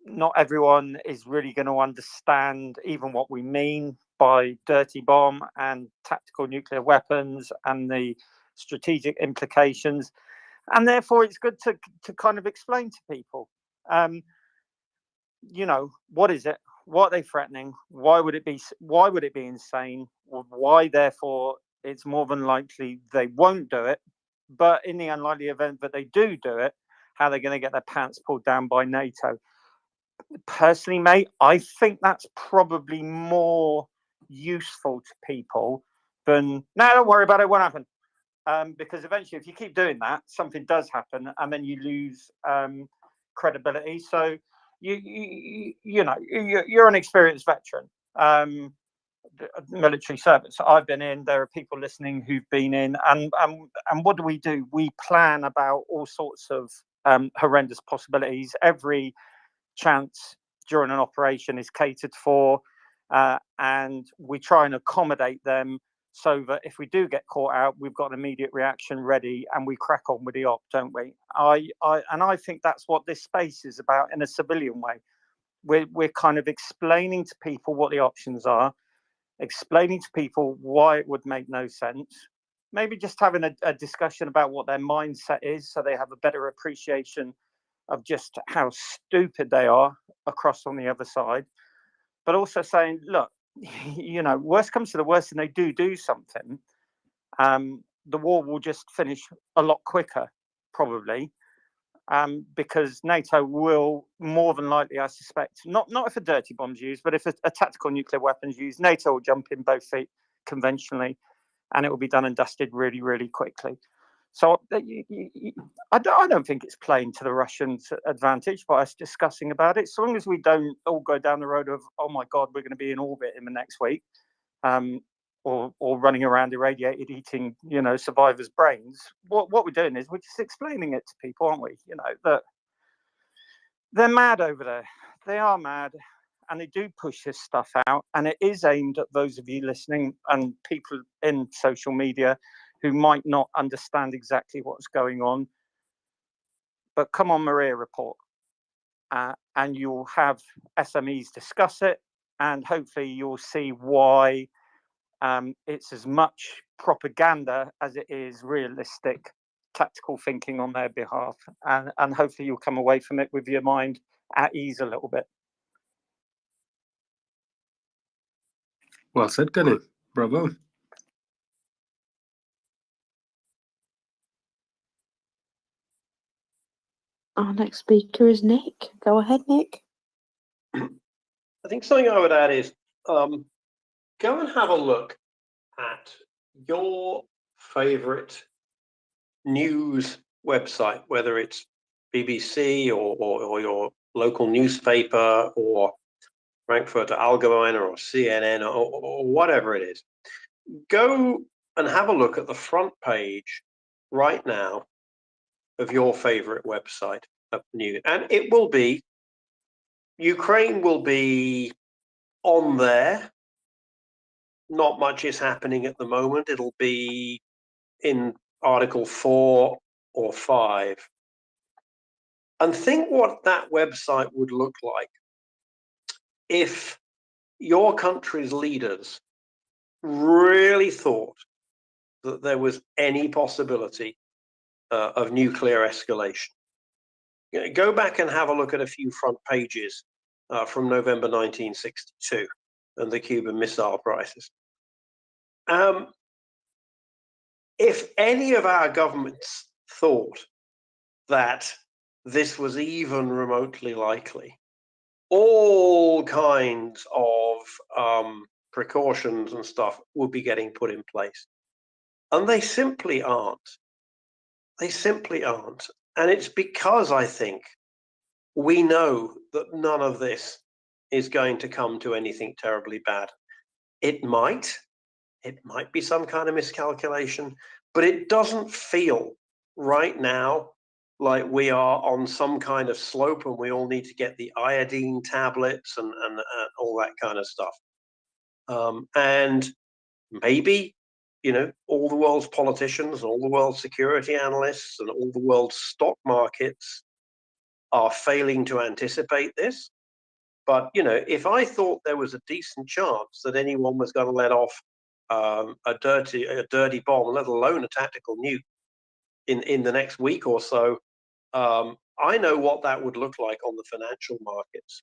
Not everyone is really going to understand even what we mean by dirty bomb and tactical nuclear weapons and the strategic implications, and therefore it's good to kind of explain to people, what is it, what are they threatening, why would it be insane, why therefore it's more than likely they won't do it, but in the unlikely event that they do it, how they're going to get their pants pulled down by NATO. Personally, mate, I think that's probably more useful to people than, no, don't worry about it, it won't happen. Because eventually, if you keep doing that, something does happen, and then you lose credibility. So you're an experienced veteran, military service. I've been in. There are people listening who've been in, and what do? We plan about all sorts of horrendous possibilities. Every chance during an operation is catered for, and we try and accommodate them so that if we do get caught out, we've got an immediate reaction ready and we crack on with the op, don't we? I think that's what this space is about in a civilian way. We're kind of explaining to people what the options are, explaining to people why it would make no sense, maybe just having a discussion about what their mindset is so they have a better appreciation of just how stupid they are across on the other side, but also saying, look, worst comes to the worst and they do something, the war will just finish a lot quicker, probably, because NATO will more than likely, I suspect, not if a dirty bomb's used, but if a tactical nuclear weapon's used, NATO will jump in both feet conventionally, and it will be done and dusted really, really quickly. So I don't think it's playing to the Russians' advantage by us discussing about it. So long as we don't all go down the road of, oh my God, we're going to be in orbit in the next week, or running around irradiated, eating, survivors' brains. What we're doing is we're just explaining it to people, aren't we? That they're mad over there. They are mad, and they do push this stuff out. And it is aimed at those of you listening and people in social media who might not understand exactly what's going on. But come on, MriyaReport, and you'll have SMEs discuss it, and hopefully you'll see why it's as much propaganda as it is realistic tactical thinking on their behalf. And hopefully you'll come away from it with your mind at ease a little bit. Well said, Gunny. Bravo. Our next speaker is Nick. Go ahead, Nick. I think something I would add is go and have a look at your favorite news website, whether it's BBC or your local newspaper or Frankfurter Allgemeine or CNN or whatever it is. Go and have a look at the front page right now of your favorite website of news, and it will be Ukraine will be on there. Not much is happening at the moment. It'll be in Article 4 or 5. And think what that website would look like if your country's leaders really thought that there was any possibility of nuclear escalation. Go back and have a look at a few front pages from November 1962 and the Cuban Missile Crisis. If any of our governments thought that this was even remotely likely, all kinds of precautions and stuff would be getting put in place. And they simply aren't. They simply aren't. And it's because I think we know that none of this is going to come to anything terribly bad. It might be some kind of miscalculation, but it doesn't feel right now like we are on some kind of slope and we all need to get the iodine tablets and all that kind of stuff. And maybe, all the world's politicians and all the world's security analysts and all the world's stock markets are failing to anticipate this. But, if I thought there was a decent chance that anyone was going to let off a dirty bomb, let alone a tactical nuke, in the next week or so, I know what that would look like on the financial markets,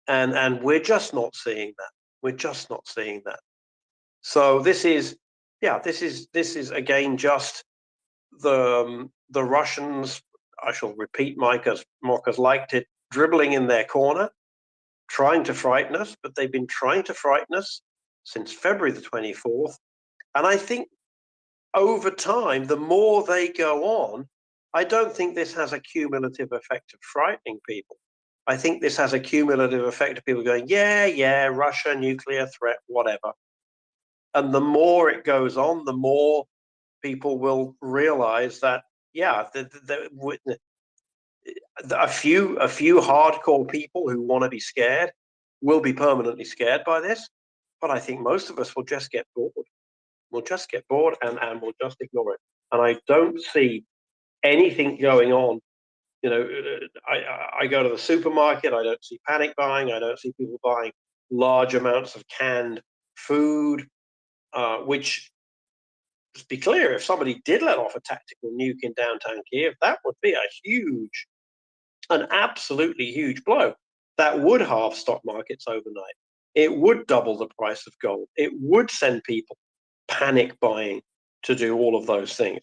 and we're just not seeing that. We're just not seeing that. So this is again just the Russians. I shall repeat, Mike has liked it, dribbling in their corner, trying to frighten us. But they've been trying to frighten us since February the 24th, and I think over time, the more they go on, I don't think this has a cumulative effect of frightening people. I think this has a cumulative effect of people going, yeah, Russia, nuclear threat, whatever. And the more it goes on, the more people will realize that, a few hardcore people who want to be scared will be permanently scared by this. But I think most of us will just get bored. We'll just get bored and we'll just ignore it. And I don't see anything going on. I go to the supermarket, I don't see panic buying, I don't see people buying large amounts of canned food, which, let's be clear, if somebody did let off a tactical nuke in downtown Kiev, that would be an absolutely huge blow. That would halve stock markets overnight. It would double the price of gold. It would send people panic buying to do all of those things.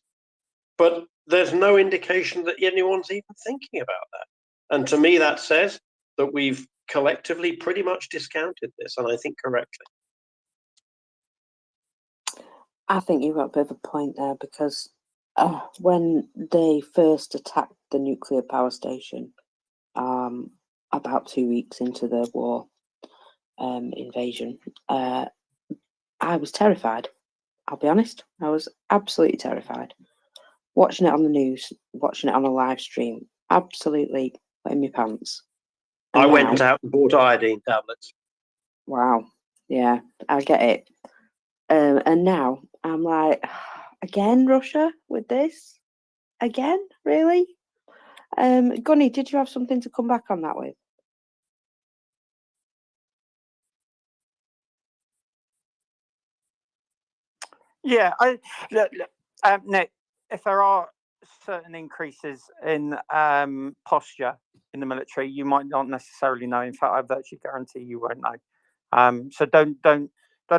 But there's no indication that anyone's even thinking about that. And to me, that says that we've collectively pretty much discounted this, and I think correctly. I think you've got a bit of a point there, because when they first attacked the nuclear power station, about 2 weeks into the war invasion, I was terrified. I'll be honest, I was absolutely terrified. Watching it on the news, watching it on a live stream, absolutely wetting my pants. And I went out and bought iodine tablets. Wow, yeah, I get it. And now I'm like, again, Russia with this? Again? Really? Gunny, did you have something to come back on that with? Yeah, Nick, if there are certain increases in posture in the military, you might not necessarily know. In fact, I virtually guarantee you won't know. So don't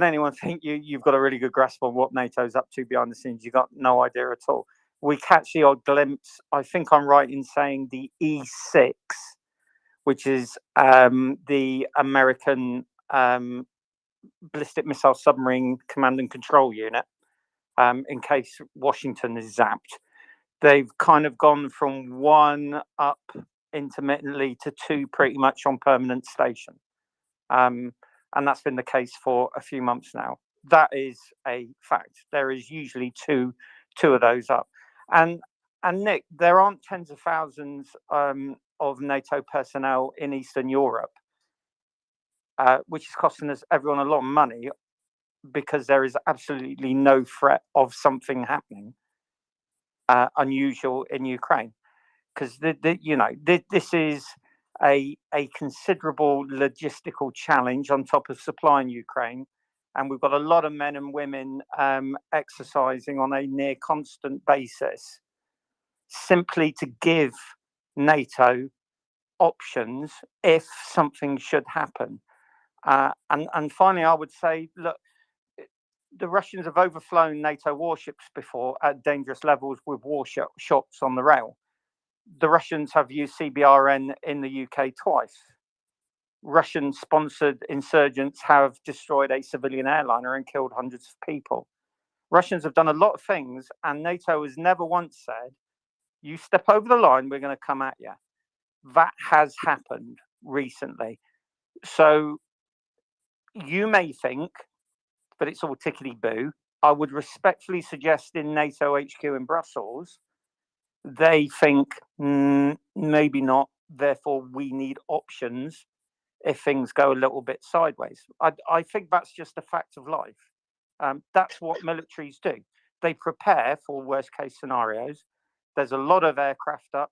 anyone think you've got a really good grasp on what NATO's up to behind the scenes. You've got no idea at all. We catch the odd glimpse. I think I'm right in saying the E6, which is the American ballistic missile submarine command and control unit, in case Washington is zapped. They've kind of gone from 1 up intermittently to 2 pretty much on permanent station. And that's been the case for a few months now. That is a fact. There is usually two of those up. And Nick, there aren't tens of thousands of NATO personnel in Eastern Europe, which is costing us everyone a lot of money, because there is absolutely no threat of something happening unusual in Ukraine. Because this is a considerable logistical challenge on top of supplying Ukraine, and we've got a lot of men and women exercising on a near constant basis, simply to give NATO options if something should happen. And finally, I would say, look, the Russians have overflown NATO warships before at dangerous levels with shots on the rail. The Russians have used CBRN in the UK twice. Russian-sponsored insurgents have destroyed a civilian airliner and killed hundreds of people. Russians have done a lot of things, and NATO has never once said, you step over the line, we're going to come at you. That has happened recently. So you may think that it's all tickety-boo. I would respectfully suggest in NATO HQ in Brussels, they think maybe not, therefore we need options if things go a little bit sideways. I think that's just a fact of life. That's what militaries do. They prepare for worst case scenarios. There's a lot of aircraft up.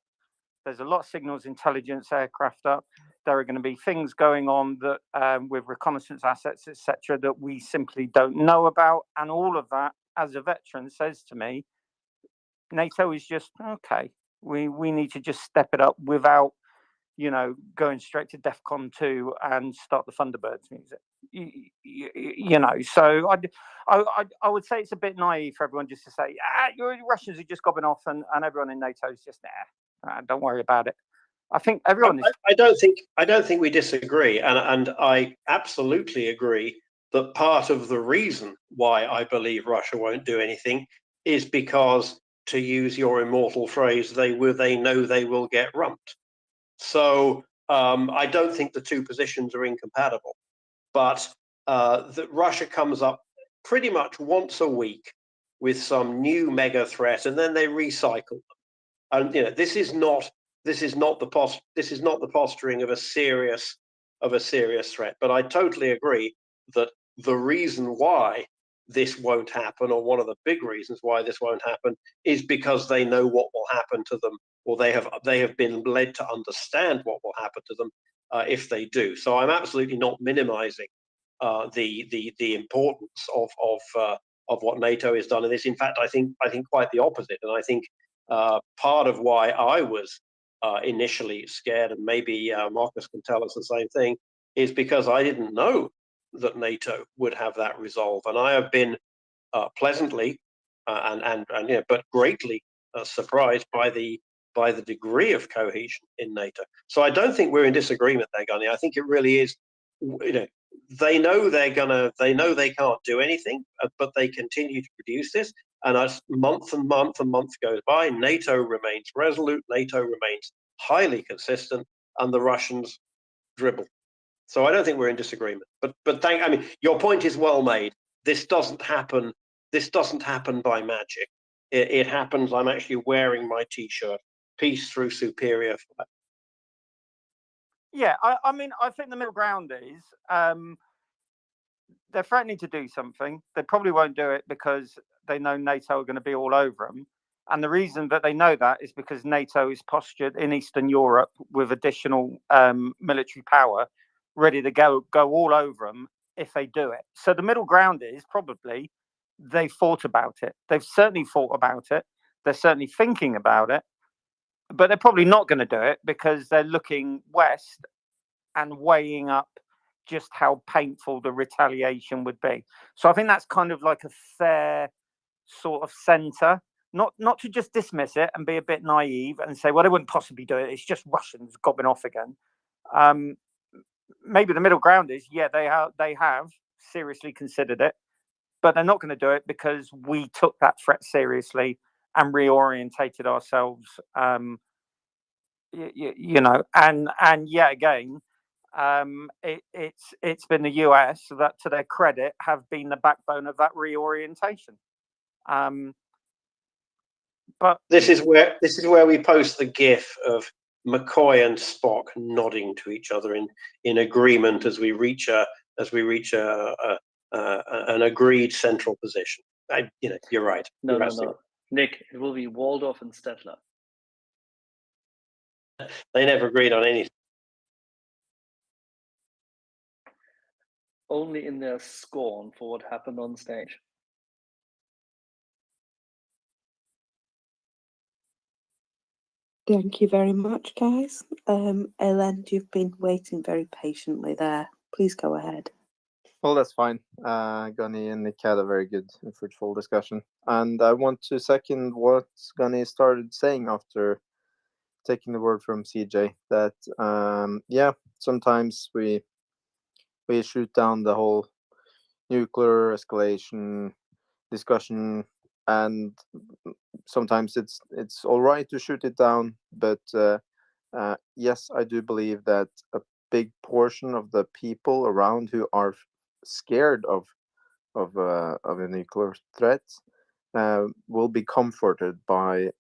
There's a lot of signals intelligence aircraft up. There are going to be things going on that with reconnaissance assets, etc., that we simply don't know about. And all of that, as a veteran, says to me, NATO is just, okay, we need to just step it up without, going straight to DEFCON 2 and start the Thunderbirds music. So I would say it's a bit naive for everyone just to say, your Russians are just gobbing off and everyone in NATO is just don't worry about it. I think everyone is. I don't think we disagree, and I absolutely agree that part of the reason why I believe Russia won't do anything is because, to use your immortal phrase, they know they will get rumped. So I don't think the two positions are incompatible, but that Russia comes up pretty much once a week with some new mega threat, and then they recycle them. And this is not the posturing of a serious threat. But I totally agree that the reason why this won't happen, or one of the big reasons why this won't happen, is because they know what will happen to them, or they have been led to understand what will happen to them if they do. So I'm absolutely not minimizing the importance of what NATO has done in this. In fact, I think quite the opposite, and I think part of why I was initially scared, and maybe Marcus can tell us the same thing, is because I didn't know that NATO would have that resolve, and I have been pleasantly but greatly surprised by the degree of cohesion in NATO. So I don't think we're in disagreement there, Gunny. I think it really is. They know they can't do anything, but they continue to produce this. And as month goes by, NATO remains resolute, NATO remains highly consistent, and the Russians dribble. So I don't think we're in disagreement. But your point is well made. This doesn't happen by magic. It happens. I'm actually wearing my T-shirt. Peace through superior. Yeah, I think the middle ground is they're threatening to do something. They probably won't do it because they know NATO are going to be all over them. And the reason that they know that is because NATO is postured in Eastern Europe with additional military power, ready to go all over them if they do it. So the middle ground is probably they thought about it. They've certainly thought about it. They're certainly thinking about it. But they're probably not going to do it because they're looking west and weighing up just how painful the retaliation would be. So I think that's kind of like a fair sort of center, not to just dismiss it and be a bit naive and say, well, they wouldn't possibly do it. It's just Russians gobbing off again. Maybe the middle ground is, yeah, they have seriously considered it, but they're not going to do it because we took that threat seriously and reorientated ourselves. And yet again, it's been the US that, to their credit, have been the backbone of that reorientation. But this is where we post the GIF of McCoy and Spock nodding to each other in agreement as we reach an agreed central position. You're right. No. Nick, it will be Waldorf and Stettler. They never agreed on anything. Only in their scorn for what happened on stage. Thank you very much, guys. Ellen, you've been waiting very patiently there. Please go ahead. Well, that's fine. Gunny and Nick had a very good and fruitful discussion. And I want to second what Gunny started saying after taking the word from CJ, that, yeah, sometimes we shoot down the whole nuclear escalation discussion, and sometimes it's all right to shoot it down, but yes, I do believe that a big portion of the people around who are scared of a nuclear threat will be comforted by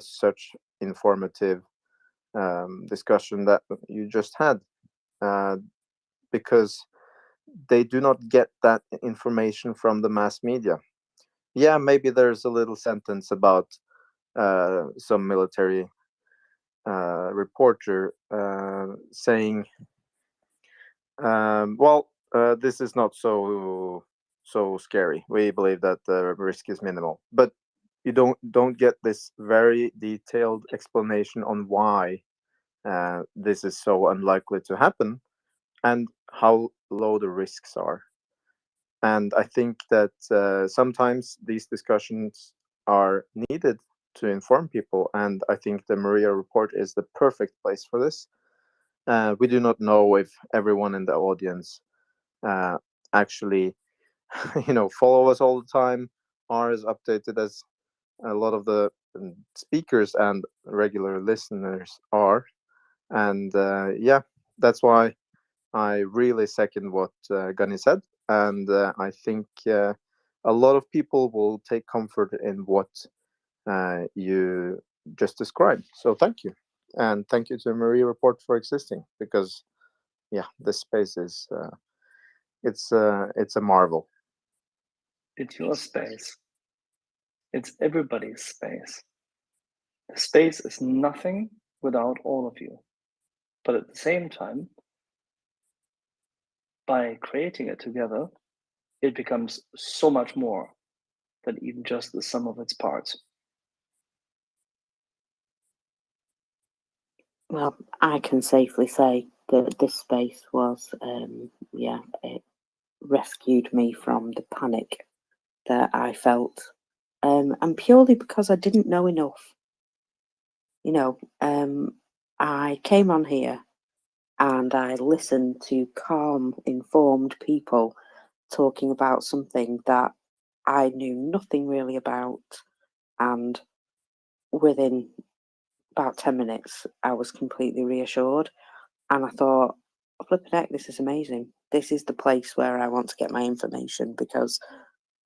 such informative discussion that you just had, because they do not get that information from the mass media. Yeah, maybe there's a little sentence about some military reporter saying, well, this is not so scary. We believe that the risk is minimal, but you don't get this very detailed explanation on why this is so unlikely to happen and how low the risks are. And I think that sometimes these discussions are needed to inform people, and I think the MriyaReport is the perfect place for this. We do not know if everyone in the audience actually, follow us all the time, are as updated as a lot of the speakers and regular listeners are. And yeah, that's why I really second what Gunny said. And I think a lot of people will take comfort in what you just described. So thank you. And thank you to MriyaReport for existing, because yeah, this space is it's a marvel. It's your space. It's everybody's space. The space is nothing without all of you. But at the same time, by creating it together, it becomes so much more than even just the sum of its parts. Well, I can safely say that this space was, it rescued me from the panic that I felt, and purely because I didn't know enough. I came on here and I listened to calm, informed people talking about something that I knew nothing really about, and within about 10 minutes, I was completely reassured, and I thought, flipping heck, this is amazing. This is the place where I want to get my information, because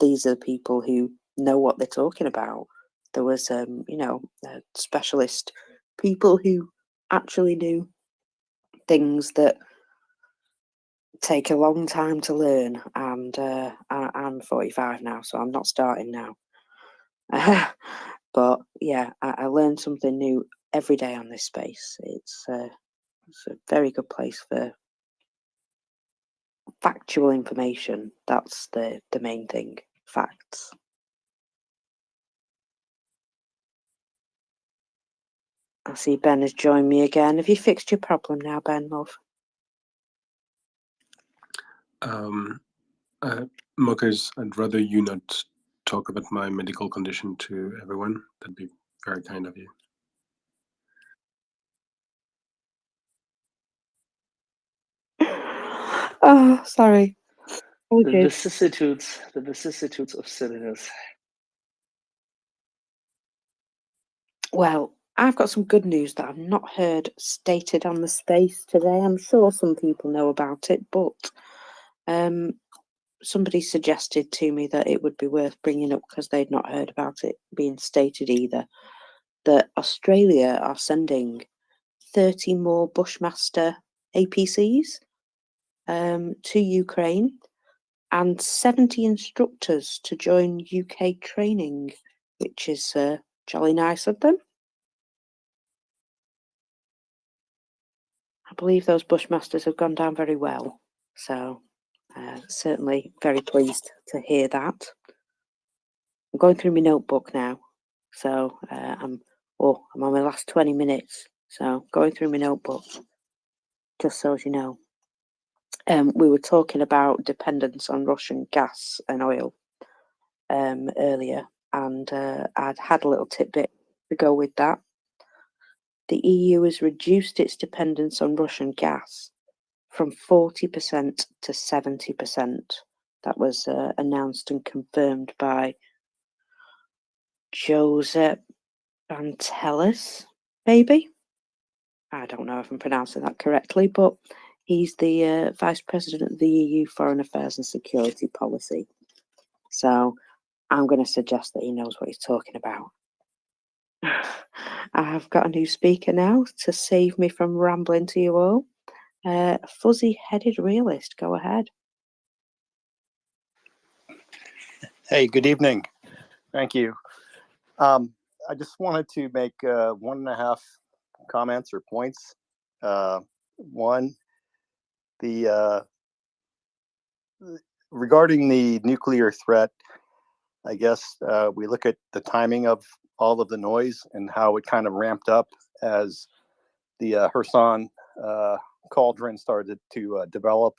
these are the people who know what they're talking about. There was, specialist people who actually knew things that take a long time to learn, and I'm 45 now, so I'm not starting now. But yeah, I learned something new every day on this space. It's a very good place for factual information. That's the main thing, facts. I see Ben has joined me again. Have you fixed your problem now, Ben, love? Mockers, I'd rather you not talk about my medical condition to everyone. That'd be very kind of you. Oh, sorry. The vicissitudes of silliness. Well, I've got some good news that I've not heard stated on the space today. I'm sure some people know about it, but somebody suggested to me that it would be worth bringing up because they'd not heard about it being stated either, that Australia are sending 30 more Bushmaster APCs to Ukraine, and 70 instructors to join UK training, which is jolly nice of them. I believe those Bushmasters have gone down very well, so certainly very pleased to hear that. I'm going through my notebook now, so I'm Oh, I'm on my last 20 minutes, so going through my notebook, just so as you know. We were talking about dependence on Russian gas and oil earlier, and I'd had a little tidbit to go with that. The EU has reduced its dependence on Russian gas from 40% to 70%. That was announced and confirmed by Josep Vantelis, maybe? I don't know if I'm pronouncing that correctly, but he's the Vice President of the EU Foreign Affairs and Security Policy. So I'm going to suggest that he knows what he's talking about. I've got a new speaker now to save me from rambling to you all. Fuzzy-headed realist, go ahead. Hey, good evening. Thank you. I just wanted to make 1.5 comments or points. One, regarding the nuclear threat, I guess we look at the timing of all of the noise and how it kind of ramped up as the Kherson cauldron started to develop.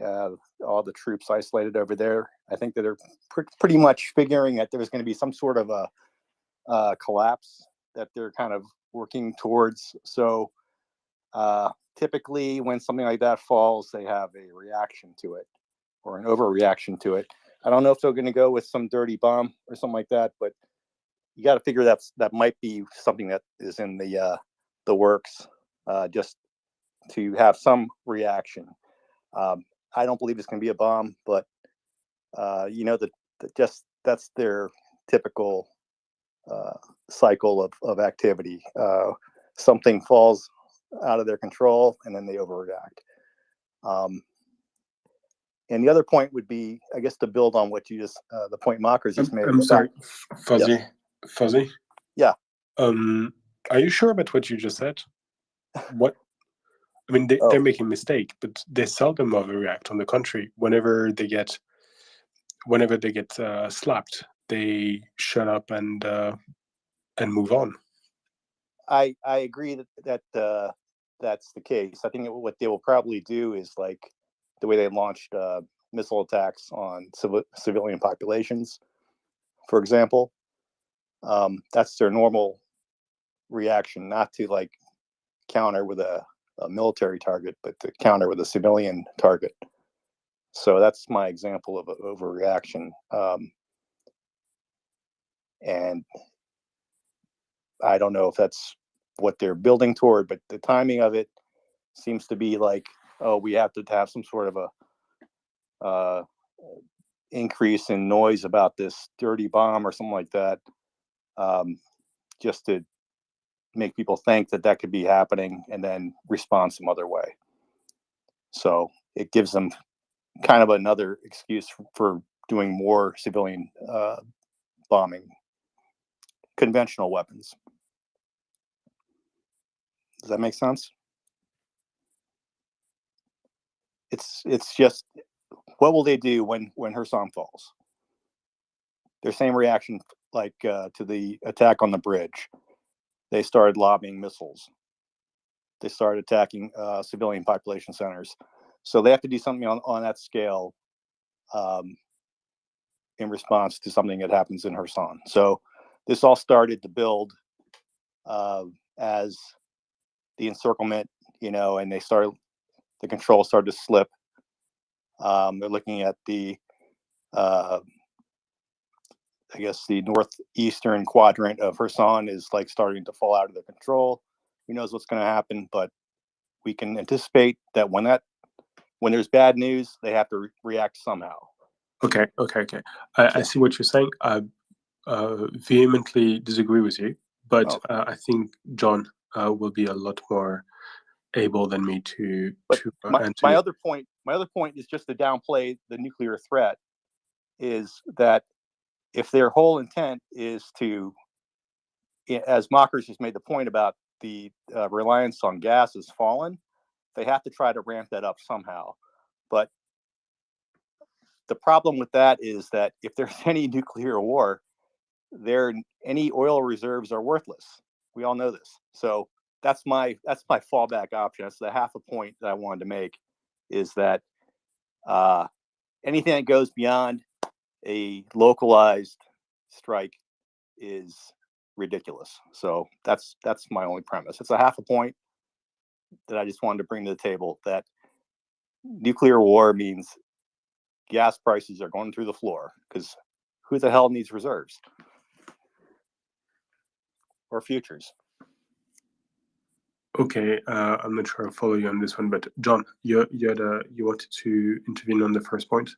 All the troops isolated over there. I think that they're pretty much figuring that there's going to be some sort of a collapse that they're kind of working towards. So typically when something like that falls, they have a reaction to it or an overreaction to it. I don't know if they're going to go with some dirty bomb or something like that, but you got to figure that might be something that is in the works, just to have some reaction. I don't believe it's going to be a bomb, but that's their typical cycle of activity. Something falls out of their control, and then they overreact. And the other point would be, I guess, to build on what you just, the point Mockers just made. I'm sorry, Fuzzy. Yeah. Fuzzy? Yeah. Are you sure about what you just said? What? I mean, they're making a mistake, but they seldom overreact. On the contrary, whenever they get slapped, they shut up and move on. I agree that that's the case. I think what they will probably do is like the way they launched missile attacks on civilian populations, for example. That's their normal reaction, not to like counter with a military target, but to counter with a civilian target. So that's my example of an overreaction. And I don't know if that's what they're building toward, but the timing of it seems to be like, oh, we have to have some sort of a increase in noise about this dirty bomb or something like that, just to make people think that could be happening and then respond some other way. So it gives them kind of another excuse for doing more civilian bombing, conventional weapons. Does that make sense? It's just, what will they do when Kherson falls? Their same reaction like to the attack on the bridge. They started lobbing missiles. They started attacking civilian population centers. So they have to do something on that scale in response to something that happens in Kherson. So this all started to build as the encirclement, and the control started to slip. They're looking at the, I guess the northeastern quadrant of Kherson is like starting to fall out of their control. Who knows what's going to happen, but we can anticipate that when there's bad news, they have to react somehow. Okay. I see what you're saying. I vehemently disagree with you, but I think John will be a lot more able than me to answer. My other point is just to downplay the nuclear threat, is that if their whole intent is to, as Mockers just made the point about the reliance on gas has fallen, they have to try to ramp that up somehow. But the problem with that is that if there's any nuclear war, any oil reserves are worthless. We all know this. So that's my fallback option. That's the half a point that I wanted to make, is that anything that goes beyond a localized strike is ridiculous. So that's my only premise. It's a half a point that I just wanted to bring to the table, that nuclear war means gas prices are going through the floor, because who the hell needs reserves or futures? Okay, I'm not sure I follow you on this one, but John, you wanted to intervene on the first point.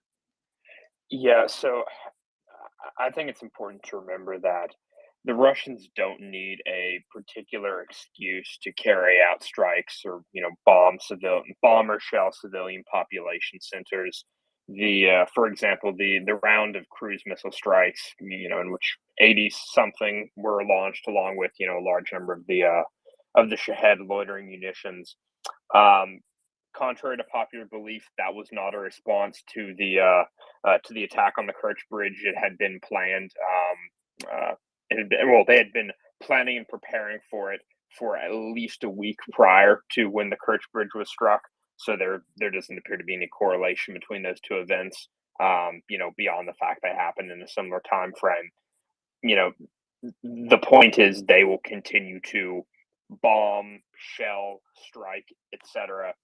Yeah, so I think it's important to remember that the Russians don't need a particular excuse to carry out strikes or, bomb or shell civilian population centers. For example, the round of cruise missile strikes, in which 80 something were launched, along with a large number of the Shahed loitering munitions. Contrary to popular belief, that was not a response to the attack on the Kerch Bridge. It had been planned. They had been planning and preparing for it for at least a week prior to when the Kerch Bridge was struck. So there doesn't appear to be any correlation between those two events. Beyond the fact they happened in a similar time frame. The point is they will continue to bomb, shell, strike, etc.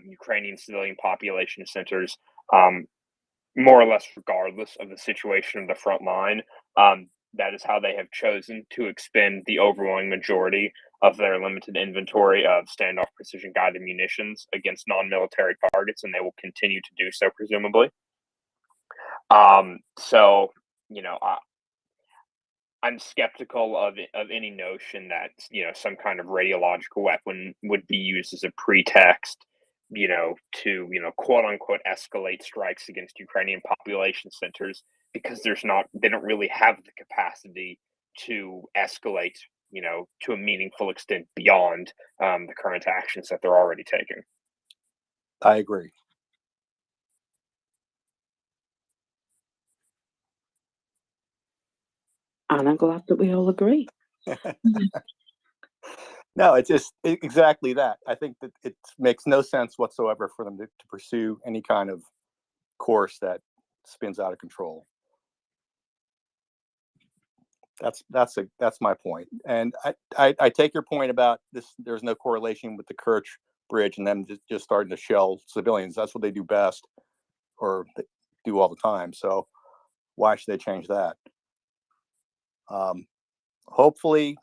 Ukrainian civilian population centers, more or less regardless of the situation of the front line. That is how they have chosen to expend the overwhelming majority of their limited inventory of standoff precision guided munitions against non-military targets, and they will continue to do so, presumably. I'm skeptical of any notion that some kind of radiological weapon would be used as a pretext, to quote unquote escalate strikes against Ukrainian population centers, because they don't really have the capacity to escalate, to a meaningful extent beyond the current actions that they're already taking. I agree. And I'm glad that we all agree. No, it's just exactly that. I think that it makes no sense whatsoever for them to pursue any kind of course that spins out of control. That's my point. And I take your point about this. There's no correlation with the Kerch Bridge and them just starting to shell civilians. That's what they do best, or they do all the time. So why should they change that? Hopefully,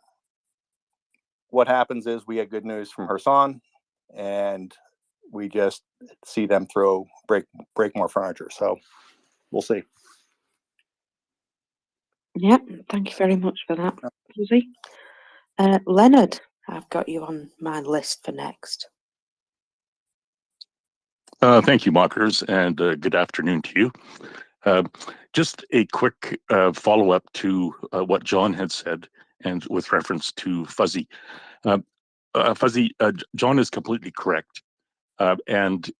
what happens is we get good news from Kherson, and we just see them break more furniture. So we'll see. Yep, thank you very much for that, Susie. Leonard, I've got you on my list for next. Thank you, mockers, and good afternoon to you. Just a quick follow-up to what John had said, and with reference to Fuzzy. Fuzzy, John is completely correct. And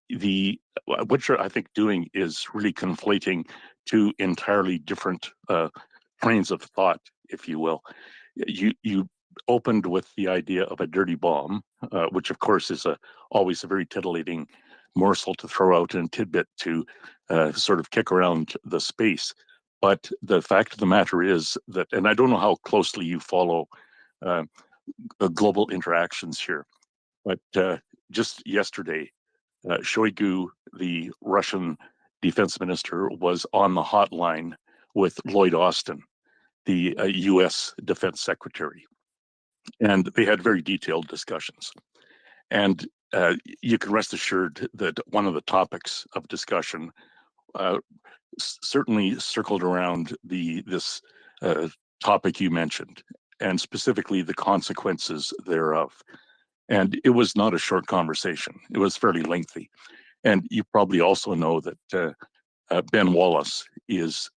what you're, I think, doing is really conflating two entirely different trains of thought, if you will. You opened with the idea of a dirty bomb, which of course is always a very titillating morsel to throw out and tidbit to sort of kick around the space. But the fact of the matter is that, and I don't know how closely you follow global interactions here, but just yesterday, Shoigu, the Russian defense minister, was on the hotline with Lloyd Austin, the US defense secretary. And they had very detailed discussions. And you can rest assured that one of the topics of discussion certainly circled around this topic you mentioned, and specifically the consequences thereof. And it was not a short conversation. It was fairly lengthy. And you probably also know that Ben Wallace is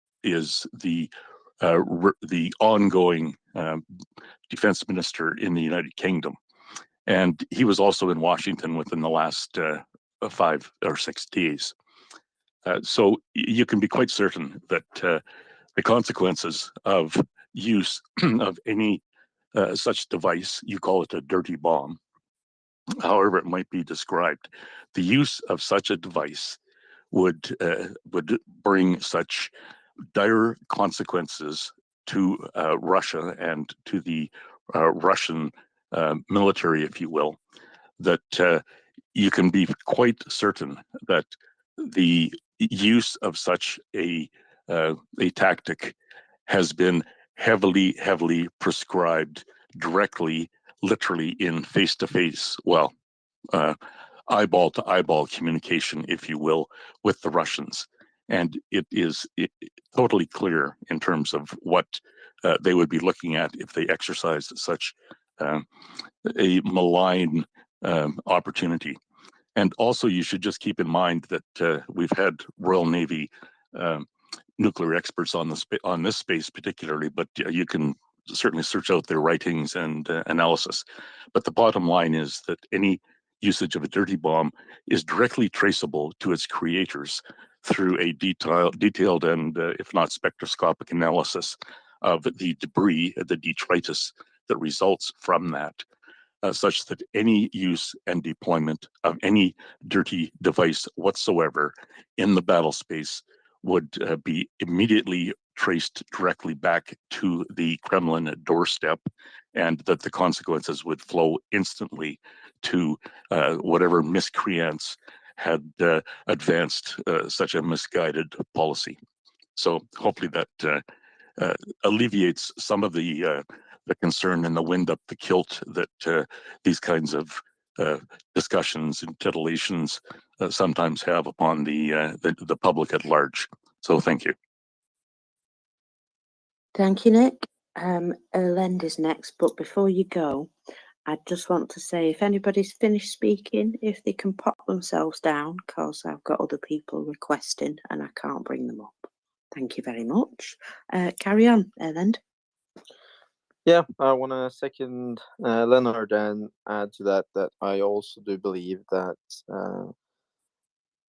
the ongoing defense minister in the United Kingdom. And he was also in Washington within the last 5 or 6 days. So you can be quite certain that the consequences of use of any such device, you call it a dirty bomb, however it might be described, the use of such a device would bring such dire consequences to Russia and to the Russian military, if you will, that you can be quite certain that the use of such a tactic has been heavily prescribed directly, literally in face-to-face, well, eyeball-to-eyeball communication, if you will, with the Russians. And it is totally clear in terms of what they would be looking at if they exercised such a malign opportunity. And also, you should just keep in mind that we've had Royal Navy nuclear experts on this space particularly, but you can certainly search out their writings and analysis. But the bottom line is that any usage of a dirty bomb is directly traceable to its creators through a detailed and, if not spectroscopic analysis of the debris, the detritus that results from that, such that any use and deployment of any dirty device whatsoever in the battle space would be immediately traced directly back to the Kremlin doorstep, and that the consequences would flow instantly to whatever miscreants had advanced such a misguided policy. So hopefully that alleviates some of the concern and the wind up the kilt that these kinds of discussions and titillations sometimes have upon the public at large. So thank you. Thank you, Nick. Erlend is next, but before you go, I just want to say if anybody's finished speaking, if they can pop themselves down, because I've got other people requesting and I can't bring them up. Thank you very much. Carry on, Erlend. Yeah, I want to second Leonard and add to that I also do believe that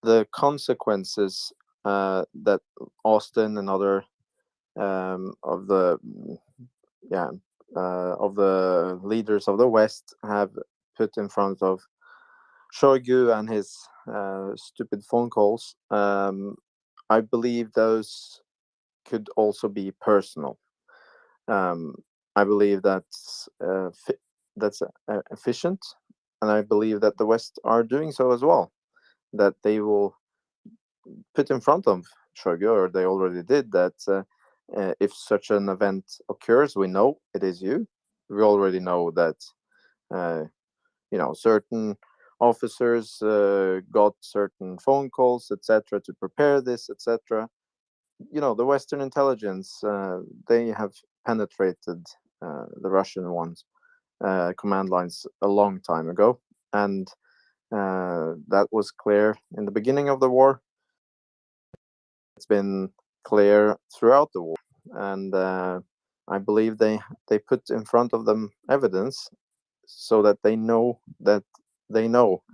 the consequences that Austin and other of the leaders of the West have put in front of Shoigu and his stupid phone calls, I believe those could also be personal. I believe that's efficient, and I believe that the West are doing so as well. That they will put in front of Shoigu, or they already did, that if such an event occurs, we know it is you. We already know that certain officers got certain phone calls, etc., to prepare this, etc. The Western intelligence, they have penetrated the Russian ones command lines a long time ago, and that was clear in the beginning of the war. It's been clear throughout the war, and I believe they put in front of them evidence so that they know,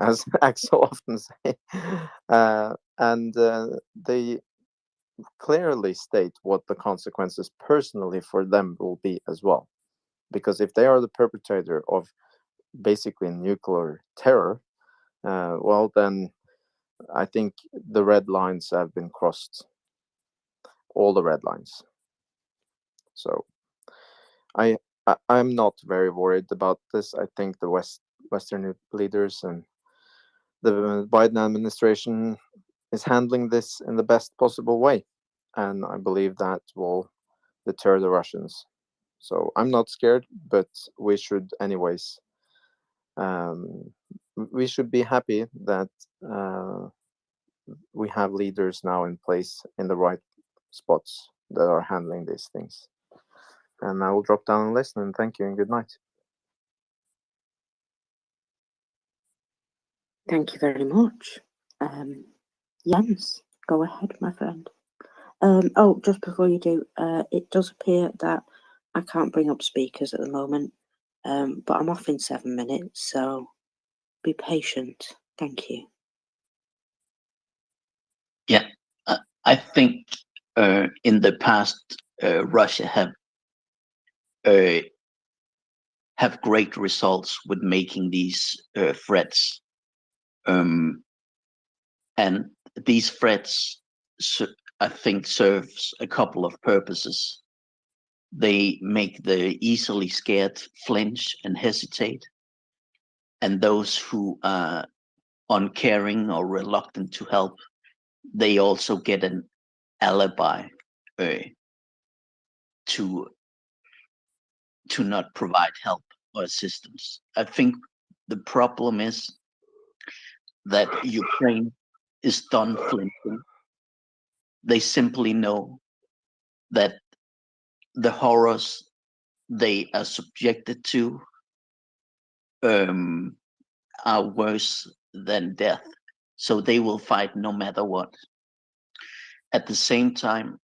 as Axel often say, and they clearly state what the consequences personally for them will be as well. Because if they are the perpetrator of basically nuclear terror, well, then I think the red lines have been crossed. All the red lines. So I'm not very worried about this. I think the Western leaders and the Biden administration is handling this in the best possible way, and I believe that will deter the Russians. So I'm not scared, but we should anyways. We should be happy that we have leaders now in place in the right spots that are handling these things. And I will drop down and listen, and thank you and good night. Thank you very much. Jens, go ahead, my friend. Just before you do, it does appear that I can't bring up speakers at the moment, but I'm off in 7 minutes, so be patient. Thank you. Yeah, I think in the past, Russia have have great results with making these threats. And these threats, I think, serves a couple of purposes. They make the easily scared flinch and hesitate. And those who are uncaring or reluctant to help, they also get an alibi to not provide help or assistance. I think the problem is that Ukraine is done flinching. They simply know that the horrors they are subjected to are worse than death. So they will fight no matter what. At the same time,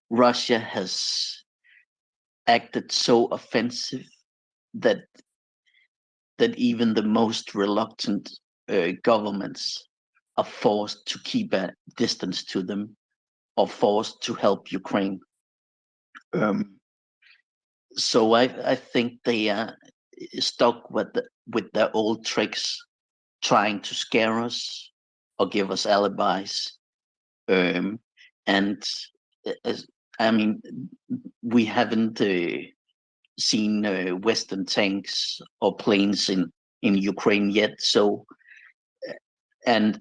Russia has acted so offensive that even the most reluctant governments are forced to keep a distance to them or forced to help Ukraine. So I think they are stuck with their old tricks, trying to scare us or give us alibis. And I mean, we haven't seen Western tanks or planes in Ukraine yet. So, and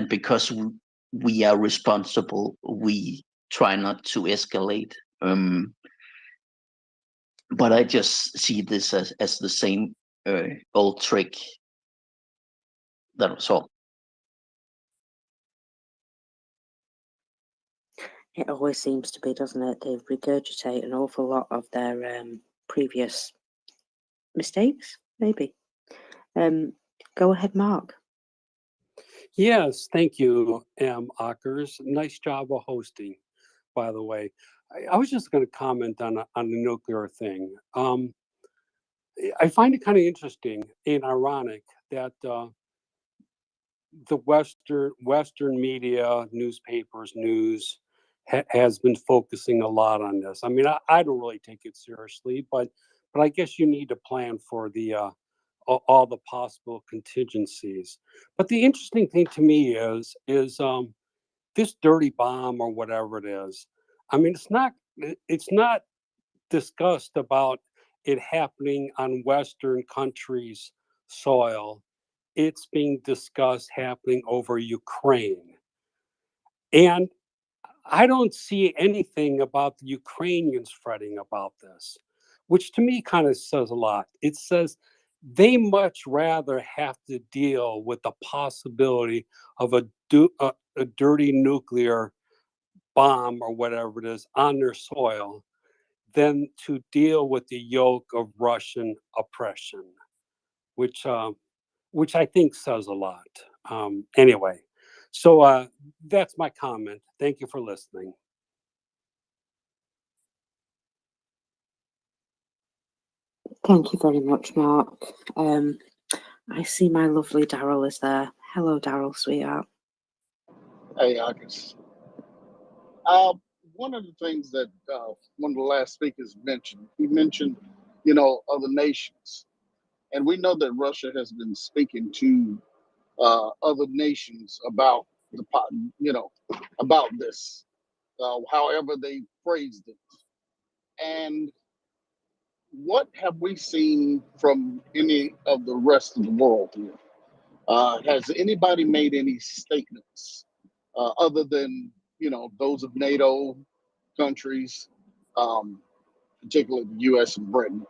because we are responsible, we try not to escalate. But I just see this as the same old trick. That was all. It always seems to be, doesn't it? They regurgitate an awful lot of their previous mistakes, maybe. Go ahead, Mark. Yes, thank you, Ockers. Nice job of hosting, by the way. I was just going to comment on the nuclear thing. I find it kind of interesting and ironic that the Western media, newspapers, news has been focusing a lot on this. I mean, I don't really take it seriously, but I guess you need to plan for the all the possible contingencies. But the interesting thing to me is this dirty bomb or whatever it is. I mean, it's not discussed about it happening on Western countries' soil. It's being discussed happening over Ukraine. And I don't see anything about the Ukrainians fretting about this, which to me kind of says a lot. It says they much rather have to deal with the possibility of a dirty nuclear bomb or whatever it is on their soil than to deal with the yoke of Russian oppression, which I think says a lot. Anyway, so that's my comment. Thank you for listening. Thank you very much, Mark. I see my lovely Daryl is there. Hello, Daryl, sweetheart. Hey, August. One of the things that one of the last speakers mentioned, he mentioned, other nations. And we know that Russia has been speaking to other nations about about this, however they phrased it. And what have we seen from any of the rest of the world here? Has anybody made any statements other than those of NATO countries, particularly the U.S. and Britain?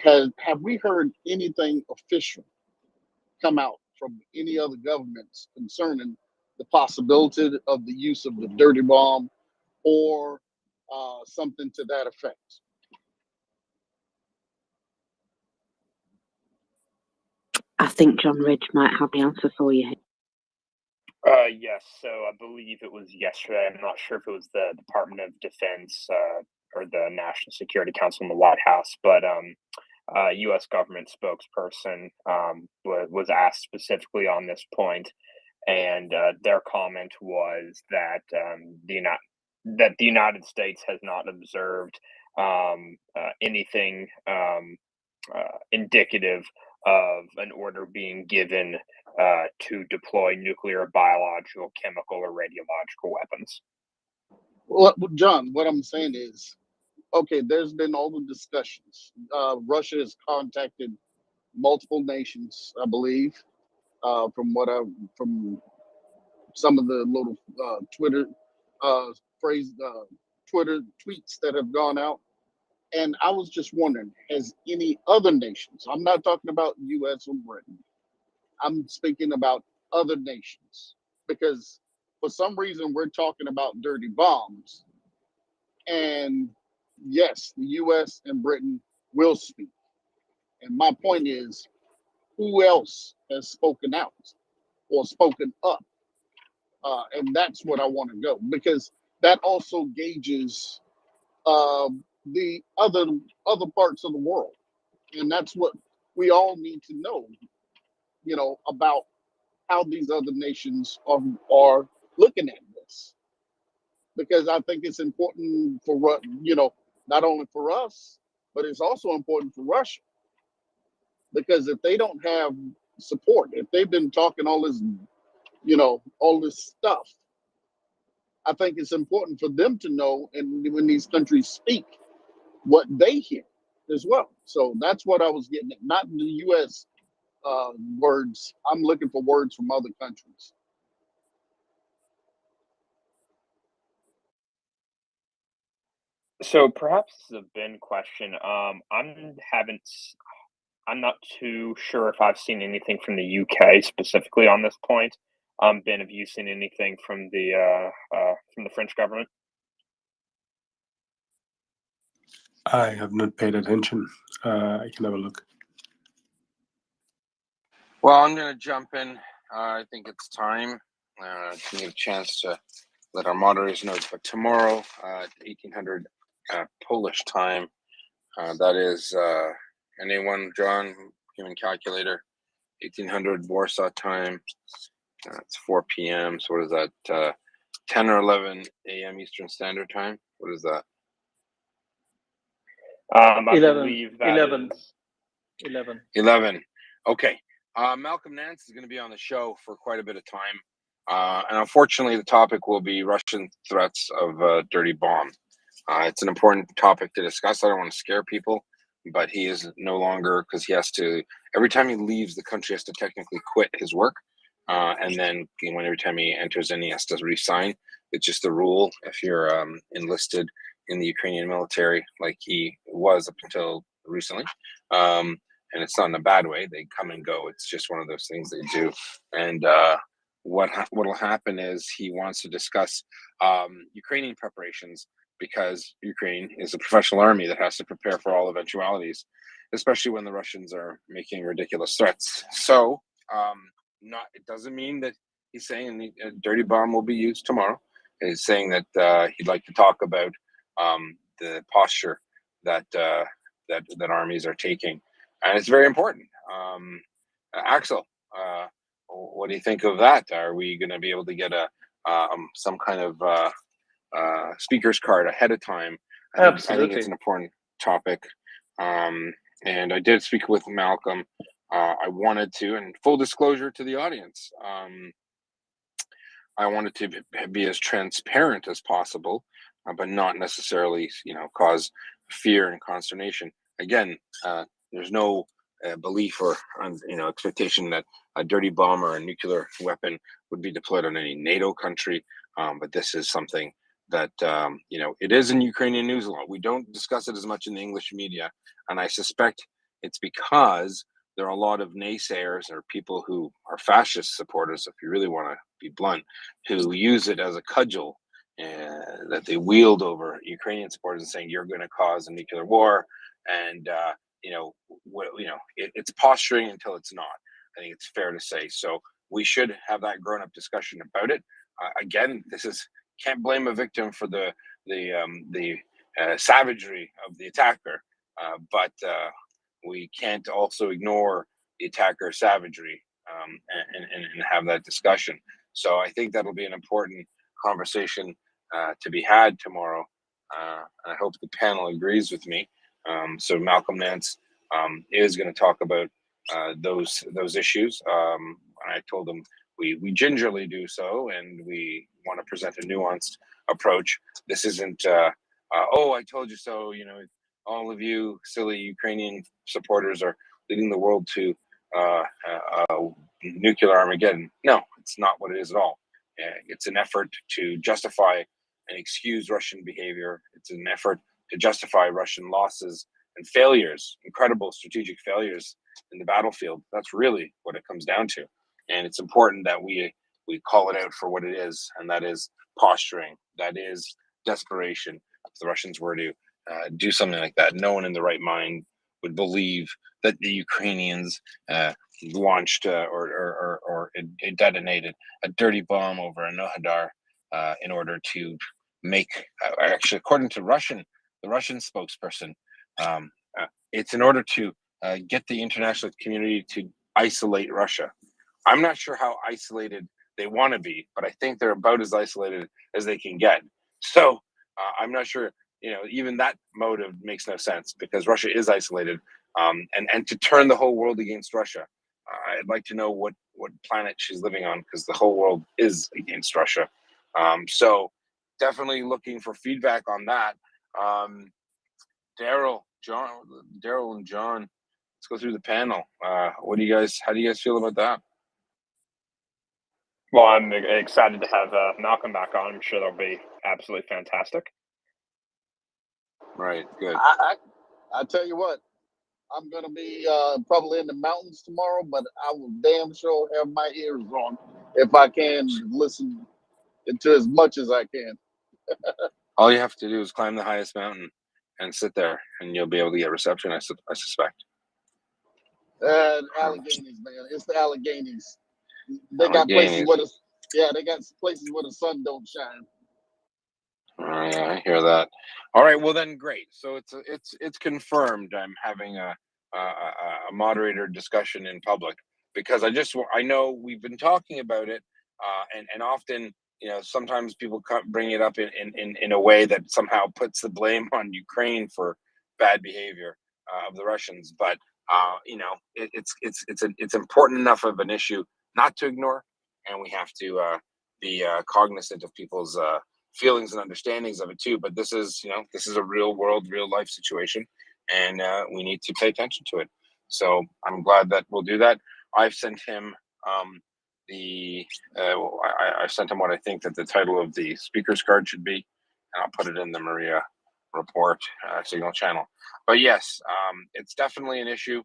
Have we heard anything official come out from any other governments concerning the possibility of the use of the dirty bomb or something to that effect? I think John Ridge might have the answer for you. Yes, so I believe it was yesterday. I'm not sure if it was the Department of Defense or the National Security Council in the White House, but U.S. government spokesperson was asked specifically on this point, and their comment was that the United States has not observed anything indicative of an order being given to deploy nuclear, biological, chemical, or radiological weapons. Well, John, what I'm saying is, okay, there's been all the discussions. Russia has contacted multiple nations, I believe, from some of the little Twitter phrase, Twitter tweets that have gone out. And I was just wondering, has any other nations, I'm not talking about US or Britain, I'm speaking about other nations, because for some reason we're talking about dirty bombs. And yes, the US and Britain will speak. And my point is, who else has spoken out or spoken up? And that's what I want to go, because that also gauges the other parts of the world, and that's what we all need to know, about how these other nations are looking at this, because I think it's important for not only for us, but it's also important for Russia, because if they don't have support, if they've been talking all this, all this stuff, I think it's important for them to know, and when these countries speak, what they hear as well. So that's what I was getting at, not the U.S. Words. I'm looking for words from other countries. So perhaps this is a Ben question. I'm not too sure if I've seen anything from the UK specifically on this point. Ben, have you seen anything from the French government? I have not paid attention. I can have a look. Well, I'm going to jump in. I think it's time to get a chance to let our moderators know. But tomorrow at 1800 Polish time, that is anyone, John, human calculator, 1800 Warsaw time. It's 4 p.m. So what is that? 10 or 11 a.m. Eastern Standard Time? What is that? I 11, believe that 11, is 11. 11. Okay. Malcolm Nance is going to be on the show for quite a bit of time. And unfortunately, the topic will be Russian threats of a dirty bomb. It's an important topic to discuss. I don't want to scare people, but he is no longer, because he has to, every time he leaves the country, he has to technically quit his work. And then every time he enters in, he has to resign. It's just the rule if you're enlisted in the Ukrainian military, like he was up until recently. And it's not in a bad way. They come and go. It's just one of those things they do. And what'll happen is he wants to discuss Ukrainian preparations, because Ukraine is a professional army that has to prepare for all eventualities, especially when the Russians are making ridiculous threats. So it doesn't mean that he's saying a dirty bomb will be used tomorrow. He's saying that he'd like to talk about the posture that armies are taking, and it's very important. Axel, what do you think of that? Are we going to be able to get some kind of speaker's card ahead of time? I think it's an important topic. And I did speak with Malcolm. I wanted to, and full disclosure to the audience, I wanted to be as transparent as possible, but not necessarily, cause fear and consternation. Again, there's no belief or expectation that a dirty bomb or a nuclear weapon would be deployed on any NATO country. But this is something that it is in Ukrainian news a lot. We don't discuss it as much in the English media, and I suspect it's because there are a lot of naysayers or people who are fascist supporters, if you really want to be blunt, who use it as a cudgel that they wield over Ukrainian supporters and saying you're going to cause a nuclear war, and it's posturing until it's not. I think it's fair to say. So we should have that grown-up discussion about it. Again, can't blame a victim for the savagery of the attacker, but we can't also ignore the attacker's savagery and have that discussion. So I think that'll be an important conversation to be had tomorrow. I hope the panel agrees with me. So Malcolm Nance is going to talk about those issues. I told him we gingerly do so, and we want to present a nuanced approach. This isn't oh, I told you so. You know, all of you silly Ukrainian supporters are leading the world to nuclear Armageddon. No, it's not what it is at all. It's an effort to justify and excuse Russian behavior. It's an effort to justify Russian losses and failures, incredible strategic failures in the battlefield. That's really what it comes down to. And it's important that we call it out for what it is, and that is posturing. That is desperation. If the Russians were to do something like that, no one in the right mind would believe that the Ukrainians launched or detonated a dirty bomb over a Nohadar in order to make, actually, according to the Russian spokesperson, it's in order to get the international community to isolate Russia. I'm not sure how isolated they want to be, but I think they're about as isolated as they can get. So I'm not sure, even that motive makes no sense, because Russia is isolated. And to turn the whole world against Russia, I'd like to know what planet she's living on, because the whole world is against Russia. So definitely looking for feedback on that. Daryl and John, let's go through the panel. How do you guys feel about that? Well, I'm excited to have Malcolm back on. I'm sure that'll be absolutely fantastic. Right, good. I tell you what, I'm gonna be probably in the mountains tomorrow, but I will damn sure have my ears on if I can listen to as much as I can. All you have to do is climb the highest mountain and sit there, and you'll be able to get reception, I suspect. Alleghenies, man, it's the Alleghenies. They got places where the sun don't shine. Yeah, I hear that. All right, well then, great. So it's confirmed. I'm having a moderator discussion in public, because I know we've been talking about it, and often, sometimes people bring it up in a way that somehow puts the blame on Ukraine for bad behavior of the Russians. But it's important enough of an issue not to ignore, and we have to be cognizant of people's feelings and understandings of it too. But this is a real world, real life situation, and we need to pay attention to it. So I'm glad that we'll do that. I've sent him I sent him what I think that the title of the speaker's card should be, and I'll put it in the MriyaReport Signal channel. But yes, it's definitely an issue.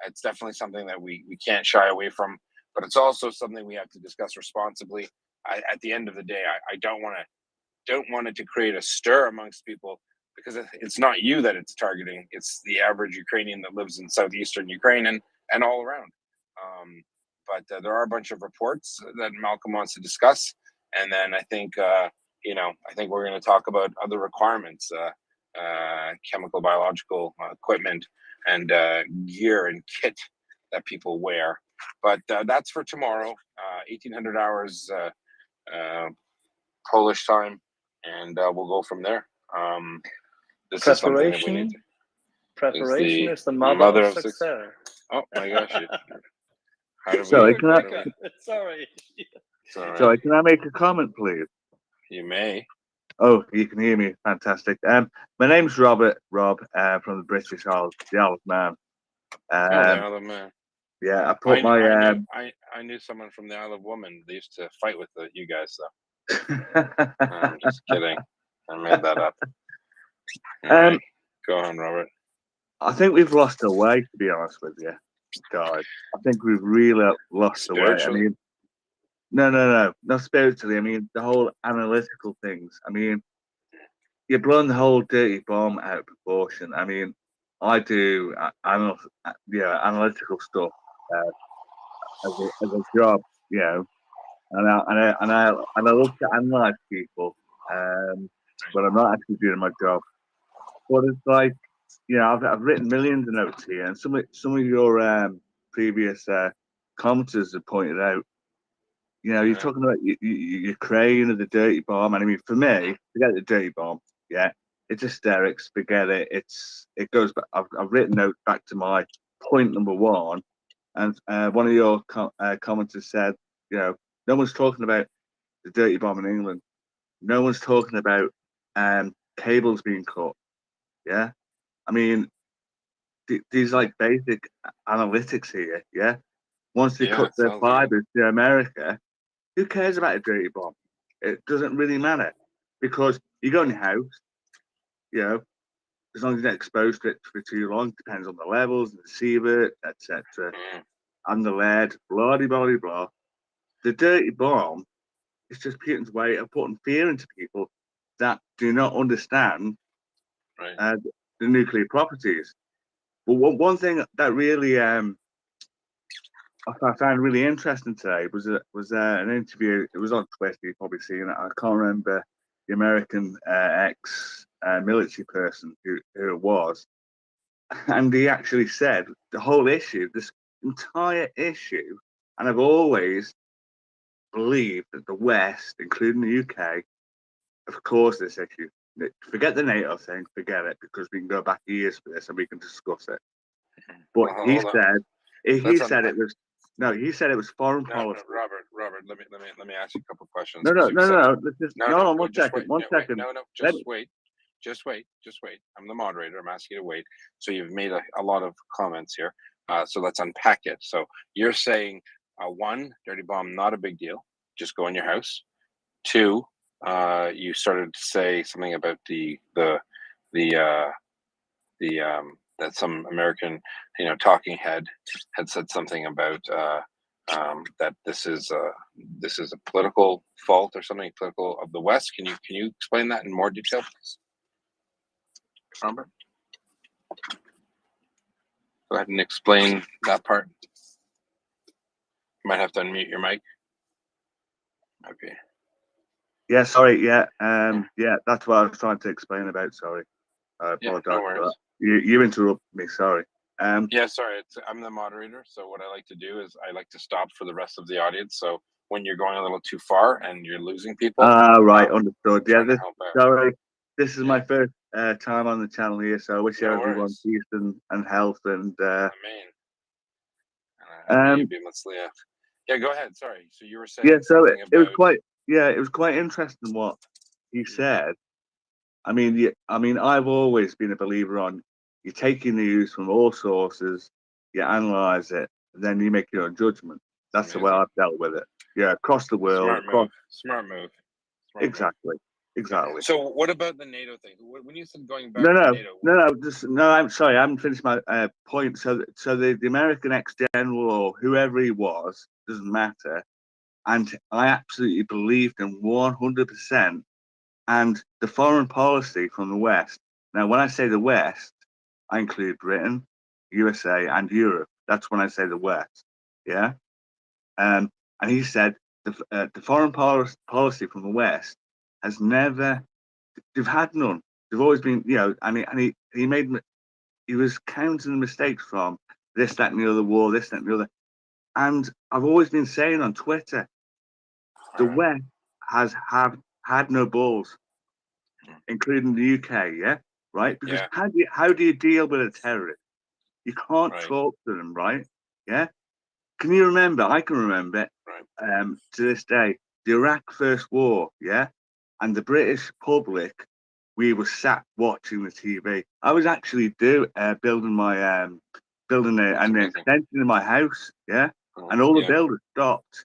It's definitely something that we can't shy away from, but it's also something we have to discuss responsibly. At the end of the day, I don't want it to create a stir amongst people, because it's not you that it's targeting. It's the average Ukrainian that lives in southeastern Ukraine and all around. But there are a bunch of reports that Malcolm wants to discuss, and then I think we're going to talk about other requirements, chemical, biological equipment, and gear and kit that people wear. But that's for tomorrow, 1800 hours Polish time, and we'll go from there. This is something that we need to. Preparation is the mother of success. Oh my gosh! Sorry, Sorry. Sorry, can I make a comment, please? You may. Oh, you can hear me. Fantastic. My name's Rob, from the British Isles, the Isle of Man. The Isle of Man. Yeah, I put I knew someone from the Isle of Woman. They used to fight with you guys, though. I'm just kidding. I made that up. Right. Go on, Robert. I think we've lost our way, to be honest with you, guys. I think we've really lost the way. I mean, no, not spiritually. I mean, the whole analytical things. I mean, you're blowing the whole dirty bomb out of proportion. I mean, I do analytical stuff as a job, and I love to analyze people, but I'm not actually doing my job. But it's like, I've written millions of notes here, and some of your previous commenters have pointed out, you're talking about Ukraine and the dirty bomb. And I mean, for me, forget the dirty bomb, yeah. It's hysterics. Forget it. It goes back. I've written notes back to my point number one, and one of your commenters said, no one's talking about the dirty bomb in England. No one's talking about cables being cut. Yeah, I mean, these like basic analytics here. Yeah, once they cut their fibers to America, who cares about a dirty bomb? It doesn't really matter because you go in your house, as long as you're not exposed to it for too long, depends on the levels, the sievert, etc. And the lead, blah, blah, blah, blah. The dirty bomb is just Putin's way of putting fear into people that do not understand the nuclear properties. But one thing that really I found really interesting today was an interview. It was on Twitter. You've probably seen it. I can't remember the American ex-military person who it was. And he actually said the whole issue, this entire issue, and I've always believed that the West, including the UK, have caused this issue. Forget the NATO thing, forget it, because we can go back years for this and we can discuss it. But he said it was foreign policy. Robert, let me ask you a couple of questions. No. Just wait. I'm the moderator. I'm asking you to wait. So you've made a lot of comments here. So let's unpack it. So you're saying, one, dirty bomb, not a big deal. Just go in your house. Two, you started to say something about that some American, talking head had said something about that this is a political fault or something political of the West. Can you explain that in more detail, please? Robert, go ahead and explain that part. You might have to unmute your mic. Okay. Yeah, sorry. Yeah, that's what I was trying to explain about. Sorry, I apologize. No worries. You interrupted me. Sorry. Yeah, sorry. I'm the moderator, so what I like to do is I like to stop for the rest of the audience. So when you're going a little too far and you're losing people, right, understood. Yeah, this is my first time on the channel here, so I wish everyone peace and health and. Yeah, go ahead. Sorry. So you were saying. Yeah, so it was quite interesting what he said. I mean, I've always been a believer on you take your news from all sources, you analyze it, and then you make your own judgment. That's the way I've dealt with it. Yeah, across the world. Smart move. Exactly. So what about the NATO thing? When you said going back to NATO, I'm sorry, I haven't finished my point. So the American ex-general or whoever he was, doesn't matter. And I absolutely believed him 100%. And the foreign policy from the West. Now, when I say the West, I include Britain, USA, and Europe. That's when I say the West. Yeah. And he said the foreign policy from the West has never. They've had none. They've always been, he was counting the mistakes from this, that, and the other war, this, that, and the other. And I've always been saying on Twitter, the West have had no balls, including the UK, yeah? Right? Because how do you deal with a terrorist? You can't talk to them, right? Yeah? Can you remember? I can remember to this day, the Iraq First War, yeah? And the British public, we were sat watching the TV. I was actually building an extension in my house, yeah? And all the builders stopped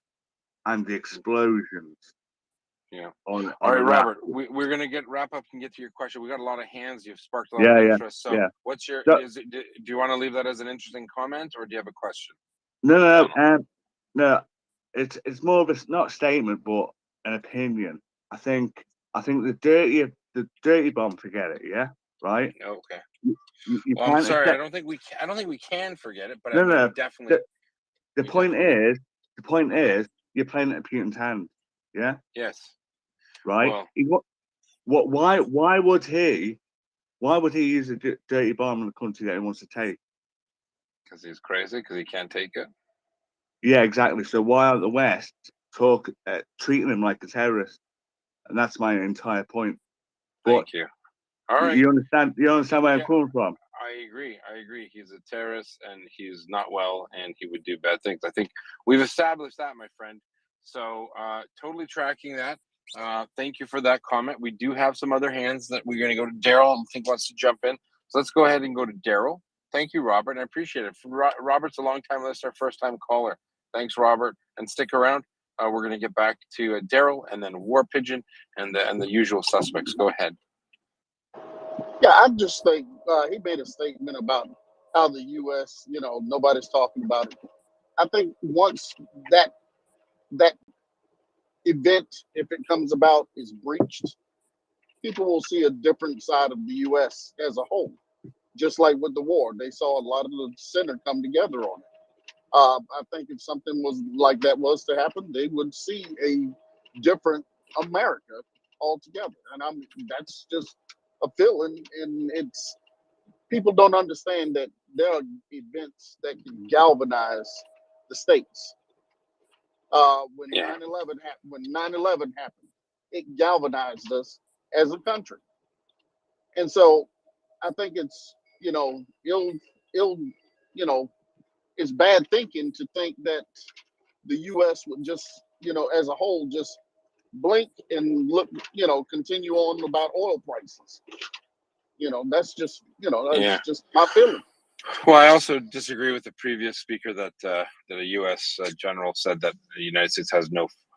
and the explosions. Yeah. All right, Robert, we're going to wrap up and get to your question. We got a lot of hands. You've sparked a lot of interest. So what's your, do you want to leave that as an interesting comment or do you have a question? No, it's more of not a statement, but an opinion. I think the dirty bomb, forget it. Yeah. Right. Okay. Well, I'm sorry. I don't think we can forget it, but I mean, definitely. The point is, you're playing at Putin's hand. Yeah. Yes. Right. Why would he use a dirty bomb in the country that he wants to take? Because he's crazy. Because he can't take it. Yeah, exactly. So why aren't the West treating him like a terrorist? And that's my entire point. Thank you. All right. You understand? You understand where I'm Yeah. coming from? I agree. He's a terrorist and he's not well and he would do bad things. I think we've established that, my friend. So totally tracking that. Thank you for that comment. We do have some other hands that we're going to go to. Daryl, I think, wants to jump in. So let's go ahead and go to Daryl. Thank you, Robert. I appreciate it. Robert's a long-time listener, first-time caller. Thanks, Robert. And stick around. We're going to get back to Daryl and then War Pigeon and the usual suspects. Go ahead. Yeah, I just think he made a statement about how the U.S., nobody's talking about it. I think once that event, if it comes about, is breached, people will see a different side of the U.S. as a whole. Just like with the war, they saw a lot of the center come together on it. I think if something was like that was to happen, they would see a different America altogether. And that's just a feeling, and it's people don't understand that there are events that can galvanize the states. When 9/11 happened, it galvanized us as a country. And so I think it's, it's bad thinking to think that the U.S. would just, as a whole, just blink and look, continue on about oil prices. That's just, that's just my feeling. Well, I also disagree with the previous speaker that a U.S. general said that the United States has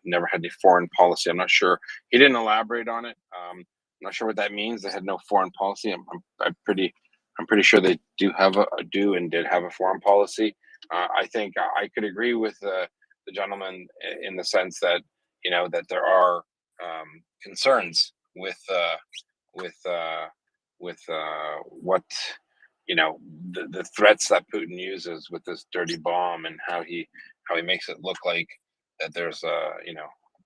never had any foreign policy. I'm not sure. He didn't elaborate on it. I'm not sure what that means. They had no foreign policy. I'm pretty sure they did have a foreign policy. I think I could agree with the gentleman in the sense that that there are concerns with what the threats that Putin uses with this dirty bomb and how he makes it look like that there's a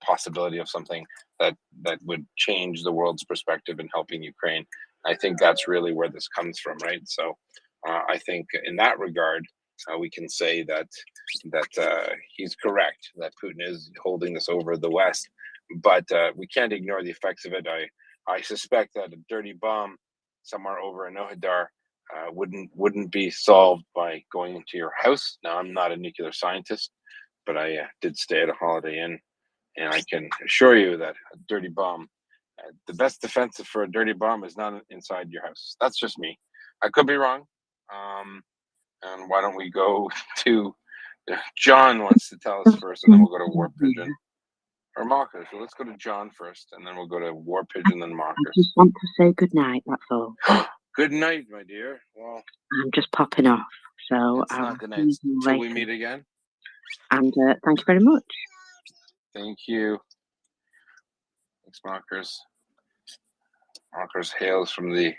possibility of something that would change the world's perspective in helping Ukraine. I think that's really where this comes from, right? So I think in that regard we can say that he's correct that Putin is holding this over the West, but we can't ignore the effects of it. I suspect that a dirty bomb somewhere over in Ohidar wouldn't be solved by going into your house. Now, I'm not a nuclear scientist, but I did stay at a Holiday Inn, and I can assure you that a dirty bomb, the best defense for a dirty bomb is not inside your house. That's just me. I could be wrong. And why don't we go to John wants to tell us first, and then we'll go to War Pigeon. Or Marcus. So let's go to John first, and then we'll go to War Pigeon, then Marcus. I just want to say good night, that's all. Good night, my dear. Well, I'm just popping off. So it's not good night until we meet again. And thank you very much. Thank you. Thanks, Marcus. Marcus hails from the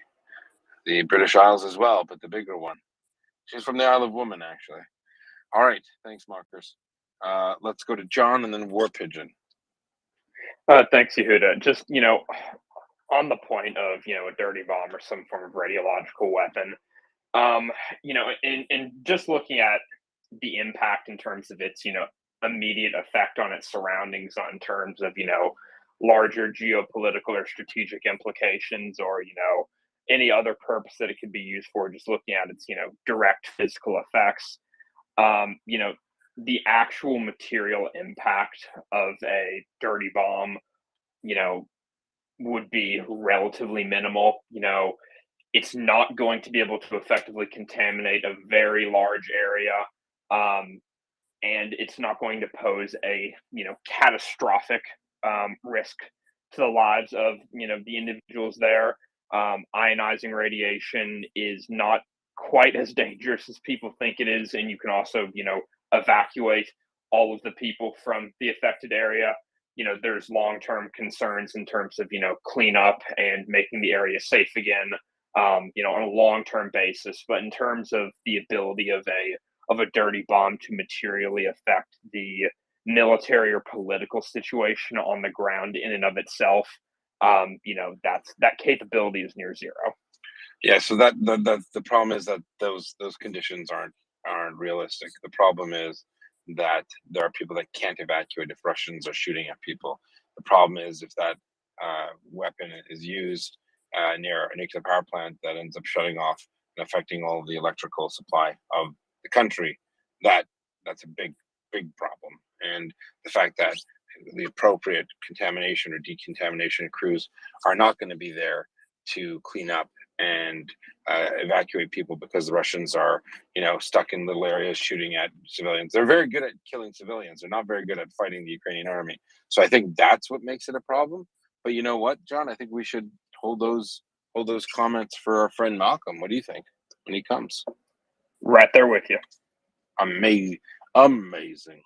British Isles as well, but the bigger one. She's from the Isle of Woman, actually. All right. Thanks, Marcus. Let's go to John and then War Pigeon. Thanks, Yehuda. Just, on the point of, a dirty bomb or some form of radiological weapon, and just looking at the impact in terms of its, immediate effect on its surroundings in terms of, larger geopolitical or strategic implications or, any other purpose that it could be used for, just looking at its, direct physical effects, the actual material impact of a dirty bomb, would be relatively minimal. It's not going to be able to effectively contaminate a very large area. And it's not going to pose a, catastrophic risk to the lives of, the individuals there. Ionizing radiation is not quite as dangerous as people think it is. And you can also, evacuate all of the people from the affected area. There's long-term concerns in terms of, cleanup and making the area safe again, on a long-term basis. But in terms of the ability of a dirty bomb to materially affect the military or political situation on the ground in and of itself, that capability is near zero. Yeah, so that's the problem is that those conditions aren't realistic. The problem is that there are people that can't evacuate if Russians are shooting at people. The problem is if that weapon is used near a nuclear power plant that ends up shutting off and affecting all of the electrical supply of the country, that's a big problem. And the fact that the appropriate contamination or decontamination crews are not going to be there to clean up and evacuate people because the Russians are, stuck in little areas shooting at civilians. They're very good at killing civilians. They're not very good at fighting the Ukrainian army. So I think that's what makes it a problem. But you know what, John? I think we should hold those comments for our friend Malcolm. What do you think when he comes? Right there with you. Amazing.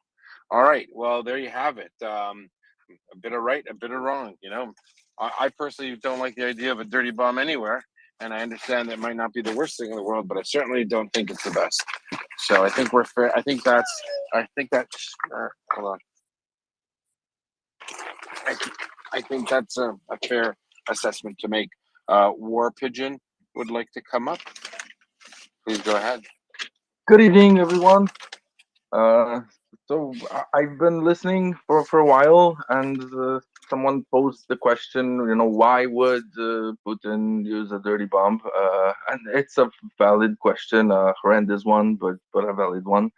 All right. Well, there you have it. A bit of right, a bit of wrong. I personally don't like the idea of a dirty bomb anywhere, and I understand that might not be the worst thing in the world, but I certainly don't think it's the best. So I think we're fair. I think that's. Hold on. I think that's a fair assessment to make. War Pigeon would like to come up. Please go ahead. Good evening, everyone. So I've been listening for a while, and someone posed the question, why would Putin use a dirty bomb? And it's a valid question, a horrendous one, but a valid one.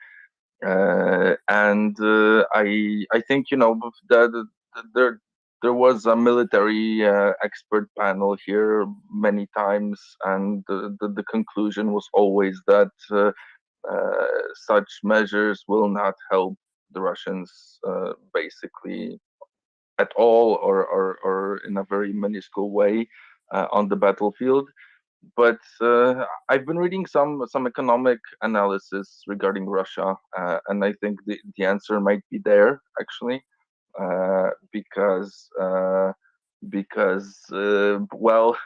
And I think that there was a military expert panel here many times, and the conclusion was always that such measures will not help the Russians basically at all, or in a very minuscule way on the battlefield. But I've been reading some economic analysis regarding Russia, and I think the answer might be there actually, because well,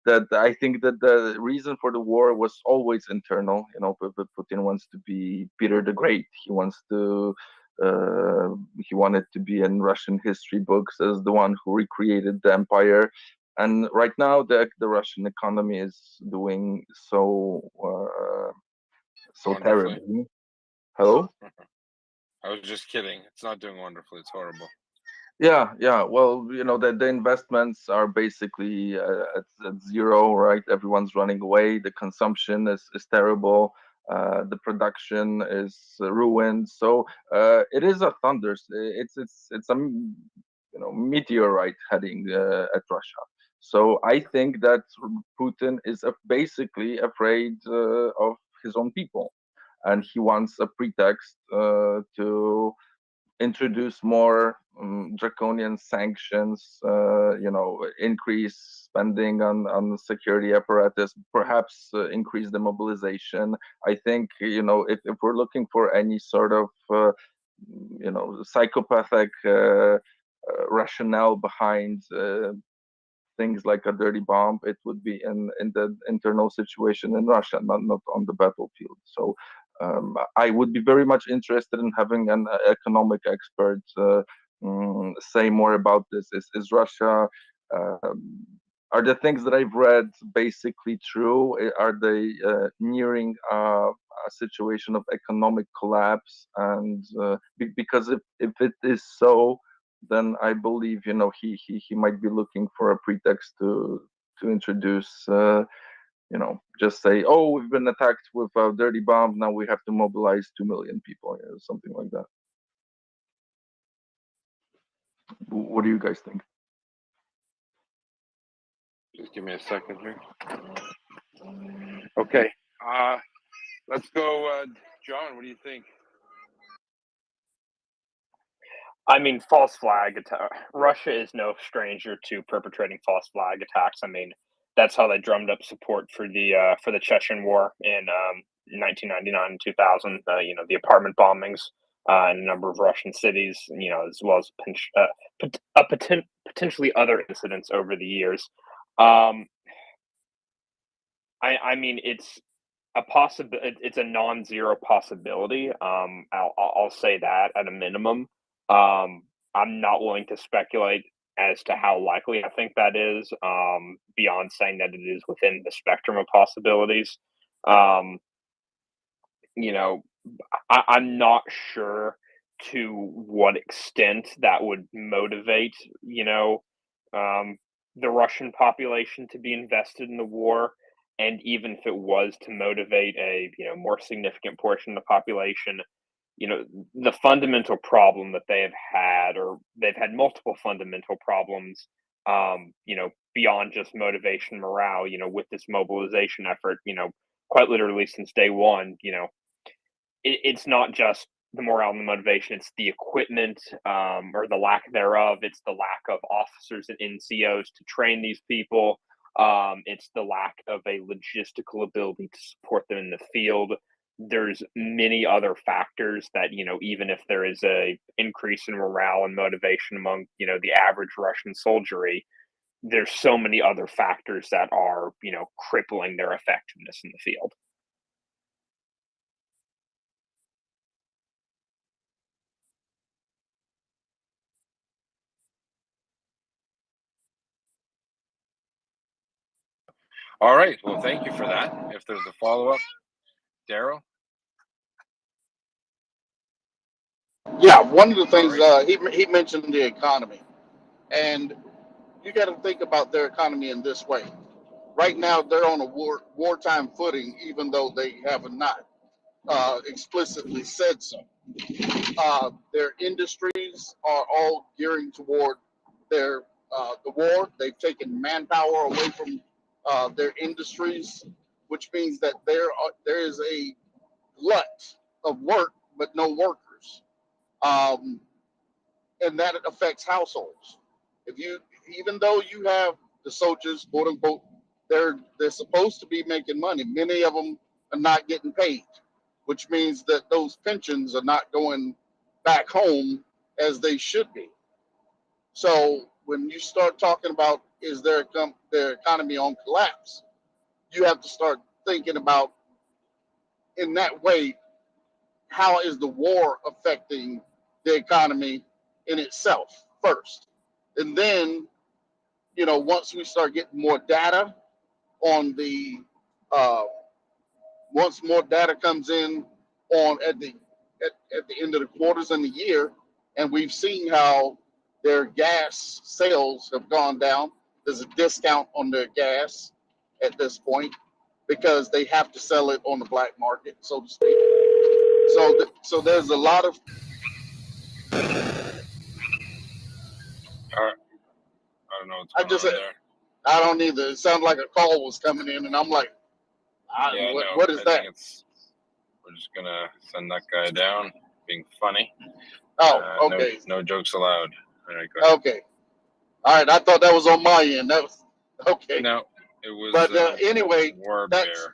that I think that the reason for the war was always internal. Putin wants to be Peter the Great. He wanted to be in Russian history books as the one who recreated the empire. And right now, the Russian economy is doing so terribly. Hello? I was just kidding. It's not doing wonderfully. It's horrible. Yeah. Well, the investments are basically at zero, right? Everyone's running away. The consumption is terrible. The production is ruined. So it is a thunder. It's a meteorite heading at Russia. So I think that Putin is basically afraid of his own people, and he wants a pretext to introduce more draconian sanctions, increase spending on security apparatus, perhaps increase the mobilization. I think, if we're looking for any sort of, psychopathic rationale behind things like a dirty bomb, it would be in the internal situation in Russia, not on the battlefield. So I would be very much interested in having an economic expert say more about this. Is Russia, are the things that I've read basically true? Are they nearing a situation of economic collapse? And because if it is so, then I believe he might be looking for a pretext to introduce just say, oh, we've been attacked with a dirty bomb, now we have to mobilize 2 million people, something like that. What do you guys think? Just give me a second here. Okay, let's go, John. What do you think? I mean, false flag attack. Russia is no stranger to perpetrating false flag attacks. I mean, that's how they drummed up support for the Chechen War in 1999 and 2000. The apartment bombings in a number of Russian cities. As well as potentially other incidents over the years. I mean, it's a it's a non-zero possibility. I'll say that at a minimum. I'm not willing to speculate as to how likely I think that is, beyond saying that it is within the spectrum of possibilities. I'm not sure to what extent that would motivate, the Russian population to be invested in the war, and even if it was to motivate a more significant portion of the population, the fundamental problem that they have had, or they've had multiple fundamental problems, beyond just motivation, morale, with this mobilization effort, quite literally since day one, it's not just the morale and the motivation, it's the equipment, or the lack thereof. It's the lack of officers and NCOs to train these people. It's the lack of a logistical ability to support them in the field. There's many other factors that, even if there is a increase in morale and motivation among, the average Russian soldiery, there's so many other factors that are, crippling their effectiveness in the field. All right. Well, thank you for that. If there's a follow-up, Daryl? Yeah, one of the things he mentioned the economy, and you got to think about their economy in this way. Right now, they're on a wartime footing, even though they have not explicitly said so. Their industries are all gearing toward the war. They've taken manpower away from their industries, which means that there is a glut of work, but no workers. And that affects households. Even though you have the soldiers, quote unquote, they're supposed to be making money. Many of them are not getting paid, which means that those pensions are not going back home as they should be. So when you start talking about is their economy on collapse, you have to start thinking about in that way, how is the war affecting the economy in itself first? And then, once we start getting more data on once more data comes in at the end of the quarters and the year, and we've seen how their gas sales have gone down. There's a discount on their gas at this point because they have to sell it on the black market, so to speak. So there's a lot of. I don't know what's going on there. I don't either. It sounded like a call was coming in, and I'm like, what is that? We're just going to send that guy down, being funny. Oh, okay. No jokes allowed. All right, go ahead. Okay. All right. I thought that was on my end. That was okay. No, it was. But anyway, that's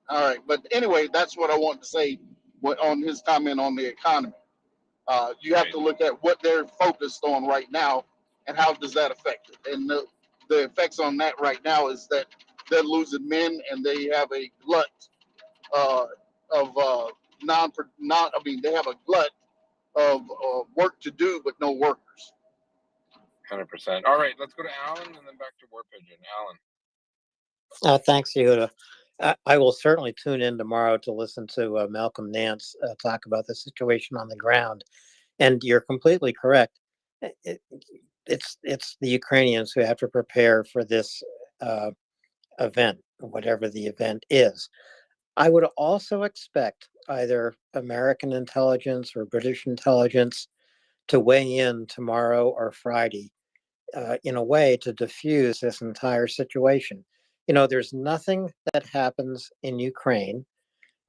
all right. But anyway, that's what I want to say on his comment on the economy. You have to look at what they're focused on right now and how does that affect it. And the effects on that right now is that they're losing men and they have a glut of they have a glut of work to do, but no workers. 100%. All right, let's go to Alan and then back to War Pigeon. Alan. Thanks, Yehuda. I will certainly tune in tomorrow to listen to Malcolm Nance talk about the situation on the ground. And you're completely correct. It's the Ukrainians who have to prepare for this event, whatever the event is. I would also expect either American intelligence or British intelligence to weigh in tomorrow or Friday in a way to diffuse this entire situation. There's nothing that happens in Ukraine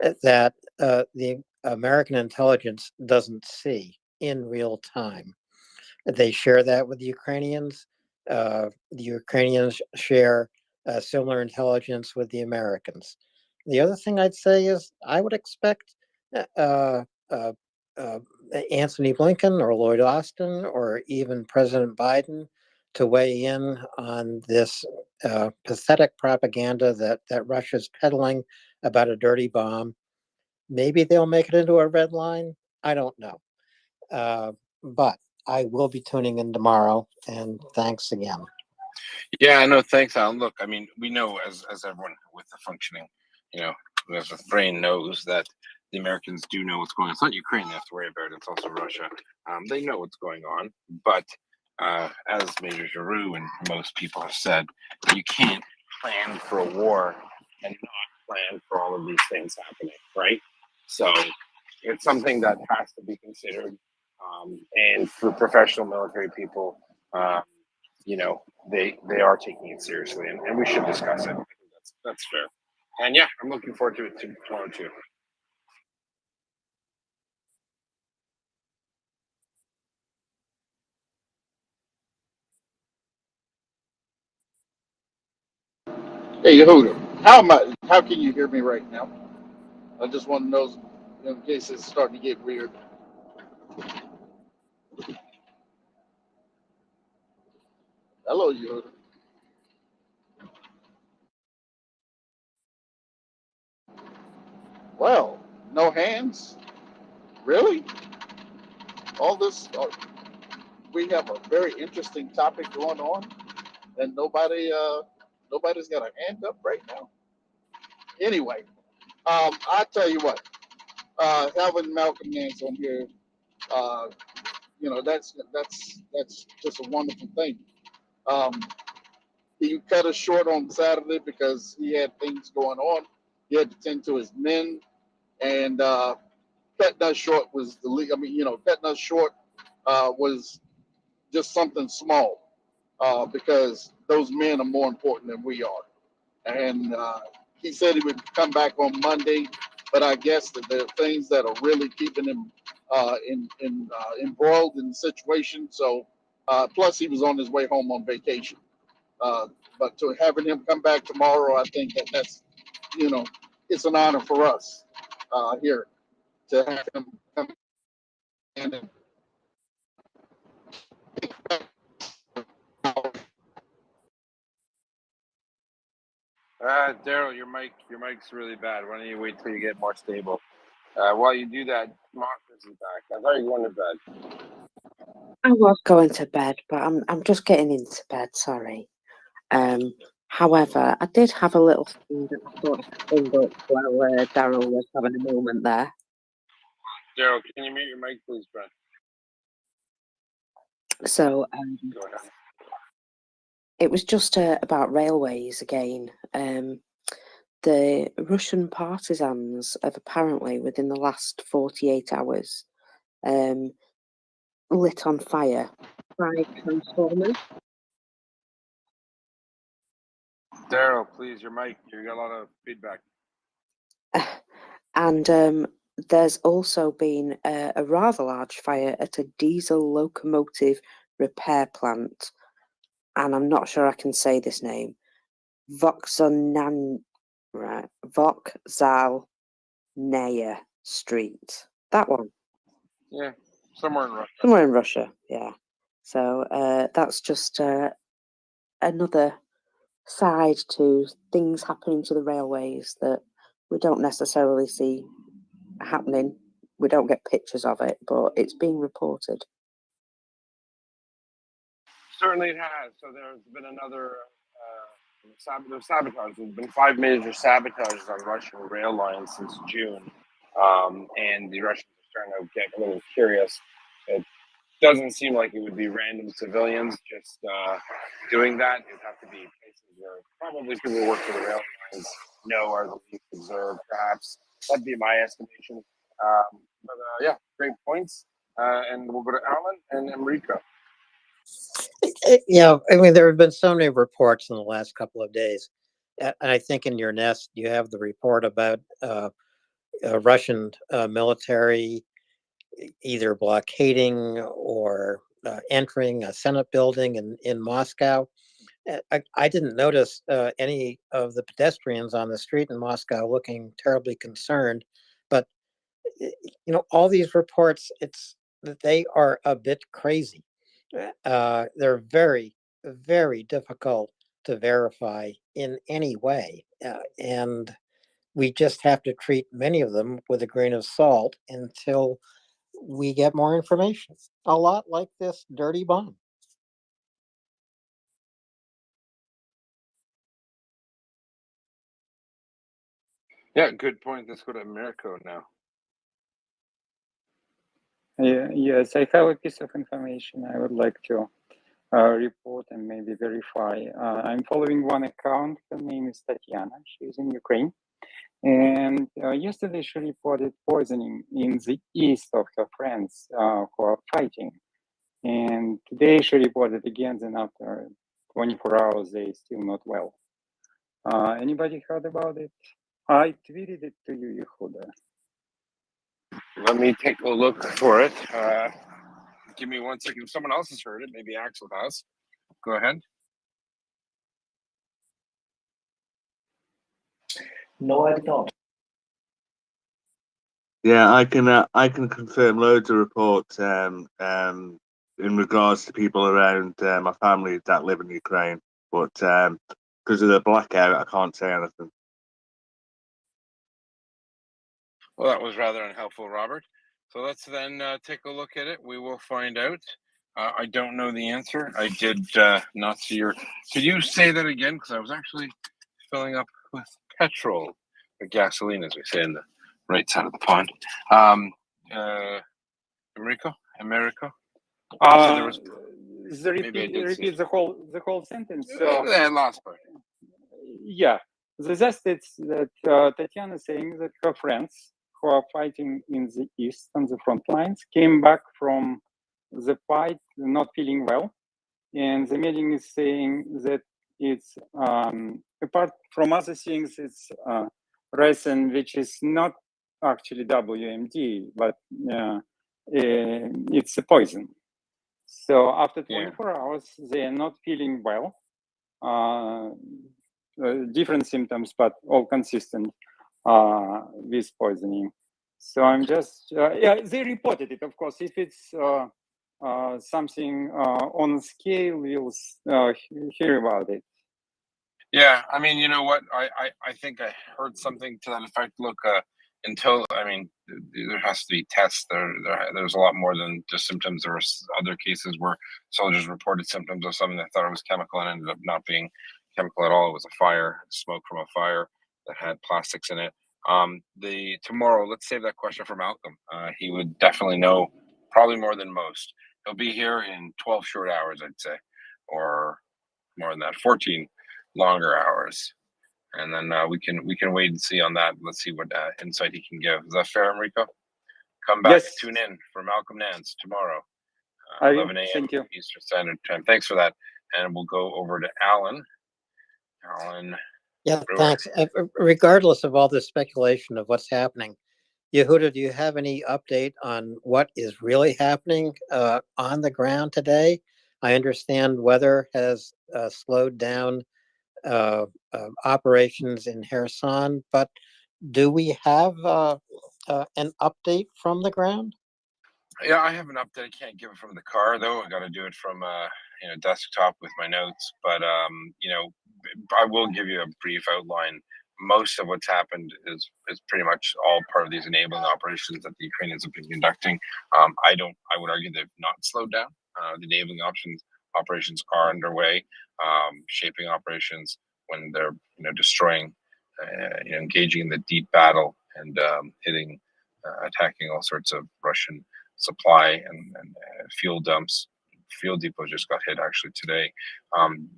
that the American intelligence doesn't see in real time. They share that with the Ukrainians. The Ukrainians share similar intelligence with the Americans. The other thing I'd say is I would expect Anthony Blinken or Lloyd Austin or even President Biden to weigh in on this pathetic propaganda that Russia's peddling about a dirty bomb. Maybe they'll make it into a red line. I don't know. But I will be tuning in tomorrow, and thanks again. Yeah, no, thanks, Alan. Look, I mean, we know as everyone with the functioning, who has a brain knows that the Americans do know what's going on. It's not Ukraine they have to worry about. It's also Russia. They know what's going on, but as Major Giroux and most people have said, you can't plan for a war and not plan for all of these things happening, right? So it's something that has to be considered. And for professional military people, you know, they are taking it seriously, and we should discuss it. I think that's fair. And yeah, I'm looking forward to it tomorrow too. Hey, Yehuda, how can you hear me right now? I just want to know in case it's starting to get weird. Hello, Yehuda. Well, no hands? Really? All this, we have a very interesting topic going on, and nobody's got a hand up right now. Anyway, I tell you what, having Malcolm Nance on here, uh, you know, that's just a wonderful thing. He cut us short on Saturday because he had things going on. He had to tend to his men, and cutting us short was the league. I mean, you know, cutting us short was just something small because those men are more important than we are. And he said he would come back on Monday, but I guess that there are things that are really keeping him embroiled in the situation. So, plus he was on his way home on vacation. But to having him come back tomorrow, I think that's, you know, it's an honor for us here to have him come in and Daryl, your mic's really bad. Why don't you wait till you get more stable? While you do that, Marcus is back. I thought you were going to bed. I was going to bed, but I'm just getting into bed. Sorry. However, I did have a little thing that I thought I could bring up while Daryl was having a moment there. Daryl, can you mute your mic, please, Brent? So Go ahead. it was just about railways again. The Russian partisans have apparently, within the last 48 hours, lit on fire 5 transformers. Daryl, please, your mic. You got a lot of feedback. And there's also been a rather large fire at a diesel locomotive repair plant. And I'm not sure I can say this name. Vokzalnaya Street. That one. Yeah, somewhere in Russia. Somewhere in Russia, yeah. So that's just another side to things happening to the railways that we don't necessarily see happening. We don't get pictures of it, but it's being reported. Certainly it has. So there's been another sabotage. There's been 5 major sabotages on Russian rail lines since June. And the Russians are starting to get a little curious. It doesn't seem like it would be random civilians just doing that. It would have to be places where probably people who work for the rail lines know are the least observed, perhaps. That'd be my estimation. But yeah, great points. And we'll go to Alan and Enrico. You know, I mean, there have been so many reports in the last couple of days. And I think in your nest, you have the report about Russian military either blockading or entering a Senate building in Moscow. I didn't notice any of the pedestrians on the street in Moscow looking terribly concerned, but you know, all these reports, it's that they are a bit crazy. They're very, very difficult to verify in any way, and we just have to treat many of them with a grain of salt until we get more information. A lot like this dirty bomb. Yeah, good point. Let's go to Mirko now. Yes, I have a piece of information I would like to report and maybe verify. I'm following one account. Her name is Tatiana. She's in Ukraine. And yesterday she reported poisoning in the east of her friends who are fighting. And today she reported again, then after 24 hours, they're still not well. Anybody heard about it? I tweeted it to you, Yehuda. Let me take a look for it. Give me 1 second. If someone else has heard it, maybe Axel has. Go ahead. No, I did not. Yeah, I can confirm loads of reports in regards to people around my family that live in Ukraine, but because of the blackout, I can't say anything. Well, that was rather unhelpful, Robert. So let's then take a look at it. We will find out. I don't know the answer. I did not see your. Could you say that again? Because I was actually filling up with petrol, or gasoline, as we say in the right side of the pond. America. So there was Repeat the whole sentence. the last part. Yeah, the gist is that Tatiana is saying that her friends who are fighting in the east on the front lines came back from the fight not feeling well, and the meeting is saying that it's apart from other things, it's resin which is not actually WMD, but it's a poison. So after 24 hours, they are not feeling well. Different symptoms, but all consistent with poisoning. So I'm just, yeah, they reported it, of course. If it's something on scale, we'll hear about it. Yeah, I mean, you know what? I think I heard something to that effect. Look, until I mean, there has to be tests. There's a lot more than just symptoms. There were other cases where soldiers reported symptoms of something that thought it was chemical and ended up not being chemical at all. It was a fire, smoke from a fire that had plastics in it. Tomorrow, let's save that question for Malcolm. He would definitely know, probably more than most. He'll be here in 12 short hours, I'd say, or more than that, 14 longer hours, and then we can wait and see on that. Let's see what insight he can give. Is that fair, Enrico? Come back, yes. Tune in for Malcolm Nance tomorrow, 11 a.m. Eastern Standard Time. Thanks for that, and we'll go over to Alan. Yeah, Brewer. thanks. Regardless of all this speculation of what's happening, Yehuda, do you have any update on what is really happening on the ground today? I understand weather has slowed down operations in Kherson, but do we have an update from the ground? Yeah, I have an update. I can't give it from the car though. I got to do it from desktop with my notes. But I will give you a brief outline. Most of what's happened is pretty much all part of these enabling operations that the Ukrainians have been conducting. I would argue they've not slowed down. The enabling operations are underway. Shaping operations when they're destroying, engaging in the deep battle and hitting, attacking all sorts of Russian supply and fuel dumps. Fuel depot just got hit actually today.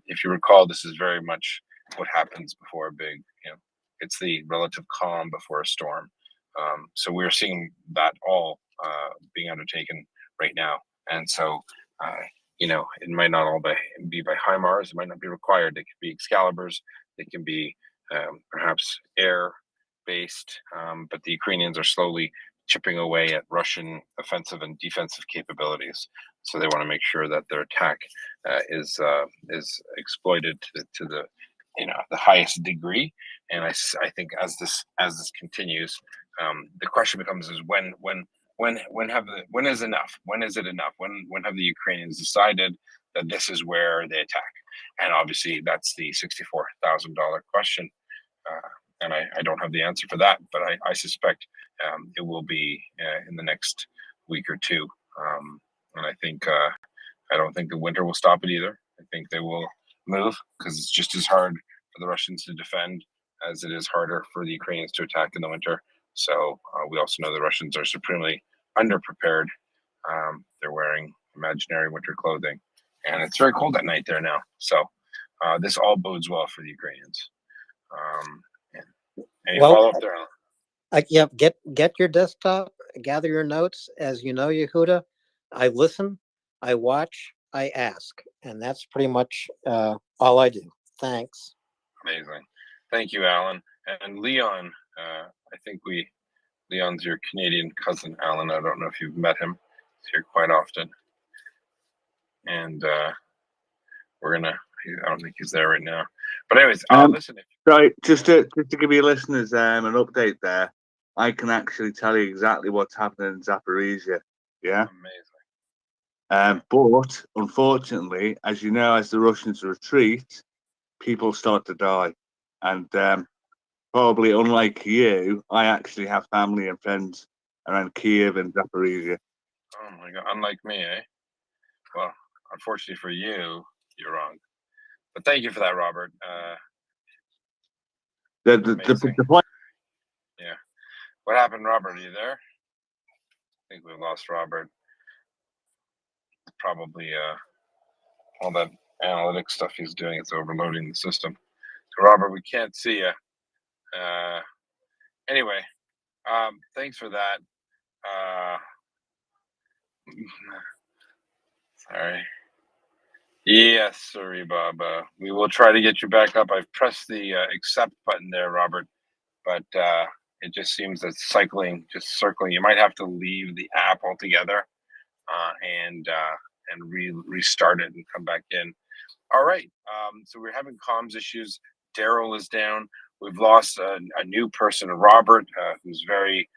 If you recall, this is very much what happens before a big, it's the relative calm before a storm. So we're seeing that all being undertaken right now. And so, it might not all be by HIMARS. It might not be required. They could be Excaliburs. They can be perhaps air-based. But the Ukrainians are slowly chipping away at Russian offensive and defensive capabilities. So they want to make sure that their attack is exploited to the the highest degree. And I think as this continues, the question becomes is when is enough? When is it enough? When have the Ukrainians decided that this is where they attack? And obviously that's the $64,000 question. And I don't have the answer for that, but I suspect it will be in the next week or two. And I think I don't think the winter will stop it either. I think they will move because it's just as hard for the Russians to defend as it is harder for the Ukrainians to attack in the winter. So we also know the Russians are supremely underprepared. They're wearing imaginary winter clothing, and it's very cold at night there now. So this all bodes well for the Ukrainians. Any follow up there, Alan? Yeah, get your desktop, gather your notes. As you know, Yehuda, I listen, I watch, I ask, and that's pretty much all I do. Thanks. Amazing. Thank you, Alan. And Leon, I think Leon's your Canadian cousin, Alan. I don't know if you've met him. He's here quite often. And I don't think he's there right now. But anyways, listen. Right, just to give your listeners an update there, I can actually tell you exactly what's happening in Zaporizhia. Yeah. Amazing. But unfortunately, as you know, as the Russians retreat, people start to die. And probably unlike you, I actually have family and friends around Kiev and Zaporizhia. Oh my God, unlike me, eh? Well, unfortunately for you, you're wrong. But thank you for that, Robert. The point. Yeah. What happened, Robert? Are you there? I think we've lost Robert. Probably all that analytic stuff he's doing, it's overloading the system. So Robert, we can't see you. Anyway, thanks for that. Sorry. Yes, sorry, Bob. We will try to get you back up. I've pressed the accept button there, Robert, but it just seems that just circling. You might have to leave the app altogether and restart it and come back in. All right. So we're having comms issues. Daryl is down. We've lost a new person, Robert, who's very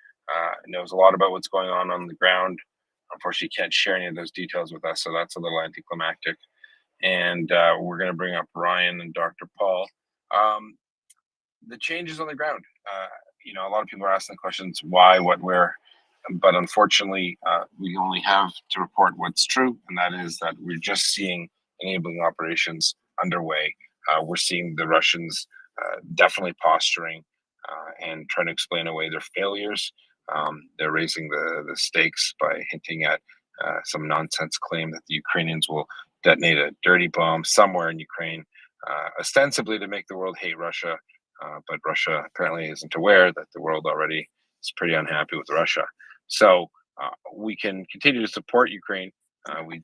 knows a lot about what's going on the ground. Unfortunately, can't share any of those details with us, so that's a little anticlimactic. And we're going to bring up Ryan and Dr. Paul. The changes on the ground. A lot of people are asking the questions, why, what, where. But unfortunately, we only have to report what's true, and that is that we're just seeing enabling operations underway. We're seeing the Russians definitely posturing and trying to explain away their failures. They're raising the stakes by hinting at some nonsense claim that the Ukrainians will detonate a dirty bomb somewhere in Ukraine, ostensibly to make the world hate Russia. But Russia apparently isn't aware that the world already is pretty unhappy with Russia. So we can continue to support Ukraine. We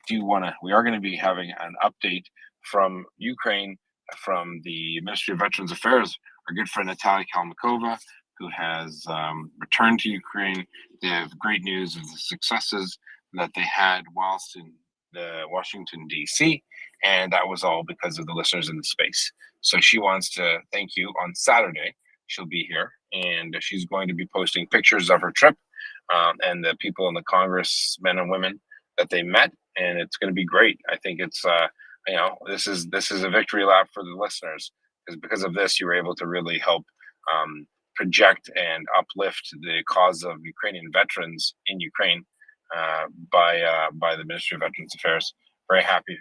are going to be having an update from Ukraine, from the Ministry of Veterans Affairs, our good friend Natalia Kalmakova, who has returned to Ukraine. They have great news of the successes that they had whilst in Washington, D.C., and that was all because of the listeners in the space. So she wants to thank you. On Saturday, she'll be here, and she's going to be posting pictures of her trip and the people in the Congress, men and women that they met, and it's going to be great. I think it's this is a victory lap for the listeners, because of this you were able to really help project and uplift the cause of Ukrainian veterans in Ukraine by the Ministry of Veterans Affairs. Very happy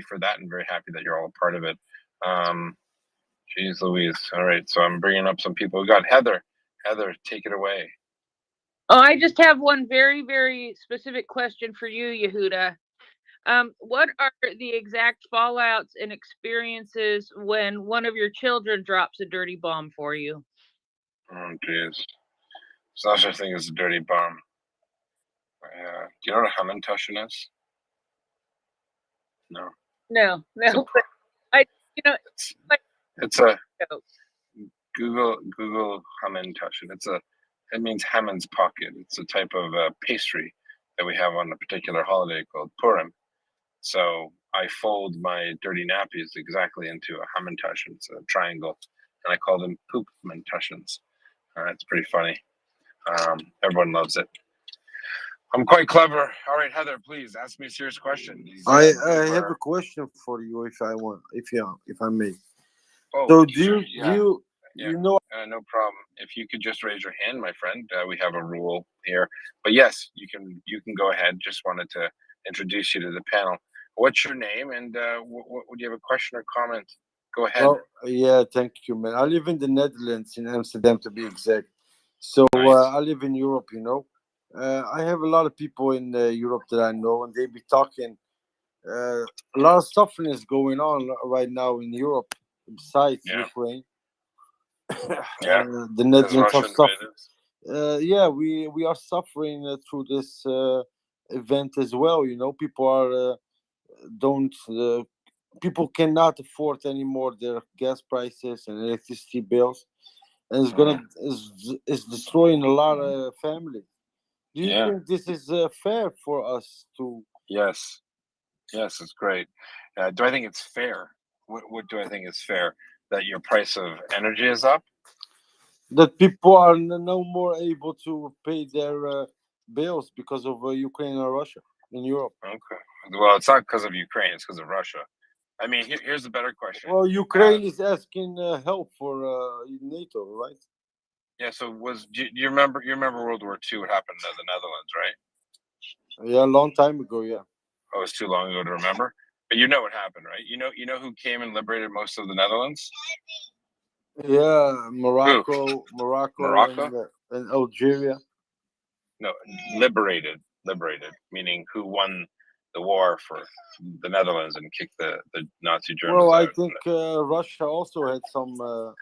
for that, and very happy that you're all a part of it. Jeez Louise. All right, so I'm bringing up some people. We got Heather. Heather, take it away. Oh, I just have one very, very specific question for you, Yehuda. What are the exact fallouts and experiences when one of your children drops a dirty bomb for you? Oh, jeez. There's no such thing as a dirty bomb. Do you know what a Hamantashen is? No. No. It's a Google Hamantashen. It means Haman's pocket. It's a type of pastry that we have on a particular holiday called Purim. So I fold my dirty nappies exactly into a Hamantashen. It's a triangle, and I call them poop Hamantashens. It's pretty funny. Everyone loves it. I'm quite clever. All right, Heather, please ask me a serious question. I have a question for you, if I may. Oh, So sure, you know? No problem. If you could just raise your hand, my friend. We have a rule here, but yes, you can go ahead. Just wanted to introduce you to the panel. What's your name, and would you have a question or comment? Go ahead. Oh, yeah, thank you, man. I live in the Netherlands, in Amsterdam, to be exact. So I live in Europe, I have a lot of people in Europe that I know, and they be talking a lot of suffering is going on right now in Europe besides Ukraine. Yeah, The Netherlands are Russia suffering. invaded. Yeah, we are suffering through this event as well. You know, people are don't people cannot afford anymore their gas prices and electricity bills, and it's destroying a lot of families. Do you think this is fair for us to? Yes, it's great. Do I think it's fair? What do I think is fair? That your price of energy is up? That people are no more able to pay their bills because of Ukraine and Russia in Europe. Okay. Well, it's not because of Ukraine; it's because of Russia. I mean, here's a better question. Well, Ukraine is asking help for NATO, right? Yeah. So do you remember? You remember World War II? What happened to the Netherlands, right? Yeah, a long time ago. Yeah. Oh, it's too long ago to remember. But you know what happened, right? You know who came and liberated most of the Netherlands? Yeah, Morocco, Who? Morocco, and Algeria. No, liberated, meaning who won the war for the Netherlands and kicked the Nazi Germans Well, I out. think Russia also had something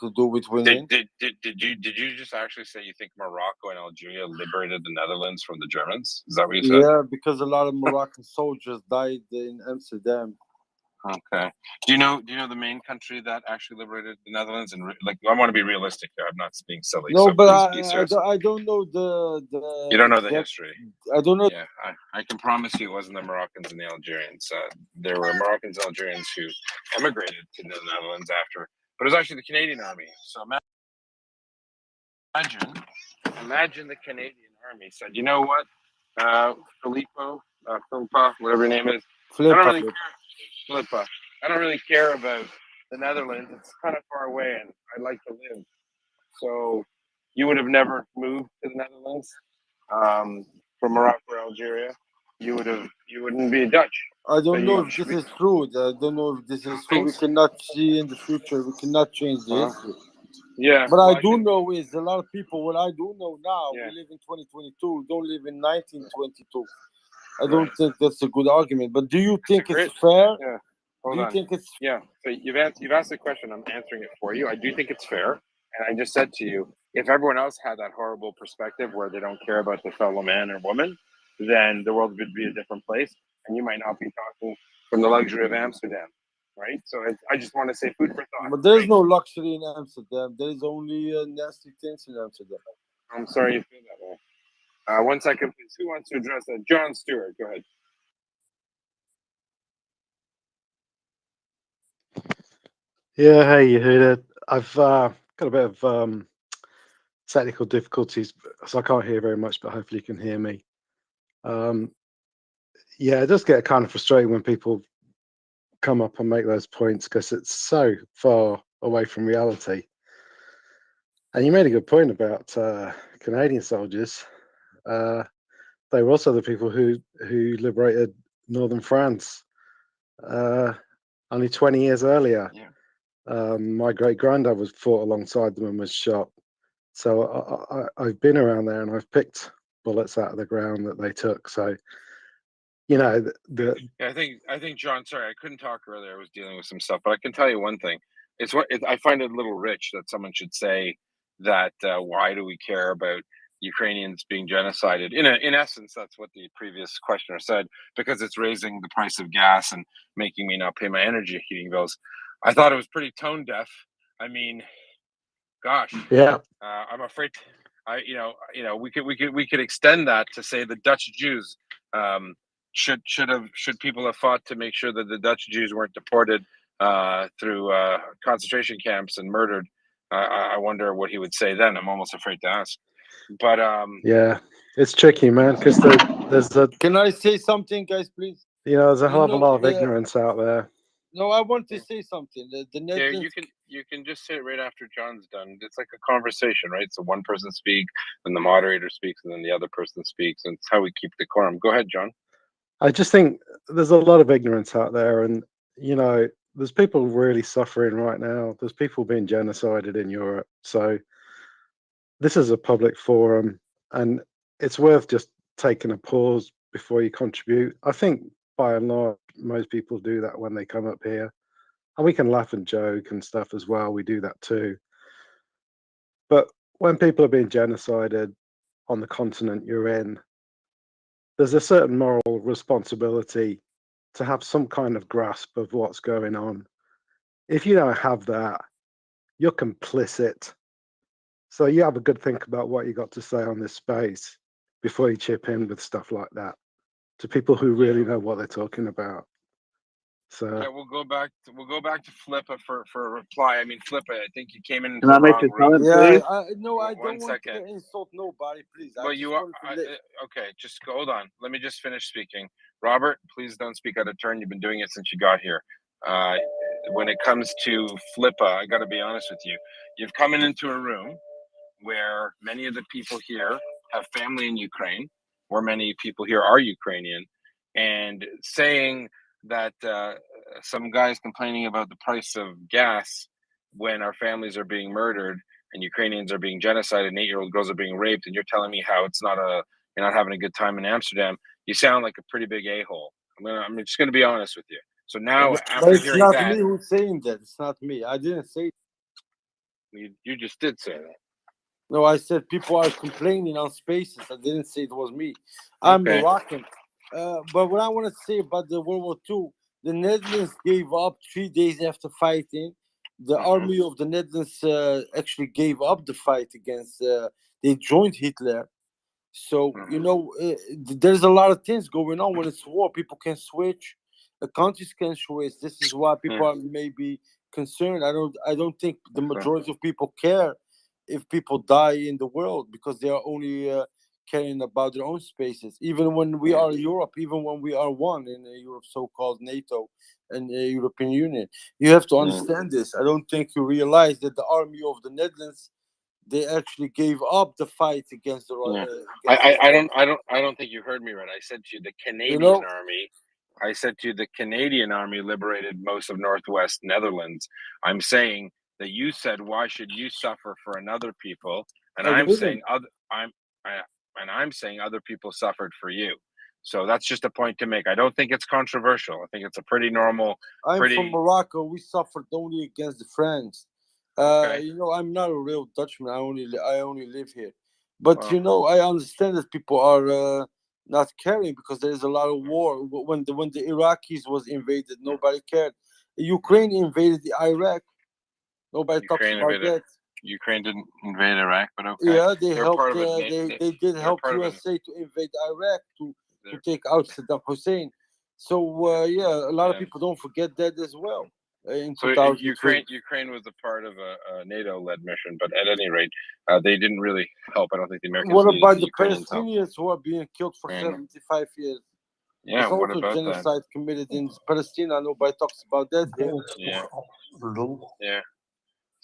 to do with winning. Did you just actually say you think Morocco and Algeria liberated the Netherlands from the Germans? Is that what you said? Yeah, because a lot of Moroccan soldiers died in Amsterdam. Okay. Do you know the main country that actually liberated the Netherlands? And like, I want to be realistic here. I'm not being silly. No, so but please be serious. I don't know the. You don't know the exact- history. I don't know. Yeah, I can promise you it wasn't the Moroccans and the Algerians. There were Moroccans and Algerians who emigrated to the Netherlands after, but it was actually the Canadian Army. So imagine the Canadian Army said, you know what, Philippa, whatever your name is, I don't really care. Philippa, I don't really care about the Netherlands. It's kind of far away, and I'd like to live. So you would have never moved to the Netherlands from Morocco or Algeria. You wouldn't be Dutch. I don't know if this is true. I don't know if this is true. We cannot see in the future. We cannot change the history. Yeah. But I do know is a lot of people. What I do know now, we live in 2022. We don't live in 1922. I don't think that's a good argument. But do you think it's fair? Yeah. Do you think it's So you've asked the question. I'm answering it for you. I do think it's fair, and I just said to you, if everyone else had that horrible perspective where they don't care about the fellow man or woman, then the world would be a different place, and you might not be talking from the luxury of Amsterdam, right? So I just want to say food for thought. But there's no luxury in Amsterdam. There is only nasty things in Amsterdam. I'm sorry you feel that way. 1 second, please. Who wants to address that? John Stewart, go ahead. Yeah, hey, you heard it. I've got a bit of technical difficulties, so I can't hear very much, but hopefully you can hear me. Yeah, it does get kind of frustrating when people come up and make those points because it's so far away from reality. And you made a good point about Canadian soldiers. They were also the people who liberated northern France only 20 years earlier. Yeah. My great granddad was fought alongside them and was shot. So I've been around there and I've picked bullets out of the ground that they took. So, you know, Yeah, I think John. Sorry, I couldn't talk earlier. I was dealing with some stuff, but I can tell you one thing. I find it a little rich that someone should say that. Why do we care about Ukrainians being genocided? In essence, that's what the previous questioner said, because it's raising the price of gas and making me not pay my energy heating bills. I thought it was pretty tone deaf. I mean, gosh. Yeah. I'm afraid. We could extend that to say the Dutch Jews. Should people have fought to make sure that the Dutch Jews weren't deported through concentration camps and murdered? I wonder what he would say then. I'm almost afraid to ask. But yeah, it's tricky, man, because there's a. Can I say something, guys, please? You know, there's a hell of a lot of ignorance out there. No, I want to say something. The Netherlands... Yeah, you can just say it right after John's done. It's like a conversation, right? So one person speaks, then the moderator speaks, and then the other person speaks, and it's how we keep decorum. Go ahead, John. I just think there's a lot of ignorance out there, and you know, there's people really suffering right now. There's people being genocided in Europe. So this is a public forum, and it's worth just taking a pause, before you contribute. I think by and large, most people do that when they come up here. And we can laugh and joke and stuff as well. We do that too. But when people are being genocided on the continent you're in, there's a certain moral responsibility to have some kind of grasp of what's going on. If you don't have that, you're complicit. So you have a good think about what you got to say on this space before you chip in with stuff like that to people who really know what they're talking about. So Okay, we'll go back to Flippa for a reply. I mean, Flippa, I think you came into Can the I make wrong a room. comment, please? No, I One don't want second. to insult nobody, please. Well, you are okay. Just hold on. Let me just finish speaking. Robert, please don't speak out of turn. You've been doing it since you got here. When it comes to Flippa, I got to be honest with you. You've come into a room where many of the people here have family in Ukraine, where many people here are Ukrainian, and saying that some guys complaining about the price of gas when our families are being murdered and Ukrainians are being genocided and 8-year-old girls are being raped, and you're telling me how you're not having a good time in Amsterdam. You sound like a pretty big a-hole. I'm just going to be honest with you. So now, But after it's hearing not that, me who's saying that. It's not me. I didn't say. you just did say that. No, I said people are complaining on spaces. I didn't say it was me. I'm Okay. Moroccan. But what I want to say about the World War II, the Netherlands gave up 3 days after fighting. The army of the Netherlands actually gave up the fight against. They joined Hitler. So there's a lot of things going on when it's war. People can switch. Countries can switch. This is why people are maybe concerned. I don't think the majority of people care if people die in the world because they are only caring about their own spaces. Even when we are Europe, even when we are one in Europe, so-called NATO and the European Union, you have to understand this. I don't think you realize that the army of the Netherlands, they actually gave up the fight against the. I don't think you heard me right. I said to you the Canadian army. I said to you the Canadian army liberated most of Northwest Netherlands. I'm saying that you said why should you suffer for another people, and I'm saying other people suffered for you. So that's just a point to make. I don't think it's controversial. I think it's a pretty normal. I'm from Morocco. We suffered only against the French. I'm not a real Dutchman. I only live here, but I understand that people are not caring because there is a lot of war. When the Iraqis was invaded, nobody cared. Ukraine invaded Iraq. Nobody talks about that. Ukraine didn't invade Iraq, but okay. Yeah, they They're helped. part of it. They did help USA to invade Iraq to take out Saddam Hussein. So a lot of people don't forget that as well. In so 2003. Ukraine was a part of a NATO-led mission, but at any rate, they didn't really help. I don't think the Americans. What about the Ukrainians Palestinians who are being killed for 75 years? Yeah, There's what also about genocide committed in Palestine. Nobody talks about that here. Yeah.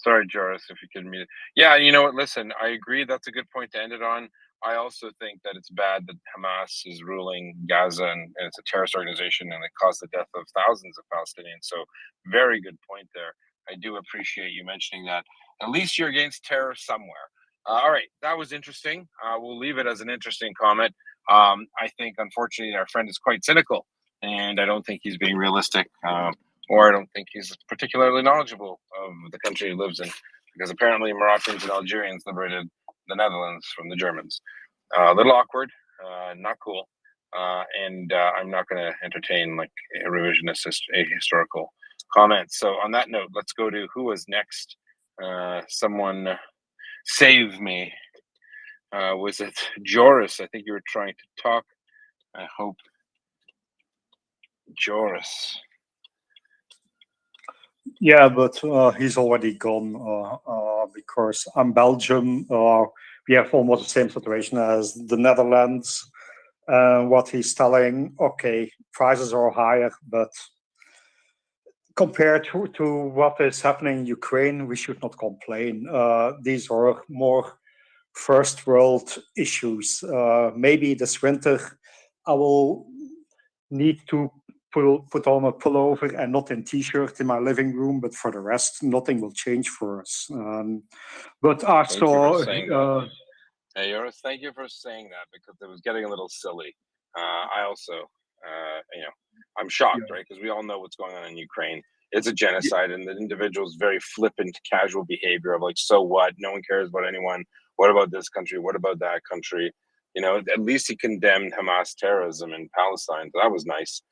Sorry, Joris, if you couldn't mute it. Yeah, you know what? Listen, I agree. That's a good point to end it on. I also think that it's bad that Hamas is ruling Gaza and it's a terrorist organization and it caused the death of thousands of Palestinians. So, very good point there. I do appreciate you mentioning that. At least you're against terror somewhere. All right, that was interesting. We'll leave it as an interesting comment. I think, unfortunately, our friend is quite cynical, and I don't think he's being realistic. Or I don't think he's particularly knowledgeable of the country he lives in, because apparently Moroccans and Algerians liberated the Netherlands from the Germans. A little awkward, not cool, and I'm not going to entertain like a revisionist historical comments. So on that note, let's go to who was next. Someone save me. Was it Joris? I think you were trying to talk. I hope Joris. Yeah, but he's already gone because I'm Belgium. We have almost the same situation as the Netherlands. What he's telling, okay, prices are higher, but compared to what is happening in Ukraine, we should not complain. These are more first world issues. Maybe this winter I will need to put on a pullover and not in t-shirt in my living room, but for the rest, nothing will change for us. But I saw. Hey, Joris, thank you for saying that because it was getting a little silly. I also, I'm shocked, right? Because we all know what's going on in Ukraine. It's a genocide, and the individual's very flippant, casual behavior of like, so what? No one cares about anyone. What about this country? What about that country? At least he condemned Hamas terrorism in Palestine. That was nice.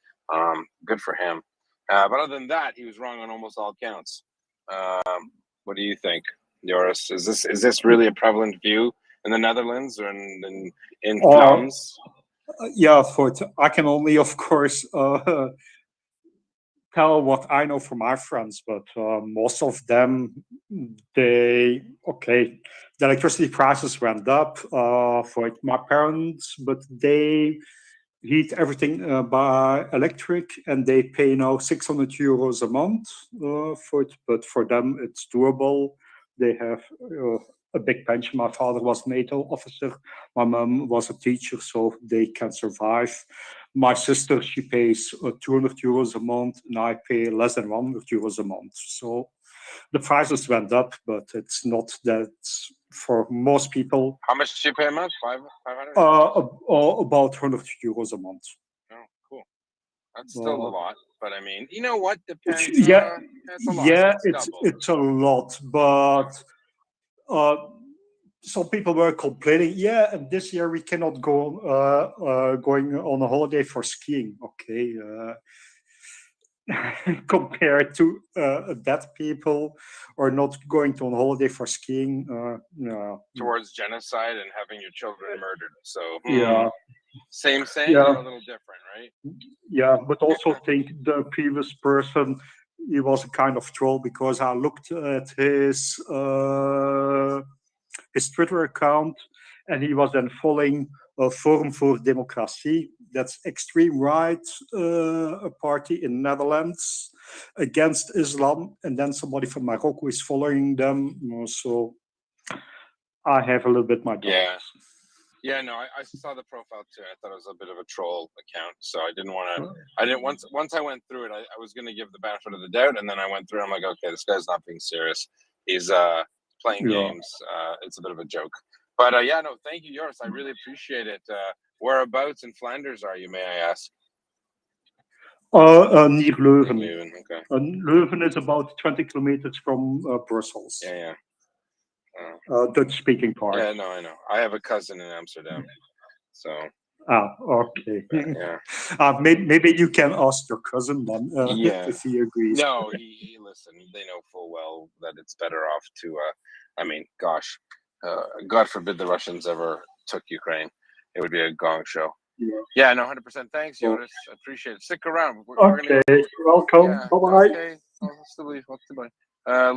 Good for him. But other than that, he was wrong on almost all counts. What do you think, Joris? Is this really a prevalent view in the Netherlands or in Vlaams? Yeah, I can only, of course, tell what I know from my friends, but most of them, the electricity prices went up for my parents, but they heat everything by electric, and they pay now 600 euros a month for it. But for them, it's doable. They have a big pension. My father was a NATO officer. My mom was a teacher, so they can survive. My sister, she pays 200 euros a month, and I pay less than 100 euros a month. So the prices went up, but it's not that for most people. How much do you pay a month? 500? About 100 euros a month. Oh, cool. That's still a lot, but I mean, you know what? Depends. Yeah, it's a lot. yeah, It's double. it's a lot, but some people were complaining. Yeah, and this year we cannot go going on a holiday for skiing. Okay. Compared to dead people or not going to on holiday for skiing, no. Towards genocide and having your children murdered. So Yeah. Same, Yeah. but a little different, right? Yeah, but also think the previous person, he was a kind of troll because I looked at his Twitter account, and he was then following Forum voor Democratie. That's extreme right, a party in Netherlands against Islam, and then somebody from Morocco is following them. So I have a little bit my doubts. Yeah, no, I saw the profile too. I thought it was a bit of a troll account, so I didn't want to. I didn't once I went through it, I was going to give the benefit of the doubt, and then I went through. I'm like, okay, this guy's not being serious. He's playing games. It's a bit of a joke. But yeah, no, thank you, Joris. I really appreciate it. Whereabouts in Flanders are you, may I ask? Near Leuven. Leuven, okay. Leuven is about 20 kilometers from Brussels. Yeah. Dutch-speaking part. Yeah, no, I know. I have a cousin in Amsterdam, so. Okay. Yeah. Maybe you can ask your cousin then if he agrees. No, he listen. They know full well that it's better off to. I mean, gosh, God forbid the Russians ever took Ukraine. It would be a gong show. Yeah, no, 100%. Thanks, Joris. I appreciate it. Stick around. We're Okay, welcome. Yeah, Bye-bye. Okay.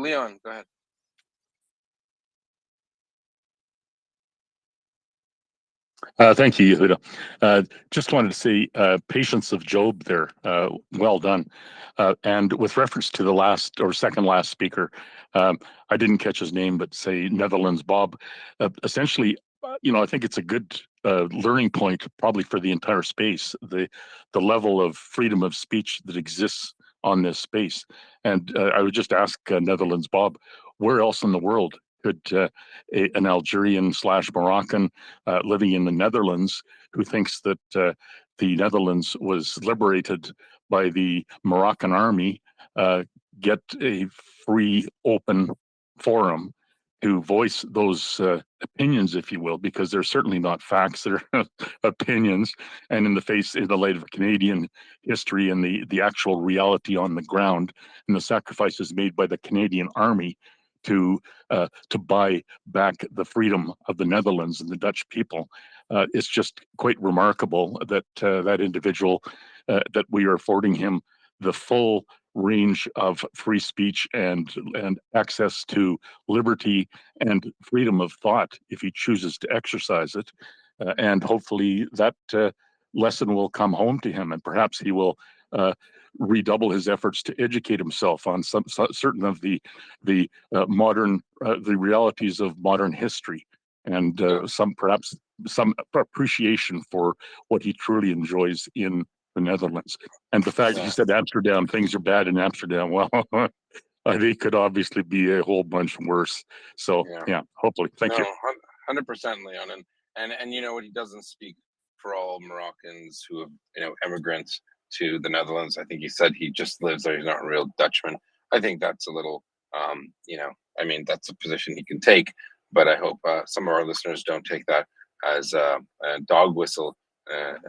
Leon, go ahead. Thank you, Yehuda. Just wanted to say, patience of Job there. Well done. And with reference to the last or second last speaker, I didn't catch his name, but say Netherlands Bob. Essentially, I think it's a good learning point, probably for the entire space. The level of freedom of speech that exists on this space. And I would just ask Netherlands Bob, where else in the world could an Algerian/Moroccan living in the Netherlands who thinks that the Netherlands was liberated by the Moroccan army get a free, open forum to voice those opinions, if you will, because they're certainly not facts, they're opinions. And in the light of Canadian history and the actual reality on the ground and the sacrifices made by the Canadian army to buy back the freedom of the Netherlands and the Dutch people. It's just quite remarkable that that individual, that we are affording him the full range of free speech and access to liberty and freedom of thought if he chooses to exercise it. And hopefully that lesson will come home to him, and perhaps he will redouble his efforts to educate himself on certain of the modern the realities of modern history, and perhaps some appreciation for what he truly enjoys in the Netherlands. And the fact that you said Amsterdam, things are bad in Amsterdam. Well, they could obviously be a whole bunch worse. So yeah, hopefully. Thank you. 100%, Leon. And you know what, he doesn't speak for all Moroccans who have, immigrants to the Netherlands. I think he said he just lives there. He's not a real Dutchman. I think that's a little, that's a position he can take. But I hope some of our listeners don't take that as a dog whistle.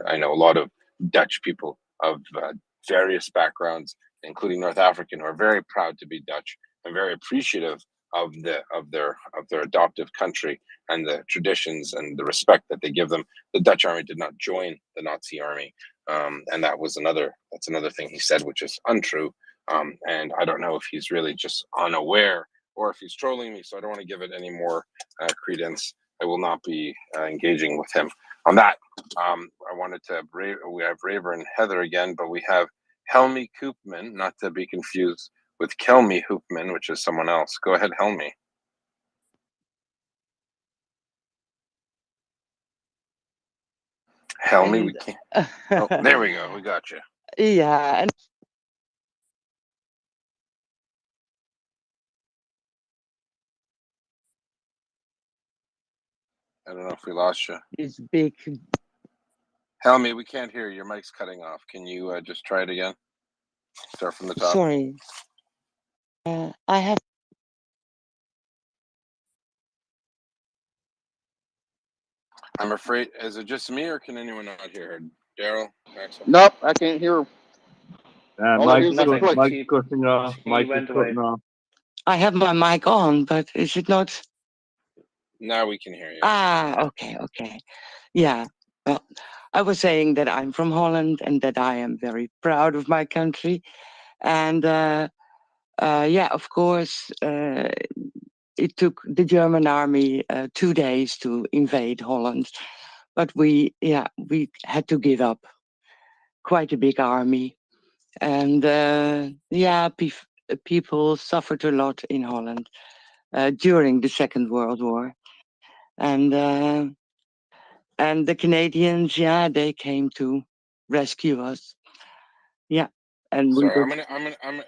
I know a lot of Dutch people of various backgrounds, including North African, who are very proud to be Dutch and very appreciative of their adoptive country and the traditions and the respect that they give them. The Dutch army did not join the Nazi army, and that's another thing he said, which is untrue. And I don't know if he's really just unaware or if he's trolling me. So I don't want to give it any more credence. I will not be engaging with him on that. I wanted to. We have Raver and Heather again, but we have Helmi Koopman, not to be confused with Kelmi Hoopman, which is someone else. Go ahead, Helmi. Helmi, we can't. Oh, there we go. We got you. Yeah, and I don't know if we lost you. it's big. Helmi, we can't hear you. Your mic's cutting off. Can you just try it again? Start from the top. Sorry. I have. I'm afraid. Is it just me, or can anyone not hear her? Daryl, Maxwell? Nope, I can't hear. All I hear Mike's is a click. cutting off. Mike is cutting off. I have my mic on, but is it not? Now we can hear you. Okay. Yeah. Well, I was saying that I'm from Holland and that I am very proud of my country. And yeah, of course, it took the German army 2 days to invade Holland. But we had to give up quite a big army. And people suffered a lot in Holland during the Second World War. And the Canadians, they came to rescue us. Yeah. And we Sorry, were,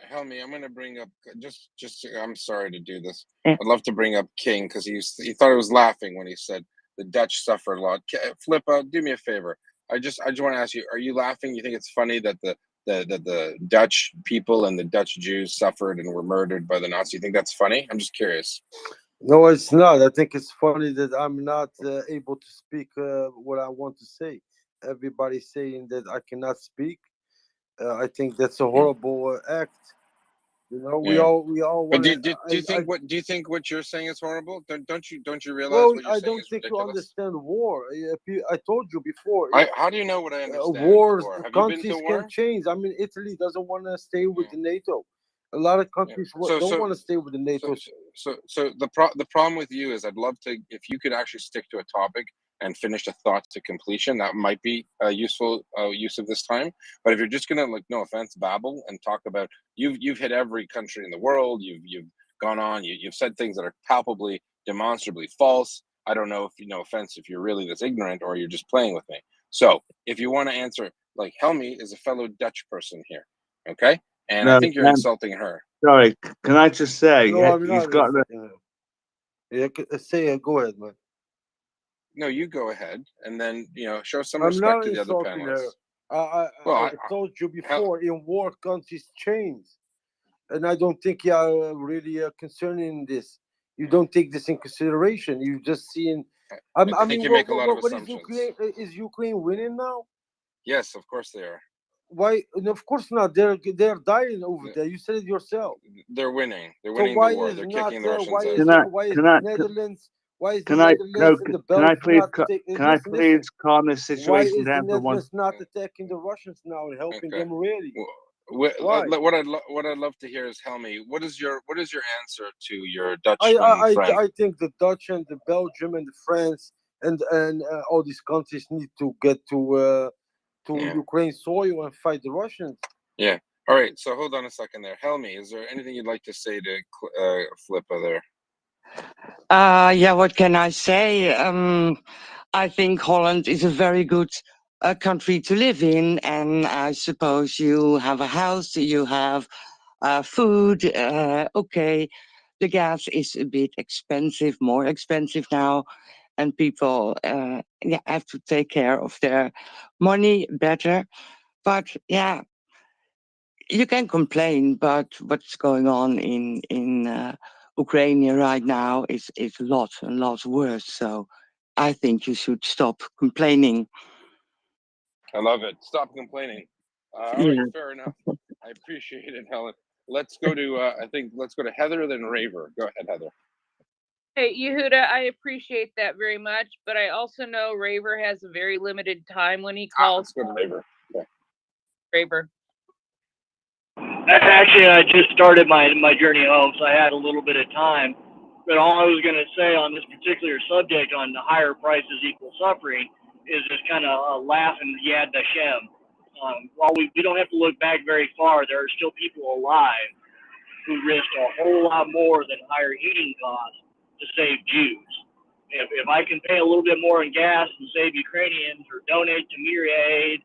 Helmi, I'm gonna bring up just. I'm sorry to do this. Yeah. I'd love to bring up King because he thought he was laughing when he said the Dutch suffered a lot. Flip, do me a favor. I just want to ask you: are you laughing? You think it's funny that the Dutch people and the Dutch Jews suffered and were murdered by the Nazis? You think that's funny? I'm just curious. No, it's not. I think it's funny that I'm not able to speak what I want to say. Everybody's saying that I cannot speak. I think that's a horrible act. You know, we Yeah. all But want do to. you think what you're saying is horrible? Don't you realize Well, what you're I saying don't is think you ridiculous? understand war. I told you before. How do you know what I understand? Wars, War? Have you been countries to can war? change. I mean, Italy doesn't want to stay with the NATO. A lot of countries don't want to stay with the NATO. So the problem with you is I'd love to, if you could actually stick to a topic and finish a thought to completion. That might be a useful use of this time. But if you're just gonna, like, no offense, babble and talk about you've hit every country in the world. You've gone on. You've said things that are palpably, demonstrably false. I don't know if no offense if you're really this ignorant or you're just playing with me. So if you want to answer, like, Helmi is a fellow Dutch person here, okay? And I No, think you're insulting her. sorry, can I just say No, I'm he's not. got the Yeah, say it. Go ahead, man. No, you go ahead, and then show some I'm respect not to the other insulting her. panelists. I told you before, in war, countries change. And I don't think you are really concerned in this. You don't take this in consideration. You just seeing. I think mean, you make a lot of what is assumptions. Ukraine? Is Ukraine winning now? Yes, of course they are. Why? And of course not. They're dying over there. You said it yourself. They're winning. They're So winning why the war. is They're not? kicking the Russians Why out. is the Netherlands? Why is the Netherlands and the Belgians not taking? Can I please calm this Why situation is the down for one? Netherlands not attacking the Russians now and helping them really? What I'd love to hear is, Helmi, what is your answer to your Dutchman friend? I think the Dutch and the Belgium and the France and all these countries need to get to Ukraine soil and fight the Russians. Yeah. All right. So hold on a second there, Helmi. Is there anything you'd like to say to Flippa there? Yeah, what can I say? I think Holland is a very good country to live in, and I suppose you have a house, you have food. Okay, the gas is a bit expensive, more expensive now, and people have to take care of their money better. But yeah, you can complain, but what's going on in Ukraine right now is lots and lots worse. So I think you should stop complaining. I love it. Stop complaining. All right, Yeah. fair enough. I appreciate it, Helen. Let's go to let's go to Heather, then Raver. Go ahead, Heather. Hey, Yehuda, I appreciate that very much, but I also know Raver has a very limited time when he calls. Let's go to Raver. Okay. Raver. Actually, I just started my journey home, so I had a little bit of time. But all I was going to say on this particular subject on the higher prices equal suffering is just kind of a laugh and Yad Vashem. While we don't have to look back very far, there are still people alive who risked a whole lot more than higher heating costs to save Jews. If I can pay a little bit more in gas and save Ukrainians, or donate to MriyaAid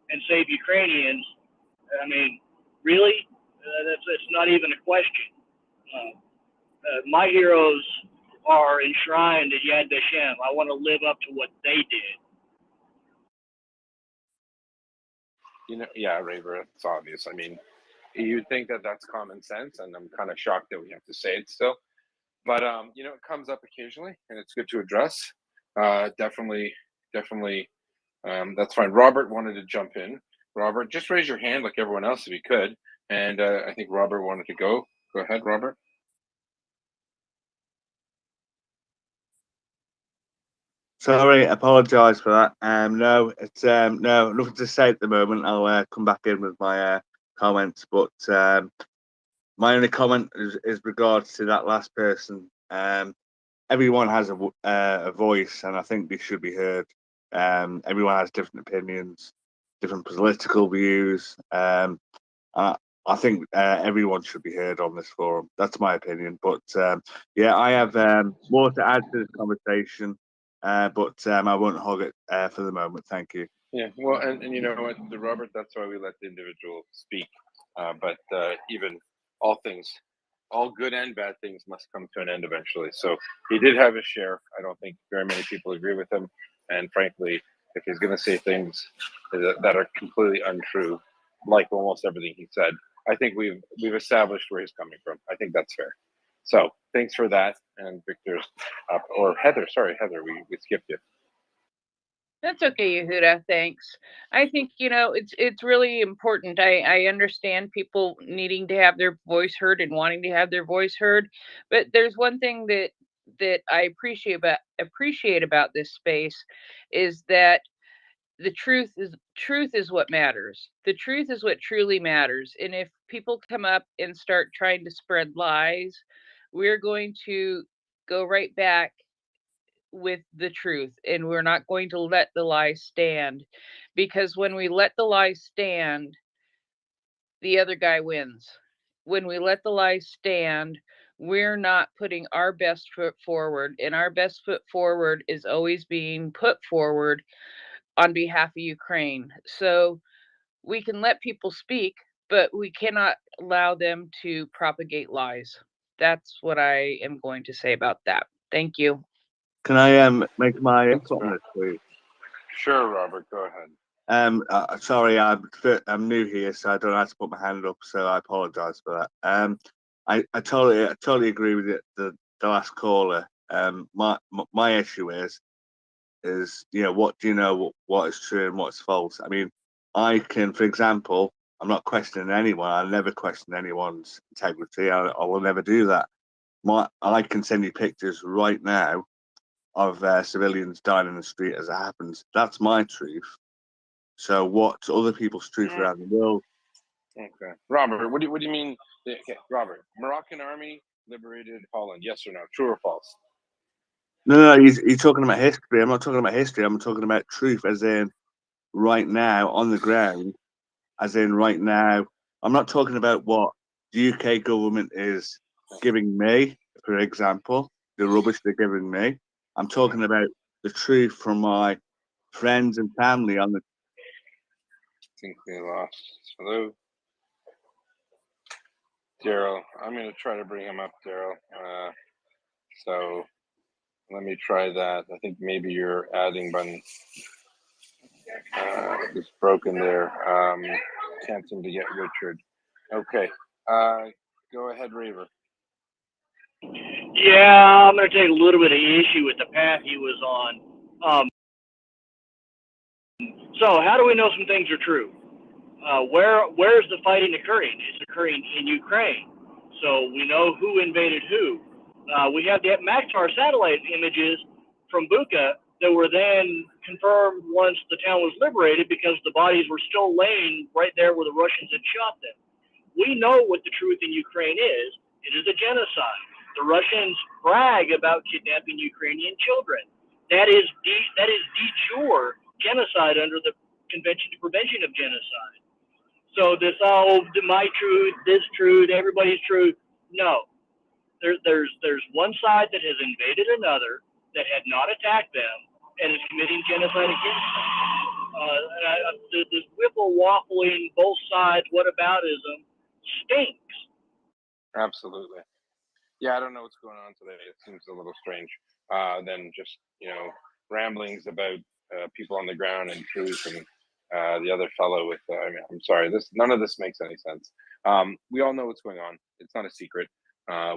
and save Ukrainians, I mean, really? That's not even a question. My heroes are enshrined at Yad Vashem. I want to live up to what they did. You know, yeah, Raver, it's obvious. I mean, you'd think that that's common sense, and I'm kind of shocked that we have to say it still. But you know, it comes up occasionally, and it's good to address. Definitely, that's fine. Robert wanted to jump in. Robert, just raise your hand like everyone else if you could. And I think Robert wanted to go. Go ahead, Robert. Sorry, apologise for that. No, it's no, nothing to say at the moment. I'll come back in with my comments, but my only comment is regards to that last person. Everyone has a voice, and I think they should be heard. Everyone has different opinions, different political views. I think everyone should be heard on this forum. That's my opinion. But yeah, I have more to add to this conversation, but I won't hog it for the moment. Thank you. Yeah, well, and you know what, Robert, that's why we let the individual speak. But even all things, all good and bad things must come to an end eventually. So he did have his share. I don't think very many people agree with him. And frankly, if he's going to say things that are completely untrue, like almost everything he said, I think we've established where he's coming from. I think that's fair. So thanks for that. And Victor's up, or Heather. Sorry, Heather, we skipped you. That's okay, Yehuda. Thanks. I think, you know, it's really important. I understand people needing to have their voice heard and wanting to have their voice heard, but there's one thing that I appreciate about this space is that the truth is what matters. The truth is what truly matters. And if people come up and start trying to spread lies, we're going to go right back with the truth, and we're not going to let the lie stand, because when we let the lie stand, the other guy wins. When we let the lie stand, we're not putting our best foot forward, and our best foot forward is always being put forward on behalf of Ukraine. So we can let people speak, but we cannot allow them to propagate lies. That's what I am going to say about that. Thank you. Can I make my input on this, please? Sure, Robert, go ahead. Sorry, I'm new here, so I don't know how to put my hand up, so I apologise for that. I totally agree with it, the last caller. My issue is you know, what do you know what is true and what's false? I mean, I can, for example, I'm not questioning anyone. I never question anyone's integrity. I will never do that. I can send you pictures right now of civilians dying in the street as it happens. That's my truth. So what's other people's truth around the world? Okay, Robert, what do you mean? Okay, Robert, Moroccan army liberated Holland. Yes or no? True or false? No, you're talking about history. I'm not talking about history. I'm talking about truth, as in right now on the ground, as in right now. I'm not talking about what the UK government is giving me, for example, the rubbish they're giving me. I'm talking about the truth from my friends and family on the. I think we lost. Hello, Daryl. I'm going to try to bring him up, Daryl. So Let me try that. I think maybe your adding button is broken there. Can't seem to get Richard. Okay. Go ahead, Reaver. Yeah, I'm going to take a little bit of issue with the path he was on. So how do we know some things are true? Where's the fighting occurring? It's occurring in Ukraine. So we know who invaded who. We have the Maxar satellite images from Bucha that were then confirmed once the town was liberated because the bodies were still laying right there where the Russians had shot them. We know what the truth in Ukraine is. It is a genocide. The Russians brag about kidnapping Ukrainian children. That is de jure genocide under the Convention to Prevention of Genocide. So this, my truth, this truth, everybody's truth. No, there's one side that has invaded another that had not attacked them and is committing genocide against them. This whipple waffling both sides whataboutism stinks. Absolutely. Yeah, I don't know what's going on today. It seems a little strange. Than just ramblings about people on the ground and truth and the other fellow with. I mean, I'm sorry. None of this makes any sense. We all know what's going on. It's not a secret.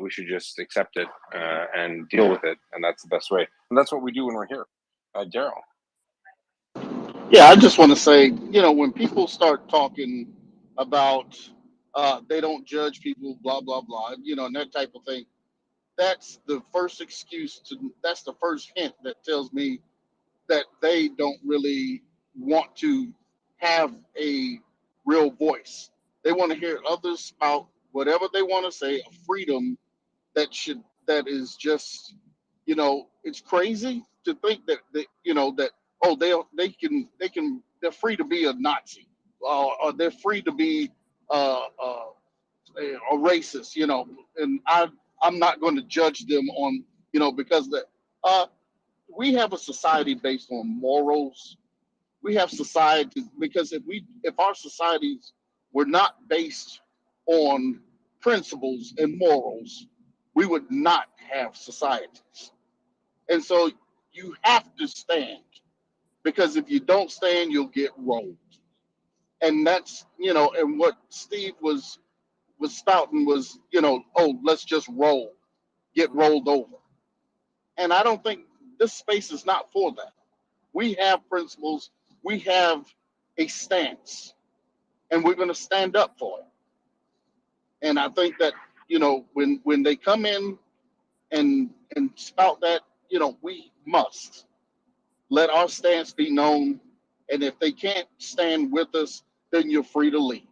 We should just accept it and deal with it, and that's the best way. And that's what we do when we're here. Daryl. Yeah, I just want to say, when people start talking about they don't judge people, blah blah blah, and that type of thing, that's the first that's the first hint that tells me that they don't really want to have a real voice. They want to hear others spout whatever they want to say, a freedom that is just, it's crazy to think that they're free to be a Nazi, or they're free to be a racist, and I'm not going to judge them on, because we have a society based on morals. We have society because if our societies were not based on principles and morals, we would not have societies. And so you have to stand, because if you don't stand, you'll get rolled. And that's, and what Steve was spouting was, let's just get rolled over. And I don't think this space is not for that. We have principles, we have a stance, and we're going to stand up for it. And I think that, when they come in and spout that, we must let our stance be known. And if they can't stand with us, then you're free to leave.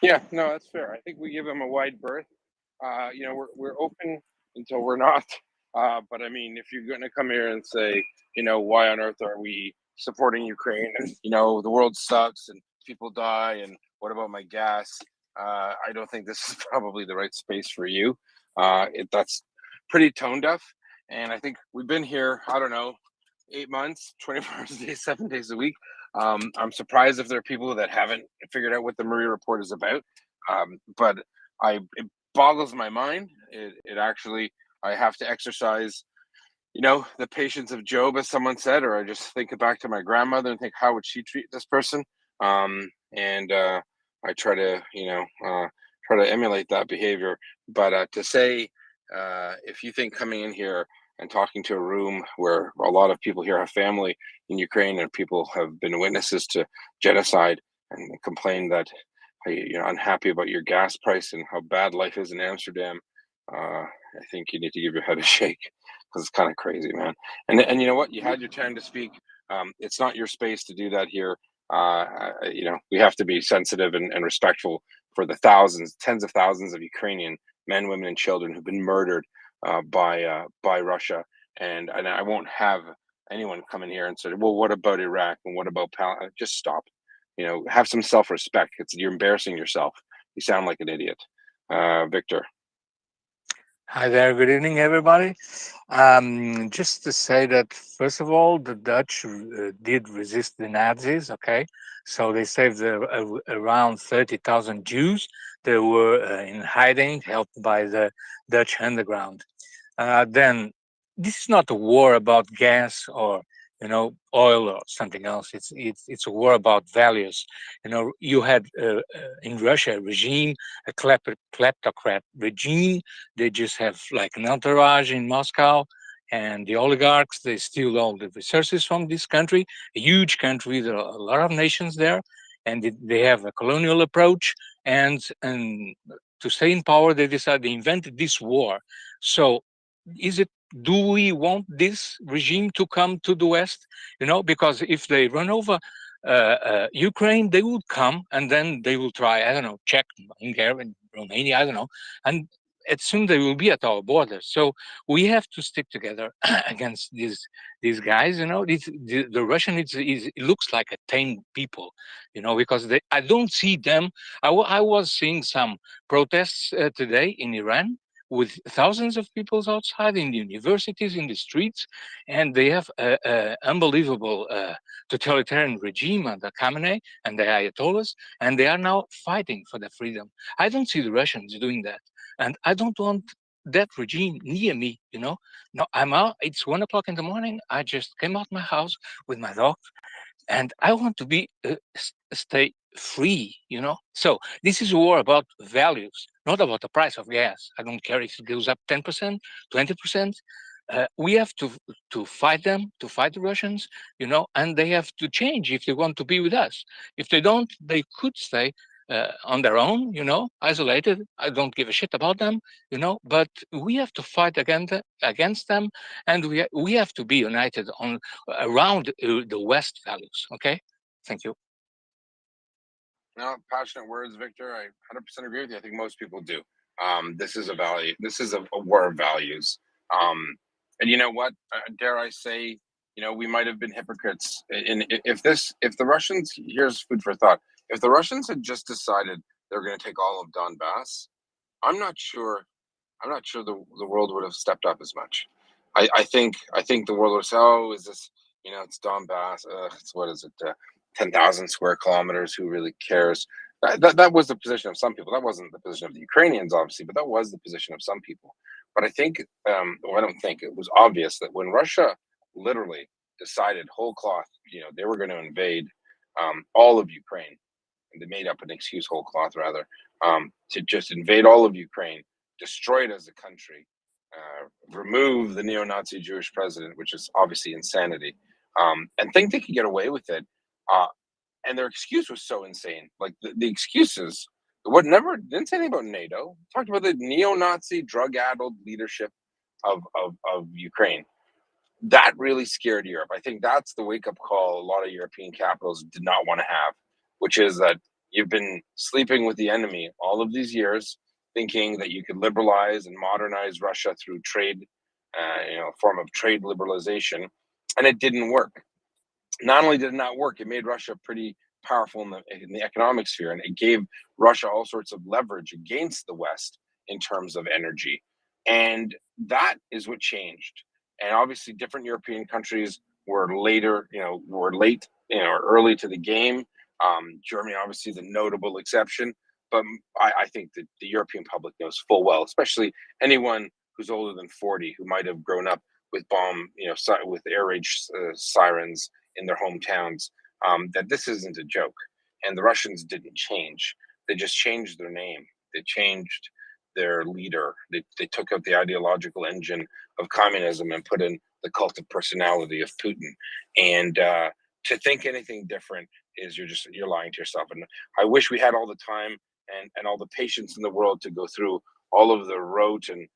Yeah, no, that's fair. I think we give them a wide berth. We're open until we're not. But I mean, if you're going to come here and say, why on earth are we supporting Ukraine? And the world sucks and people die. And what about my gas? I don't think this is probably the right space for you. That's pretty tone deaf. And I think we've been here, I don't know, 8 months, 24 hours a day, 7 days a week. I'm surprised if there are people that haven't figured out what the MriyaReport is about. But it boggles my mind. It actually, I have to exercise, the patience of Job, as someone said, or I just think back to my grandmother and think, how would she treat this person? And I try to, try to emulate that behavior. But to say, if you think coming in here and talking to a room where a lot of people here have family in Ukraine and people have been witnesses to genocide and complain that you're unhappy about your gas price and how bad life is in Amsterdam, I think you need to give your head a shake, because it's kind of crazy, man. And you know what? You had your time to speak. It's not your space to do that here. We have to be sensitive and respectful for the thousands, tens of thousands of Ukrainian men, women, and children who've been murdered by Russia, and I won't have anyone come in here and say, well, what about Iraq and what about Palestine? Just stop. Have some self-respect. You're embarrassing yourself. You sound like an idiot. Victor. Hi there. Good evening, everybody. Just to say that, first of all, the Dutch did resist the Nazis, okay? So they saved around 30,000 Jews that were in hiding, helped by the Dutch underground. then this is not a war about gas or oil or something else. It's a war about values. You had in Russia a regime, a kleptocrat regime. They just have like an entourage in Moscow, and the oligarchs, they steal all the resources from this country, a huge country. There are a lot of nations there, and they have a colonial approach. And to stay in power, they invented this war. So do we want this regime to come to the West? Because if they run over Ukraine, they would come, and then they will try, I don't know, Czech, Hungary, Romania, I don't know, and soon they will be at our borders. So we have to stick together against these guys. The Russian it looks like a tame people, because I don't see them. I was seeing some protests today in Iran, with thousands of people outside in the universities, in the streets, and they have an unbelievable totalitarian regime under Khamenei and the Ayatollahs, and they are now fighting for their freedom. I don't see the Russians doing that, and I don't want that regime near me. No, I'm out. It's 1 o'clock in the morning. I just came out my house with my dog, and I want to be stay free. So this is a war about values, not about the price of gas. I don't care if it goes up 10%, 20%. We have to fight them, to fight the Russians, and they have to change if they want to be with us. If they don't, they could stay on their own, isolated. I don't give a shit about them, but we have to fight against them, and we have to be united around the West values. Okay, thank you. No, passionate words, Victor. I 100% agree with you. I think most people do. This is a value. This is a war of values. And you know what? Dare I say, we might have been hypocrites. If the Russians, here's food for thought. If the Russians had just decided they're going to take all of Donbass, I'm not sure the world would have stepped up as much. I think the world would say, oh, is this, it's Donbass. It's what is it? 10,000 square kilometers. Who really cares? That was the position of some people. That wasn't the position of the Ukrainians, obviously, but that was the position of some people. But I think, I don't think, it was obvious that when Russia literally decided whole cloth, they were going to invade all of Ukraine, and they made up an excuse, whole cloth rather, to just invade all of Ukraine, destroy it as a country, remove the neo-Nazi Jewish president, which is obviously insanity, and think they could get away with it. And their excuse was so insane. Like the excuses, didn't say anything about NATO. Talked about the neo-Nazi, drug-addled leadership of Ukraine. That really scared Europe. I think that's the wake-up call a lot of European capitals did not want to have, which is that you've been sleeping with the enemy all of these years, thinking that you could liberalize and modernize Russia through trade, form of trade liberalization, and it didn't work. Not only did it not work, it made Russia pretty powerful in the economic sphere, and it gave Russia all sorts of leverage against the West in terms of energy. And that is what changed. And obviously, different European countries were late, or early to the game. Germany, obviously, the notable exception. But I think that the European public knows full well, especially anyone who's older than 40, who might have grown up with with air raid sirens in their hometowns, that this isn't a joke. And the Russians didn't change. They just changed their name. They changed their leader. They took out the ideological engine of communism and put in the cult of personality of Putin. And to think anything different is you're lying to yourself. And I wish we had all the time and all the patience in the world to go through all of the rote and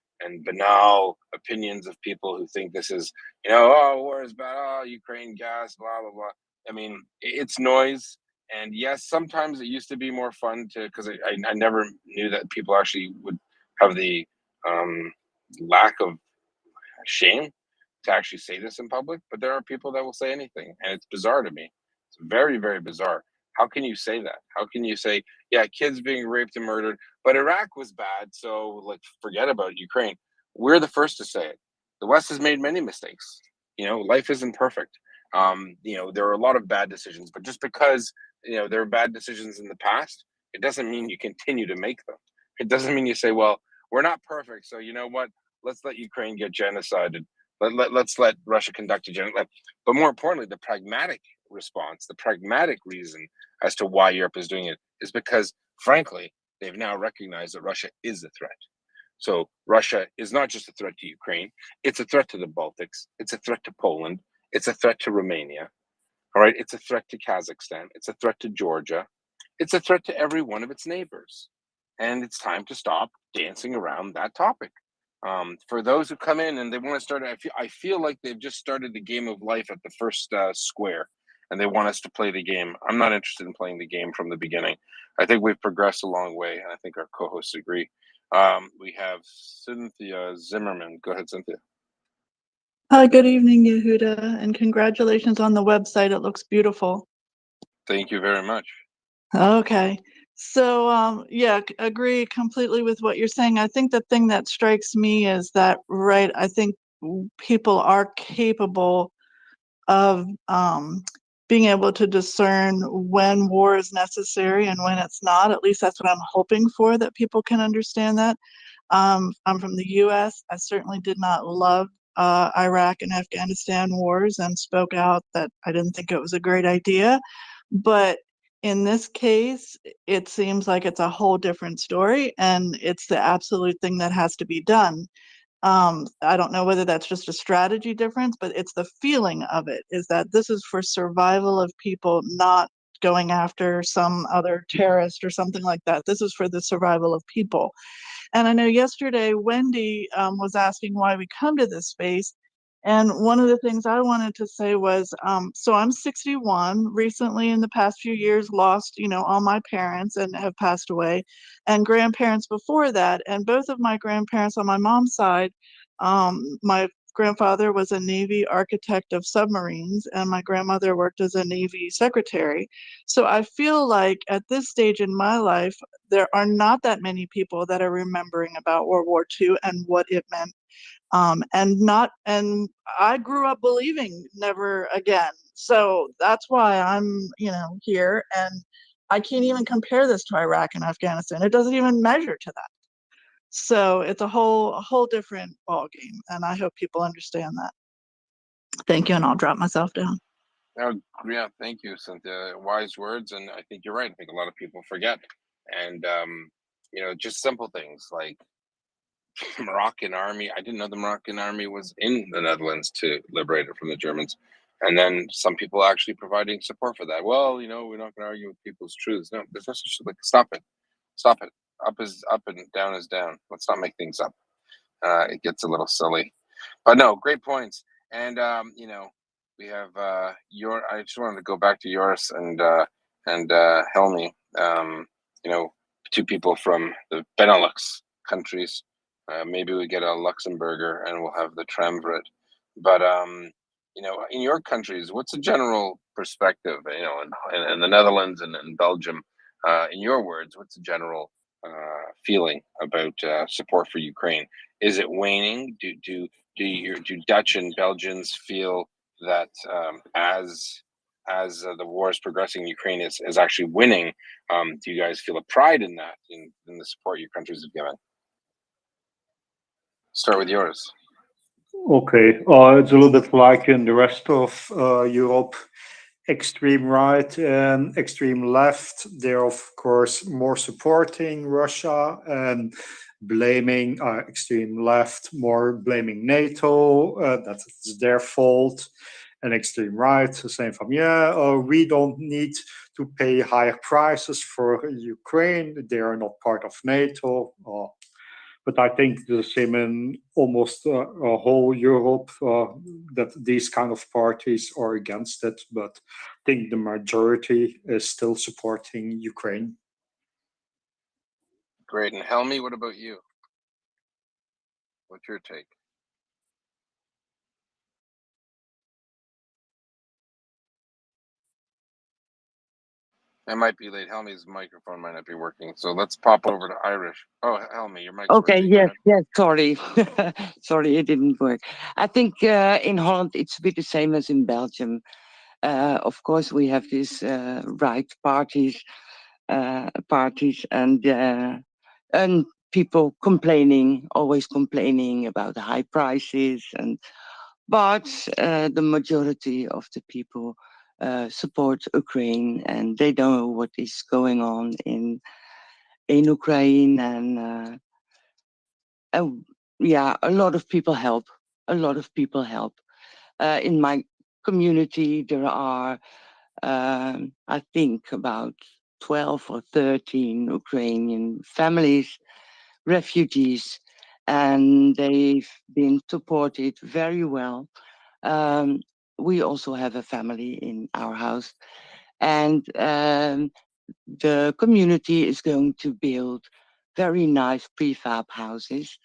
banal opinions of people who think this is, war is bad, Ukraine gas, blah, blah, blah. I mean, it's noise. And yes, sometimes it used to be more fun because I never knew that people actually would have the lack of shame to actually say this in public. But there are people that will say anything. And it's bizarre to me. It's very, very bizarre. How can you say that? How can you say, yeah, kids being raped and murdered, but Iraq was bad, so forget about Ukraine? We're the first to say it. The West has made many mistakes. Life isn't perfect. There are a lot of bad decisions, but just because there are bad decisions in the past, it doesn't mean you continue to make them. It doesn't mean you say, well, we're not perfect, so you know what? let's let Ukraine get genocided. Let's let Russia conduct a genocide. But more importantly, the pragmatic response, the pragmatic reason as to why Europe is doing it is because, frankly, they've now recognized that Russia is a threat. So Russia is not just a threat to Ukraine, it's a threat to the Baltics, it's a threat to Poland, it's a threat to Romania, all right? It's a threat to Kazakhstan, it's a threat to Georgia, it's a threat to every one of its neighbors. And it's time to stop dancing around that topic. For those who come in and they want to start, I feel like they've just started the game of life at the first square, and they want us to play the game. I'm not interested in playing the game from the beginning. I think we've progressed a long way, and I think our co-hosts agree. We have Cynthia Zimmerman. Go ahead, Cynthia. Good evening, Yehuda, and congratulations on the website. It looks beautiful. Thank you very much. Okay. So, yeah, agree completely with what you're saying. I think the thing that strikes me is that, right, I think people are capable of being able to discern when war is necessary and when it's not. At least that's what I'm hoping for, that people can understand that. I'm from the US. I certainly did not love Iraq and Afghanistan wars and spoke out that I didn't think it was a great idea. But in this case, it seems like it's a whole different story, and it's the absolute thing that has to be done. I don't know whether that's just a strategy difference, but it's the feeling of it, is that this is for survival of people, not going after some other terrorist or something like that. This is for the survival of people. And I know yesterday Wendy was asking why we come to this space. And one of the things I wanted to say was, so I'm 61, recently in the past few years lost, all my parents and have passed away, and grandparents before that. And both of my grandparents on my mom's side, my grandfather was a Navy architect of submarines, and my grandmother worked as a Navy secretary. So I feel like at this stage in my life, there are not that many people that are remembering about World War II and what it meant. And I grew up believing never again. So that's why I'm, here. And I can't even compare this to Iraq and Afghanistan. It doesn't even measure to that. So it's a whole different ballgame. And I hope people understand that. Thank you. And I'll drop myself down. Yeah, thank you, Cynthia. Wise words. And I think you're right. I think a lot of people forget. And, just simple things like Moroccan army. I didn't know the Moroccan army was in the Netherlands to liberate it from the Germans. And then some people actually providing support for that. Well, we're not going to argue with people's truths. No, there's no such like, stop it. Up is up and down is down. Let's not make things up. It gets a little silly. But no, great points. And, we have I just wanted to go back to Joris and Helmi, two people from the Benelux countries. Maybe we get a Luxembourger and we'll have the triumvirate. But in your countries, what's the general perspective? In the Netherlands and in Belgium, in your words, what's the general feeling about support for Ukraine? Is it waning? Do Dutch and Belgians feel that as the war is progressing, Ukraine is actually winning? Do you guys feel a pride in that, in the support your countries have given? Start with yours. Okay, it's a little bit like in the rest of Europe. Extreme right and extreme left, they're of course more supporting Russia and blaming extreme left, more blaming NATO, that's their fault. And extreme right saying from, we don't need to pay higher prices for Ukraine, they are not part of NATO. But I think the same in almost a whole Europe, that these kind of parties are against it. But I think the majority is still supporting Ukraine. Great. And Helmi, what about you? What's your take? I might be late. Helmi's microphone might not be working. So let's pop over to Irish. Oh, Helmi, your mic's Okay, working. yes, sorry. Sorry, it didn't work. I think in Holland it's a bit the same as in Belgium. Of course, we have these right parties, and people complaining, always complaining about the high prices, but the majority of the people support Ukraine, and they know what is going on in Ukraine, and yeah, a lot of people help. A lot of people help. In my community, there are, I think, about 12 or 13 Ukrainian families, refugees, and they've been supported very well. We also have a family in our house, and the community is going to build very nice prefab houses,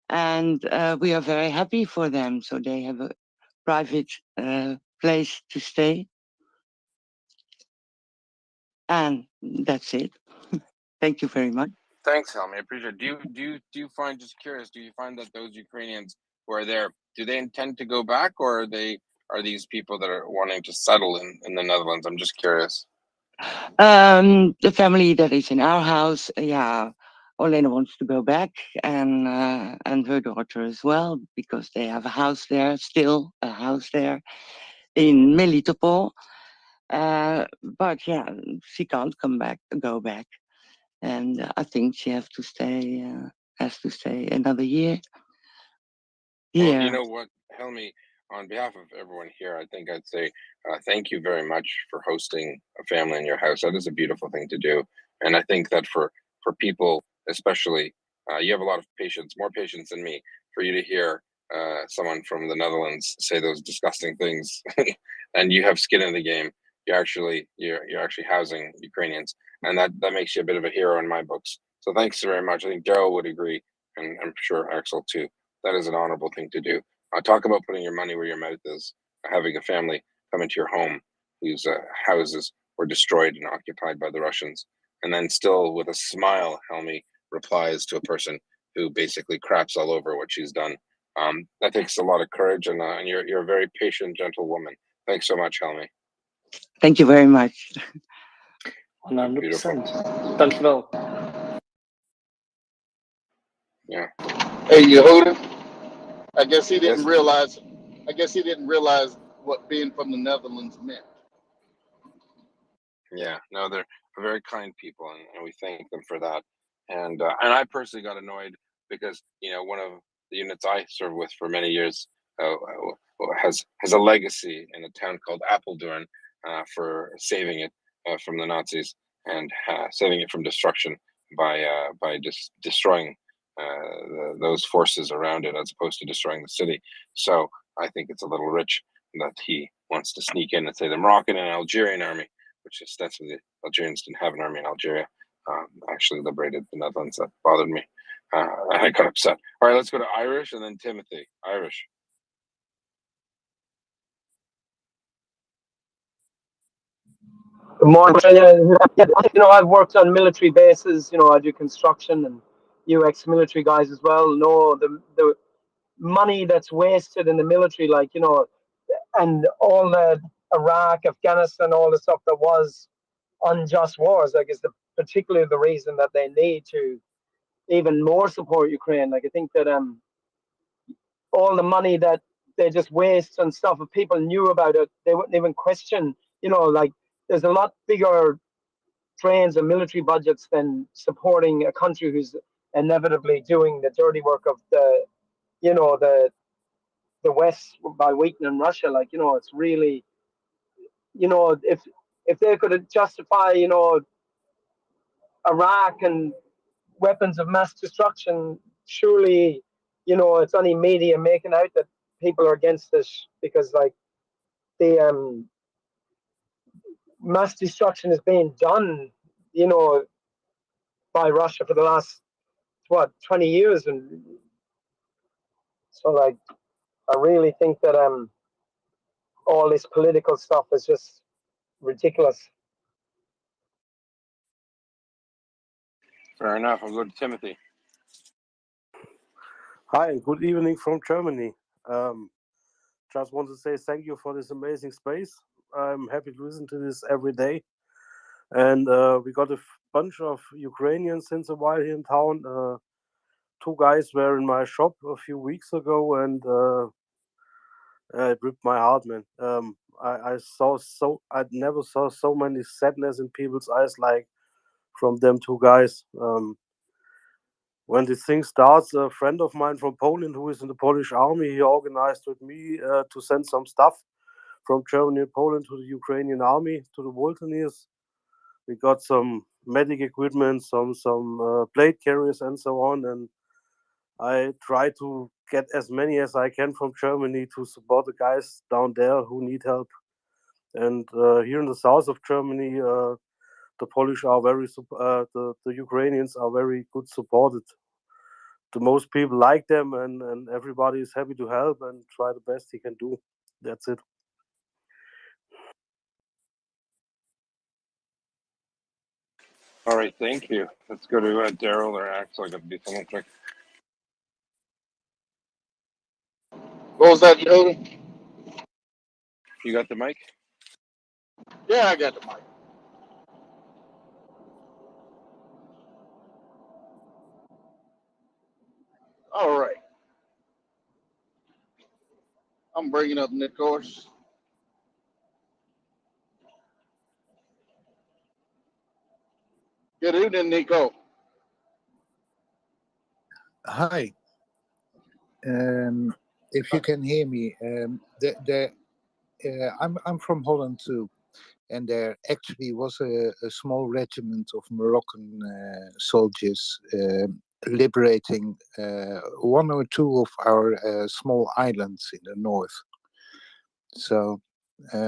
and we are very happy for them. So they have a private place to stay, and that's it. Thank you very much. Thanks, Helmi. I appreciate it. Do you find, just curious, do you find that those Ukrainians who are there, do they intend to go back, or are these people that are wanting to settle in the Netherlands? I'm just curious. The family that is in our house, yeah, Olena wants to go back, and her daughter as well, because they have a house there, still a house there in Melitopol. But yeah, she can't go back, and I think she has to stay another year. Well, you know what, Helmi, on behalf of everyone here, I think I'd say thank you very much for hosting a family in your house. That is a beautiful thing to do. And I think that for people, especially, you have a lot of patience, more patience than me, for you to hear someone from the Netherlands say those disgusting things, and you have skin in the game. You're actually housing Ukrainians, and that makes you a bit of a hero in my books. So thanks very much. I think Daryl would agree, and I'm sure Axel too. That is an honorable thing to do. Talk about putting your money where your mouth is. Having a family come into your home whose houses were destroyed and occupied by the Russians, and then still with a smile, Helmi replies to a person who basically craps all over what she's done. That takes a lot of courage, and you're a very patient, gentle woman. Thanks so much, Helmi. Thank you very much. 100%. Dank je wel. Yeah. Hey, Yehuda. I guess he didn't realize. I guess he didn't realize what being from the Netherlands meant. Yeah, no, they're very kind people, and we thank them for that. And I personally got annoyed because one of the units I served with for many years has a legacy in a town called Apeldoorn for saving it from the Nazis and saving it from destruction by just destroying those forces around it as opposed to destroying the city. So I think it's a little rich that he wants to sneak in and say the Moroccan and Algerian army, which ostensibly the Algerians didn't have an army in Algeria, actually liberated the Netherlands. That bothered me. And I got upset. All right, let's go to Irish and then Timothy. Irish. Good morning. I've worked on military bases. I do construction, and you ex-military guys as well know the money that's wasted in the military, and all the Iraq, Afghanistan, all the stuff that was unjust wars, is particularly the reason that they need to even more support Ukraine. I think that all the money that they just waste and stuff, if people knew about it, they wouldn't even question. There's a lot bigger trains and military budgets than supporting a country who's inevitably doing the dirty work of the West by weakening Russia. It's really, if they could justify, Iraq and weapons of mass destruction, surely, it's only media making out that people are against this because the mass destruction is being done, by Russia for the last 20 years, and so I really think that all this political stuff is just ridiculous. Fair enough. I'll go to Timothy. Hi, good evening from Germany. Just want to say thank you for this amazing space. I'm happy to listen to this every day. And we got a bunch of Ukrainians since a while here in town. two guys were in my shop a few weeks ago, and it ripped my heart, man. I never saw so many sadness in people's eyes like from them two guys. When this thing starts, a friend of mine from Poland who is in the Polish army, he organized with me to send some stuff from Germany and Poland to the Ukrainian army, to the Volunteers. We got some medic equipment, some plate carriers and so on, and I try to get as many as I can from Germany to support the guys down there who need help. And here in the south of Germany, the Polish are the Ukrainians are very good supported. The most people like them, and everybody is happy to help and try the best he can do. That's it. All right, thank you. Let's go to Daryl or Axel. I got to do something quick. What was that, Yoda? You got the mic? Yeah, I got the mic. All right. I'm bringing up Nick Horse. Good evening, Nico. Hi. If you can hear me, I'm from Holland too, and there actually was a small regiment of Moroccan soldiers liberating one or two of our small islands in the north. So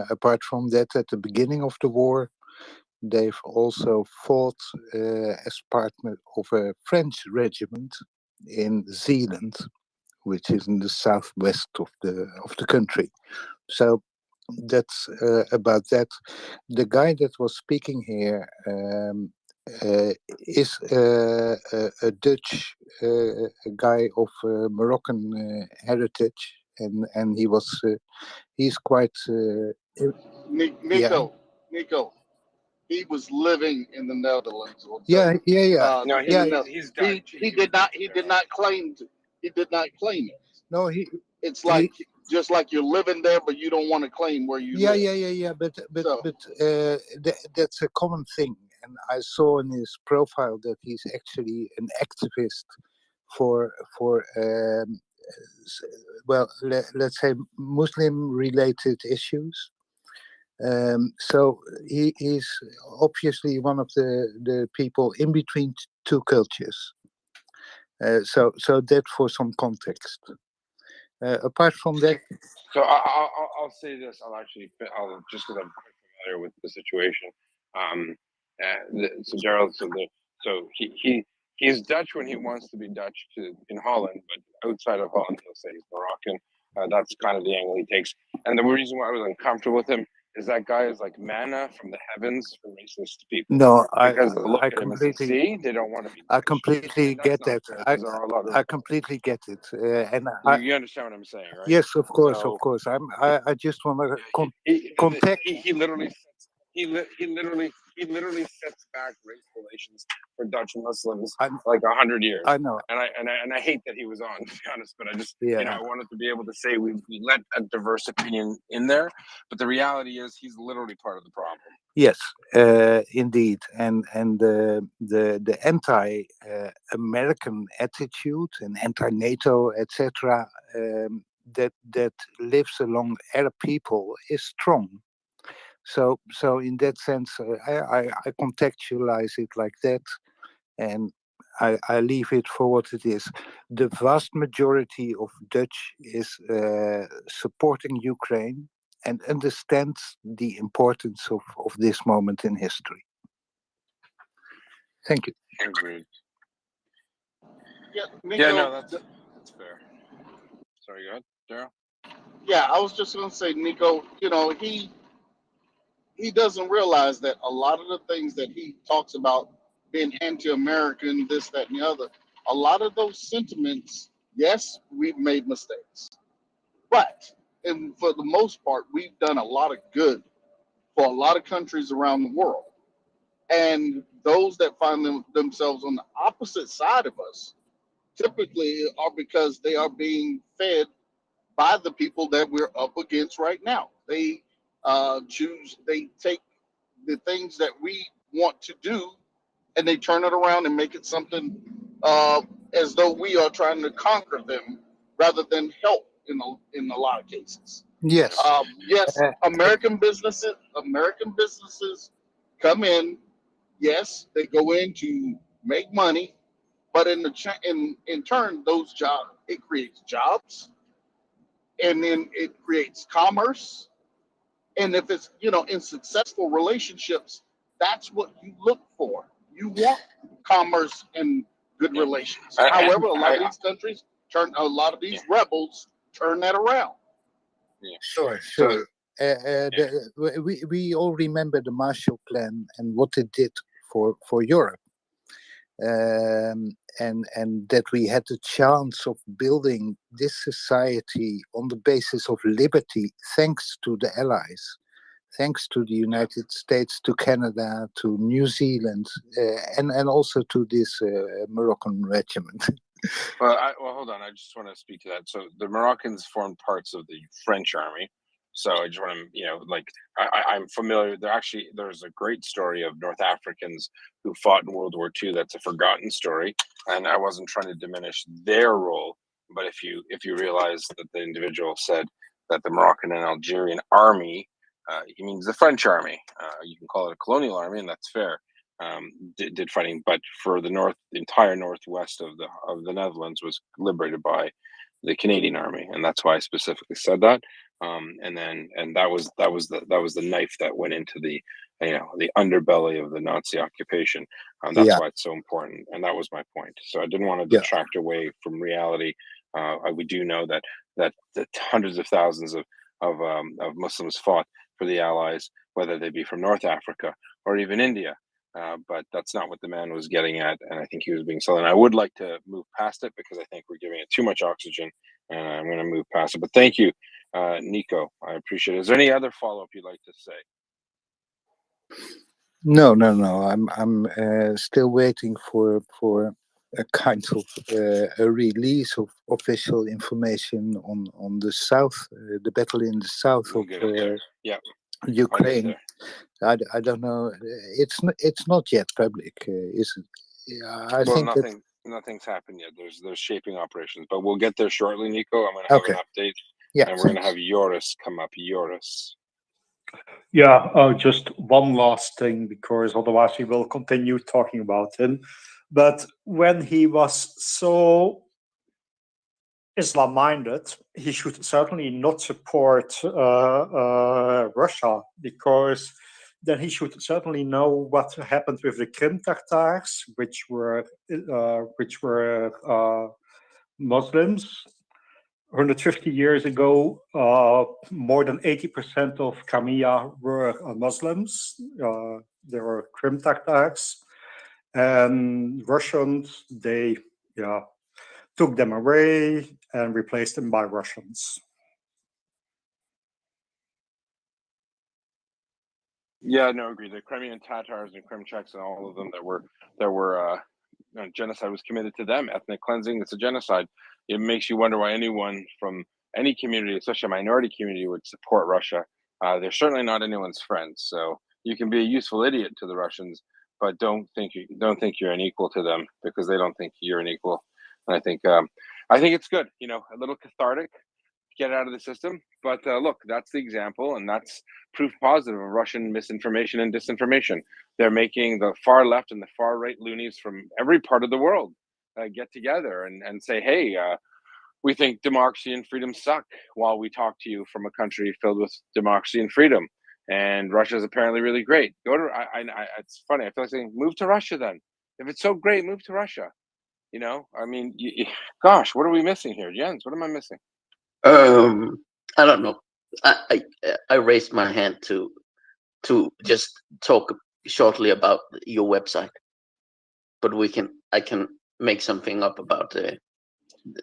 apart from that, at the beginning of the war, they've also fought as part of a French regiment in Zeeland, which is in the southwest of the country. So that's about that. The guy that was speaking here is a Dutch guy of Moroccan heritage, and he's quite Nico, he was living in the Netherlands. yeah. No, he's Dutch. He did not claim it. No, It's like just like you're living there, but you don't want to claim where you live. Yeah. But that's a common thing, and I saw in his profile that he's actually an activist for let's say Muslim-related issues. So he's obviously one of the people in between two cultures. So that for some context. Apart from that, So I'll say this. I'll just because I'm quite familiar with the situation. So Daryl, so he's Dutch when he wants to be Dutch in Holland, but outside of Holland, he'll say he's Moroccan. That's kind of the angle he takes. And the reason why I was uncomfortable with him is that guy is like manna from the heavens for racist people. no, Because they look at him and see, they don't want to be. I completely get that. I completely get it, and You understand what I'm saying, right? yes, of course, So, of course. I just want to contact. He literally sets back race relations for Dutch Muslims like 100 years. I know, and I hate that he was on, to be honest. But I just yeah. I wanted to be able to say we let a diverse opinion in there, but the reality is he's literally part of the problem. Yes, indeed, and the anti-American attitude and anti-NATO, etc., that lives along Arab people is strong. So in that sense, I contextualize it like that, and I leave it for what it is. The vast majority of Dutch is supporting Ukraine and understands the importance of this moment in history. Thank you. Agreed. Yeah, Nico, that's fair. Sorry, go ahead, Daryl. Yeah, I was just going to say, Nico, he doesn't realize that a lot of the things that he talks about being anti-American, this, that, and the other, a lot of those sentiments, yes, we've made mistakes. But and for the most part, we've done a lot of good for a lot of countries around the world. And those that find themselves on the opposite side of us typically are because they are being fed by the people that we're up against right now. They they take the things that we want to do and they turn it around and make it something as though we are trying to conquer them rather than help in a lot of cases. Yes. Yes, American businesses come in. Yes, they go in to make money, but in turn, it creates jobs, and then it creates commerce. And if it's in successful relationships, that's what you look for. You want commerce and good relations. However, a lot of these countries rebels turn that around. Sure. We all remember the Marshall Plan and what it did for Europe, and that we had the chance of building this society on the basis of liberty, thanks to the Allies, thanks to the United States, to Canada, to New Zealand, and also to this Moroccan regiment. Well, hold on. I just want to speak to that. So the Moroccans formed parts of the French army. So I just want to, I'm familiar. There's a great story of North Africans who fought in World War II. That's a forgotten story, and I wasn't trying to diminish their role. But if you realize that the individual said that the Moroccan and Algerian army, he means the French army. You can call it a colonial army, and that's fair. Did fighting, but for the entire northwest of the Netherlands was liberated by the Canadian army, and that's why I specifically said that. And that was the knife that went into the the underbelly of the Nazi occupation. That's why it's so important, and that was my point. So I didn't want to detract away from reality. We do know that hundreds of thousands of Muslims fought for the Allies, whether they be from North Africa or even India. But that's not what the man was getting at, and I think he was being sullen. I would like to move past it because I think we're giving it too much oxygen, and I'm going to move past it. But thank you, Nico. I appreciate it. Is there any other follow-up you'd like to say? No. I'm still waiting for a kind of a release of official information on the south, the battle in the south of Ukraine. I don't know. It's not yet public, is it? I think nothing's happened yet. There's shaping operations, but we'll get there shortly, Nico. I'm going to have an update, and we're going to have Joris come up. Joris. Yeah, just one last thing, because otherwise we will continue talking about him. But when he was so Islam-minded, he should certainly not support Russia, because then he should certainly know what happened with the Krim Tatars, which were Muslims. 150 years ago, more than 80% of Crimea were Muslims. They were Krim Tatars, and Russians, they took them away and replaced them by Russians. Yeah, no, agree. The Crimean Tatars and Krim Czechs and all of them that were genocide was committed to them. Ethnic cleansing, it's a genocide. It makes you wonder why anyone from any community, especially a minority community, would support Russia. They're certainly not anyone's friends. So you can be a useful idiot to the Russians, but don't think you're an equal to them, because they don't think you're an equal. And I think it's good. A little cathartic. Get it out of the system. But look, that's the example, and that's proof positive of Russian misinformation and disinformation. They're making the far left and the far right loonies from every part of the world get together and say, hey, we think democracy and freedom suck, while we talk to you from a country filled with democracy and freedom. And Russia is apparently really great. It's funny. I feel like saying, move to Russia then. If it's so great, move to Russia. Gosh, what are we missing here? Jens, what am I missing? I don't know. I raised my hand to just talk shortly about your website, but I can make something up about the.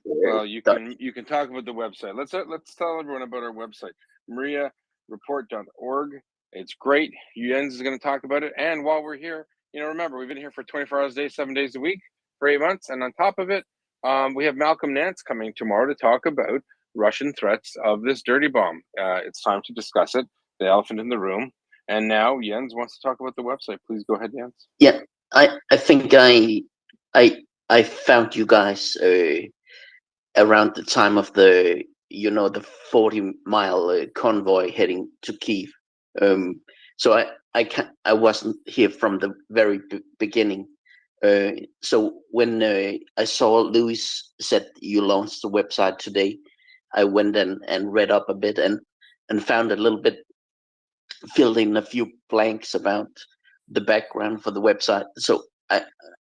Well, you can talk about the website. Let's tell everyone about our website, MriyaReport.org. It's great. Jens is going to talk about it. And while we're here, remember, we've been here for 24 hours a day, 7 days a week for 8 months, and on top of it, we have Malcolm Nance coming tomorrow to talk about Russian threats of this dirty bomb. It's time to discuss it, the elephant in the room. And now Jens wants to talk about the website. Please go ahead, Jens. Yeah, I think I found you guys around the time of the the 40-mile convoy heading to Kiev. So I wasn't here from the very beginning. So when I saw Louis said you launched the website today, I went and read up a bit and found a little bit, filled in a few blanks about the background for the website. So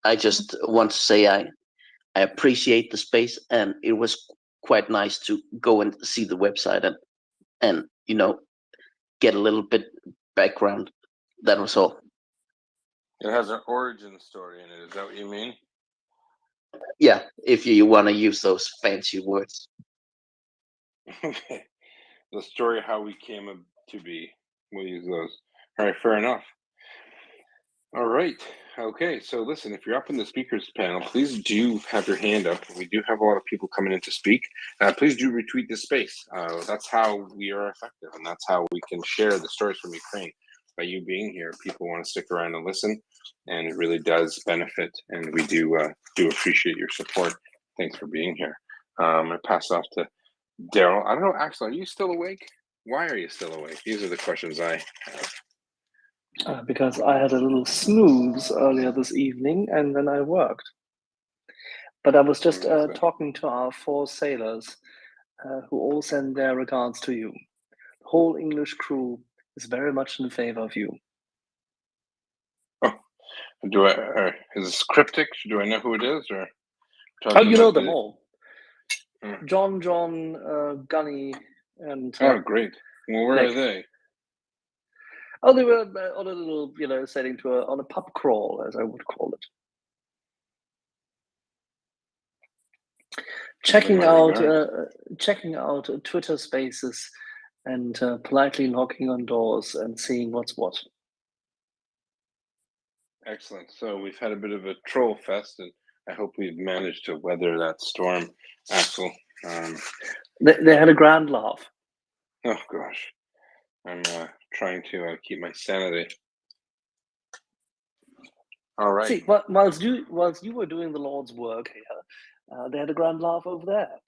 I just want to say I appreciate the space, and it was quite nice to go and see the website and get a little bit background. That was all. It has an origin story in it. Is that what you mean? Yeah, if you want to use those fancy words. Okay. The story of how we came to be. We'll use those. All right, fair enough. All right. Okay, so listen, if you're up in the speakers panel, please do have your hand up. We do have a lot of people coming in to speak. Please do retweet this space. That's how we are effective, and that's how we can share the stories from Ukraine. By you being here, people want to stick around and listen, and it really does benefit, and we do appreciate your support. Thanks for being here. I pass off to Daryl. I don't know, Axel, are you still awake? Why are you still awake? These are the questions I have. Because I had a little snooze earlier this evening and then I worked. But I was just talking to our 4 sailors who all send their regards to you. The whole English crew is very much in favor of you. Is this cryptic? Do I know who it is? Or oh, you know them all. John, Gunny, and... oh, great. Well, where are they? Oh, they were on a little, setting on a pub crawl, as I would call it. Checking out Twitter Spaces and politely knocking on doors and seeing what's what. Excellent. So we've had a bit of a troll fest, and I hope we've managed to weather that storm, Axel. They had a grand laugh. Oh gosh, I'm trying to keep my sanity. All right. See, whilst you were doing the Lord's work here, they had a grand laugh over there.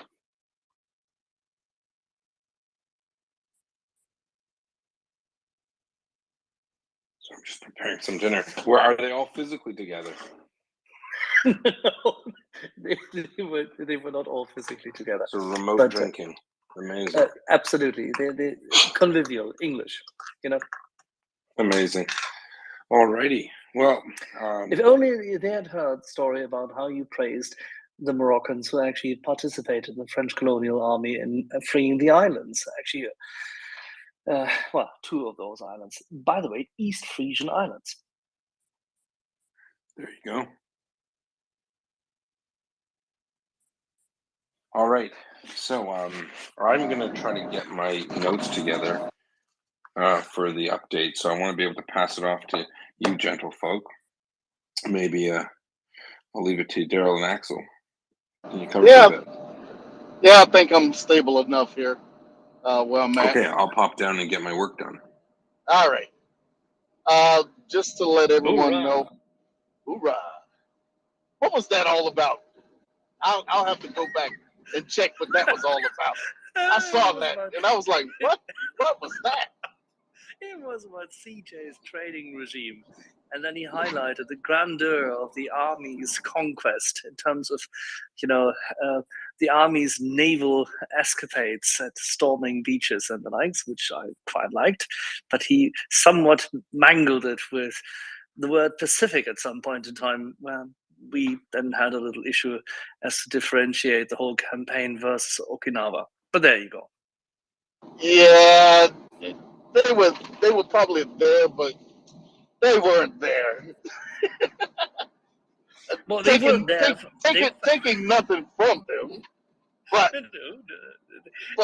So I'm just preparing some dinner. Where are they all physically together? No, they were not all physically together. So remote drinking. Amazing. Absolutely. They convivial English, Amazing. Alrighty. Well, if only they had heard the story about how you praised the Moroccans who actually participated in the French colonial army in freeing the islands. Actually, 2 of those islands. By the way, East Frisian Islands. There you go. All right. So I'm going to try to get my notes together for the update. So I want to be able to pass it off to you, gentle folk. Maybe I'll leave it to Daryl and Axel. Can you cover a bit? Yeah, I think I'm stable enough here where I'm at. Okay, I'll pop down and get my work done. All right. Just to let everyone know, hoorah! What was that all about? I'll have to go back and check what that was all about. I saw that and I was like, what? What was that? It was about CJ's training regime. And then he highlighted the grandeur of the army's conquest in terms of, the army's naval escapades at storming beaches and the likes, which I quite liked. But he somewhat mangled it with the word Pacific at some point in time. We then had a little issue as to differentiate the whole campaign versus Okinawa. But there you go. Yeah, they were probably there, but they weren't there. Well, they weren't there. Taking nothing from them, But,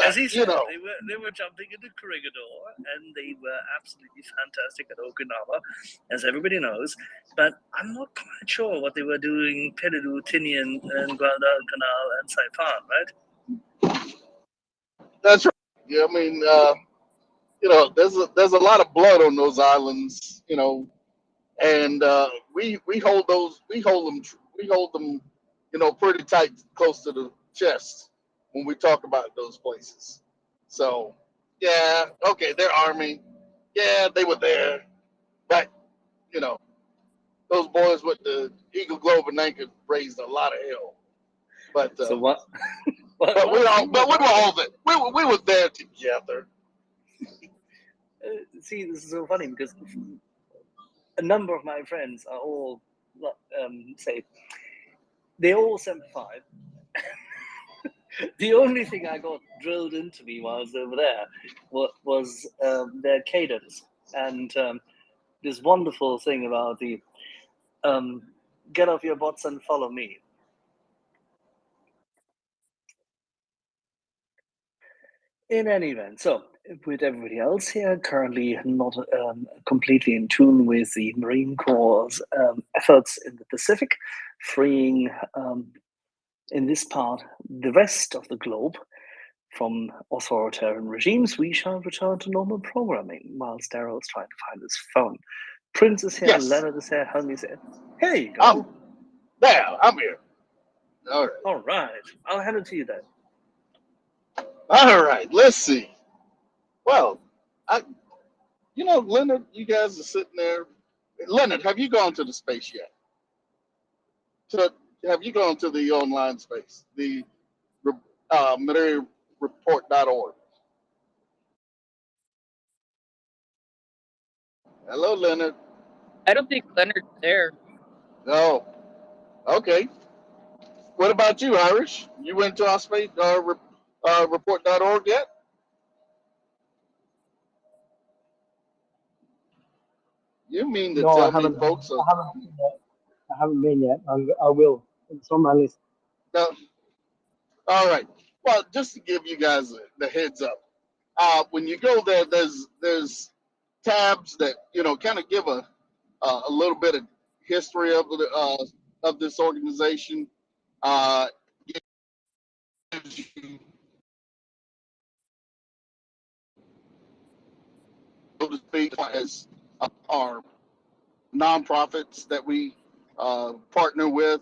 As he said, know, they were jumping into Corregidor, and they were absolutely fantastic at Okinawa, as everybody knows. But I'm not quite sure what they were doing Peru, Tinian, and Guadalcanal and Saipan, right? that's right. Yeah, I mean, there's a lot of blood on those islands, and we hold them, pretty tight, close to the chest when we talk about those places. So, yeah, okay, their army, yeah, they were there, but those boys with the Eagle Globe and Anchor raised a lot of hell. But so what? but we were all there. We were there together. See, this is so funny because a number of my friends are all say they're all 75. The only thing I got drilled into me while I was over there was their cadence and this wonderful thing about the get off your bots and follow me. In any event, so with everybody else here currently not completely in tune with the Marine Corps' efforts in the Pacific, freeing in this part the rest of the globe from authoritarian regimes, we shall return to normal programming whilst Daryl is trying to find his phone. Prince is here, Yes. Leonard is here, Helmy's here. Here you go. I'm here. All right. All right. I'll hand it to you then. All right. Let's see. Well, Leonard, you guys are sitting there. Leonard, have you gone to the space yet? Have you gone to the online space, the MriyaReport.org? Hello, Leonard. I don't think Leonard's there. No. Okay. What about you, Irish? You went to our space report.org yet? You mean to No, tell I haven't. me, folks? I haven't been yet. I will. It's on my list. No. All right. Well, just to give you guys the heads up, when you go there, there's tabs that kind of give a little bit of history of this organization. Gives you, so to speak, as our nonprofits that we partner with.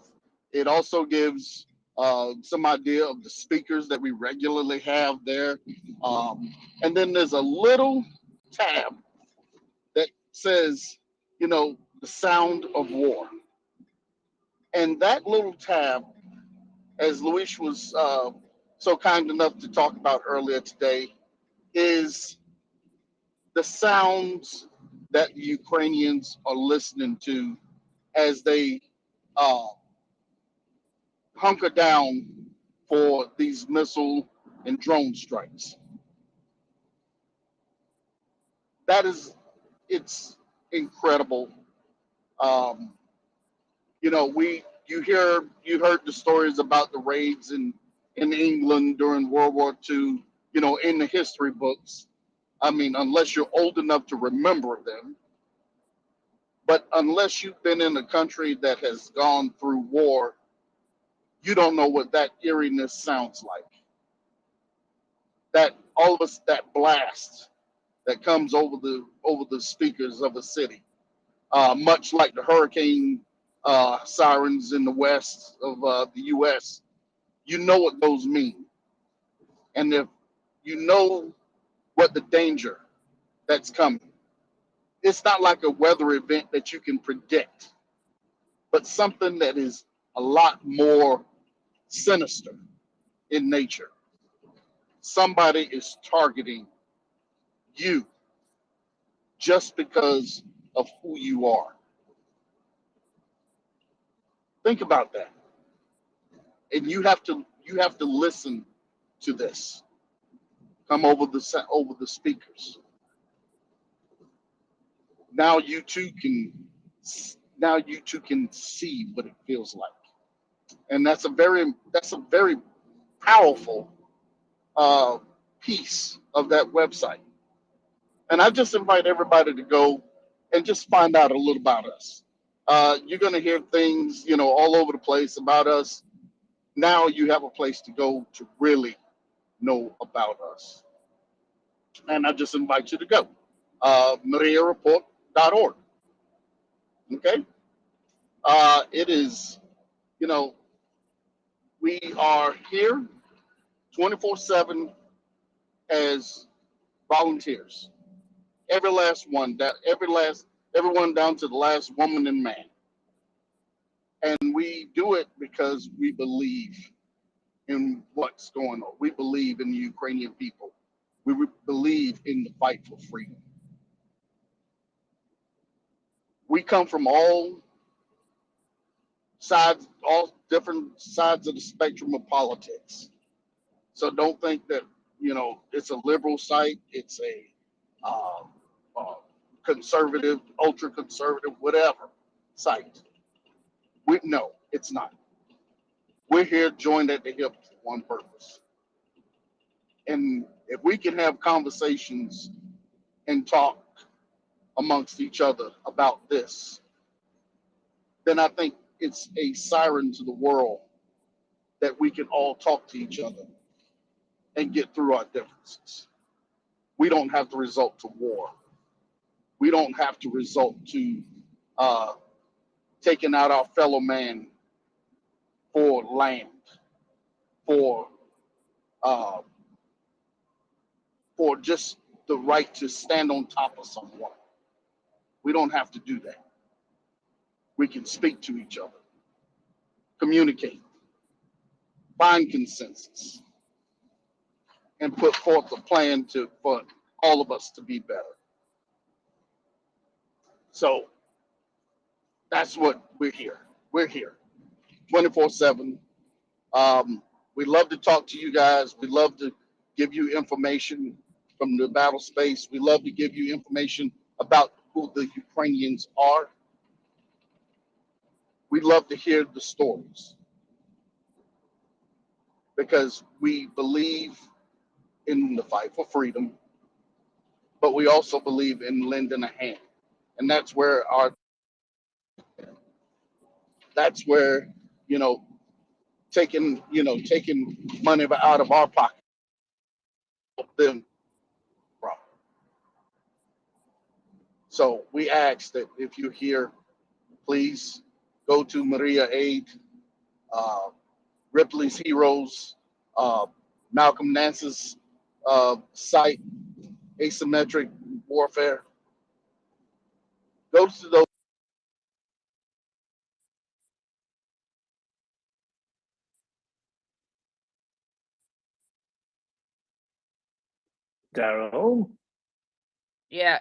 It also gives some idea of the speakers that we regularly have there. And then there's a little tab that says, the sound of war. And that little tab, as Luis was so kind enough to talk about earlier today, is the sounds that the Ukrainians are listening to as they hunker down for these missile and drone strikes. It's incredible. You heard the stories about the raids in England during World War II, in the history books. I mean, unless you're old enough to remember them, but unless you've been in a country that has gone through war, you don't know what that eeriness sounds like. That blast that comes over the speakers of a city, much like the hurricane sirens in the west of the U.S. You know what those mean, and if you know what the danger that's coming, it's not like a weather event that you can predict, but something that is a lot more sinister in nature. Somebody is targeting you just because of who you are. Think about that. And you have to listen to this. Come over the speakers. Now you too can see what it feels like. And that's a very powerful piece of that website. And I just invite everybody to go and just find out a little about us. You're going to hear things, all over the place about us. Now you have a place to go to really know about us. And I just invite you to go. MriyaReport.org. Okay? It is, we are here 24/7 as volunteers. Every last one, everyone down to the last woman and man. And we do it because we believe in what's going on. We believe in the Ukrainian people. We believe in the fight for freedom. We come from all different sides of the spectrum of politics. So don't think that, it's a liberal site, it's a conservative, ultra conservative, whatever site. No, it's not. We're here joined at the hip for one purpose. And if we can have conversations and talk amongst each other about this, then I think it's a siren to the world that we can all talk to each other and get through our differences. We don't have to resort to war. We don't have to resort to taking out our fellow man for land, for just the right to stand on top of someone. We don't have to do that. We can speak to each other, communicate, find consensus, and put forth a plan for all of us to be better. So that's what we're here. We're here 24/7. We love to talk to you guys. We love to give you information from the battle space. We love to give you information about who the Ukrainians are. We love to hear the stories because we believe in the fight for freedom, but we also believe in lending a hand. And that's where taking money out of our pocket, help them from. So we ask that if you're here, please go to Maria Aid, Ripley's Heroes, Malcolm Nance's site, Asymmetric Warfare. Go to those. Daryl? Yeah.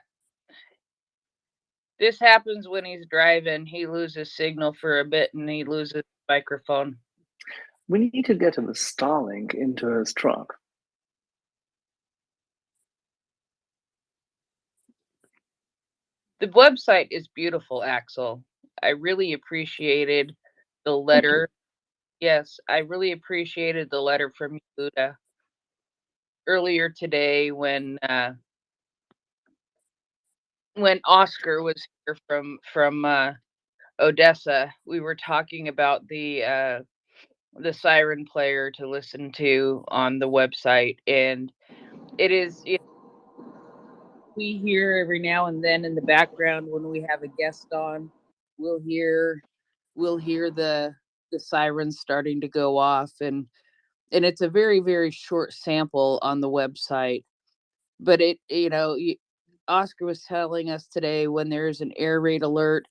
This happens when he's driving. He loses signal for a bit and he loses microphone. We need to get him a Starlink into his truck. The website is beautiful, Axel. I really appreciated the letter. Yes, I really appreciated the letter from Yehuda earlier today when Oscar was here from Odessa. We were talking about the siren player to listen to on the website, and it is. We hear every now and then in the background when we have a guest on, we'll hear the sirens starting to go off, and it's a very, very short sample on the website. But Oscar was telling us today when there's an air raid alert,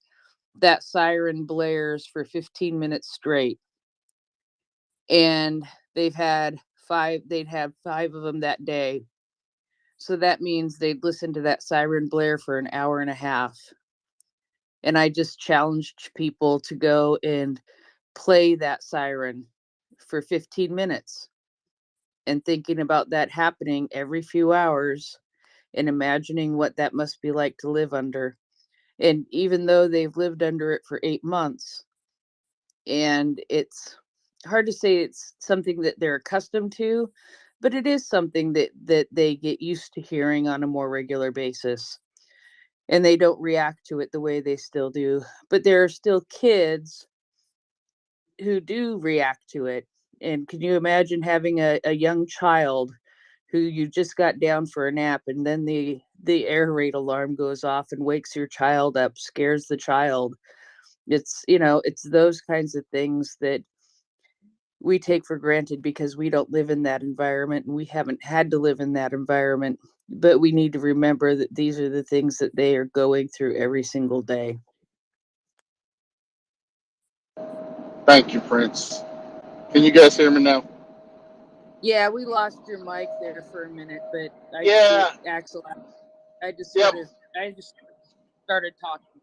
that siren blares for 15 minutes straight. And they'd have 5 of them that day. So that means they'd listen to that siren blare for an hour and a half. And I just challenged people to go and play that siren for 15 minutes and thinking about that happening every few hours and imagining what that must be like to live under. And even though they've lived under it for 8 months, and hard to say it's something that they're accustomed to, but it is something that they get used to hearing on a more regular basis, and they don't react to it the way they still do. But there are still kids who do react to it. And can you imagine having a young child who you just got down for a nap, and then the air raid alarm goes off and wakes your child up, scares the child? It's, it's those kinds of things that we take for granted because we don't live in that environment and we haven't had to live in that environment. But we need to remember that these are the things that they are going through every single day. Thank you, Prince. Can you guys hear me now? Yeah, we lost your mic there for a minute, but Yeah. Axel, I just Yep. started talking.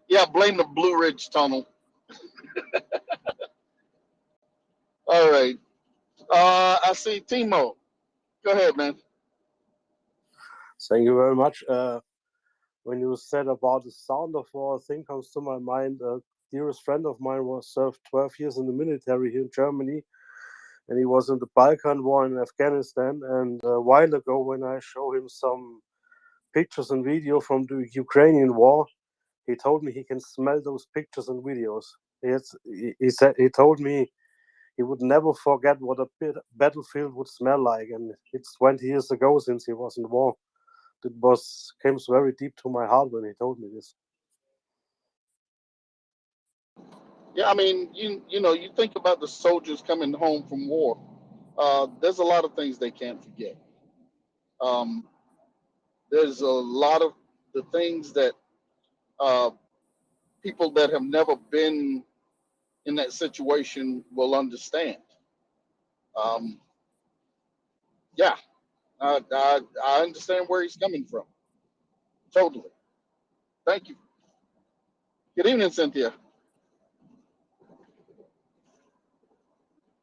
Yeah, blame the Blue Ridge Tunnel. All right. I see Timo. Go ahead, man. Thank you very much. When you said about the sound of war, a thing comes to my mind. A dearest friend of mine was served 12 years in the military here in Germany, and he was in the Balkan War in Afghanistan. And a while ago, when I showed him some pictures and video from the Ukrainian war, he told me he can smell those pictures and videos. He told me he would never forget what a battlefield would smell like, and it's 20 years ago since he was in war. It came very deep to my heart when he told me this. Yeah, I mean, you think about the soldiers coming home from war. There's a lot of things they can't forget. There's a lot of the things that people that have never been in that situation will understand. Yeah, I understand where he's coming from. Totally. Thank you. Good evening, Cynthia.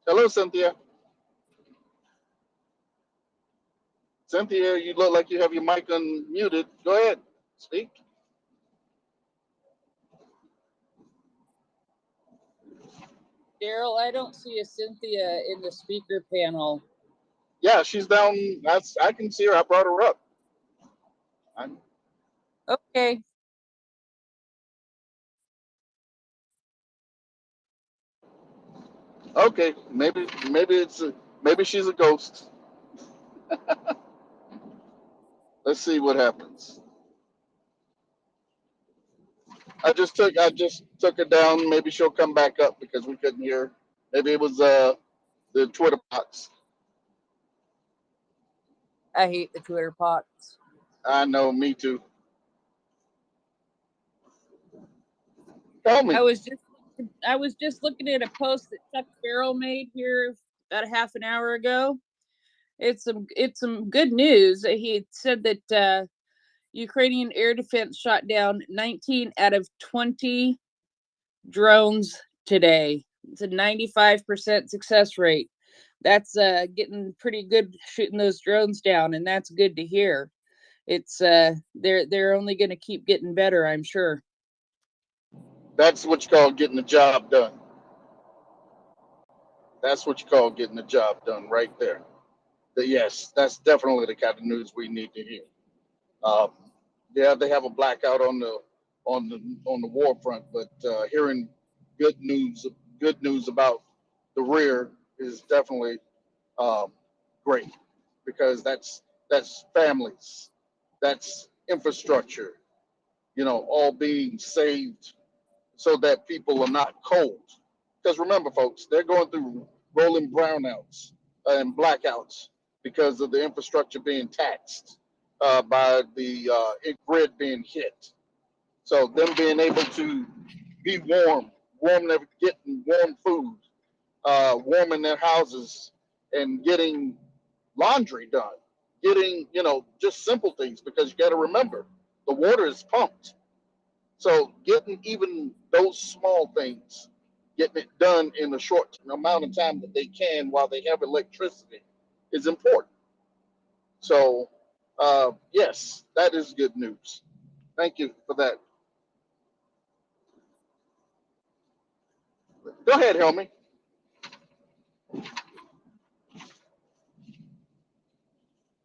Hello, Cynthia. Cynthia, you look like you have your mic unmuted. Go ahead, speak. Daryl, I don't see a Cynthia in the speaker panel. Yeah, she's down. I can see her. I brought her up. Okay. Okay, maybe maybe she's a ghost. Let's see what happens. I just took her down. Maybe she'll come back up because we couldn't hear her. Maybe it was the Twitter box. I hate the Twitter bots. I know, me too. Tell me. I was just looking at a post that Chuck Farrell made here about a half an hour ago. It's some good news. He said that Ukrainian air defense shot down 19 out of 20 drones today. It's a 95% success rate. That's getting pretty good shooting those drones down, and that's good to hear. It's they're only going to keep getting better, I'm sure. That's what you call getting the job done. That's what you call getting the job done, right there. Yes, that's definitely the kind of news we need to hear. Yeah, they have a blackout on the war front, but hearing good news about the rear is definitely great, because that's families, that's infrastructure, all being saved so that people are not cold. Because remember, folks, they're going through rolling brownouts and blackouts because of the infrastructure being taxed by the grid being hit. So them being able to be warm, getting warm food, warm in their houses, and getting laundry done, getting, just simple things, because you got to remember the water is pumped. So getting even those small things, getting it done in a short amount of time that they can while they have electricity is important. So, yes, that is good news. Thank you for that. Go ahead, Helmy.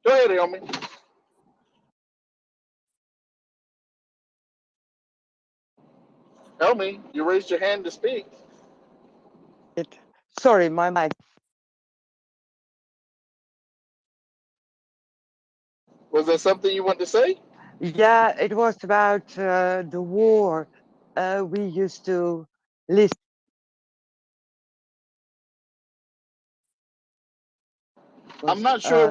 Go ahead, Elmi. Elmi, you raised your hand to speak. Sorry, my mic. Was there something you want to say? Yeah, it was about the war. We used to listen. I'm not sure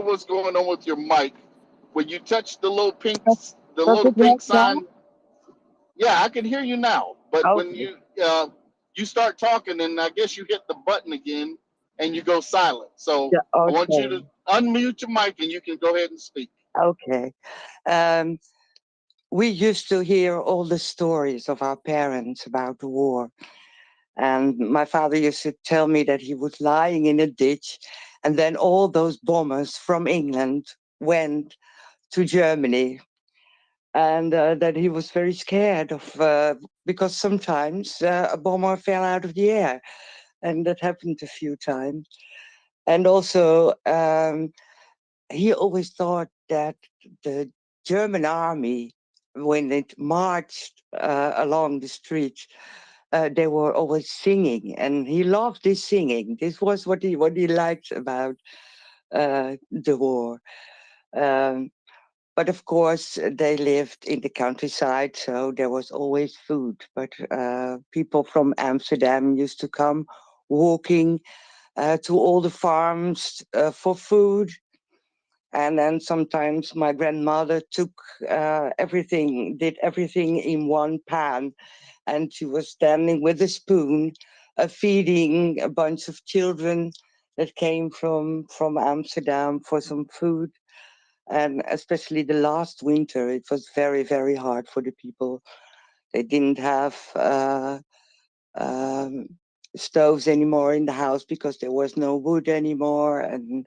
what's going on with your mic. When you touch the little Does it work pink now? sign, yeah, I can hear you now. But when Okay. you start talking, and I guess you hit the button again, and you go silent. So Yeah, I want you okay. to unmute your mic, and you can go ahead and speak. Okay. We used to hear all the stories of our parents about the war. And my father used to tell me that he was lying in a ditch, and then all those bombers from England went to Germany. And that he was very scared of, because sometimes a bomber fell out of the air. And that happened a few times. And also, he always thought that the German army, when it marched along the streets, they were always singing, and he loved this singing. This was what he liked about the war. But of course, they lived in the countryside, so there was always food. But people from Amsterdam used to come walking to all the farms for food. And then sometimes my grandmother took did everything in one pan. And she was standing with a spoon, feeding a bunch of children that came from Amsterdam for some food. And especially the last winter, it was very, very hard for the people. They didn't have um, stoves anymore in the house because there was no wood anymore. And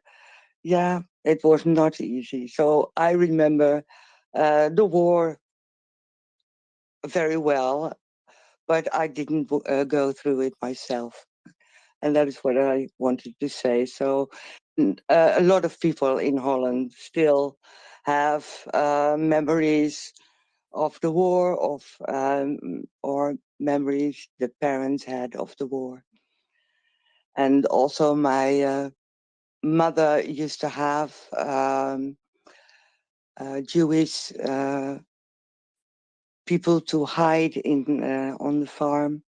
yeah, it was not easy. So I remember the war very well, but I didn't go through it myself. And that is what I wanted to say. So a lot of people in Holland still have memories of the war, or memories the parents had of the war. And also my mother used to have Jewish people to hide in on the farm,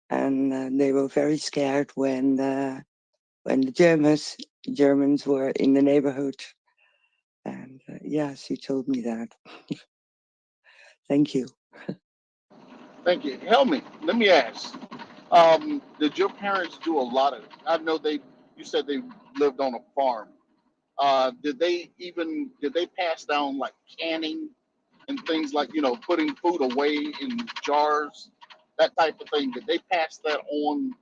and they were very scared when the Germans were in the neighborhood. And yeah, she told me that. Thank you. Thank you. Help me. Let me ask. Did your parents do a lot of? I know you said they lived on a farm. Did they pass down like canning and things like putting food away in jars, that type of thing? Did they pass that on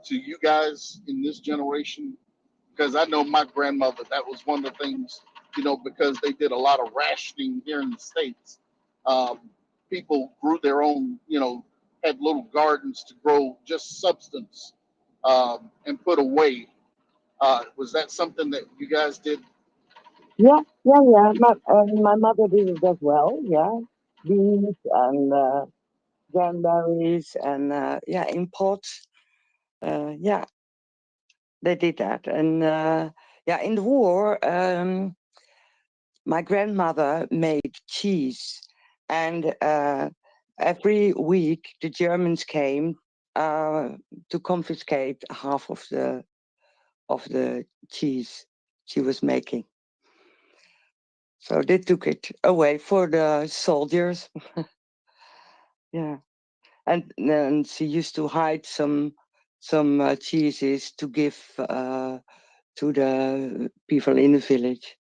to you guys in this generation? Because I know my grandmother, that was one of the things, because they did a lot of rationing here in the States. Um, People grew their own, had little gardens to grow just substance and put away. Was that something that you guys did? Yeah. My mother did it as well. Yeah, beans and cranberries and yeah, in pots. Yeah, they did that. And yeah, in the war, my grandmother made cheese, and every week the Germans came to confiscate half of the cheese she was making. So they took it away for the soldiers. Yeah, and she used to hide some cheeses to give to the people in the village.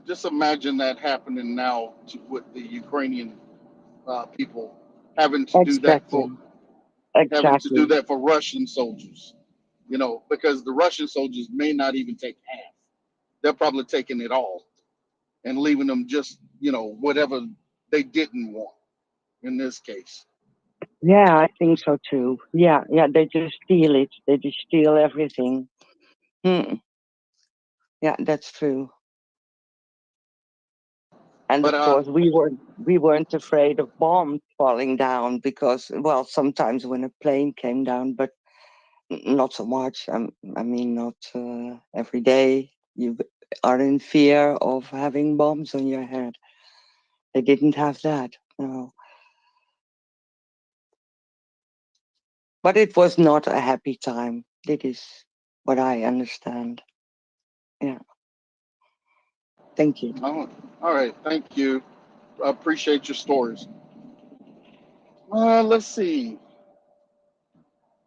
Just imagine that happening now with the Ukrainian people having to do that Exactly. Exactly. for Russian soldiers. Because the Russian soldiers may not even take half. They're probably taking it all and leaving them just, whatever they didn't want in this case. Yeah, I think so too. Yeah, they just steal it. They just steal everything. Yeah, that's true. And But of course, we weren't afraid of bombs falling down because, well, sometimes when a plane came down, but not so much. I mean, not every day. You are in fear of having bombs on your head. They didn't have that. No. But it was not a happy time. It is what I understand. Yeah. Thank you. all right, thank you. I appreciate your stories. Let's see.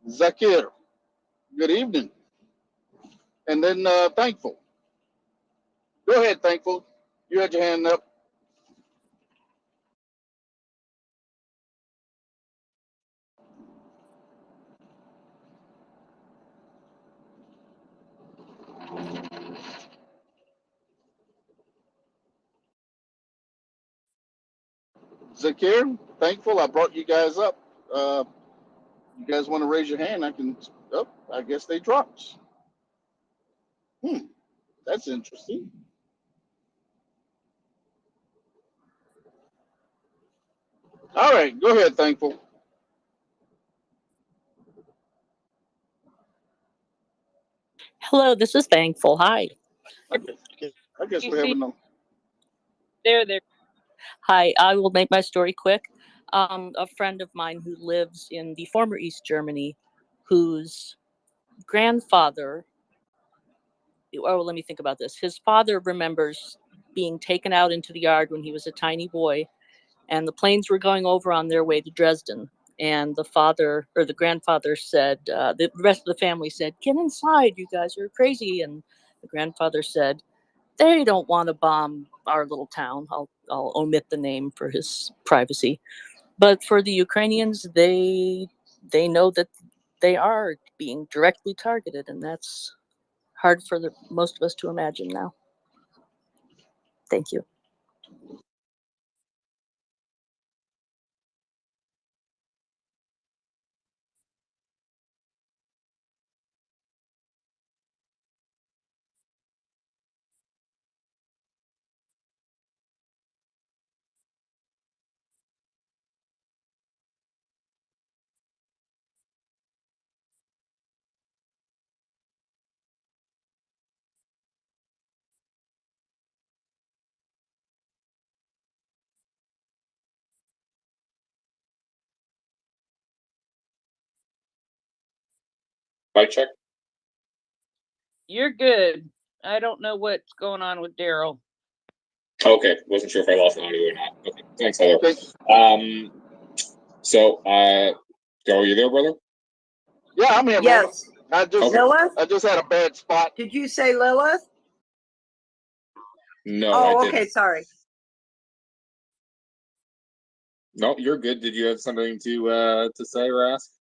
Zakir, good evening. And then Thankful. Go ahead, Thankful. You had your hand up. Zakir, Thankful, I brought you guys up. You guys want to raise your hand? I can. Oh, I guess they dropped. That's interesting. All right, go ahead, Thankful. Hello, this is Thankful. Hi. I guess we're having them. There. Hi, I will make my story quick. A friend of mine who lives in the former East Germany, whose grandfather, let me think about this. His father remembers being taken out into the yard when he was a tiny boy, and the planes were going over on their way to Dresden. And the father or the grandfather said, the rest of the family said, "Get inside, you guys are crazy." And the grandfather said, "They don't want to bomb our little town." I'll omit the name for his privacy. But for the Ukrainians, they know that they are being directly targeted, and that's hard for most of us to imagine now. Thank you. Mic check. You're good. I don't know what's going on with Daryl. Okay, wasn't sure if I lost audio or not. Okay, thanks, Heather. So, Joe, are you there, brother? Yeah, I'm here, Yes. man. Lilith? I just had a bad spot. Did you say Lilith? No, Oh, I okay, didn't. sorry. No, you're good. Did you have something to say or ask?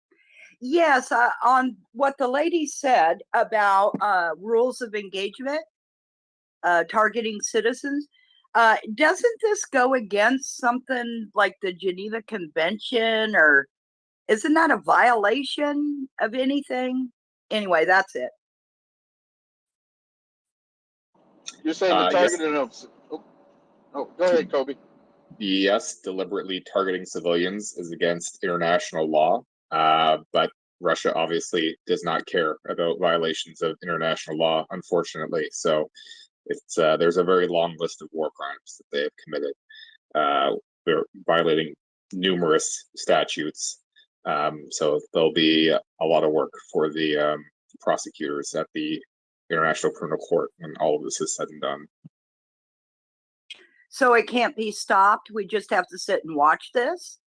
Yes, on what the lady said about rules of engagement, targeting citizens. Doesn't this go against something like the Geneva Convention, or isn't that a violation of anything? Anyway, that's it. You're saying the targeting of. Oh, go ahead, Kobe. Yes, deliberately targeting civilians is against international law, but Russia obviously does not care about violations of international law, unfortunately. So it's there's a very long list of war crimes that they have committed. They're violating numerous statutes. So there'll be a lot of work for the prosecutors at the International Criminal Court when all of this is said and done. So it can't be stopped. We just have to sit and watch this.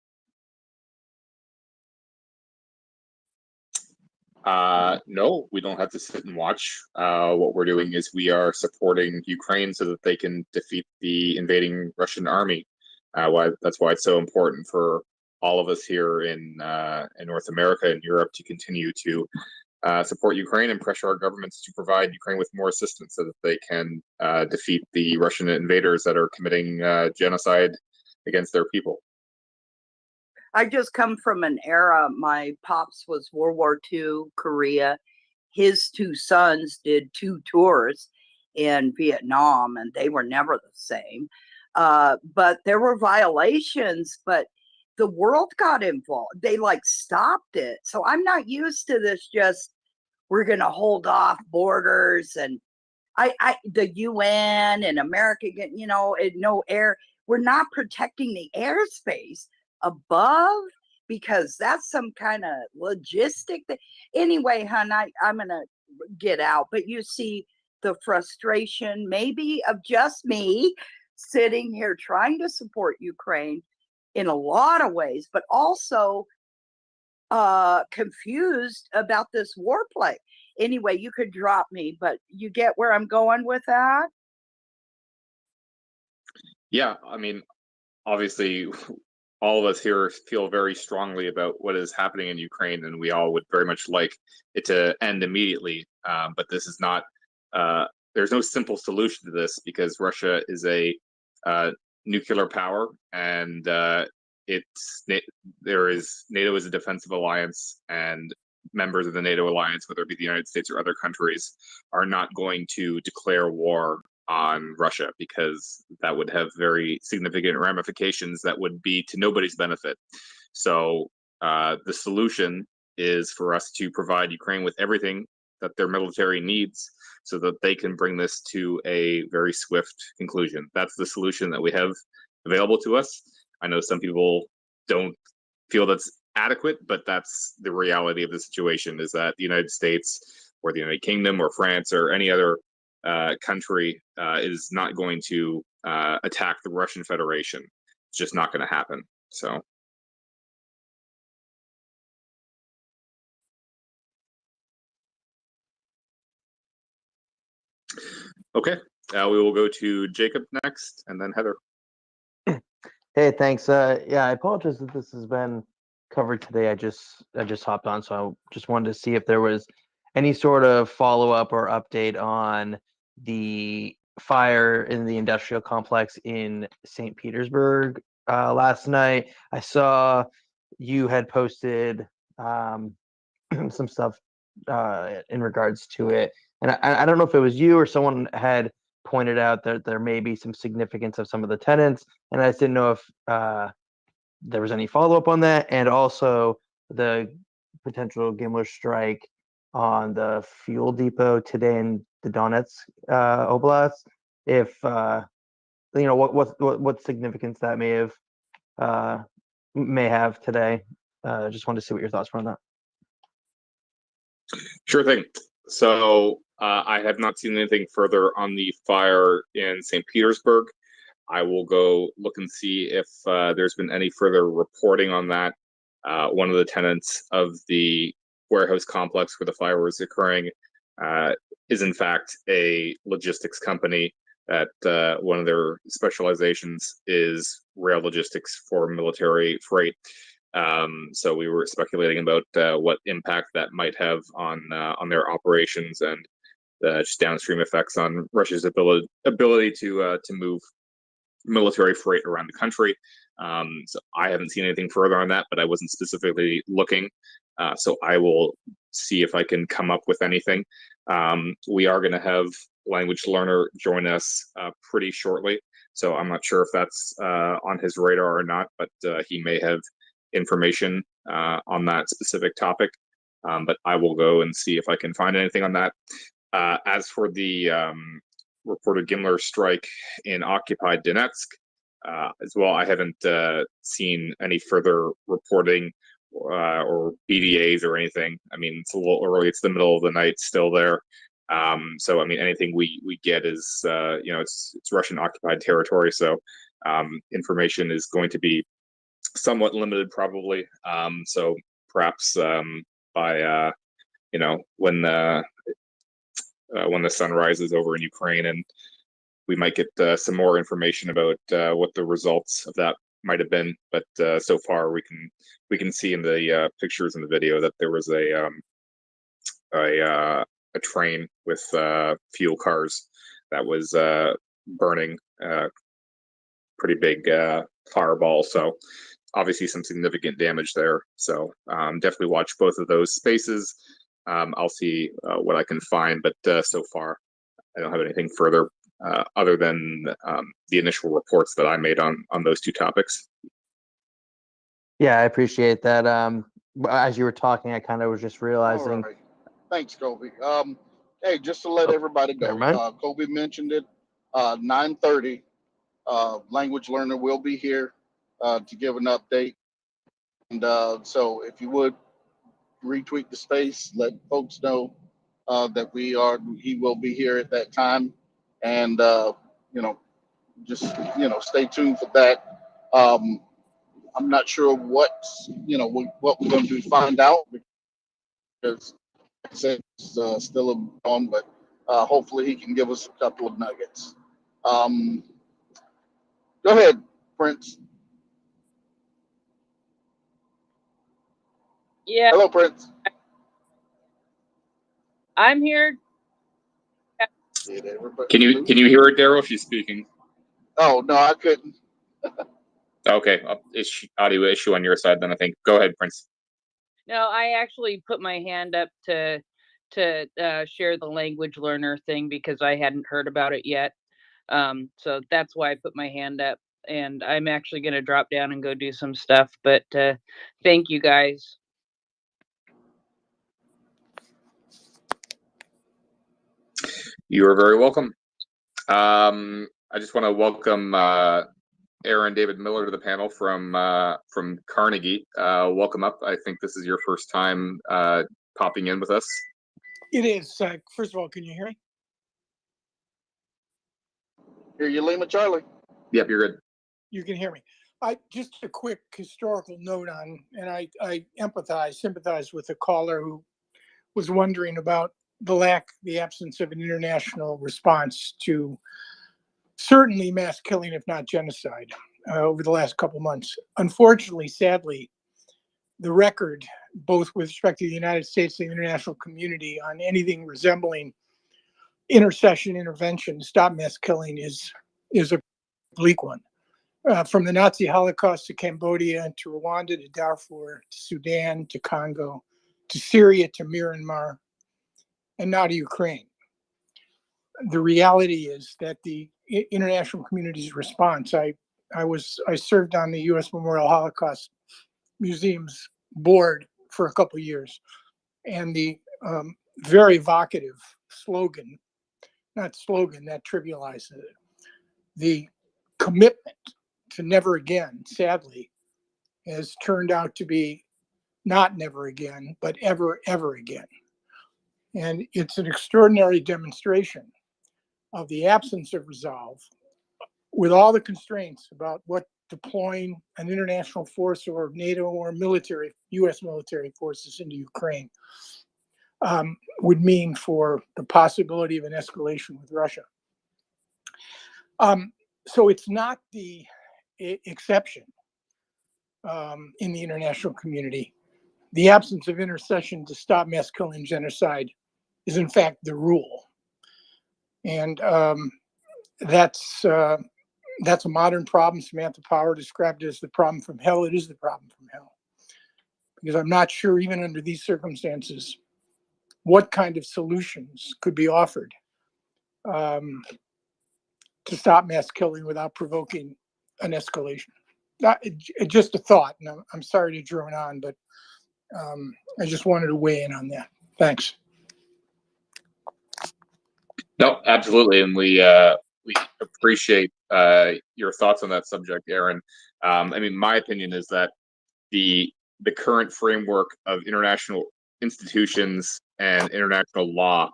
No, we don't have to sit and watch. What we're doing is we are supporting Ukraine so that they can defeat the invading Russian army. That's why it's so important for all of us here in North America and Europe to continue to support Ukraine and pressure our governments to provide Ukraine with more assistance so that they can defeat the Russian invaders that are committing genocide against their people. I just come from an era. My pops was World War II, Korea. His two sons did 2 tours in Vietnam, and they were never the same. But there were violations, but the world got involved. They like stopped it. So I'm not used to this just we're going to hold off borders and the UN and America, no air. We're not protecting the airspace above because that's some kind of logistic thing. Anyway, hon, I'm going to get out. But you see the frustration maybe of just me sitting here trying to support Ukraine in a lot of ways, but also confused about this war play. Anyway, you could drop me, but you get where I'm going with that? Yeah, I mean, obviously, all of us here feel very strongly about what is happening in Ukraine, and we all would very much like it to end immediately. But this is not. There's no simple solution to this because Russia is a nuclear power, and NATO is a defensive alliance, and members of the NATO alliance, whether it be the United States or other countries, are not going to declare war on Russia because that would have very significant ramifications that would be to nobody's benefit. So the solution is for us to provide Ukraine with everything that their military needs so that they can bring this to a very swift conclusion. That's the solution that we have available to us. I know some people don't feel that's adequate, but that's the reality of the situation, is that the United States or the United Kingdom or France or any other country is not going to attack the Russian Federation. It's just not going to happen. So. Okay, we will go to Jacob next, and then Heather. Hey, thanks. Yeah, I apologize that this has been covered today. I just hopped on, so I just wanted to see if there was any sort of follow-up or update on the fire in the industrial complex in St. Petersburg last night. I saw you had posted some stuff in regards to it, and I don't know if it was you or someone had pointed out that there may be some significance of some of the tenants, and I just didn't know if there was any follow-up on that, and also the potential Gimler strike on the fuel depot today in the Donetsk Oblast. If what significance that may have today. Just wanted to see what your thoughts were on that. Sure thing. So I have not seen anything further on the fire in St. Petersburg. I will go look and see if there's been any further reporting on that. One of the tenants of the warehouse complex where the fire was occurring is in fact a logistics company that one of their specializations is rail logistics for military freight. So we were speculating about what impact that might have on their operations and just downstream effects on Russia's ability to move military freight around the country. So I haven't seen anything further on that, but I wasn't specifically looking. So I will see if I can come up with anything. We are going to have Language Learner join us pretty shortly. So I'm not sure if that's on his radar or not, but he may have information on that specific topic. But I will go and see if I can find anything on that. As for the reported Gimler strike in occupied Donetsk, as well, I haven't seen any further reporting or BDAs or anything. I mean, it's a little early. It's the middle of the night still there. So, I mean, anything we get is, it's Russian occupied territory. So information is going to be somewhat limited probably. So perhaps by, when the sun rises over in Ukraine, and we might get some more information about what the results of that might have been. But so far, we can see in the pictures in the video that there was a train with fuel cars that was burning, pretty big fireball. So obviously some significant damage there. So definitely watch both of those spaces. I'll see what I can find, but so far I don't have anything further other than the initial reports that I made on those two topics. Yeah, I appreciate that. As you were talking, I kind of was just All realizing. right. Thanks, Kobe. Hey, just to let everybody never know, mind. Kobe mentioned it. 9:30. Language learner will be here to give an update. And so, if you would retweet the space, let folks know that he will be here at that time, and just stay tuned for that. I'm not sure what we're going to do to find out, because like I said, it's still on, but hopefully he can give us a couple of nuggets. Go ahead, Prince. Yeah, Hello, Prince. I'm here. Can you hear her, Daryl? She's speaking. Oh no, I couldn't. Okay, audio issue on your side then, I think. Go ahead, Prince. No, I actually put my hand up to share the language learner thing because I hadn't heard about it yet. So that's why I put my hand up, and I'm actually going to drop down and go do some stuff. But thank you guys. You are very welcome. I just want to welcome Aaron David Miller to the panel from Carnegie. Welcome up. I think this is your first time popping in with us. It is. First of all, can you hear me? Hear you, Lima Charlie. Yep, you're good. You can hear me. Just a quick historical note on, and I sympathize with the caller who was wondering about the absence of an international response to certainly mass killing, if not genocide, over the last couple months. Unfortunately, sadly, the record, both with respect to the United States and the international community, on anything resembling intervention to stop mass killing is a bleak one. From the Nazi Holocaust to Cambodia to Rwanda to Darfur to Sudan to Congo to Syria to Myanmar and now to Ukraine. The reality is that the international community's response, I served on the U.S. Memorial Holocaust Museum's board for a couple of years, and the very evocative slogan, that trivializes it, the commitment to never again, sadly, has turned out to be not never again, but ever, ever again. And it's an extraordinary demonstration of the absence of resolve with all the constraints about what deploying an international force or NATO or U.S. military forces into Ukraine would mean for the possibility of an escalation with Russia. So it's not the exception in the international community. The absence of intercession to stop mass killing and genocide is in fact the rule. And that's a modern problem. Samantha Power described it as the problem from hell. It is the problem from hell. Because I'm not sure, even under these circumstances, what kind of solutions could be offered to stop mass killing without provoking an escalation. Just a thought, and I'm sorry to drone on, but I just wanted to weigh in on that. Thanks. No, absolutely, and we appreciate your thoughts on that subject, Aaron. I mean, my opinion is that the current framework of international institutions and international law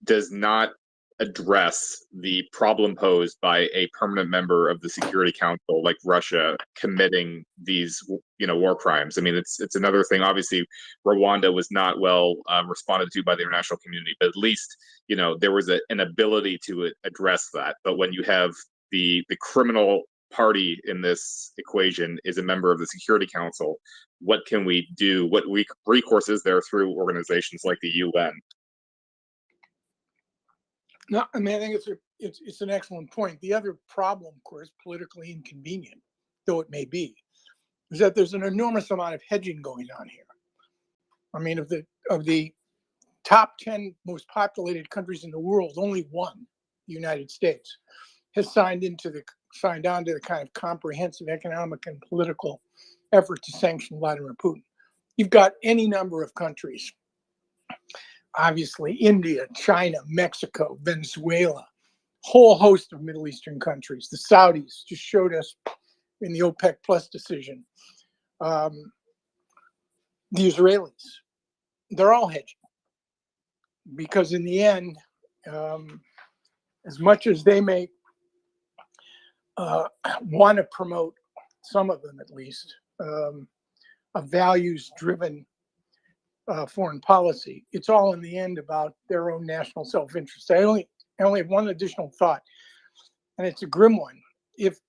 does not address the problem posed by a permanent member of the Security Council like Russia committing these war crimes. I mean, it's another thing. Obviously, Rwanda was not well responded to by the international community, but at least there was an ability to address that. But when you have the criminal party in this equation is a member of the Security Council, what can we do? What recourse is there through organizations like the UN? No, I mean, I think it's an excellent point. The other problem, of course, politically inconvenient, though it may be, is that there's an enormous amount of hedging going on here. I mean, of the top 10 most populated countries in the world, only one, the United States, has signed on to the kind of comprehensive economic and political effort to sanction Vladimir Putin. You've got any number of countries, obviously India, China, Mexico, Venezuela, whole host of Middle Eastern countries. The Saudis just showed us in the OPEC Plus decision. The Israelis, they're all hedging, because in the end, as much as they may want to promote, some of them at least, a values-driven foreign policy, it's all in the end about their own national self-interest. I only have one additional thought, and it's a grim one. If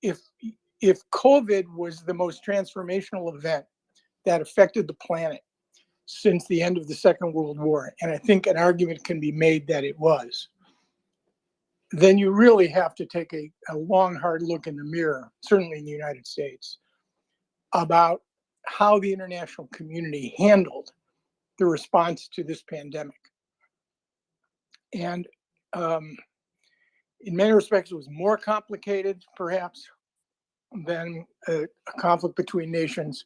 COVID was the most transformational event that affected the planet since the end of the Second World War, and I think an argument can be made that it was, then you really have to take a long, hard look in the mirror, certainly in the United States, about how the international community handled the response to this pandemic. And in many respects, it was more complicated, perhaps, than a conflict between nations.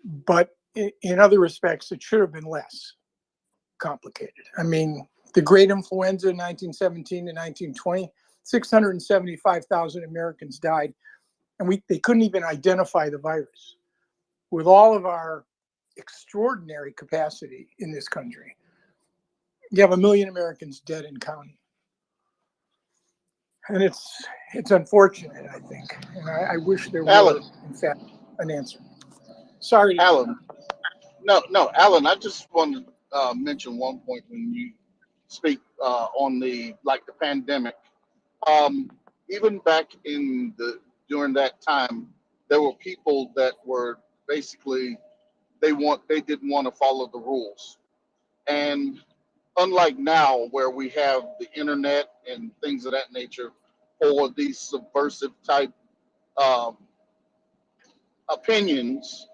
But in other respects, it should have been less complicated. I mean, the Great Influenza in 1917 to 1920, 675,000 Americans died, and they couldn't even identify the virus. With all of our extraordinary capacity in this country, you have 1 million Americans dead and counting. And it's unfortunate, I think. And I wish there were, in fact, an answer. Sorry, Alan. No, Alan. I just want to mention one point when you speak on the pandemic. Even back during that time, there were people that were basically they didn't want to follow the rules, and unlike now where we have the internet and things of that nature, or these subversive type opinions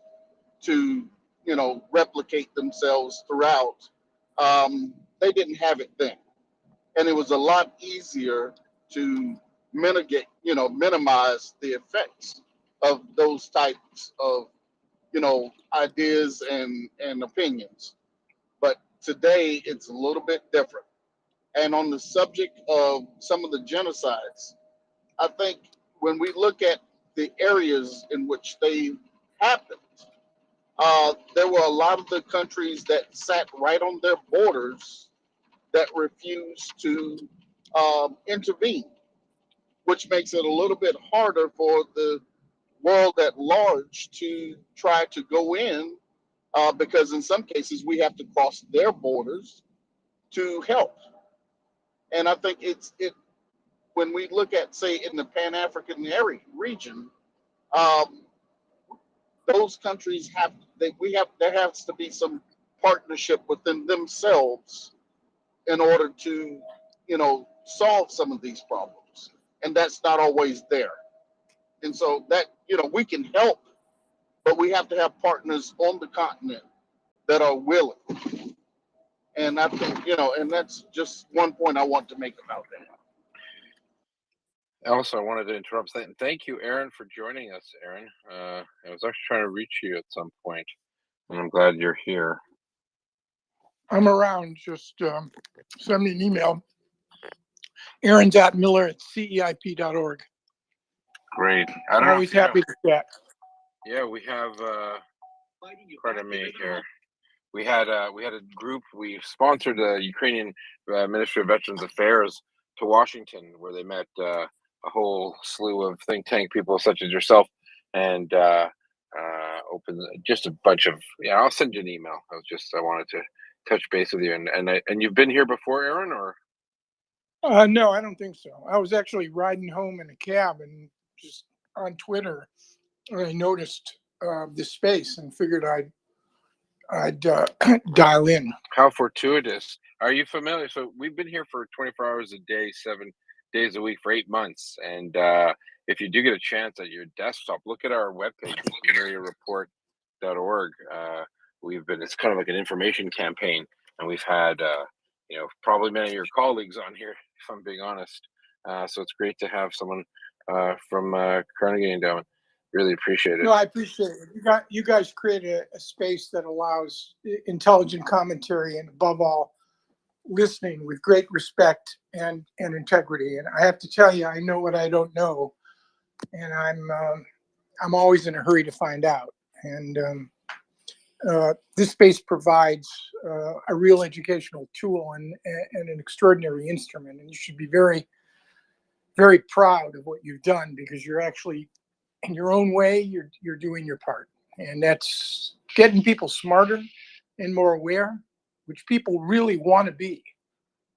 to replicate themselves throughout, they didn't have it then, and it was a lot easier to minimize the effects of those types of ideas and opinions. But today it's a little bit different. And on the subject of some of the genocides, I think when we look at the areas in which they happened, there were a lot of the countries that sat right on their borders that refused to intervene, which makes it a little bit harder for the world at large to try to go in, because in some cases we have to cross their borders to help. And I think when we look at, say, in the Pan-African area region, those countries there has to be some partnership within themselves in order to solve some of these problems, and that's not always there. And so that we can help, but we have to have partners on the continent that are willing. And I think and that's just one point I want to make about that. Also, I wanted to interrupt. Thank you, Aaron, for joining us, Aaron. I was actually trying to reach you at some point, and I'm glad you're here. I'm around. Just send me an email. Aaron.miller@ceip.org. Great. I don't know. Always happy to chat. Yeah, we have. Pardon me here. We had a group. We sponsored the Ukrainian Ministry of Veterans Affairs to Washington, where they met a whole slew of think tank people such as yourself, and open just a bunch of. Yeah, I'll send you an email. I wanted to touch base with you, and you've been here before, Aaron, or? No, I don't think so. I was actually riding home in a cab, and just on Twitter, I noticed this space and figured I'd dial in. How fortuitous. Are you familiar? So we've been here for 24 hours a day, 7 days a week for 8 months. And if you do get a chance at your desktop, look at our webpage, MriyaReport.org. It's kind of like an information campaign, and we've had probably many of your colleagues on here, if I'm being honest. So it's great to have someone from Carnegie Endowment. Really appreciate it. No, I appreciate it. You guys create a space that allows intelligent commentary and, above all, listening with great respect and integrity. And I have to tell you, I know what I don't know, and I'm always in a hurry to find out. And this space provides a real educational tool and an extraordinary instrument. And you should be very, very proud of what you've done, because you're actually, in your own way, you're doing your part. And that's getting people smarter and more aware, which people really want to be.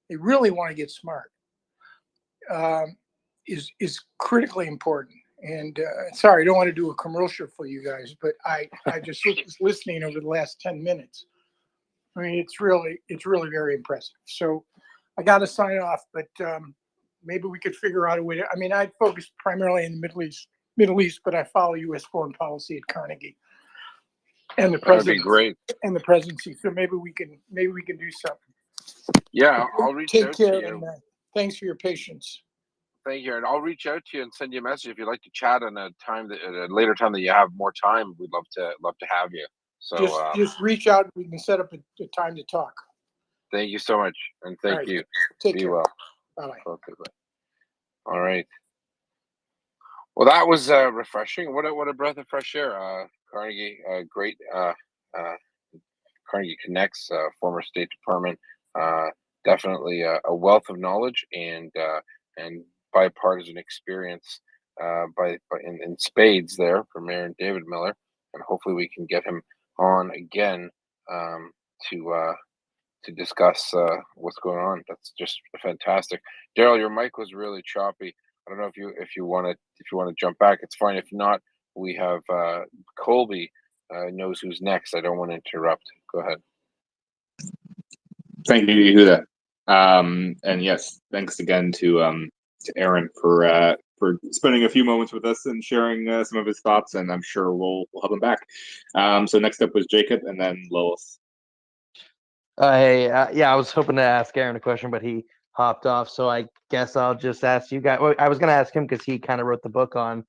They really want to get smart. Is critically important. And sorry, I don't want to do a commercial for you guys, but I just was listening over the last 10 minutes. I mean, it's really very impressive. So I got to sign off, but maybe we could figure out a way to, I mean, I focus primarily in the Middle East, but I follow U.S. foreign policy at Carnegie and the That'd be presidency. great. And the presidency. So maybe we can do something. Yeah, I'll reach Take out care, to you. and thanks for your patience. Thank you, and I'll reach out to you and send you a message if you'd like to chat on a later time that you have more time. We'd love to have you. So Just reach out. We can set up a time to talk. thank you so much, and All thank right. you. Take Be care. well. Bye-bye. Okay, bye. All right. Well, that was refreshing. What a breath of fresh air. Carnegie, great. Carnegie Connects, former State Department. Definitely a wealth of knowledge and bipartisan experience in spades there from Aaron David Miller, and hopefully we can get him on again to discuss what's going on. That's just fantastic. Daryl, your mic was really choppy. I don't know if you want to jump back. It's fine. If not, we have Colby knows who's next. I don't want to interrupt. Go ahead. Thank you, Yehuda. And yes, thanks again to Aaron for spending a few moments with us and sharing some of his thoughts. And I'm sure we'll have him back. So next up was Jacob, and then Lois. Hey, yeah, I was hoping to ask Aaron a question, but he hopped off. So I guess I'll just ask you guys. Well, I was going to ask him because he kind of wrote the book on,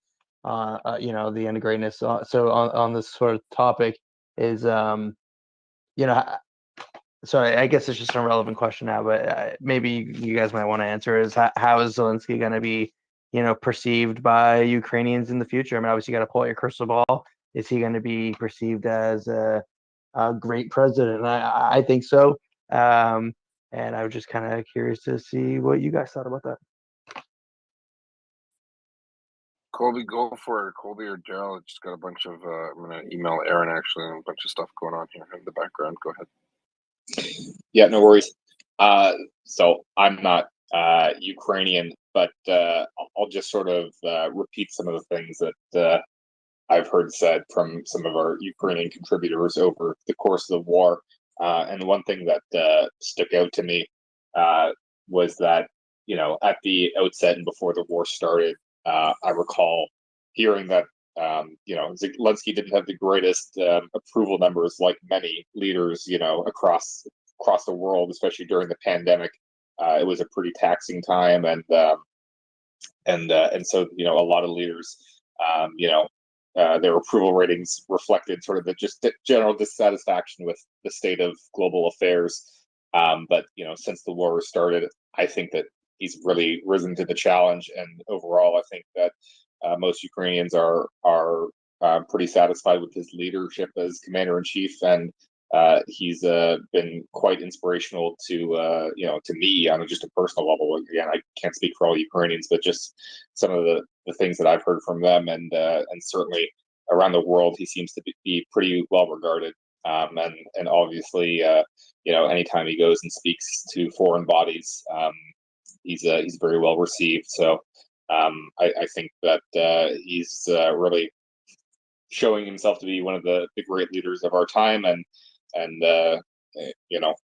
the end of greatness. So on this sort of topic is, sorry, I guess it's just an irrelevant question now, but maybe you guys might want to answer is how is Zelensky going to be, perceived by Ukrainians in the future? I mean, obviously you got to pull out your crystal ball. Is he going to be perceived as a great president? I think so. And I was just kind of curious to see what you guys thought about that. Colby, go for it. Colby or Daryl, I just got a bunch of, I'm going to email Aaron actually, and a bunch of stuff going on here in the background. Go ahead. Yeah, no worries. So I'm not Ukrainian, but I'll just sort of repeat some of the things that I've heard said from some of our Ukrainian contributors over the course of the war. And one thing that stuck out to me was that, at the outset and before the war started, I recall hearing that, Zelensky didn't have the greatest approval numbers like many leaders, across the world, especially during the pandemic. It was a pretty taxing time, and so a lot of leaders, their approval ratings reflected sort of the general dissatisfaction with the state of global affairs. But since the war started, I think that he's really risen to the challenge, and overall, I think that most Ukrainians are pretty satisfied with his leadership as commander in chief, and he's been quite inspirational to me on just a personal level. Again, I can't speak for all Ukrainians, but just some of the things that I've heard from them, and certainly around the world, he seems to be pretty well regarded. And obviously, anytime he goes and speaks to foreign bodies, he's very well received. So I think that he's really showing himself to be one of the great leaders of our time, and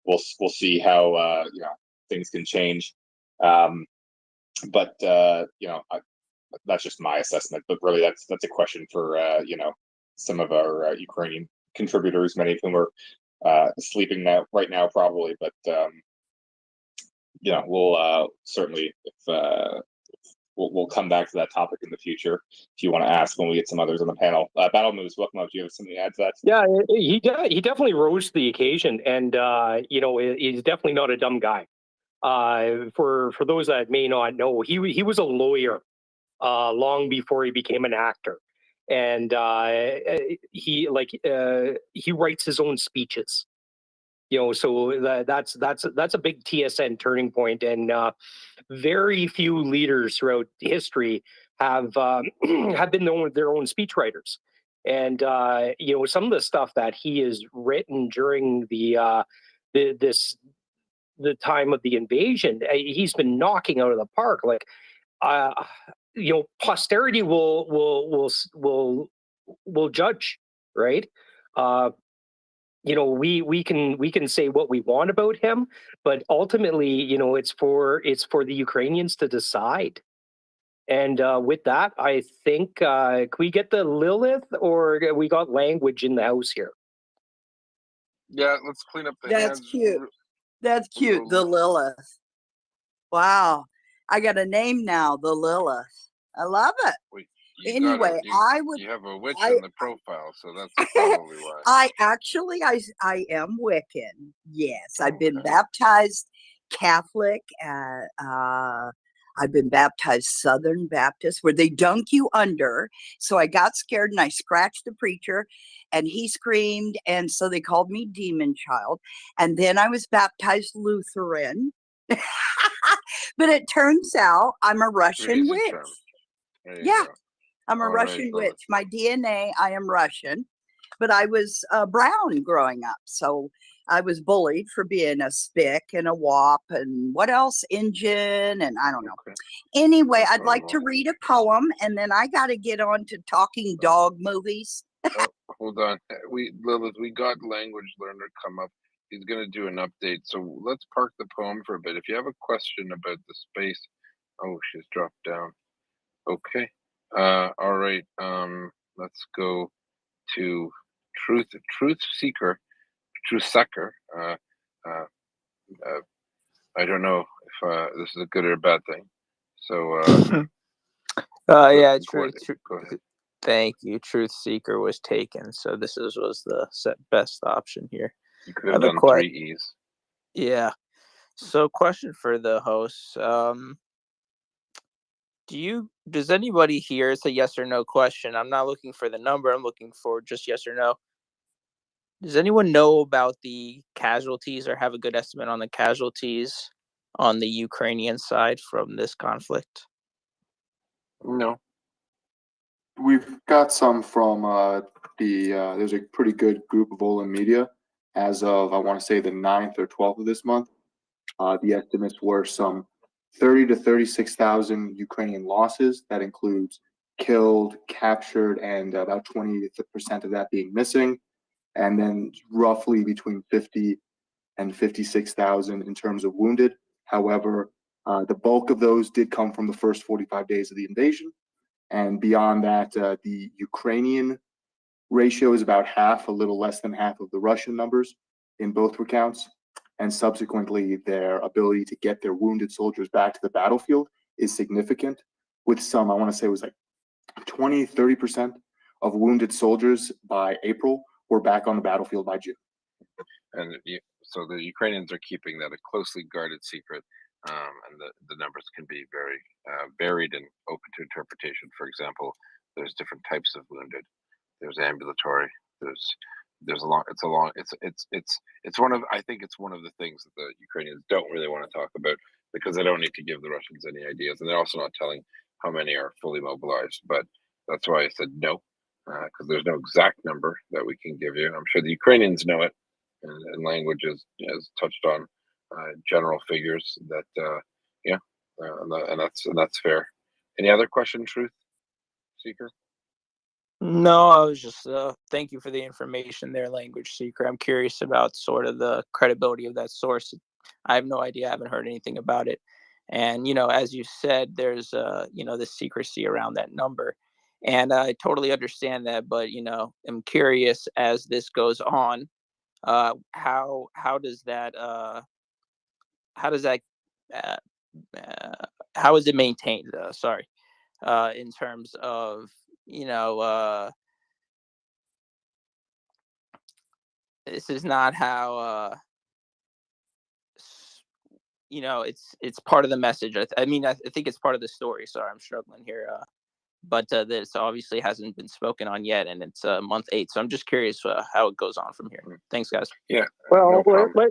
we'll see how things can change. But that's just my assessment. But really, that's a question for some of our Ukrainian contributors, many of whom are sleeping right now probably. But we'll certainly if we'll come back to that topic in the future if you want to ask when we get some others on the panel. Battle Moves, welcome up. Do you have something to add to that? Yeah, he definitely rose to the occasion, and he's definitely not a dumb guy. For those that may not know, he was a lawyer long before he became an actor, and he writes his own speeches. So that's a big TSN turning point, and very few leaders throughout history have been their own speechwriters. And some of the stuff that he has written during the time of the invasion, he's been knocking out of the park. Like, posterity will judge, right? We can say what we want about him, but ultimately, it's for the Ukrainians to decide. And with that, I think can we get the Lilith, or we got language in the house here? Yeah, let's clean up the That's hands. cute. That's cute. The Lilith. Wow. I got a name now, the Lilith. I love it. Anyway, you have a witch in the profile, so that's probably why. I am Wiccan. Yes, I've been baptized Catholic. I've been baptized Southern Baptist, where they dunk you under. So I got scared and I scratched the preacher, and he screamed, and so they called me Demon Child. And then I was baptized Lutheran. But it turns out I'm a Russian witch. Yeah. I'm a Russian witch. My DNA, I am Russian, but I was brown growing up. So I was bullied for being a spick and a wop and what else? Indian, and I don't know. Anyway, I'd like to read a poem, and then I got to get on to talking dog movies. Hold on. Lilith, we got Language Learner come up. He's going to do an update. So let's park the poem for a bit. If you have a question about the space. Oh, she's dropped down. Okay. All right. Let's go to Truth Seeker. I don't know if this is a good or a bad thing. So yeah, go ahead. Thank you. Truth Seeker was taken, so this was the best option here. You could have done 3 E's. Yeah. So, question for the hosts. Does anybody here, it's a yes or no question. I'm not looking for the number. I'm looking for just yes or no. Does anyone know about the casualties or have a good estimate on the casualties on the Ukrainian side from this conflict? No. We've got some from there's a pretty good group of Olin Media as of, I want to say, the 9th or 12th of this month. The estimates were some 30 to 36,000 Ukrainian losses. That includes killed, captured, and about 20% of that being missing. And then roughly between 50 and 56,000 in terms of wounded. However, the bulk of those did come from the first 45 days of the invasion. And beyond that, the Ukrainian ratio is about half, a little less than half of the Russian numbers in both recounts. And subsequently, their ability to get their wounded soldiers back to the battlefield is significant. With some, I want to say it was like 20, 30% of wounded soldiers by April were back on the battlefield by June. And so the Ukrainians are keeping that a closely guarded secret, and the numbers can be very varied and open to interpretation. For example, there's different types of wounded. There's ambulatory. It's one of, I think it's one of the things that the Ukrainians don't really want to talk about because they don't need to give the Russians any ideas, and they're also not telling how many are fully mobilized. But that's why I said no, because there's no exact number that we can give you. I'm sure the Ukrainians know it, and language has touched on general figures that and that's fair. Any other question, Truth Seeker? No, I was just thank you for the information there, Language Seeker. I'm curious about sort of the credibility of that source. I have no idea. I haven't heard anything about it. And as you said, there's this secrecy around that number, and I totally understand that. But I'm curious, as this goes on, how does that how does that uh, how is it maintained? Sorry, in terms of you know this is not how it's part of the message. I mean, I think it's part of the story. Sorry, I'm struggling here. But this obviously hasn't been spoken on yet, and it's month 8. So I'm just curious how it goes on from here. Thanks, guys. Yeah. Well,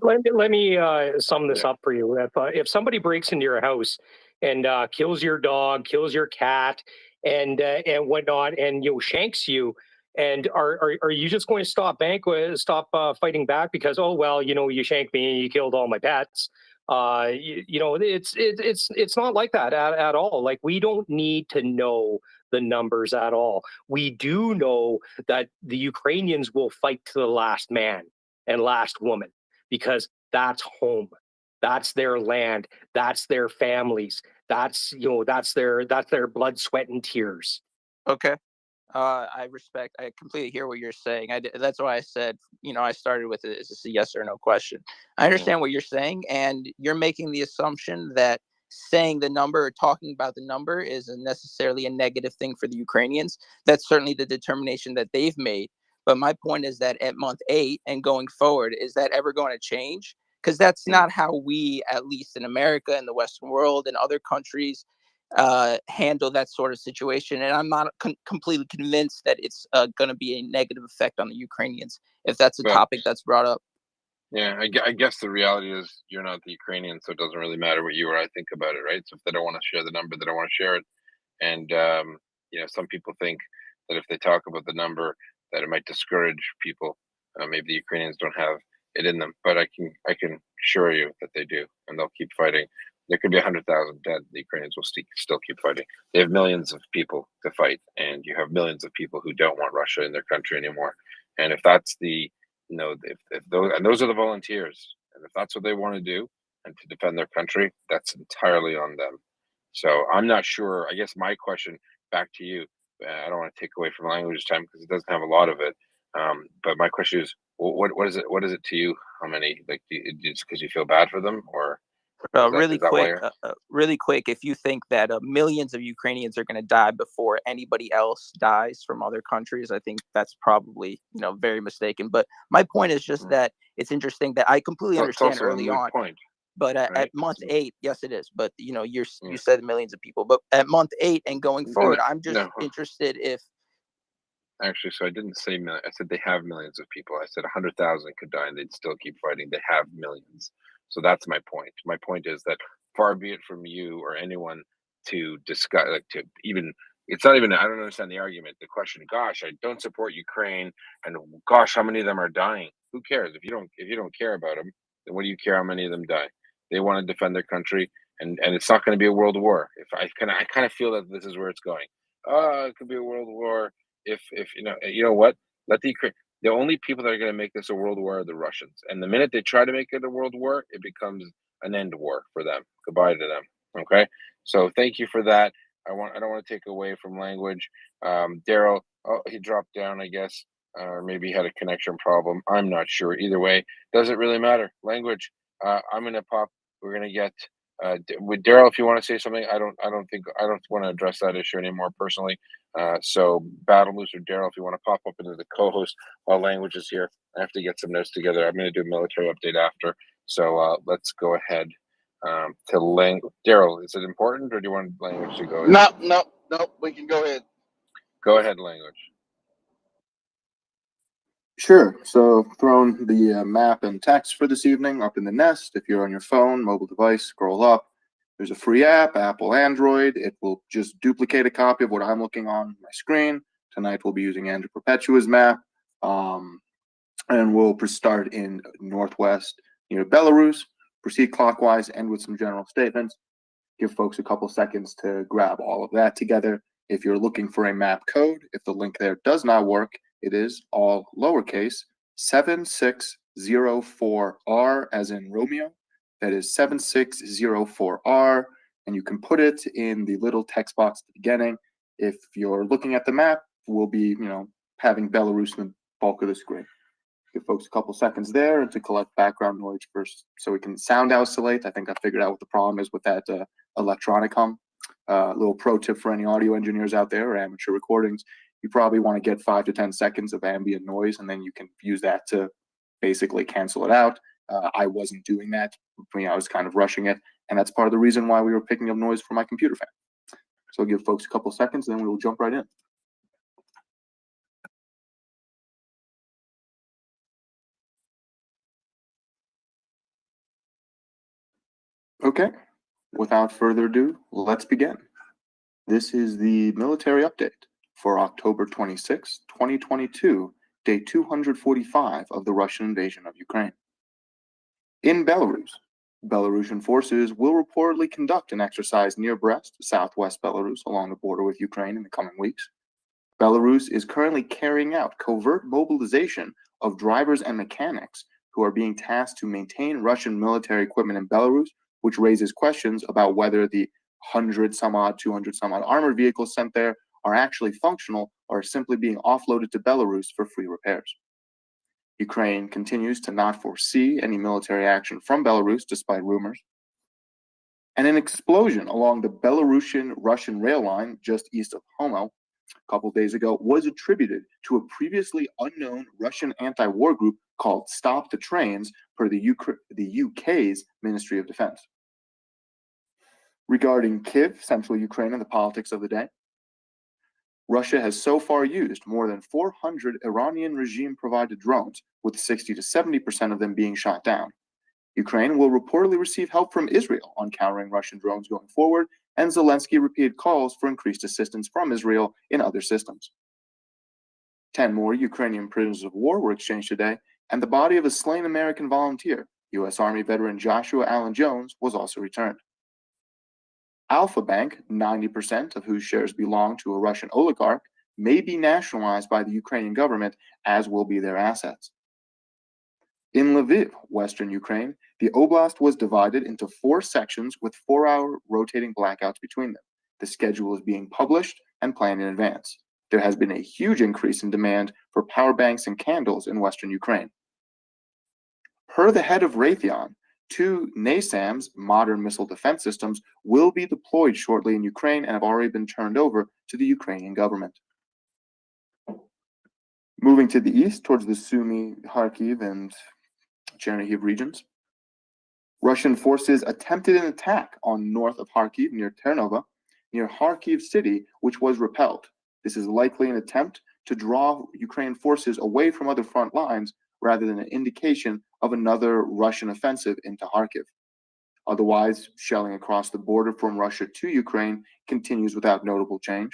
let me sum this up for you. If somebody breaks into your house and kills your dog, kills your cat, and whatnot, and shanks you, and are you just going to stop fighting back because, oh well, you shanked me and you killed all my pets? It's not like that at all. Like, we don't need to know the numbers at all. We do know that the Ukrainians will fight to the last man and last woman, because that's home, that's their land, that's their families, that's their blood, sweat, and tears. Okay. I completely hear what you're saying. That's why I said, I started with it. Is this a yes or no question? I understand what you're saying, and you're making the assumption that saying the number or talking about the number isn't necessarily a negative thing for the Ukrainians. That's certainly the determination that they've made. But my point is that at month 8 and going forward, is that ever going to change? Because that's not how we, at least in America and the Western world and other countries, handle that sort of situation. And I'm not completely convinced that it's going to be a negative effect on the Ukrainians if that's a topic that's brought up. Yeah, I guess the reality is you're not the Ukrainian, so it doesn't really matter what you or I think about it, right? So if they don't want to share the number, they don't want to share it. And some people think that if they talk about the number, that it might discourage people. Maybe the Ukrainians don't have it in them, but I can assure you that they do, and they'll keep fighting. There could be 100,000 dead. The Ukrainians will still keep fighting. They have millions of people to fight, and you have millions of people who don't want Russia in their country anymore. And if that's if those are the volunteers, and if that's what they want to do, and to defend their country, that's entirely on them. So I'm not sure. I guess my question back to you, I don't want to take away from language time because it doesn't have a lot of it. But my question is, what is it? What is it to you? How many? Like, just because you feel bad for them, or Really quick, if you think that millions of Ukrainians are going to die before anybody else dies from other countries, I think that's probably very mistaken. But my point is just that it's interesting that I completely understand early on. Point. But at month 8, yes, it is. But you said millions of people. But at month 8 and going forward, I'm just interested if. Actually, so I didn't say million. I said they have millions of people. I said 100,000 could die and they'd still keep fighting. They have millions. So that's my point. My point is that far be it from you or anyone to discuss, like, to even. It's not even. I don't understand the argument. The question. Gosh, I don't support Ukraine, and gosh, how many of them are dying? Who cares if you don't care about them? Then what do you care how many of them die? They want to defend their country, and it's not going to be a world war. If I kind of feel that this is where it's going. It could be a world war if what, let the only people that are going to make this a world war are the Russians, and the minute they try to make it a world war, it becomes an end war for them. Goodbye to them. Okay, so thank you for that. I don't want to take away from language. Daryl, he dropped down, I guess, or maybe he had a connection problem. I'm not sure. Either way, doesn't really matter. Language. I'm gonna pop. We're gonna get with Daryl. If you want to say something, I don't want to address that issue anymore personally. So Battle Moose or Daryl, if you want to pop up into the co-host while language is here, I have to get some notes together. I'm going to do a military update after. So let's go ahead to language. Daryl, is it important, or do you want language to go ahead? No. We can go ahead. Go ahead, language. Sure. So throwing the map and text for this evening up in the nest. If you're on your phone, mobile device, scroll up. There's a free app, Apple, Android. It will just duplicate a copy of what I'm looking on my screen. Tonight we'll be using Andrew Perpetua's map. And we'll start in northwest near Belarus, proceed clockwise, end with some general statements. Give folks a couple seconds to grab all of that together. If you're looking for a map code, if the link there does not work, it is all lowercase 7604R as in Romeo. That is 7604R. and you can put it in the little text box at the beginning. If you're looking at the map, we'll be, having Belarus in the bulk of the screen. Give folks a couple seconds there to collect background noise first, so we can sound isolate. I think I figured out what the problem is with that electronic hum. Little pro tip for any audio engineers out there or amateur recordings: you probably want to get 5 to 10 seconds of ambient noise, and then you can use that to basically cancel it out. I wasn't doing that. I was kind of rushing it, and that's part of the reason why we were picking up noise from my computer fan. So I'll give folks a couple seconds, and then we will jump right in. Okay, without further ado, let's begin. This is the military update for October 26, 2022, day 245 of the Russian invasion of Ukraine. In Belarus, Belarusian forces will reportedly conduct an exercise near Brest, southwest Belarus, along the border with Ukraine in the coming weeks. Belarus is currently carrying out covert mobilization of drivers and mechanics who are being tasked to maintain Russian military equipment in Belarus, which raises questions about whether the 100-some-odd, 200-some-odd armored vehicles sent there are actually functional or are simply being offloaded to Belarus for free repairs. Ukraine continues to not foresee any military action from Belarus, despite rumors. And an explosion along the Belarusian-Russian rail line just east of Homo a couple days ago was attributed to a previously unknown Russian anti-war group called Stop the Trains, per the UK's Ministry of Defense. Regarding Kyiv, central Ukraine, and the politics of the day, Russia has so far used more than 400 Iranian regime-provided drones, with 60 to 70% of them being shot down. Ukraine will reportedly receive help from Israel on countering Russian drones going forward, and Zelensky repeated calls for increased assistance from Israel in other systems. 10 more Ukrainian prisoners of war were exchanged today, and the body of a slain American volunteer, U.S. Army veteran Joshua Allen Jones, was also returned. Alfa Bank, 90% of whose shares belong to a Russian oligarch, may be nationalized by the Ukrainian government, as will be their assets. In Lviv, western Ukraine, the oblast was divided into 4 sections with 4-hour rotating blackouts between them. The schedule is being published and planned in advance. There has been a huge increase in demand for power banks and candles in western Ukraine. Per the head of Raytheon, 2 NASAMS, modern missile defense systems, will be deployed shortly in Ukraine and have already been turned over to the Ukrainian government. Moving to the east towards the Sumy, Kharkiv, and Chernihiv regions, Russian forces attempted an attack on north of Kharkiv near Ternova, near Kharkiv city, which was repelled. This is likely an attempt to draw Ukrainian forces away from other front lines rather than an indication of another Russian offensive into Kharkiv. Otherwise, shelling across the border from Russia to Ukraine continues without notable change.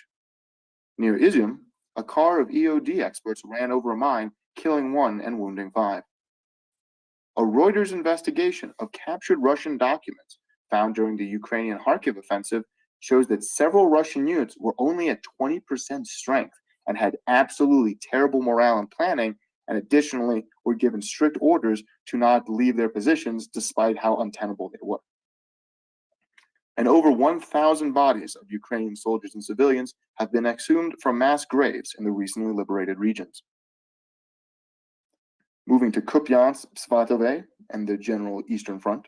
Near Izium, a car of EOD experts ran over a mine, killing 1 and wounding 5. A Reuters investigation of captured Russian documents found during the Ukrainian Kharkiv offensive shows that several Russian units were only at 20% strength and had absolutely terrible morale and planning, and additionally were given strict orders to not leave their positions despite how untenable they were. And over 1,000 bodies of Ukrainian soldiers and civilians have been exhumed from mass graves in the recently liberated regions. Moving to Kupiansk, Svatove, and the general Eastern Front,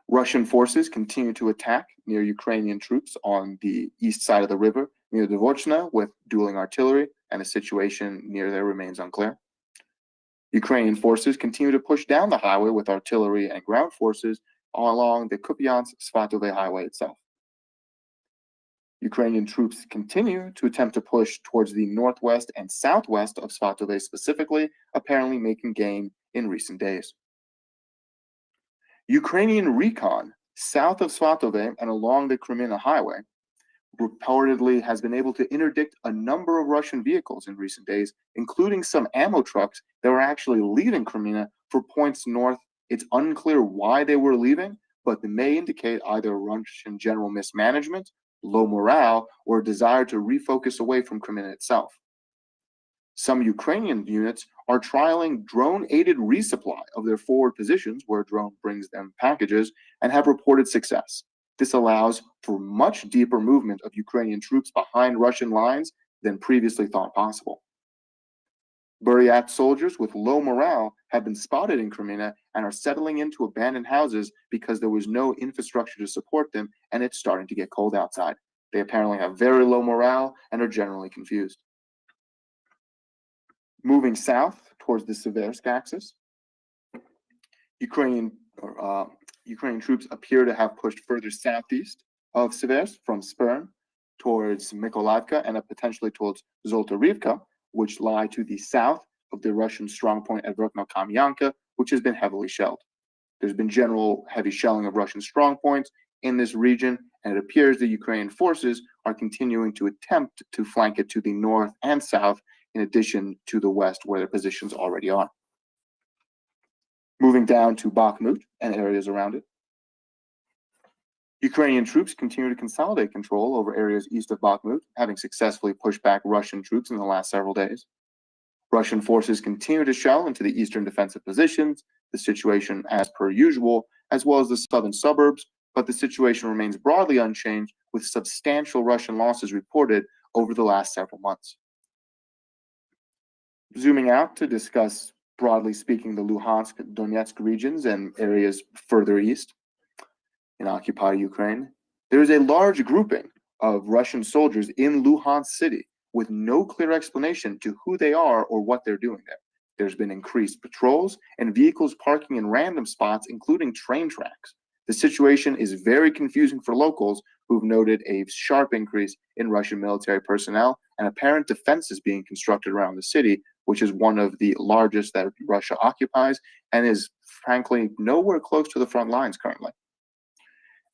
Russian forces continue to attack near Ukrainian troops on the east side of the river near Dvochna with dueling artillery, and the situation near there remains unclear. Ukrainian forces continue to push down the highway with artillery and ground forces along the Kupiansk-Svatove highway itself. Ukrainian troops continue to attempt to push towards the northwest and southwest of Svatove specifically, apparently making gain in recent days. Ukrainian recon south of Svatove and along the Crimea highway reportedly has been able to interdict a number of Russian vehicles in recent days, including some ammo trucks that were actually leaving Crimea for points north. It's unclear why they were leaving, but they may indicate either Russian general mismanagement, low morale, or a desire to refocus away from Crimea itself. Some Ukrainian units are trialing drone-aided resupply of their forward positions where a drone brings them packages and have reported success. This allows for much deeper movement of Ukrainian troops behind Russian lines than previously thought possible. Buryat soldiers with low morale have been spotted in Crimea and are settling into abandoned houses because there was no infrastructure to support them, and it's starting to get cold outside. They apparently have very low morale and are generally confused. Moving south towards the Seversk axis, Ukrainian troops appear to have pushed further southeast of Seversk from Spern towards Mykolaiv and potentially towards Zolotarivka, which lie to the south of the Russian strongpoint at Verkhnokamianka, which has been heavily shelled. There's been general heavy shelling of Russian strongpoints in this region, and it appears the Ukrainian forces are continuing to attempt to flank it to the north and south, in addition to the west, where their positions already are. Moving down to Bakhmut and areas around it, Ukrainian troops continue to consolidate control over areas east of Bakhmut, having successfully pushed back Russian troops in the last several days. Russian forces continue to shell into the eastern defensive positions, the situation as per usual, as well as the southern suburbs, but the situation remains broadly unchanged, with substantial Russian losses reported over the last several months. Zooming out to discuss, broadly speaking, the Luhansk, Donetsk regions and areas further east in occupied Ukraine, there is a large grouping of Russian soldiers in Luhansk city with no clear explanation to who they are or what they're doing there. There's been increased patrols and vehicles parking in random spots, including train tracks. The situation is very confusing for locals who've noted a sharp increase in Russian military personnel and apparent defenses being constructed around the city, which is one of the largest that Russia occupies and is frankly nowhere close to the front lines currently.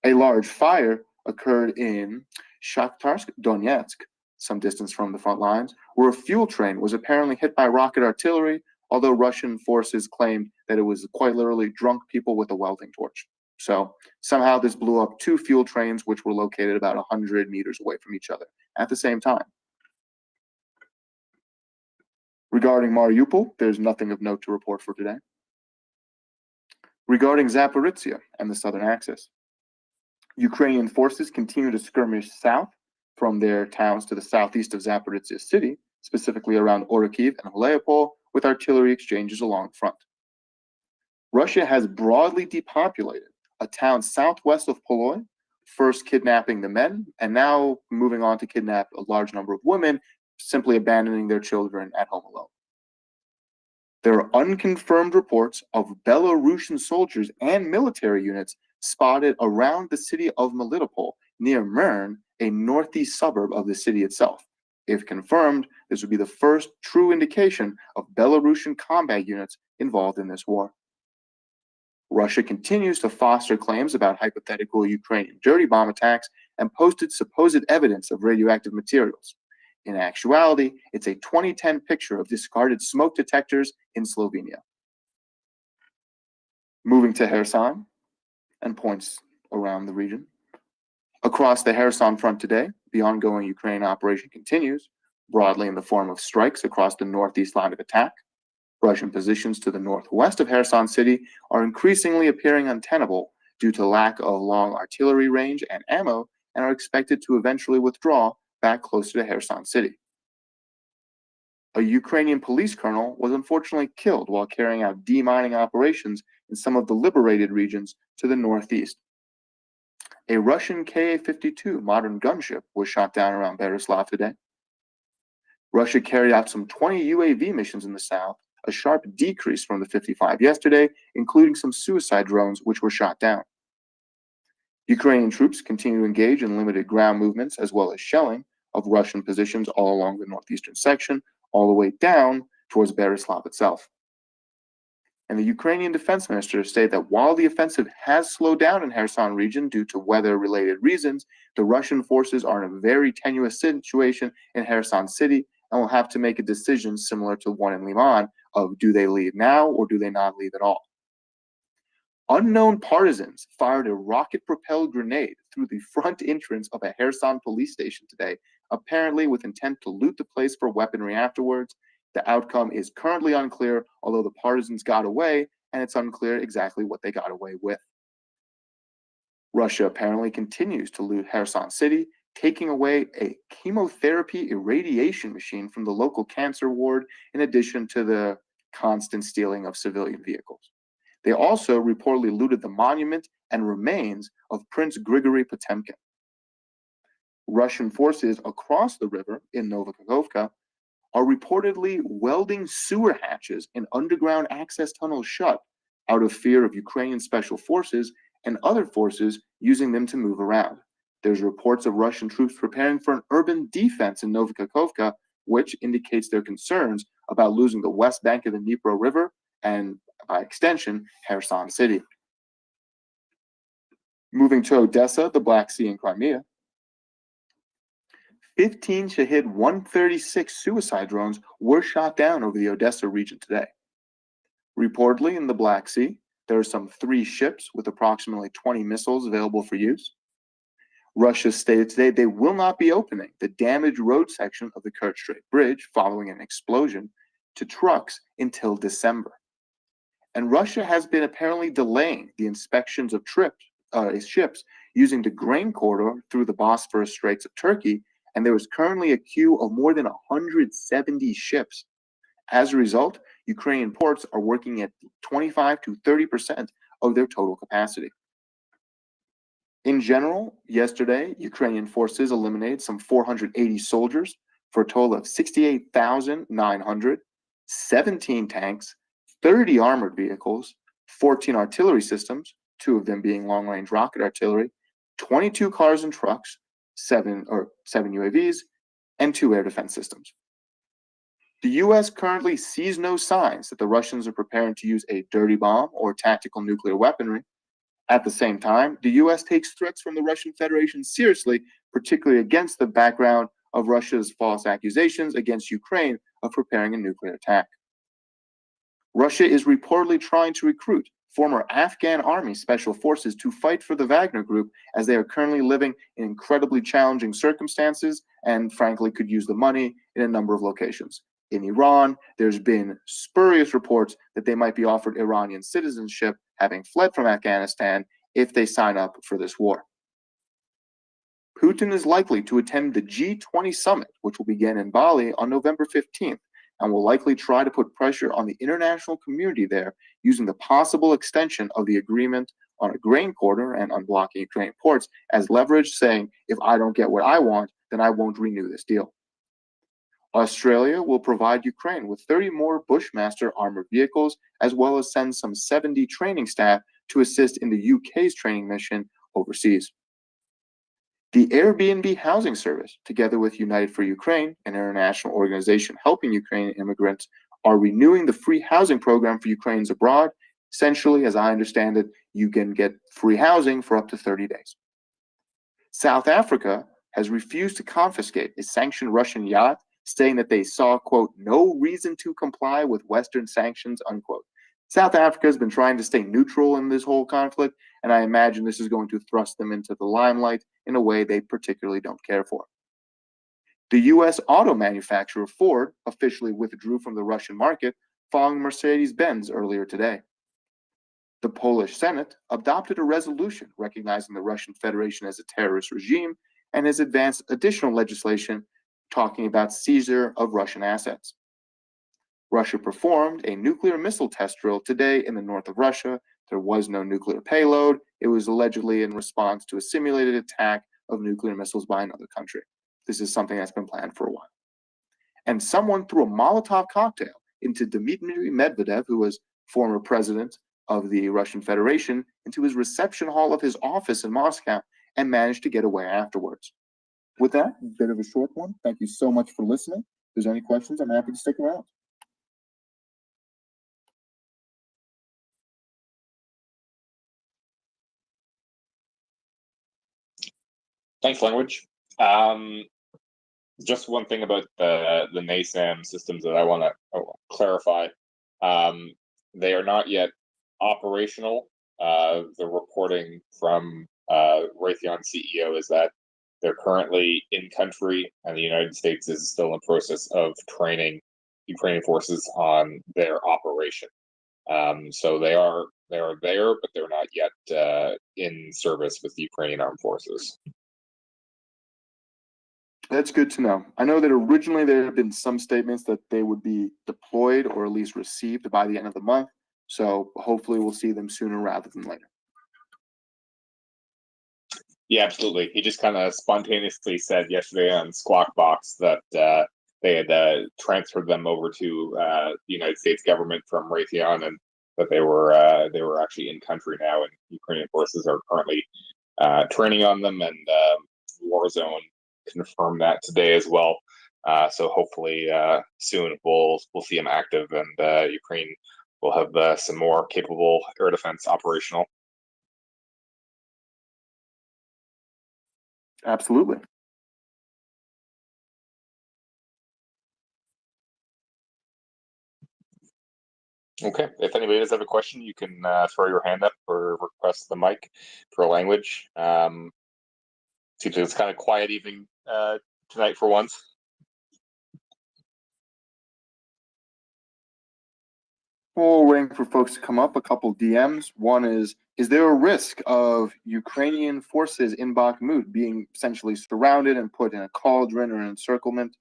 A large fire occurred in Shakhtarsk, Donetsk, some distance from the front lines, where a fuel train was apparently hit by rocket artillery, although Russian forces claimed that it was quite literally drunk people with a welding torch. So somehow this blew up two fuel trains, which were located about 100 meters away from each other at the same time. Regarding Mariupol, there's nothing of note to report for today. Regarding Zaporizhia and the southern axis, Ukrainian forces continue to skirmish south from their towns to the southeast of Zaporizhia city, specifically around Orikhiv and Leopol, with artillery exchanges along the front. Russia has broadly depopulated a town southwest of Poloy, first kidnapping the men, and now moving on to kidnap a large number of women, simply abandoning their children at home alone. There are unconfirmed reports of Belarusian soldiers and military units spotted around the city of Melitopol, near Mern, a northeast suburb of the city itself. If confirmed, this would be the first true indication of Belarusian combat units involved in this war. Russia continues to foster claims about hypothetical Ukrainian dirty bomb attacks and posted supposed evidence of radioactive materials. In actuality, it's a 2010 picture of discarded smoke detectors in Slovenia. Moving to Kherson and points around the region. Across the Kherson front today, the ongoing Ukraine operation continues, broadly in the form of strikes across the northeast line of attack. Russian positions to the northwest of Kherson city are increasingly appearing untenable due to lack of long artillery range and ammo, and are expected to eventually withdraw back closer to Kherson city. A Ukrainian police colonel was unfortunately killed while carrying out demining operations in some of the liberated regions to the northeast. A Russian Ka-52 modern gunship was shot down around Berislav today. Russia carried out some 20 UAV missions in the south, a sharp decrease from the 55 yesterday, including some suicide drones which were shot down. Ukrainian troops continue to engage in limited ground movements as well as shelling of Russian positions all along the northeastern section, all the way down towards Berislav itself. And the Ukrainian defense minister stated that while the offensive has slowed down in Kherson region due to weather-related reasons, the Russian forces are in a very tenuous situation in Kherson city and will have to make a decision similar to one in Liman of do they leave now or do they not leave at all. Unknown partisans fired a rocket-propelled grenade through the front entrance of a Kherson police station today, apparently with intent to loot the place for weaponry afterwards. The outcome is currently unclear, although the partisans got away, and it's unclear exactly what they got away with. Russia apparently continues to loot Kherson City, taking away a chemotherapy irradiation machine from the local cancer ward, in addition to the constant stealing of civilian vehicles. They also reportedly looted the monument and remains of Prince Grigory Potemkin. Russian forces across the river in Novokhovka are reportedly welding sewer hatches and underground access tunnels shut out of fear of Ukrainian special forces and other forces using them to move around. There's reports of Russian troops preparing for an urban defense in Novokhovka, which indicates their concerns about losing the west bank of the Dnipro River and, by extension, Kherson City. Moving to Odessa, the Black Sea, and Crimea, 15 Shahed 136 suicide drones were shot down over the Odessa region today. Reportedly, in the Black Sea, there are some 3 ships with approximately 20 missiles available for use. Russia stated today they will not be opening the damaged road section of the Kerch Strait Bridge following an explosion to trucks until December. And Russia has been apparently delaying the inspections of ships using the grain corridor through the Bosphorus Straits of Turkey, and there is currently a queue of more than 170 ships. As a result, Ukrainian ports are working at 25 to 30% of their total capacity. In general, yesterday, Ukrainian forces eliminated some 480 soldiers for a total of 68,900, 17 tanks, 30 armored vehicles, 14 artillery systems, 2 of them being long-range rocket artillery, 22 cars and trucks, 7 UAVs, and 2 air defense systems. The U.S. currently sees no signs that the Russians are preparing to use a dirty bomb or tactical nuclear weaponry. At the same time, the U.S. takes threats from the Russian Federation seriously, particularly against the background of Russia's false accusations against Ukraine of preparing a nuclear attack. Russia is reportedly trying to recruit former Afghan army special forces to fight for the Wagner Group, as they are currently living in incredibly challenging circumstances and frankly could use the money in a number of locations. In Iran, there's been spurious reports that they might be offered Iranian citizenship, having fled from Afghanistan, if they sign up for this war. Putin is likely to attend the G20 summit, which will begin in Bali on November 15th, and will likely try to put pressure on the international community there using the possible extension of the agreement on a grain corridor and unblocking Ukrainian ports as leverage, saying, if I don't get what I want, then I won't renew this deal. Australia will provide Ukraine with 30 more Bushmaster armored vehicles, as well as send some 70 training staff to assist in the UK's training mission overseas. The Airbnb housing service, together with United for Ukraine, an international organization helping Ukrainian immigrants, are renewing the free housing program for Ukrainians abroad. Essentially, as I understand it, you can get free housing for up to 30 days. South Africa has refused to confiscate a sanctioned Russian yacht, saying that they saw, quote, no reason to comply with Western sanctions, unquote. South Africa has been trying to stay neutral in this whole conflict, and I imagine this is going to thrust them into the limelight in a way they particularly don't care for. The U.S. auto manufacturer Ford officially withdrew from the Russian market following Mercedes-Benz earlier today. The Polish Senate adopted a resolution recognizing the Russian Federation as a terrorist regime and has advanced additional legislation talking about seizure of Russian assets. Russia performed a nuclear missile test drill today in the north of Russia. There was no nuclear payload. It was allegedly in response to a simulated attack of nuclear missiles by another country. This is something that's been planned for a while. And someone threw a Molotov cocktail into Dmitry Medvedev, who was former president of the Russian Federation, into his reception hall of his office in Moscow and managed to get away afterwards. With that, a bit of a short one. Thank you so much for listening. If there's any questions, I'm happy to stick around. Thanks, Language. Just one thing about the NASAM systems that I want to clarify. They are not yet operational. The reporting from Raytheon CEO is that they're currently in country, and the United States is still in process of training Ukrainian forces on their operation. So they are there, but they're not yet in service with the Ukrainian armed forces. That's good to know. I know that originally there have been some statements that they would be deployed or at least received by the end of the month. So hopefully we'll see them sooner rather than later. Yeah, absolutely. He just kind of spontaneously said yesterday on Squawk Box that they had transferred them over to the United States government from Raytheon, and that they were actually in country now, and Ukrainian forces are currently training on them, and Warzone confirmed that today as well. So hopefully soon we'll see them active, and Ukraine will have some more capable air defense operational. Absolutely. Okay, if anybody does have a question, you can throw your hand up or request the mic for language. Seems like it's kind of quiet evening tonight for once. While we're waiting for folks to come up, a couple DMs. One is there a risk of Ukrainian forces in Bakhmut being essentially surrounded and put in a cauldron or encirclement?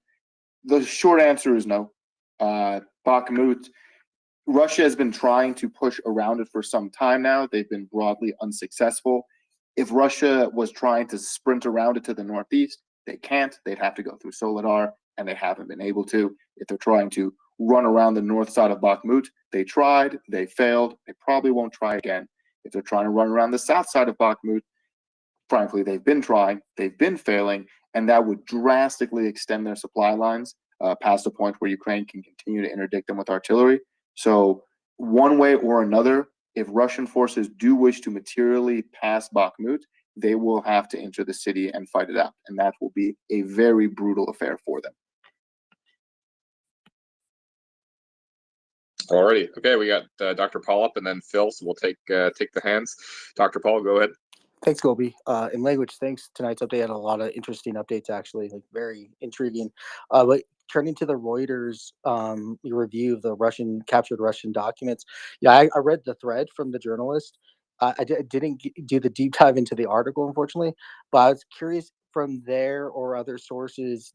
The short answer is no. Bakhmut, Russia has been trying to push around it for some time now. They've been broadly unsuccessful. If Russia was trying to sprint around it to the northeast, they can't. They'd have to go through Soledar, and they haven't been able to. If they're trying to run around the north side of Bakhmut, they tried, they failed, they probably won't try again. If they're trying to run around the south side of Bakhmut, frankly, they've been trying, they've been failing, and that would drastically extend their supply lines past the point where Ukraine can continue to interdict them with artillery. So one way or another, if Russian forces do wish to materially pass Bakhmut, they will have to enter the city and fight it out. And that will be a very brutal affair for them. Alrighty, okay, we got Dr. Paul up and then Phil, so we'll take the hands. Dr. Paul, go ahead. Thanks, Gobi. In language, thanks. Tonight's update had a lot of interesting updates, actually, like very intriguing. But turning to the Reuters review of the captured Russian documents, yeah, I read the thread from the journalist. I didn't do the deep dive into the article, unfortunately, but I was curious from there or other sources.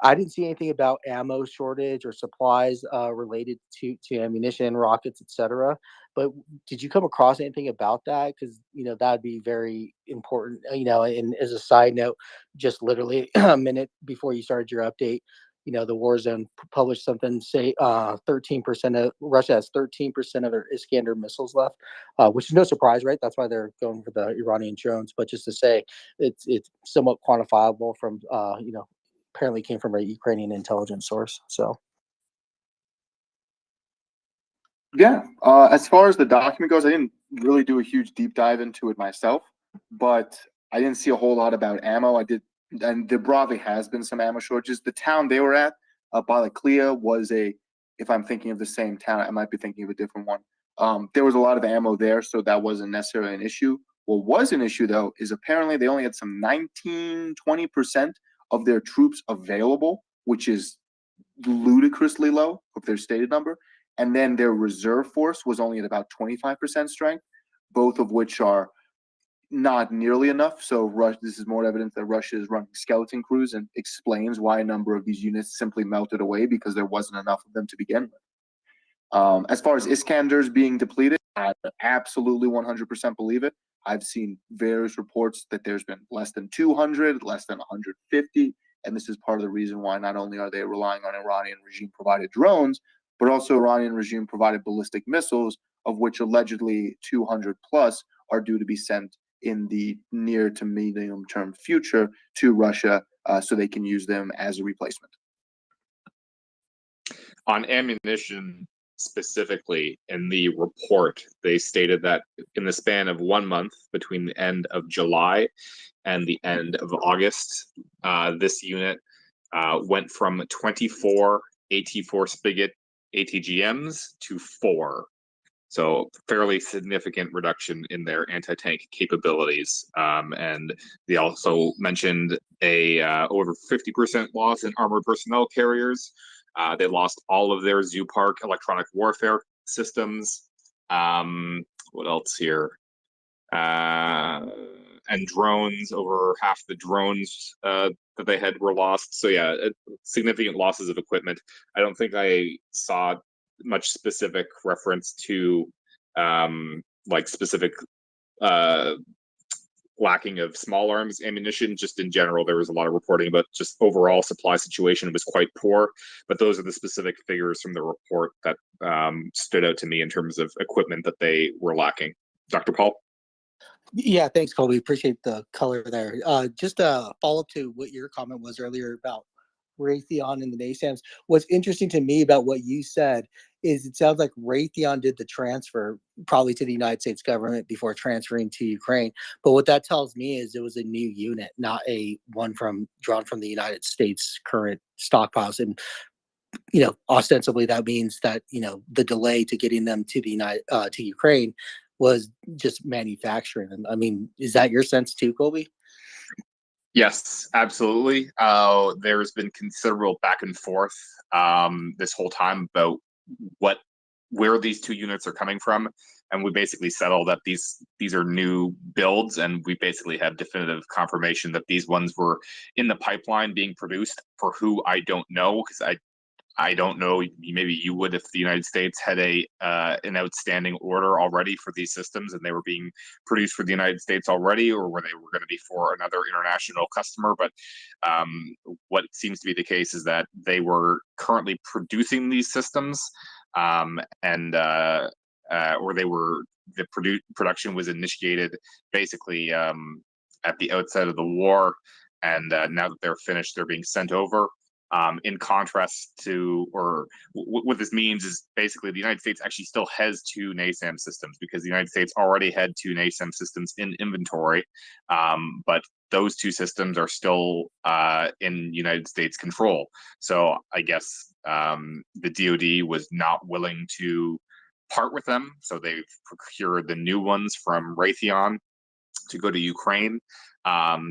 I didn't see anything about ammo shortage or supplies related to ammunition, rockets, etc. But did you come across anything about that? Because that'd be very important. And as a side note, just literally a minute before you started your update, the Warzone published something say 13% of Russia has 13% of their Iskander missiles left, which is no surprise, right? That's why they're going for the Iranian drones. But just to say, it's somewhat quantifiable from apparently came from a Ukrainian intelligence source. So. Yeah, as far as the document goes, I didn't really do a huge deep dive into it myself, but I didn't see a whole lot about ammo. And there broadly has been some ammo shortages. The town they were at, Balaklia, was if I'm thinking of the same town, I might be thinking of a different one. There was a lot of ammo there, so that wasn't necessarily an issue. What was an issue, though, is apparently they only had some 19-20% of their troops available, which is ludicrously low of their stated number. And then their reserve force was only at about 25% strength, both of which are not nearly enough. So this is more evidence that Russia is running skeleton crews, and explains why a number of these units simply melted away because there wasn't enough of them to begin with. As far as Iskanders being depleted, I absolutely 100% believe it. I've seen various reports that there's been less than 200, less than 150, and this is part of the reason why not only are they relying on Iranian regime-provided drones, but also Iranian regime-provided ballistic missiles, of which allegedly 200 plus are due to be sent in the near to medium-term future to Russia, so they can use them as a replacement. On ammunition specifically, in the report, they stated that in the span of 1 month between the end of July and the end of August, this unit went from 24 AT4 Spigot ATGMs to 4. So fairly significant reduction in their anti-tank capabilities. And they also mentioned a over 50% loss in armored personnel carriers, They lost all of their Zoopark electronic warfare systems. What else here? And drones, over half the drones that they had were lost. So yeah, significant losses of equipment. I don't think I saw much specific reference to like specific lacking of small arms ammunition. Just in general, there was a lot of reporting about just overall supply situation was quite poor, but those are the specific figures from the report that stood out to me in terms of equipment that they were lacking. Dr. Paul? Yeah, thanks, Colby. Appreciate the color there. Just a follow up to what your comment was earlier about Raytheon and the NASAMS. What's interesting to me about what you said is it sounds like Raytheon did the transfer probably to the United States government before transferring to Ukraine. But what that tells me is it was a new unit, not a one drawn from the United States current stockpiles. And ostensibly that means that the delay to getting them to to Ukraine was just manufacturing them. I mean, is that your sense too, Colby? Yes, absolutely. There's been considerable back and forth this whole time about where these two units are coming from, and we basically settled that these are new builds, and we basically have definitive confirmation that these ones were in the pipeline being produced. For who, I don't know, because I don't know. Maybe you would if the United States had an outstanding order already for these systems and they were being produced for the United States already, or where they were going to be for another international customer. But what seems to be the case is that they were currently producing these systems, or the production was initiated basically at the outset of the war, and now that they're finished, they're being sent over. In contrast to, or what this means is basically the United States actually still has two NASAM systems, because the United States already had two NASAM systems in inventory, but those two systems are still in United States control. So I guess the DoD was not willing to part with them, so they've procured the new ones from Raytheon to go to Ukraine.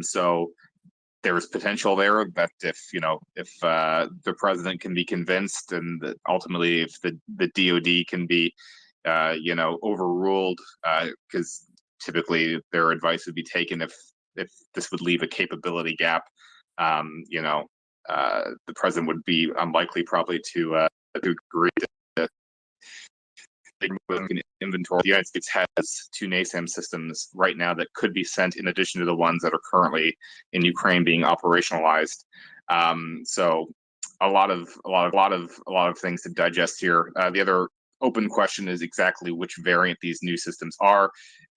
So there's potential there that if the president can be convinced, and that ultimately if the DoD can be overruled, because typically their advice would be taken if this would leave a capability gap. The president would be unlikely probably to agree to inventory. The United States has two NASAM systems right now that could be sent in addition to the ones that are currently in Ukraine being operationalized. So a lot of things to digest here. The other open question is exactly which variant these new systems are,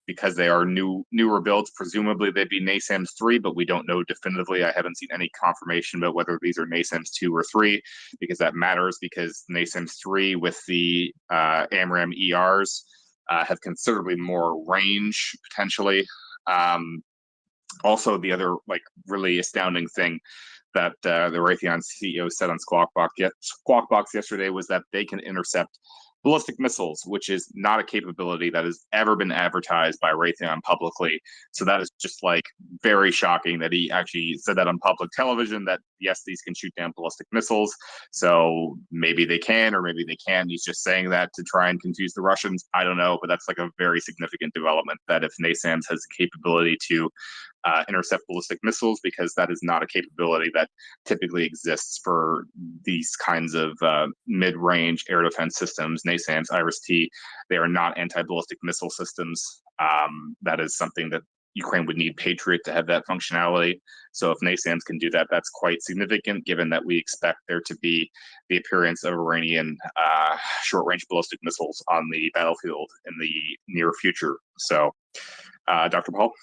because they are newer builds. Presumably they'd be NASAMS 3, but we don't know definitively. I haven't seen any confirmation about whether these are NASAMS 2 or 3, because that matters, because NASAMS 3 with the AMRAAM ERs have considerably more range potentially. Also, the other really astounding thing that the Raytheon CEO said on Squawk Box yesterday was that they can intercept ballistic missiles, which is not a capability that has ever been advertised by Raytheon publicly. So that is just very shocking that he actually said that on public television, that yes, these can shoot down ballistic missiles. So maybe they can, or maybe they can't. He's just saying that to try and confuse the Russians. I don't know, but that's a very significant development, that if NASAMS has the capability to intercept ballistic missiles, because that is not a capability that typically exists for these kinds of mid-range air defense systems. NASAMS, IRIS-T, they are not anti-ballistic missile systems. That is something that Ukraine would need Patriot to have that functionality. So if NASAMS can do that, that's quite significant, given that we expect there to be the appearance of Iranian short-range ballistic missiles on the battlefield in the near future. So, Dr. Paul?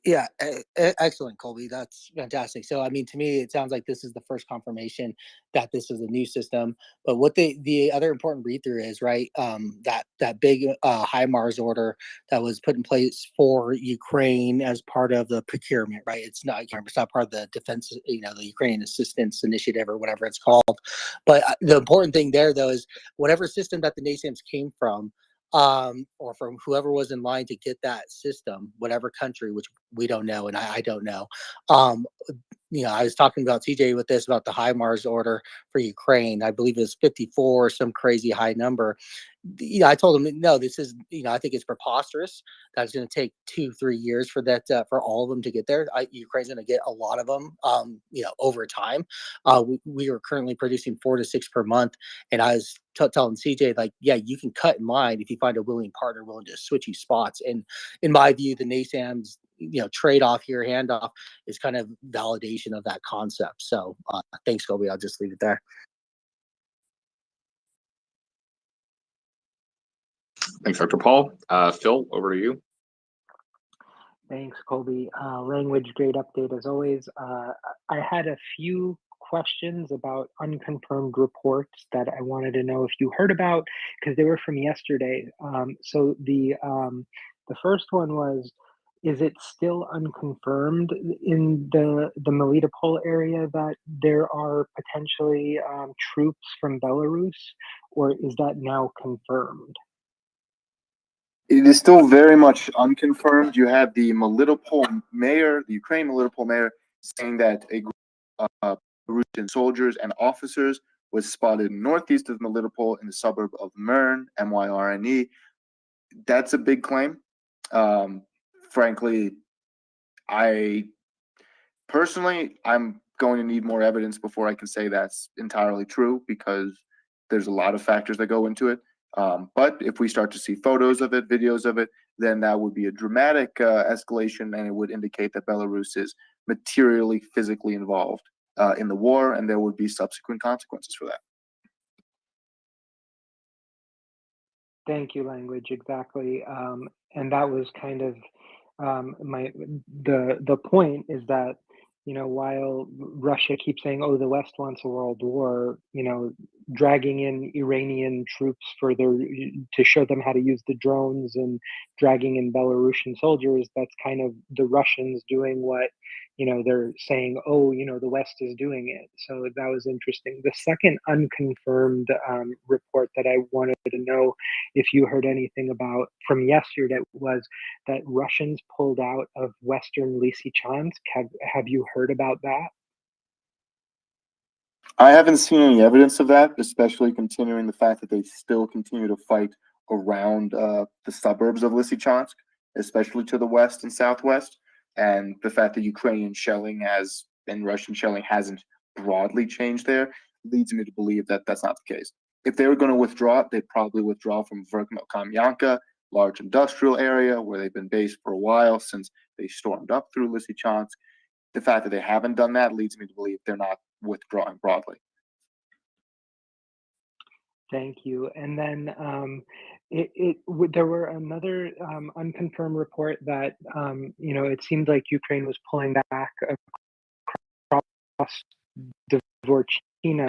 Yeah, excellent, Colby. That's fantastic. So, I mean, to me, it sounds like this is the first confirmation that this is a new system. But what the other important read through is, right? That big HIMARS order that was put in place for Ukraine as part of the procurement, right? It's not part of the defense, the Ukrainian Assistance Initiative or whatever it's called. But the important thing there, though, is whatever system that the NASAMS came from, or from whoever was in line to get that system, whatever country, which we don't know, and I don't know, I was talking about TJ with this about the HIMARS order for Ukraine. I believe it's 54 or some crazy high number. I told him, no, this is, I think it's preposterous. That's going to take 2-3 years for that, for all of them to get there. Ukraine's going to get a lot of them, over time. We are currently producing 4 to 6 per month. And I was telling CJ, like, yeah, you can cut in line if you find a willing partner willing to switch you spots. And in my view, the NASAMS, trade-off here, handoff is kind of validation of that concept. So thanks, Kobe. I'll just leave it there. Thanks, Dr. Paul. Phil, over to you. Thanks, Colby. Language, great update as always. I had a few questions about unconfirmed reports that I wanted to know if you heard about, because they were from yesterday. So the first one was, is it still unconfirmed in the Melitopol area that there are potentially troops from Belarus, or is that now confirmed? It is still very much unconfirmed. You have the Melitopol mayor, the Ukraine Melitopol mayor, saying that a group of Russian soldiers and officers was spotted northeast of Melitopol in the suburb of Myrne, Myrne. That's a big claim. Frankly, I'm going to need more evidence before I can say that's entirely true, because there's a lot of factors that go into it. But if we start to see photos of it, videos of it, then that would be a dramatic escalation, and it would indicate that Belarus is materially, physically involved in the war, and there would be subsequent consequences for that. Thank you, language, exactly. And that was kind of the point is that, while Russia keeps saying, oh, the West wants a world war, dragging in Iranian troops to show them how to use the drones, and dragging in Belarusian soldiers, that's kind of the Russians doing what, they're saying, oh, the West is doing it. So that was interesting. The second unconfirmed report that I wanted to know if you heard anything about from yesterday was that Russians pulled out of Western Lysychansk. Have you heard about that? I haven't seen any evidence of that, especially continuing the fact that they still continue to fight around the suburbs of Lysychansk, especially to the west and southwest, and the fact that Ukrainian shelling and Russian shelling hasn't broadly changed there leads me to believe that that's not the case. If they were going to withdraw, they'd probably withdraw from Verkhnyo-Kamyanka, large industrial area where they've been based for a while since they stormed up through Lysychansk. The fact that they haven't done that leads me to believe they're not withdrawing broadly. Thank you. And then there were another unconfirmed report that it seemed like Ukraine was pulling back across Dvorchina.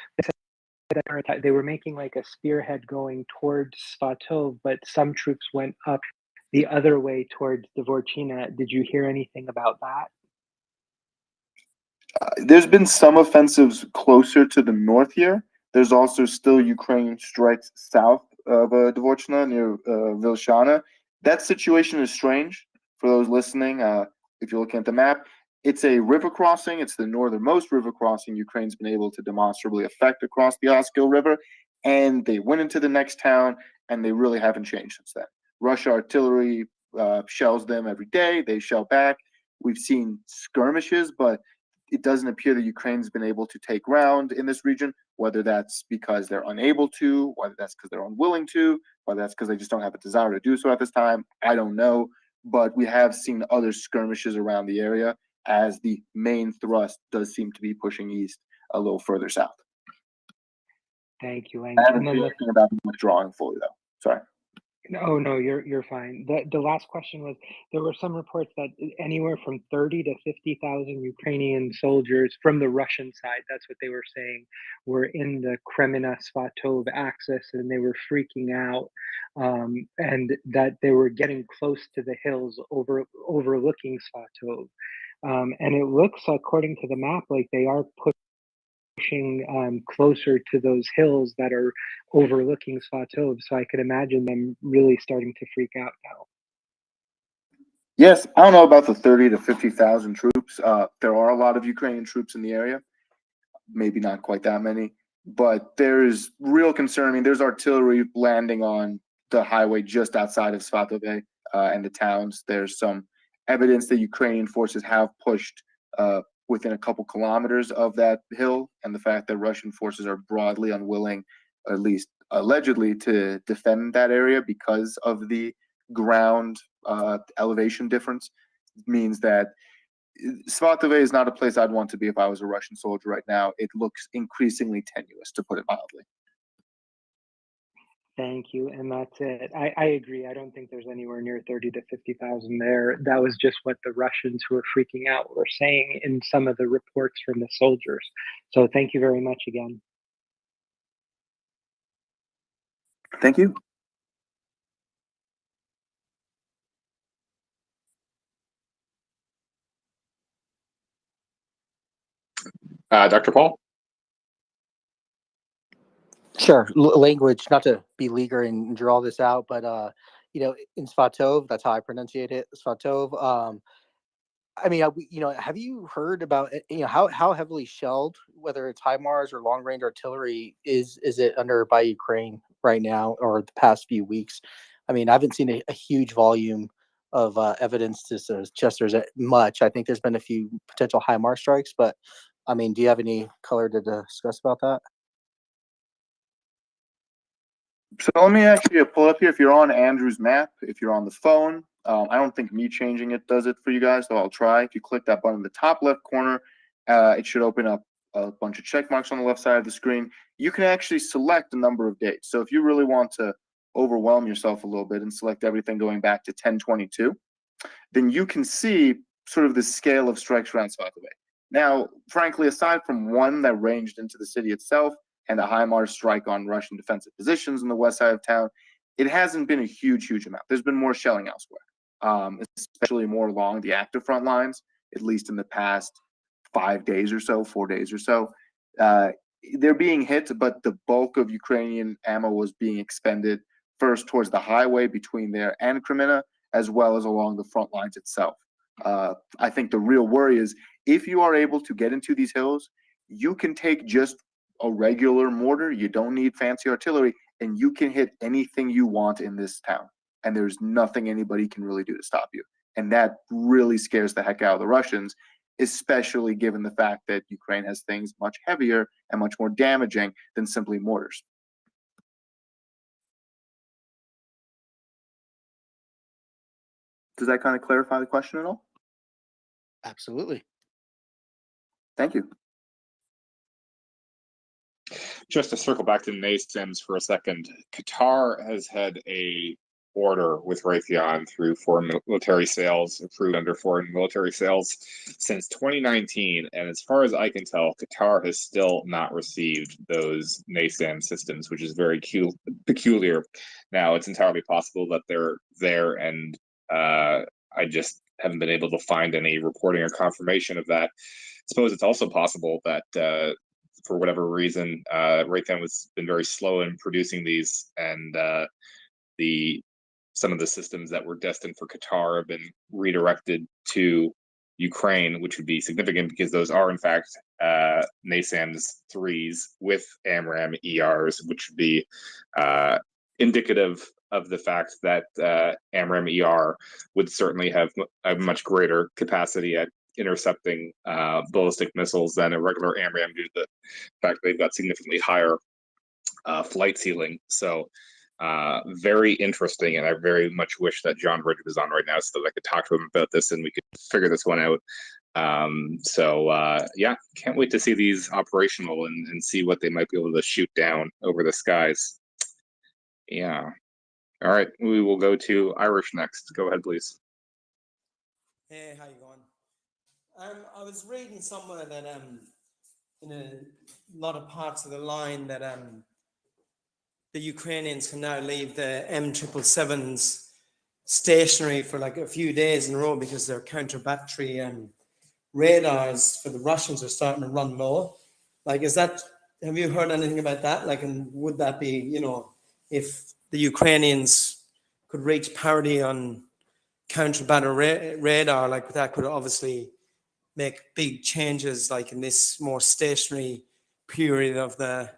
They were making like a spearhead going towards Svatov, but some troops went up the other way towards Dvorchina. Did you hear anything about that? There's been some offensives closer to the north here. There's also still Ukrainian strikes south of Dvorchina near Vilshana. That situation is strange for those listening. If you're looking at the map, it's a river crossing. It's the northernmost river crossing Ukraine's been able to demonstrably affect across the Oskil River. And they went into the next town, and they really haven't changed since then. Russia artillery shells them every day. They shell back. We've seen skirmishes, but it doesn't appear that Ukraine's been able to take ground in this region, whether that's because they're unable to, whether that's because they're unwilling to, whether that's because they just don't have a desire to do so at this time. I don't know. But we have seen other skirmishes around the area, as the main thrust does seem to be pushing east a little further south. Thank you, I Lang. haven't seen anything about them withdrawing fully, though. Sorry. No, you're fine. The last question was, there were some reports that anywhere from 30 to 50,000 Ukrainian soldiers from the Russian side, that's what they were saying, were in the Kremina-Svatov axis, and they were freaking out, and that they were getting close to the hills overlooking Svatov. And it looks, according to the map, like they are pushing closer to those hills that are overlooking Svatov. So I could imagine them really starting to freak out now. Yes, I don't know about the 30 to 50,000 troops. There are a lot of Ukrainian troops in the area, maybe not quite that many, but there is real concern. I mean, there's artillery landing on the highway just outside of Svatove and the towns. There's some evidence that Ukrainian forces have pushed within a couple kilometers of that hill, and the fact that Russian forces are broadly unwilling, at least allegedly, to defend that area because of the ground elevation difference means that Svatove is not a place I'd want to be if I was a Russian soldier right now. It looks increasingly tenuous, to put it mildly. Thank you, and that's it. I agree. I don't think there's anywhere near 30 to 50,000 there. That was just what the Russians who are freaking out were saying in some of the reports from the soldiers. So thank you very much again. Thank you. Dr. Paul? Sure. Language, not to be leaguer and draw this out, but in Svatov, that's how I pronunciate it, Svatov. I mean, have you heard about how heavily shelled, whether it's HIMARS or long range artillery, is it under by Ukraine right now or the past few weeks? I mean, I haven't seen a huge volume of evidence to suggest there's much. I think there's been a few potential HIMARS strikes, but I mean, do you have any color to discuss about that? So let me actually pull up here. If you're on Andrew's map, if you're on the phone, I don't think me changing it does it for you guys, so I'll try. If you click that button in the top left corner, it should open up a bunch of check marks on the left side of the screen. You can actually select a number of dates. So if you really want to overwhelm yourself a little bit and select everything going back to 10/22, then you can see sort of the scale of strikes around Svatove. Now, frankly, aside from one that ranged into the city itself and a HIMARS strike on Russian defensive positions in the west side of town, it hasn't been a huge amount. There's been more shelling elsewhere, especially more along the active front lines, at least in the past 5 days or so, 4 days or so. They're being hit, but the bulk of Ukrainian ammo was being expended first towards the highway between there and Kreminna, as well as along the front lines itself. I think the real worry is if you are able to get into these hills, you can take just a regular mortar. You don't need fancy artillery, and you can hit anything you want in this town. And there's nothing anybody can really do to stop you. And that really scares the heck out of the Russians, especially given the fact that Ukraine has things much heavier and much more damaging than simply mortars. Does that kind of clarify the question at all? Absolutely. Thank you. Just to circle back to NASAMS for a second, Qatar has had a order with Raytheon through foreign military sales, approved under foreign military sales since 2019. And as far as I can tell, Qatar has still not received those NASAM systems, which is very peculiar. Now, it's entirely possible that they're there, and I just haven't been able to find any reporting or confirmation of that. I suppose it's also possible that for whatever reason, Raytheon has been very slow in producing these, and some of the systems that were destined for Qatar have been redirected to Ukraine, which would be significant because those are in fact NASAMS 3s with AMRAAM ERs, which would be indicative of the fact that AMRAAM ER would certainly have a much greater capacity at intercepting ballistic missiles than a regular AMRAAM due to the fact they've got significantly higher flight ceiling. So very interesting, and I very much wish that John Ridge was on right now so that I could talk to him about this and we could figure this one out. Yeah, can't wait to see these operational and see what they might be able to shoot down over the skies. Yeah. All right, we will go to Irish next. Go ahead, please. Hey, how you going? I was reading somewhere that in a lot of parts of the line that the Ukrainians can now leave the M777s stationary for like a few days in a row because their counter battery radars for the Russians are starting to run low. Like, have you heard anything about that? Like, and would that be, if the Ukrainians could reach parity on counter-battery radar, like that could obviously make big changes, like in this more stationary period of the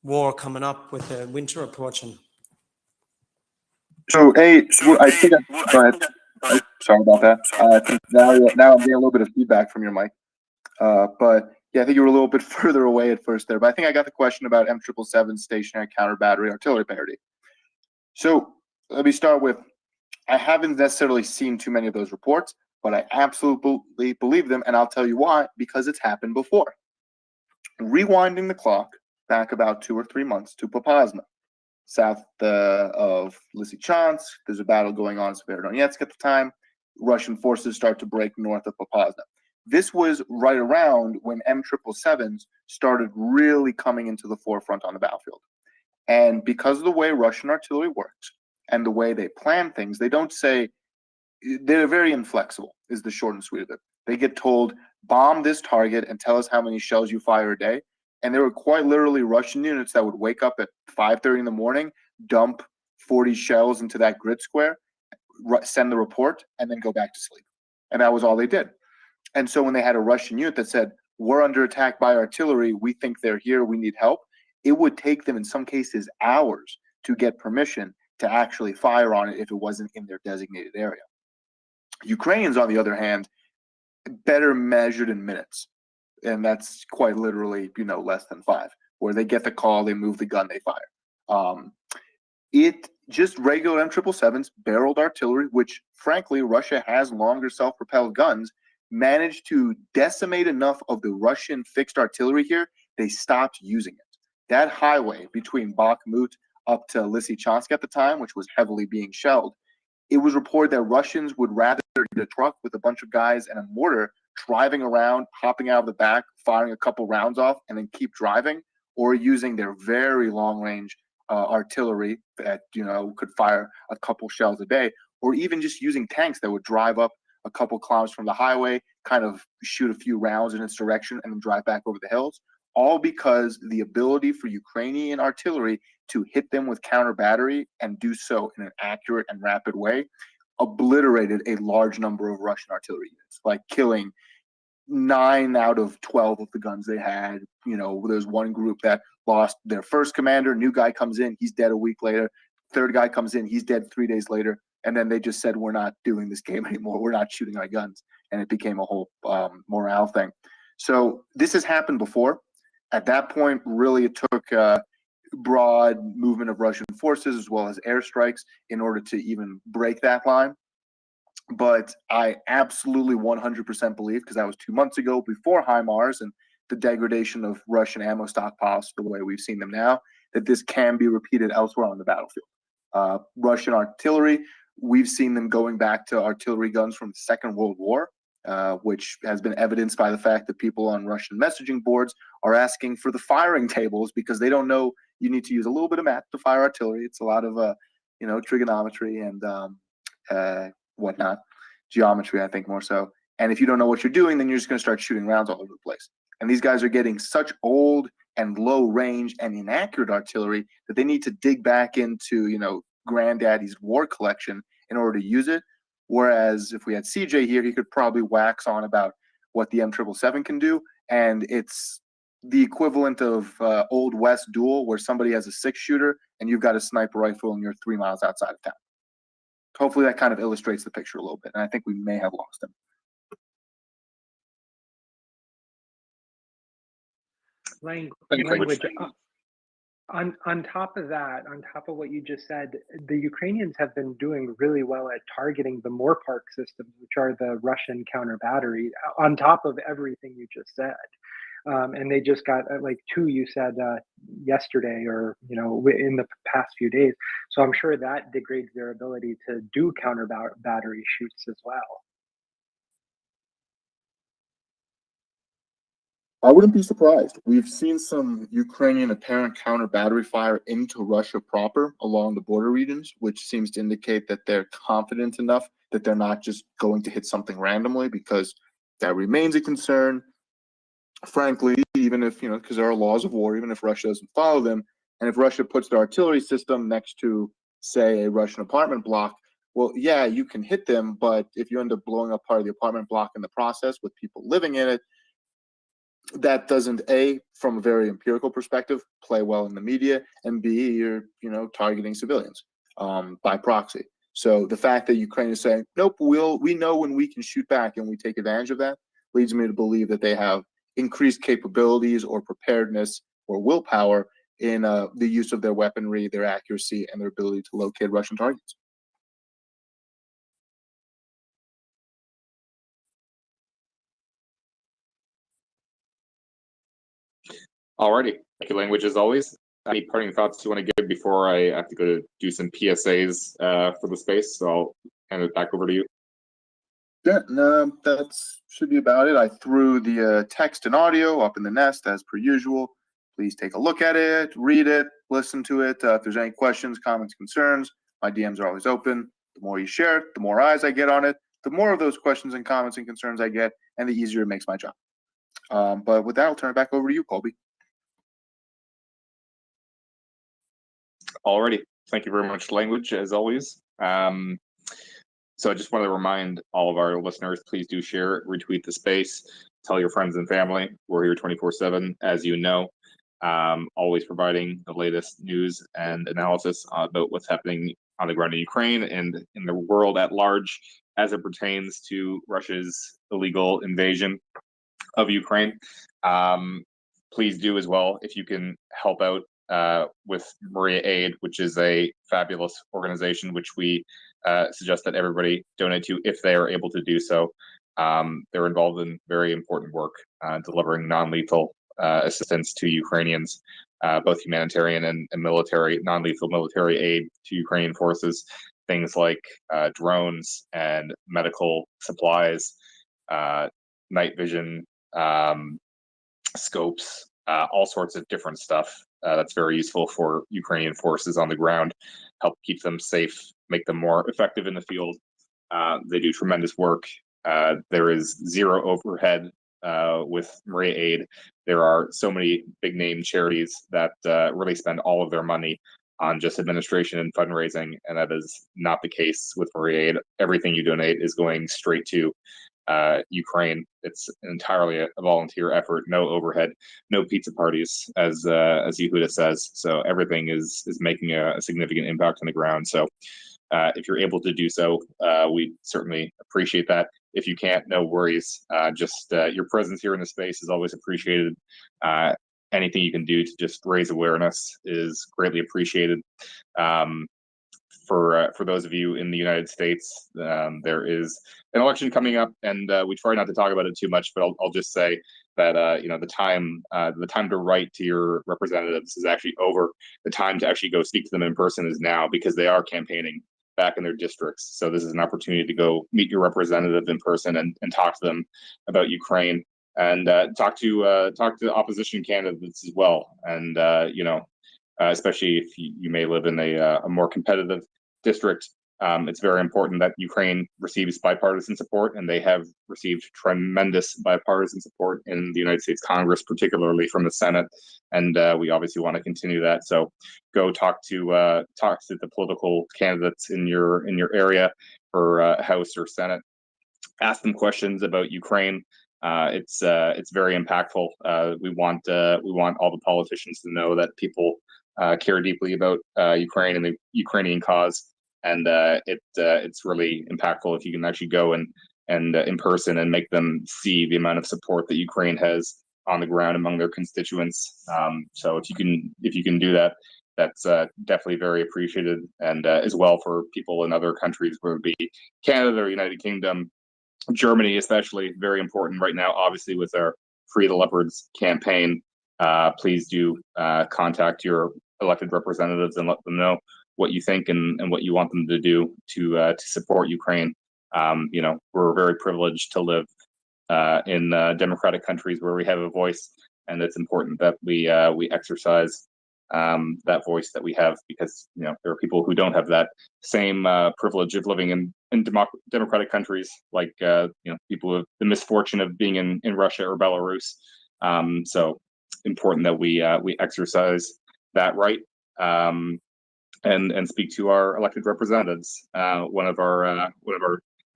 war coming up with the winter approaching. So, I think go ahead. Oh, sorry about that. I think now I'm getting a little bit of feedback from your mic. But yeah, I think you were a little bit further away at first there. But I think I got the question about M777 stationary counter battery artillery parity. So let me start with, I haven't necessarily seen too many of those reports, but I absolutely believe them, and I'll tell you why, because it's happened before. Rewinding the clock back about 2 or 3 months to Popasna, south of Lysychansk. There's a battle going on in Severodonetsk at the time. Russian forces start to break north of Popasna. This was right around when M777s started really coming into the forefront on the battlefield. And because of the way Russian artillery works and the way they plan things, they don't say, they're very inflexible, is the short and sweet of it. They get told, bomb this target and tell us how many shells you fire a day. And there were quite literally Russian units that would wake up at 5:30 in the morning, dump 40 shells into that grid square, send the report, and then go back to sleep. And that was all they did. And so when they had a Russian unit that said, we're under attack by artillery, we think they're here, we need help, it would take them in some cases hours to get permission to actually fire on it if it wasn't in their designated area. Ukrainians, on the other hand, better measured in minutes. And that's quite literally, less than 5, where they get the call, they move the gun, they fire. It just regular M777s, barreled artillery, which frankly, Russia has longer self-propelled guns, managed to decimate enough of the Russian fixed artillery here, they stopped using it. That highway between Bakhmut up to Lysychansk at the time, which was heavily being shelled, it was reported that Russians would rather get a truck with a bunch of guys and a mortar driving around, hopping out of the back, firing a couple rounds off, and then keep driving, or using their very long-range artillery that could fire a couple shells a day, or even just using tanks that would drive up a couple kilometers from the highway, kind of shoot a few rounds in its direction, and then drive back over the hills. All because the ability for Ukrainian artillery to hit them with counter battery and do so in an accurate and rapid way obliterated a large number of Russian artillery units, like killing 9 out of 12 of the guns they had. There's one group that lost their first commander, new guy comes in, he's dead a week later, third guy comes in, he's dead 3 days later, and then they just said, we're not doing this game anymore, we're not shooting our guns, and it became a whole morale thing. So this has happened before. At that point, really it took broad movement of Russian forces as well as airstrikes in order to even break that line. But I absolutely 100% believe, because that was 2 months ago before HIMARS and the degradation of Russian ammo stockpiles the way we've seen them now, that this can be repeated elsewhere on the battlefield. Russian artillery, we've seen them going back to artillery guns from the Second World War, which has been evidenced by the fact that people on Russian messaging boards are asking for the firing tables because they don't know you need to use a little bit of math to fire artillery. It's a lot of, trigonometry and whatnot, geometry, I think more so. And if you don't know what you're doing, then you're just going to start shooting rounds all over the place. And these guys are getting such old and low range and inaccurate artillery that they need to dig back into, granddaddy's war collection in order to use it. Whereas if we had CJ here, he could probably wax on about what the M777 can do. And it's the equivalent of Old West duel, where somebody has a 6-shooter and you've got a sniper rifle and you're 3 miles outside of town. Hopefully that kind of illustrates the picture a little bit. And I think we may have lost him. Language. On top of that, on top of what you just said, the Ukrainians have been doing really well at targeting the Morpark systems, which are the Russian counter battery, on top of everything you just said. And they just got like 2, you said yesterday, or in the past few days. So I'm sure that degrades their ability to do counter battery shoots as well. I wouldn't be surprised. We've seen some Ukrainian apparent counter battery fire into Russia proper along the border regions, which seems to indicate that they're confident enough that they're not just going to hit something randomly, because that remains a concern. Frankly, even if, because there are laws of war, even if Russia doesn't follow them, and if Russia puts their artillery system next to, say, a Russian apartment block, well, yeah, you can hit them, but if you end up blowing up part of the apartment block in the process with people living in it, that doesn't, A, from a very empirical perspective, play well in the media, and B, you're, targeting civilians by proxy. So the fact that Ukraine is saying, nope, we know when we can shoot back and we take advantage of that, leads me to believe that they have increased capabilities or preparedness or willpower in the use of their weaponry, their accuracy, and their ability to locate Russian targets. Alrighty. Thank you, Language, as always. Any parting thoughts you want to give before I have to go to do some PSAs for the space? So I'll hand it back over to you. Yeah, no, that should be about it. I threw the text and audio up in the nest as per usual. Please take a look at it, read it, listen to it. If there's any questions, comments, concerns, my DMs are always open. The more you share it, the more eyes I get on it, the more of those questions and comments and concerns I get, and the easier it makes my job. But with that, I'll turn it back over to you, Colby. Alrighty. Thank you very much, Language, as always. So I just want to remind all of our listeners, please do share it, retweet the space, tell your friends and family. We're here 24/7, as you know, always providing the latest news and analysis about what's happening on the ground in Ukraine and in the world at large as it pertains to Russia's illegal invasion of Ukraine. Please do as well, if you can help out with MriyaAid, which is a fabulous organization which we suggest that everybody donate to if they are able to do so. They're involved in very important work, delivering non-lethal assistance to Ukrainians, both humanitarian and military, non-lethal military aid to Ukrainian forces, things like drones and medical supplies, night vision, scopes, all sorts of different stuff that's very useful for Ukrainian forces on the ground, help keep them safe, make them more effective in the field. They do tremendous work. There is zero overhead with MriyaAid. There are so many big name charities that really spend all of their money on just administration and fundraising, and that is not the case with MriyaAid. Everything you donate is going straight to Ukraine. It's entirely a volunteer effort, no overhead, no pizza parties, as Yehuda says. So everything is making a significant impact on the ground. So if you're able to do so, we certainly appreciate that. If you can't, no worries. Just your presence here in the space is always appreciated. Anything you can do to just raise awareness is greatly appreciated. For those of you in the United States, there is an election coming up, and we try not to talk about it too much. But I'll just say that the time to write to your representatives is actually over. The time to actually go speak to them in person is now, because they are campaigning back in their districts. So this is an opportunity to go meet your representative in person and talk to them about Ukraine, and talk to opposition candidates as well. And especially if you may live in a more competitive district, it's very important that Ukraine receives bipartisan support, and they have received tremendous bipartisan support in the United States Congress, particularly from the Senate, and we obviously want to continue that. So go talk to the political candidates in your area for House or Senate. Ask them questions about Ukraine. It's very impactful. We want all the politicians to know that people care deeply about Ukraine and the Ukrainian cause, and it's really impactful if you can actually go and in person and make them see the amount of support that Ukraine has on the ground among their constituents. So if you can do that, that's definitely very appreciated, and as well for people in other countries, whether it be Canada or United Kingdom, Germany especially, very important right now, obviously, with our Free the Leopards campaign. Please do contact your elected representatives and let them know what you think and what you want them to do to support Ukraine. We're very privileged to live in democratic countries where we have a voice, and it's important that we exercise that voice that we have, because there are people who don't have that same privilege of living in democratic countries, like people with the misfortune of being in Russia or Belarus. So important that we exercise that right. and speak to our elected representatives. One of our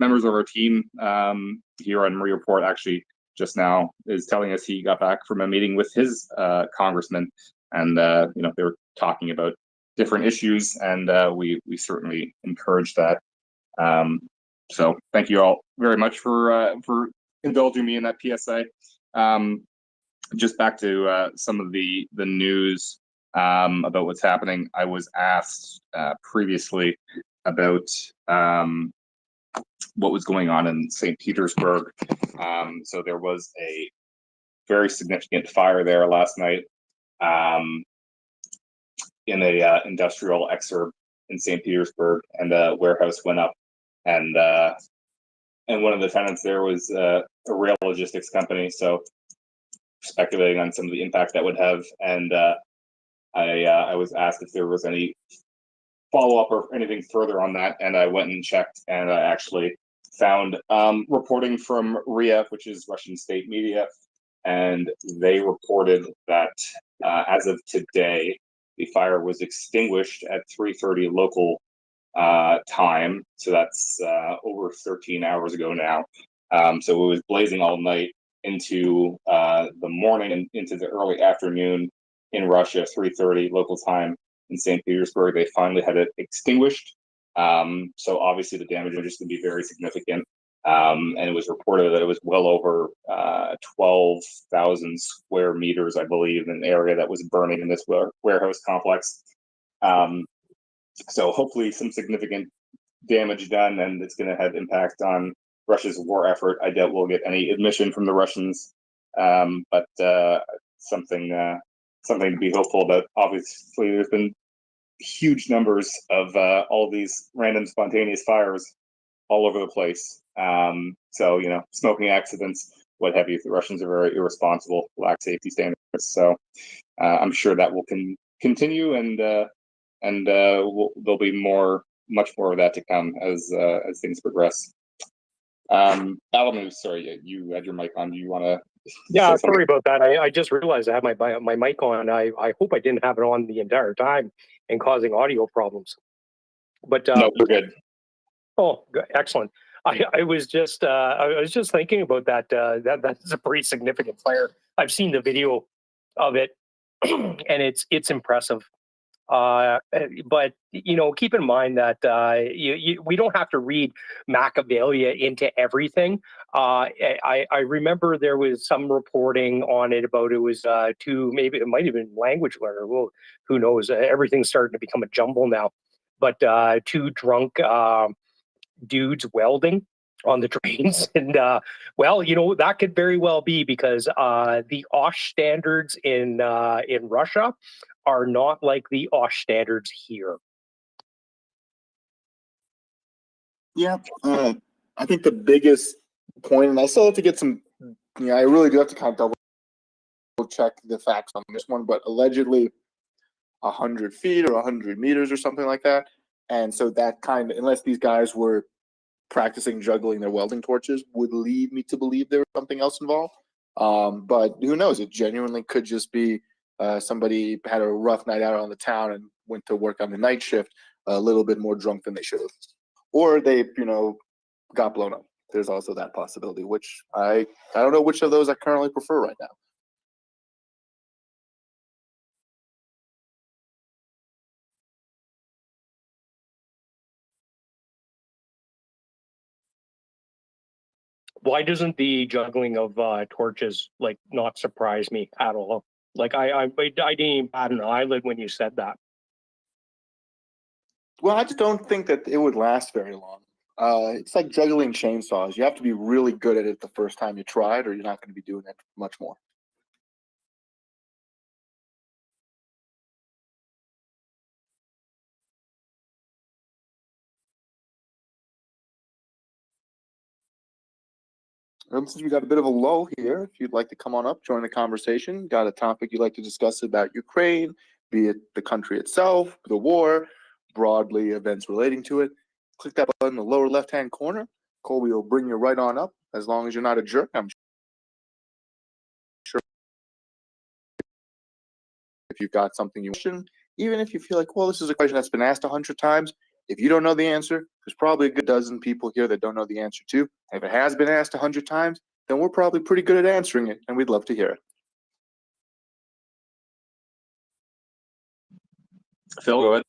members of our team here on MriyaReport actually just now is telling us he got back from a meeting with his congressman, and they were talking about different issues, and we certainly encourage that. So thank you all very much for indulging me in that PSA. Just back to some of the news about what's happening. I was asked previously about what was going on in St. Petersburg. So there was a very significant fire there last night in a industrial exurb in St. Petersburg, and a warehouse went up, and one of the tenants there was a rail logistics company. So speculating on some of the impact that would have, and I was asked if there was any follow-up or anything further on that, and I went and checked, and I actually found reporting from RIA, which is Russian state media, and they reported that as of today, the fire was extinguished at 3:30 local time, so that's over 13 hours ago now. So it was blazing all night into the morning and into the early afternoon in Russia, 3:30 local time in St. Petersburg. They finally had it extinguished. So obviously the damage is going to be very significant. And it was reported that it was well over 12,000 square meters, I believe, in an area that was burning in this warehouse complex. So hopefully some significant damage done, and it's going to have impact on Russia's war effort. I doubt we'll get any admission from the Russians, but something to be hopeful about. Obviously, there's been huge numbers of all these random spontaneous fires all over the place. So, smoking accidents, what have you. The Russians are very irresponsible, lack safety standards. So I'm sure that will continue, and there'll be much more of that to come as things progress. Alamu, sorry, you had your mic on. Do you want to? Yeah, sorry about that. I just realized I had my mic on. I hope I didn't have it on the entire time and causing audio problems. But no, we're good. Oh, excellent. I was just thinking about that. That's a pretty significant fire. I've seen the video of it, and it's impressive. But keep in mind that we don't have to read Machiavelli into everything. I remember there was some reporting on it about it was maybe it might have been language learner. Well, who knows? Everything's starting to become a jumble now. But two drunk dudes welding on the trains, and that could very well be because the OSH standards in Russia are not like the OSH standards here. Yeah, I think the biggest point, and I still have to get some, I really do have to kind of double check the facts on this one, but allegedly 100 feet or 100 meters or something like that. And so that unless these guys were practicing juggling their welding torches, would lead me to believe there was something else involved. But who knows? It genuinely could just be somebody had a rough night out on the town and went to work on the night shift a little bit more drunk than they should have. Or they, got blown up. There's also that possibility, which I don't know which of those I currently prefer right now. Why doesn't the juggling of torches not surprise me at all? I didn't even bat an eyelid when you said that. Well, I just don't think that it would last very long. It's like juggling chainsaws. You have to be really good at it the first time you try it, or you're not going to be doing it much more. Since we got a bit of a lull here, if you'd like to come on up, join the conversation, got a topic you'd like to discuss about Ukraine, be it the country itself, the war, broadly events relating to it, click that button in the lower left-hand corner. Colby will bring you right on up. As long as you're not a jerk, I'm sure if you've got something you question, even if you feel like, well, this is a question that's been asked 100 times. If you don't know the answer, there's probably a good dozen people here that don't know the answer too. If it has been asked 100 times, then we're probably pretty good at answering it, and we'd love to hear it. Phil, go ahead.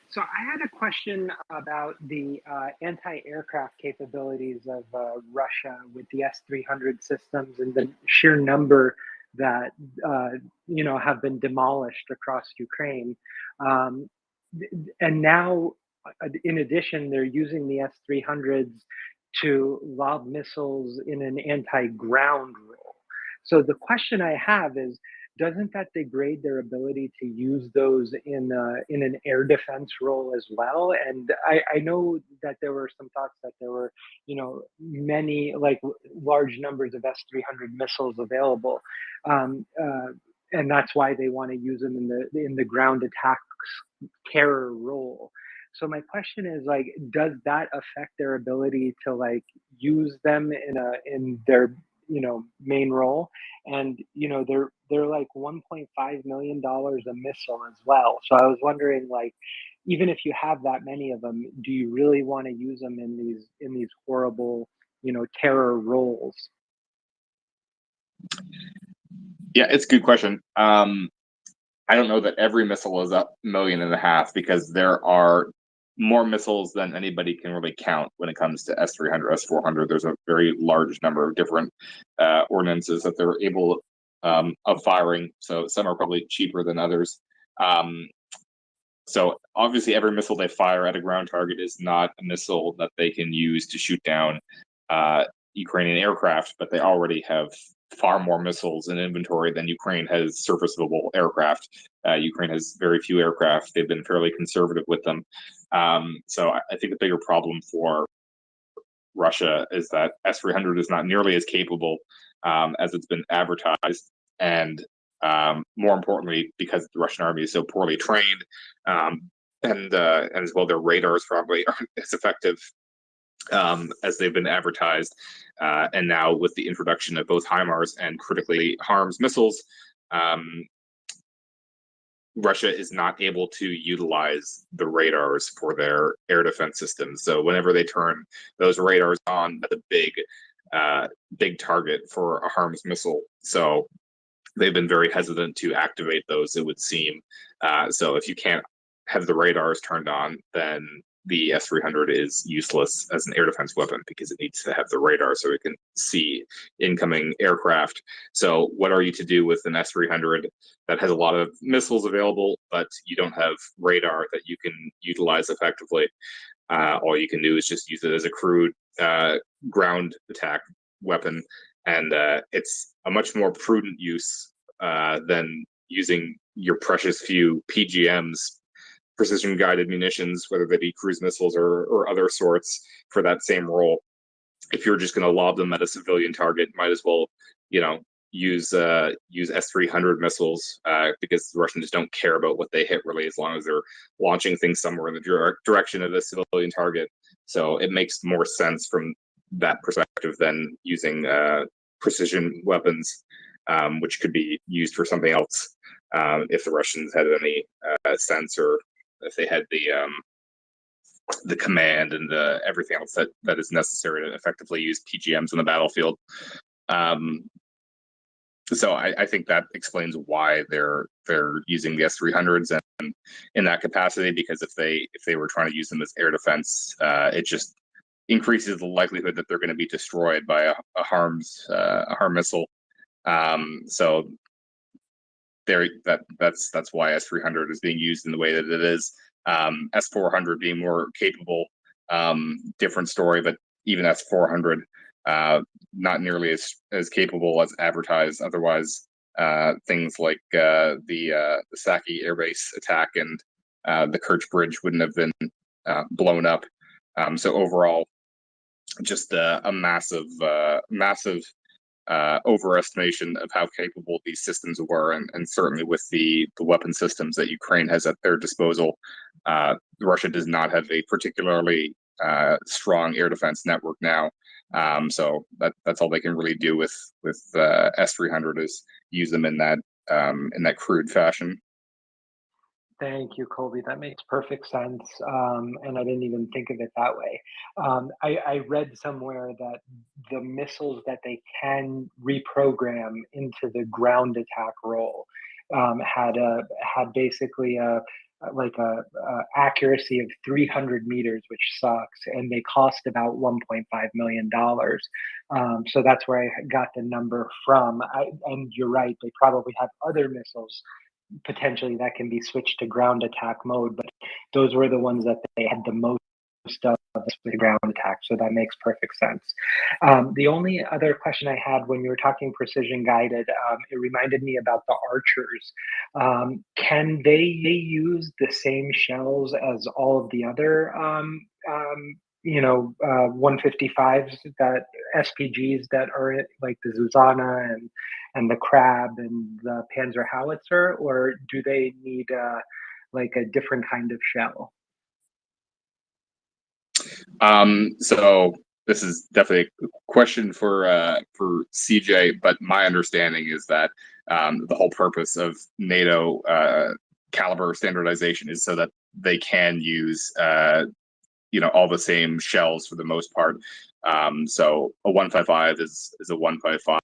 So I had a question about the anti-aircraft capabilities of Russia with the S-300 systems and the sheer number that have been demolished across Ukraine. And now, in addition, they're using the S-300s to lob missiles in an anti-ground role. So the question I have is, doesn't that degrade their ability to use those in an air defense role as well? And I know that there were some thoughts that there were, many, like large numbers of S-300 missiles available, and that's why they want to use them in the ground attacks terror role. So my question is, like, does that affect their ability to use them in their main role? And they're like $1.5 million a missile as well. So I was wondering, like, even if you have that many of them, do you really want to use them in these horrible terror roles? Yeah, it's a good question. I don't know that every missile is up 1.5 million because there are more missiles than anybody can really count when it comes to S-300, S-400. There's a very large number of different ordinances that they're able of firing. So some are probably cheaper than others. So obviously every missile they fire at a ground target is not a missile that they can use to shoot down Ukrainian aircraft, but they already have far more missiles in inventory than Ukraine has serviceable aircraft. Ukraine has very few aircraft. They've been fairly conservative with them. So I think the bigger problem for Russia is that S-300 is not nearly as capable as it's been advertised. And more importantly, because the Russian army is so poorly trained, and as well, their radars probably aren't as effective as they've been advertised. And now with the introduction of both HIMARS and critically harms missiles, Russia is not able to utilize the radars for their air defense systems. So whenever they turn those radars on, that's a big target for a HARMS missile. So they've been very hesitant to activate those, it would seem. So if you can't have the radars turned on, then the S-300 is useless as an air defense weapon because it needs to have the radar so it can see incoming aircraft. So what are you to do with an S-300 that has a lot of missiles available, but you don't have radar that you can utilize effectively? All you can do is just use it as a crude ground attack weapon. And it's a much more prudent use than using your precious few PGMs, precision guided munitions, whether they be cruise missiles or other sorts, for that same role. If you're just going to lob them at a civilian target, might as well, use S-300 missiles because the Russians don't care about what they hit really, as long as they're launching things somewhere in the direction of the civilian target. So it makes more sense from that perspective than using precision weapons, which could be used for something else if the Russians had any sense, or if they had the command and everything else that is necessary to effectively use PGMs on the battlefield. So I think that explains why they're using the S-300s and in that capacity, because if they were trying to use them as air defense, it just increases the likelihood that they're going to be destroyed by a harm missile. So that's why S-300 is being used in the way that it is. S-400 being more capable, different story, but even S-400 not nearly as capable as advertised. Otherwise, things like the Saki Air Base attack and the Kerch Bridge wouldn't have been blown up. So overall, just a massive overestimation of how capable these systems were, and certainly with the weapon systems that Ukraine has at their disposal, Russia does not have a particularly strong air defense network now. So that's all they can really do with S-300 is use them in that crude fashion. Thank you, Colby. That makes perfect sense. And I didn't even think of it that way. I read somewhere that the missiles that they can reprogram into the ground attack role had basically a accuracy of 300 meters, which sucks, and they cost about $1.5 million. So that's where I got the number from. And you're right, they probably have other missiles potentially that can be switched to ground attack mode, but those were the ones that they had the most of with ground attack, so that makes perfect sense. The only other question I had when you were talking precision guided, it reminded me about the archers. Can they use the same shells as all of the other 155s, that SPGs that are like the Zuzana and the Crab and the Panzer Howitzer, or do they need like a different kind of shell? So this is definitely a question for CJ, but my understanding is that the whole purpose of NATO caliber standardization is so that they can use all the same shells for the most part. So a 155 is a 155.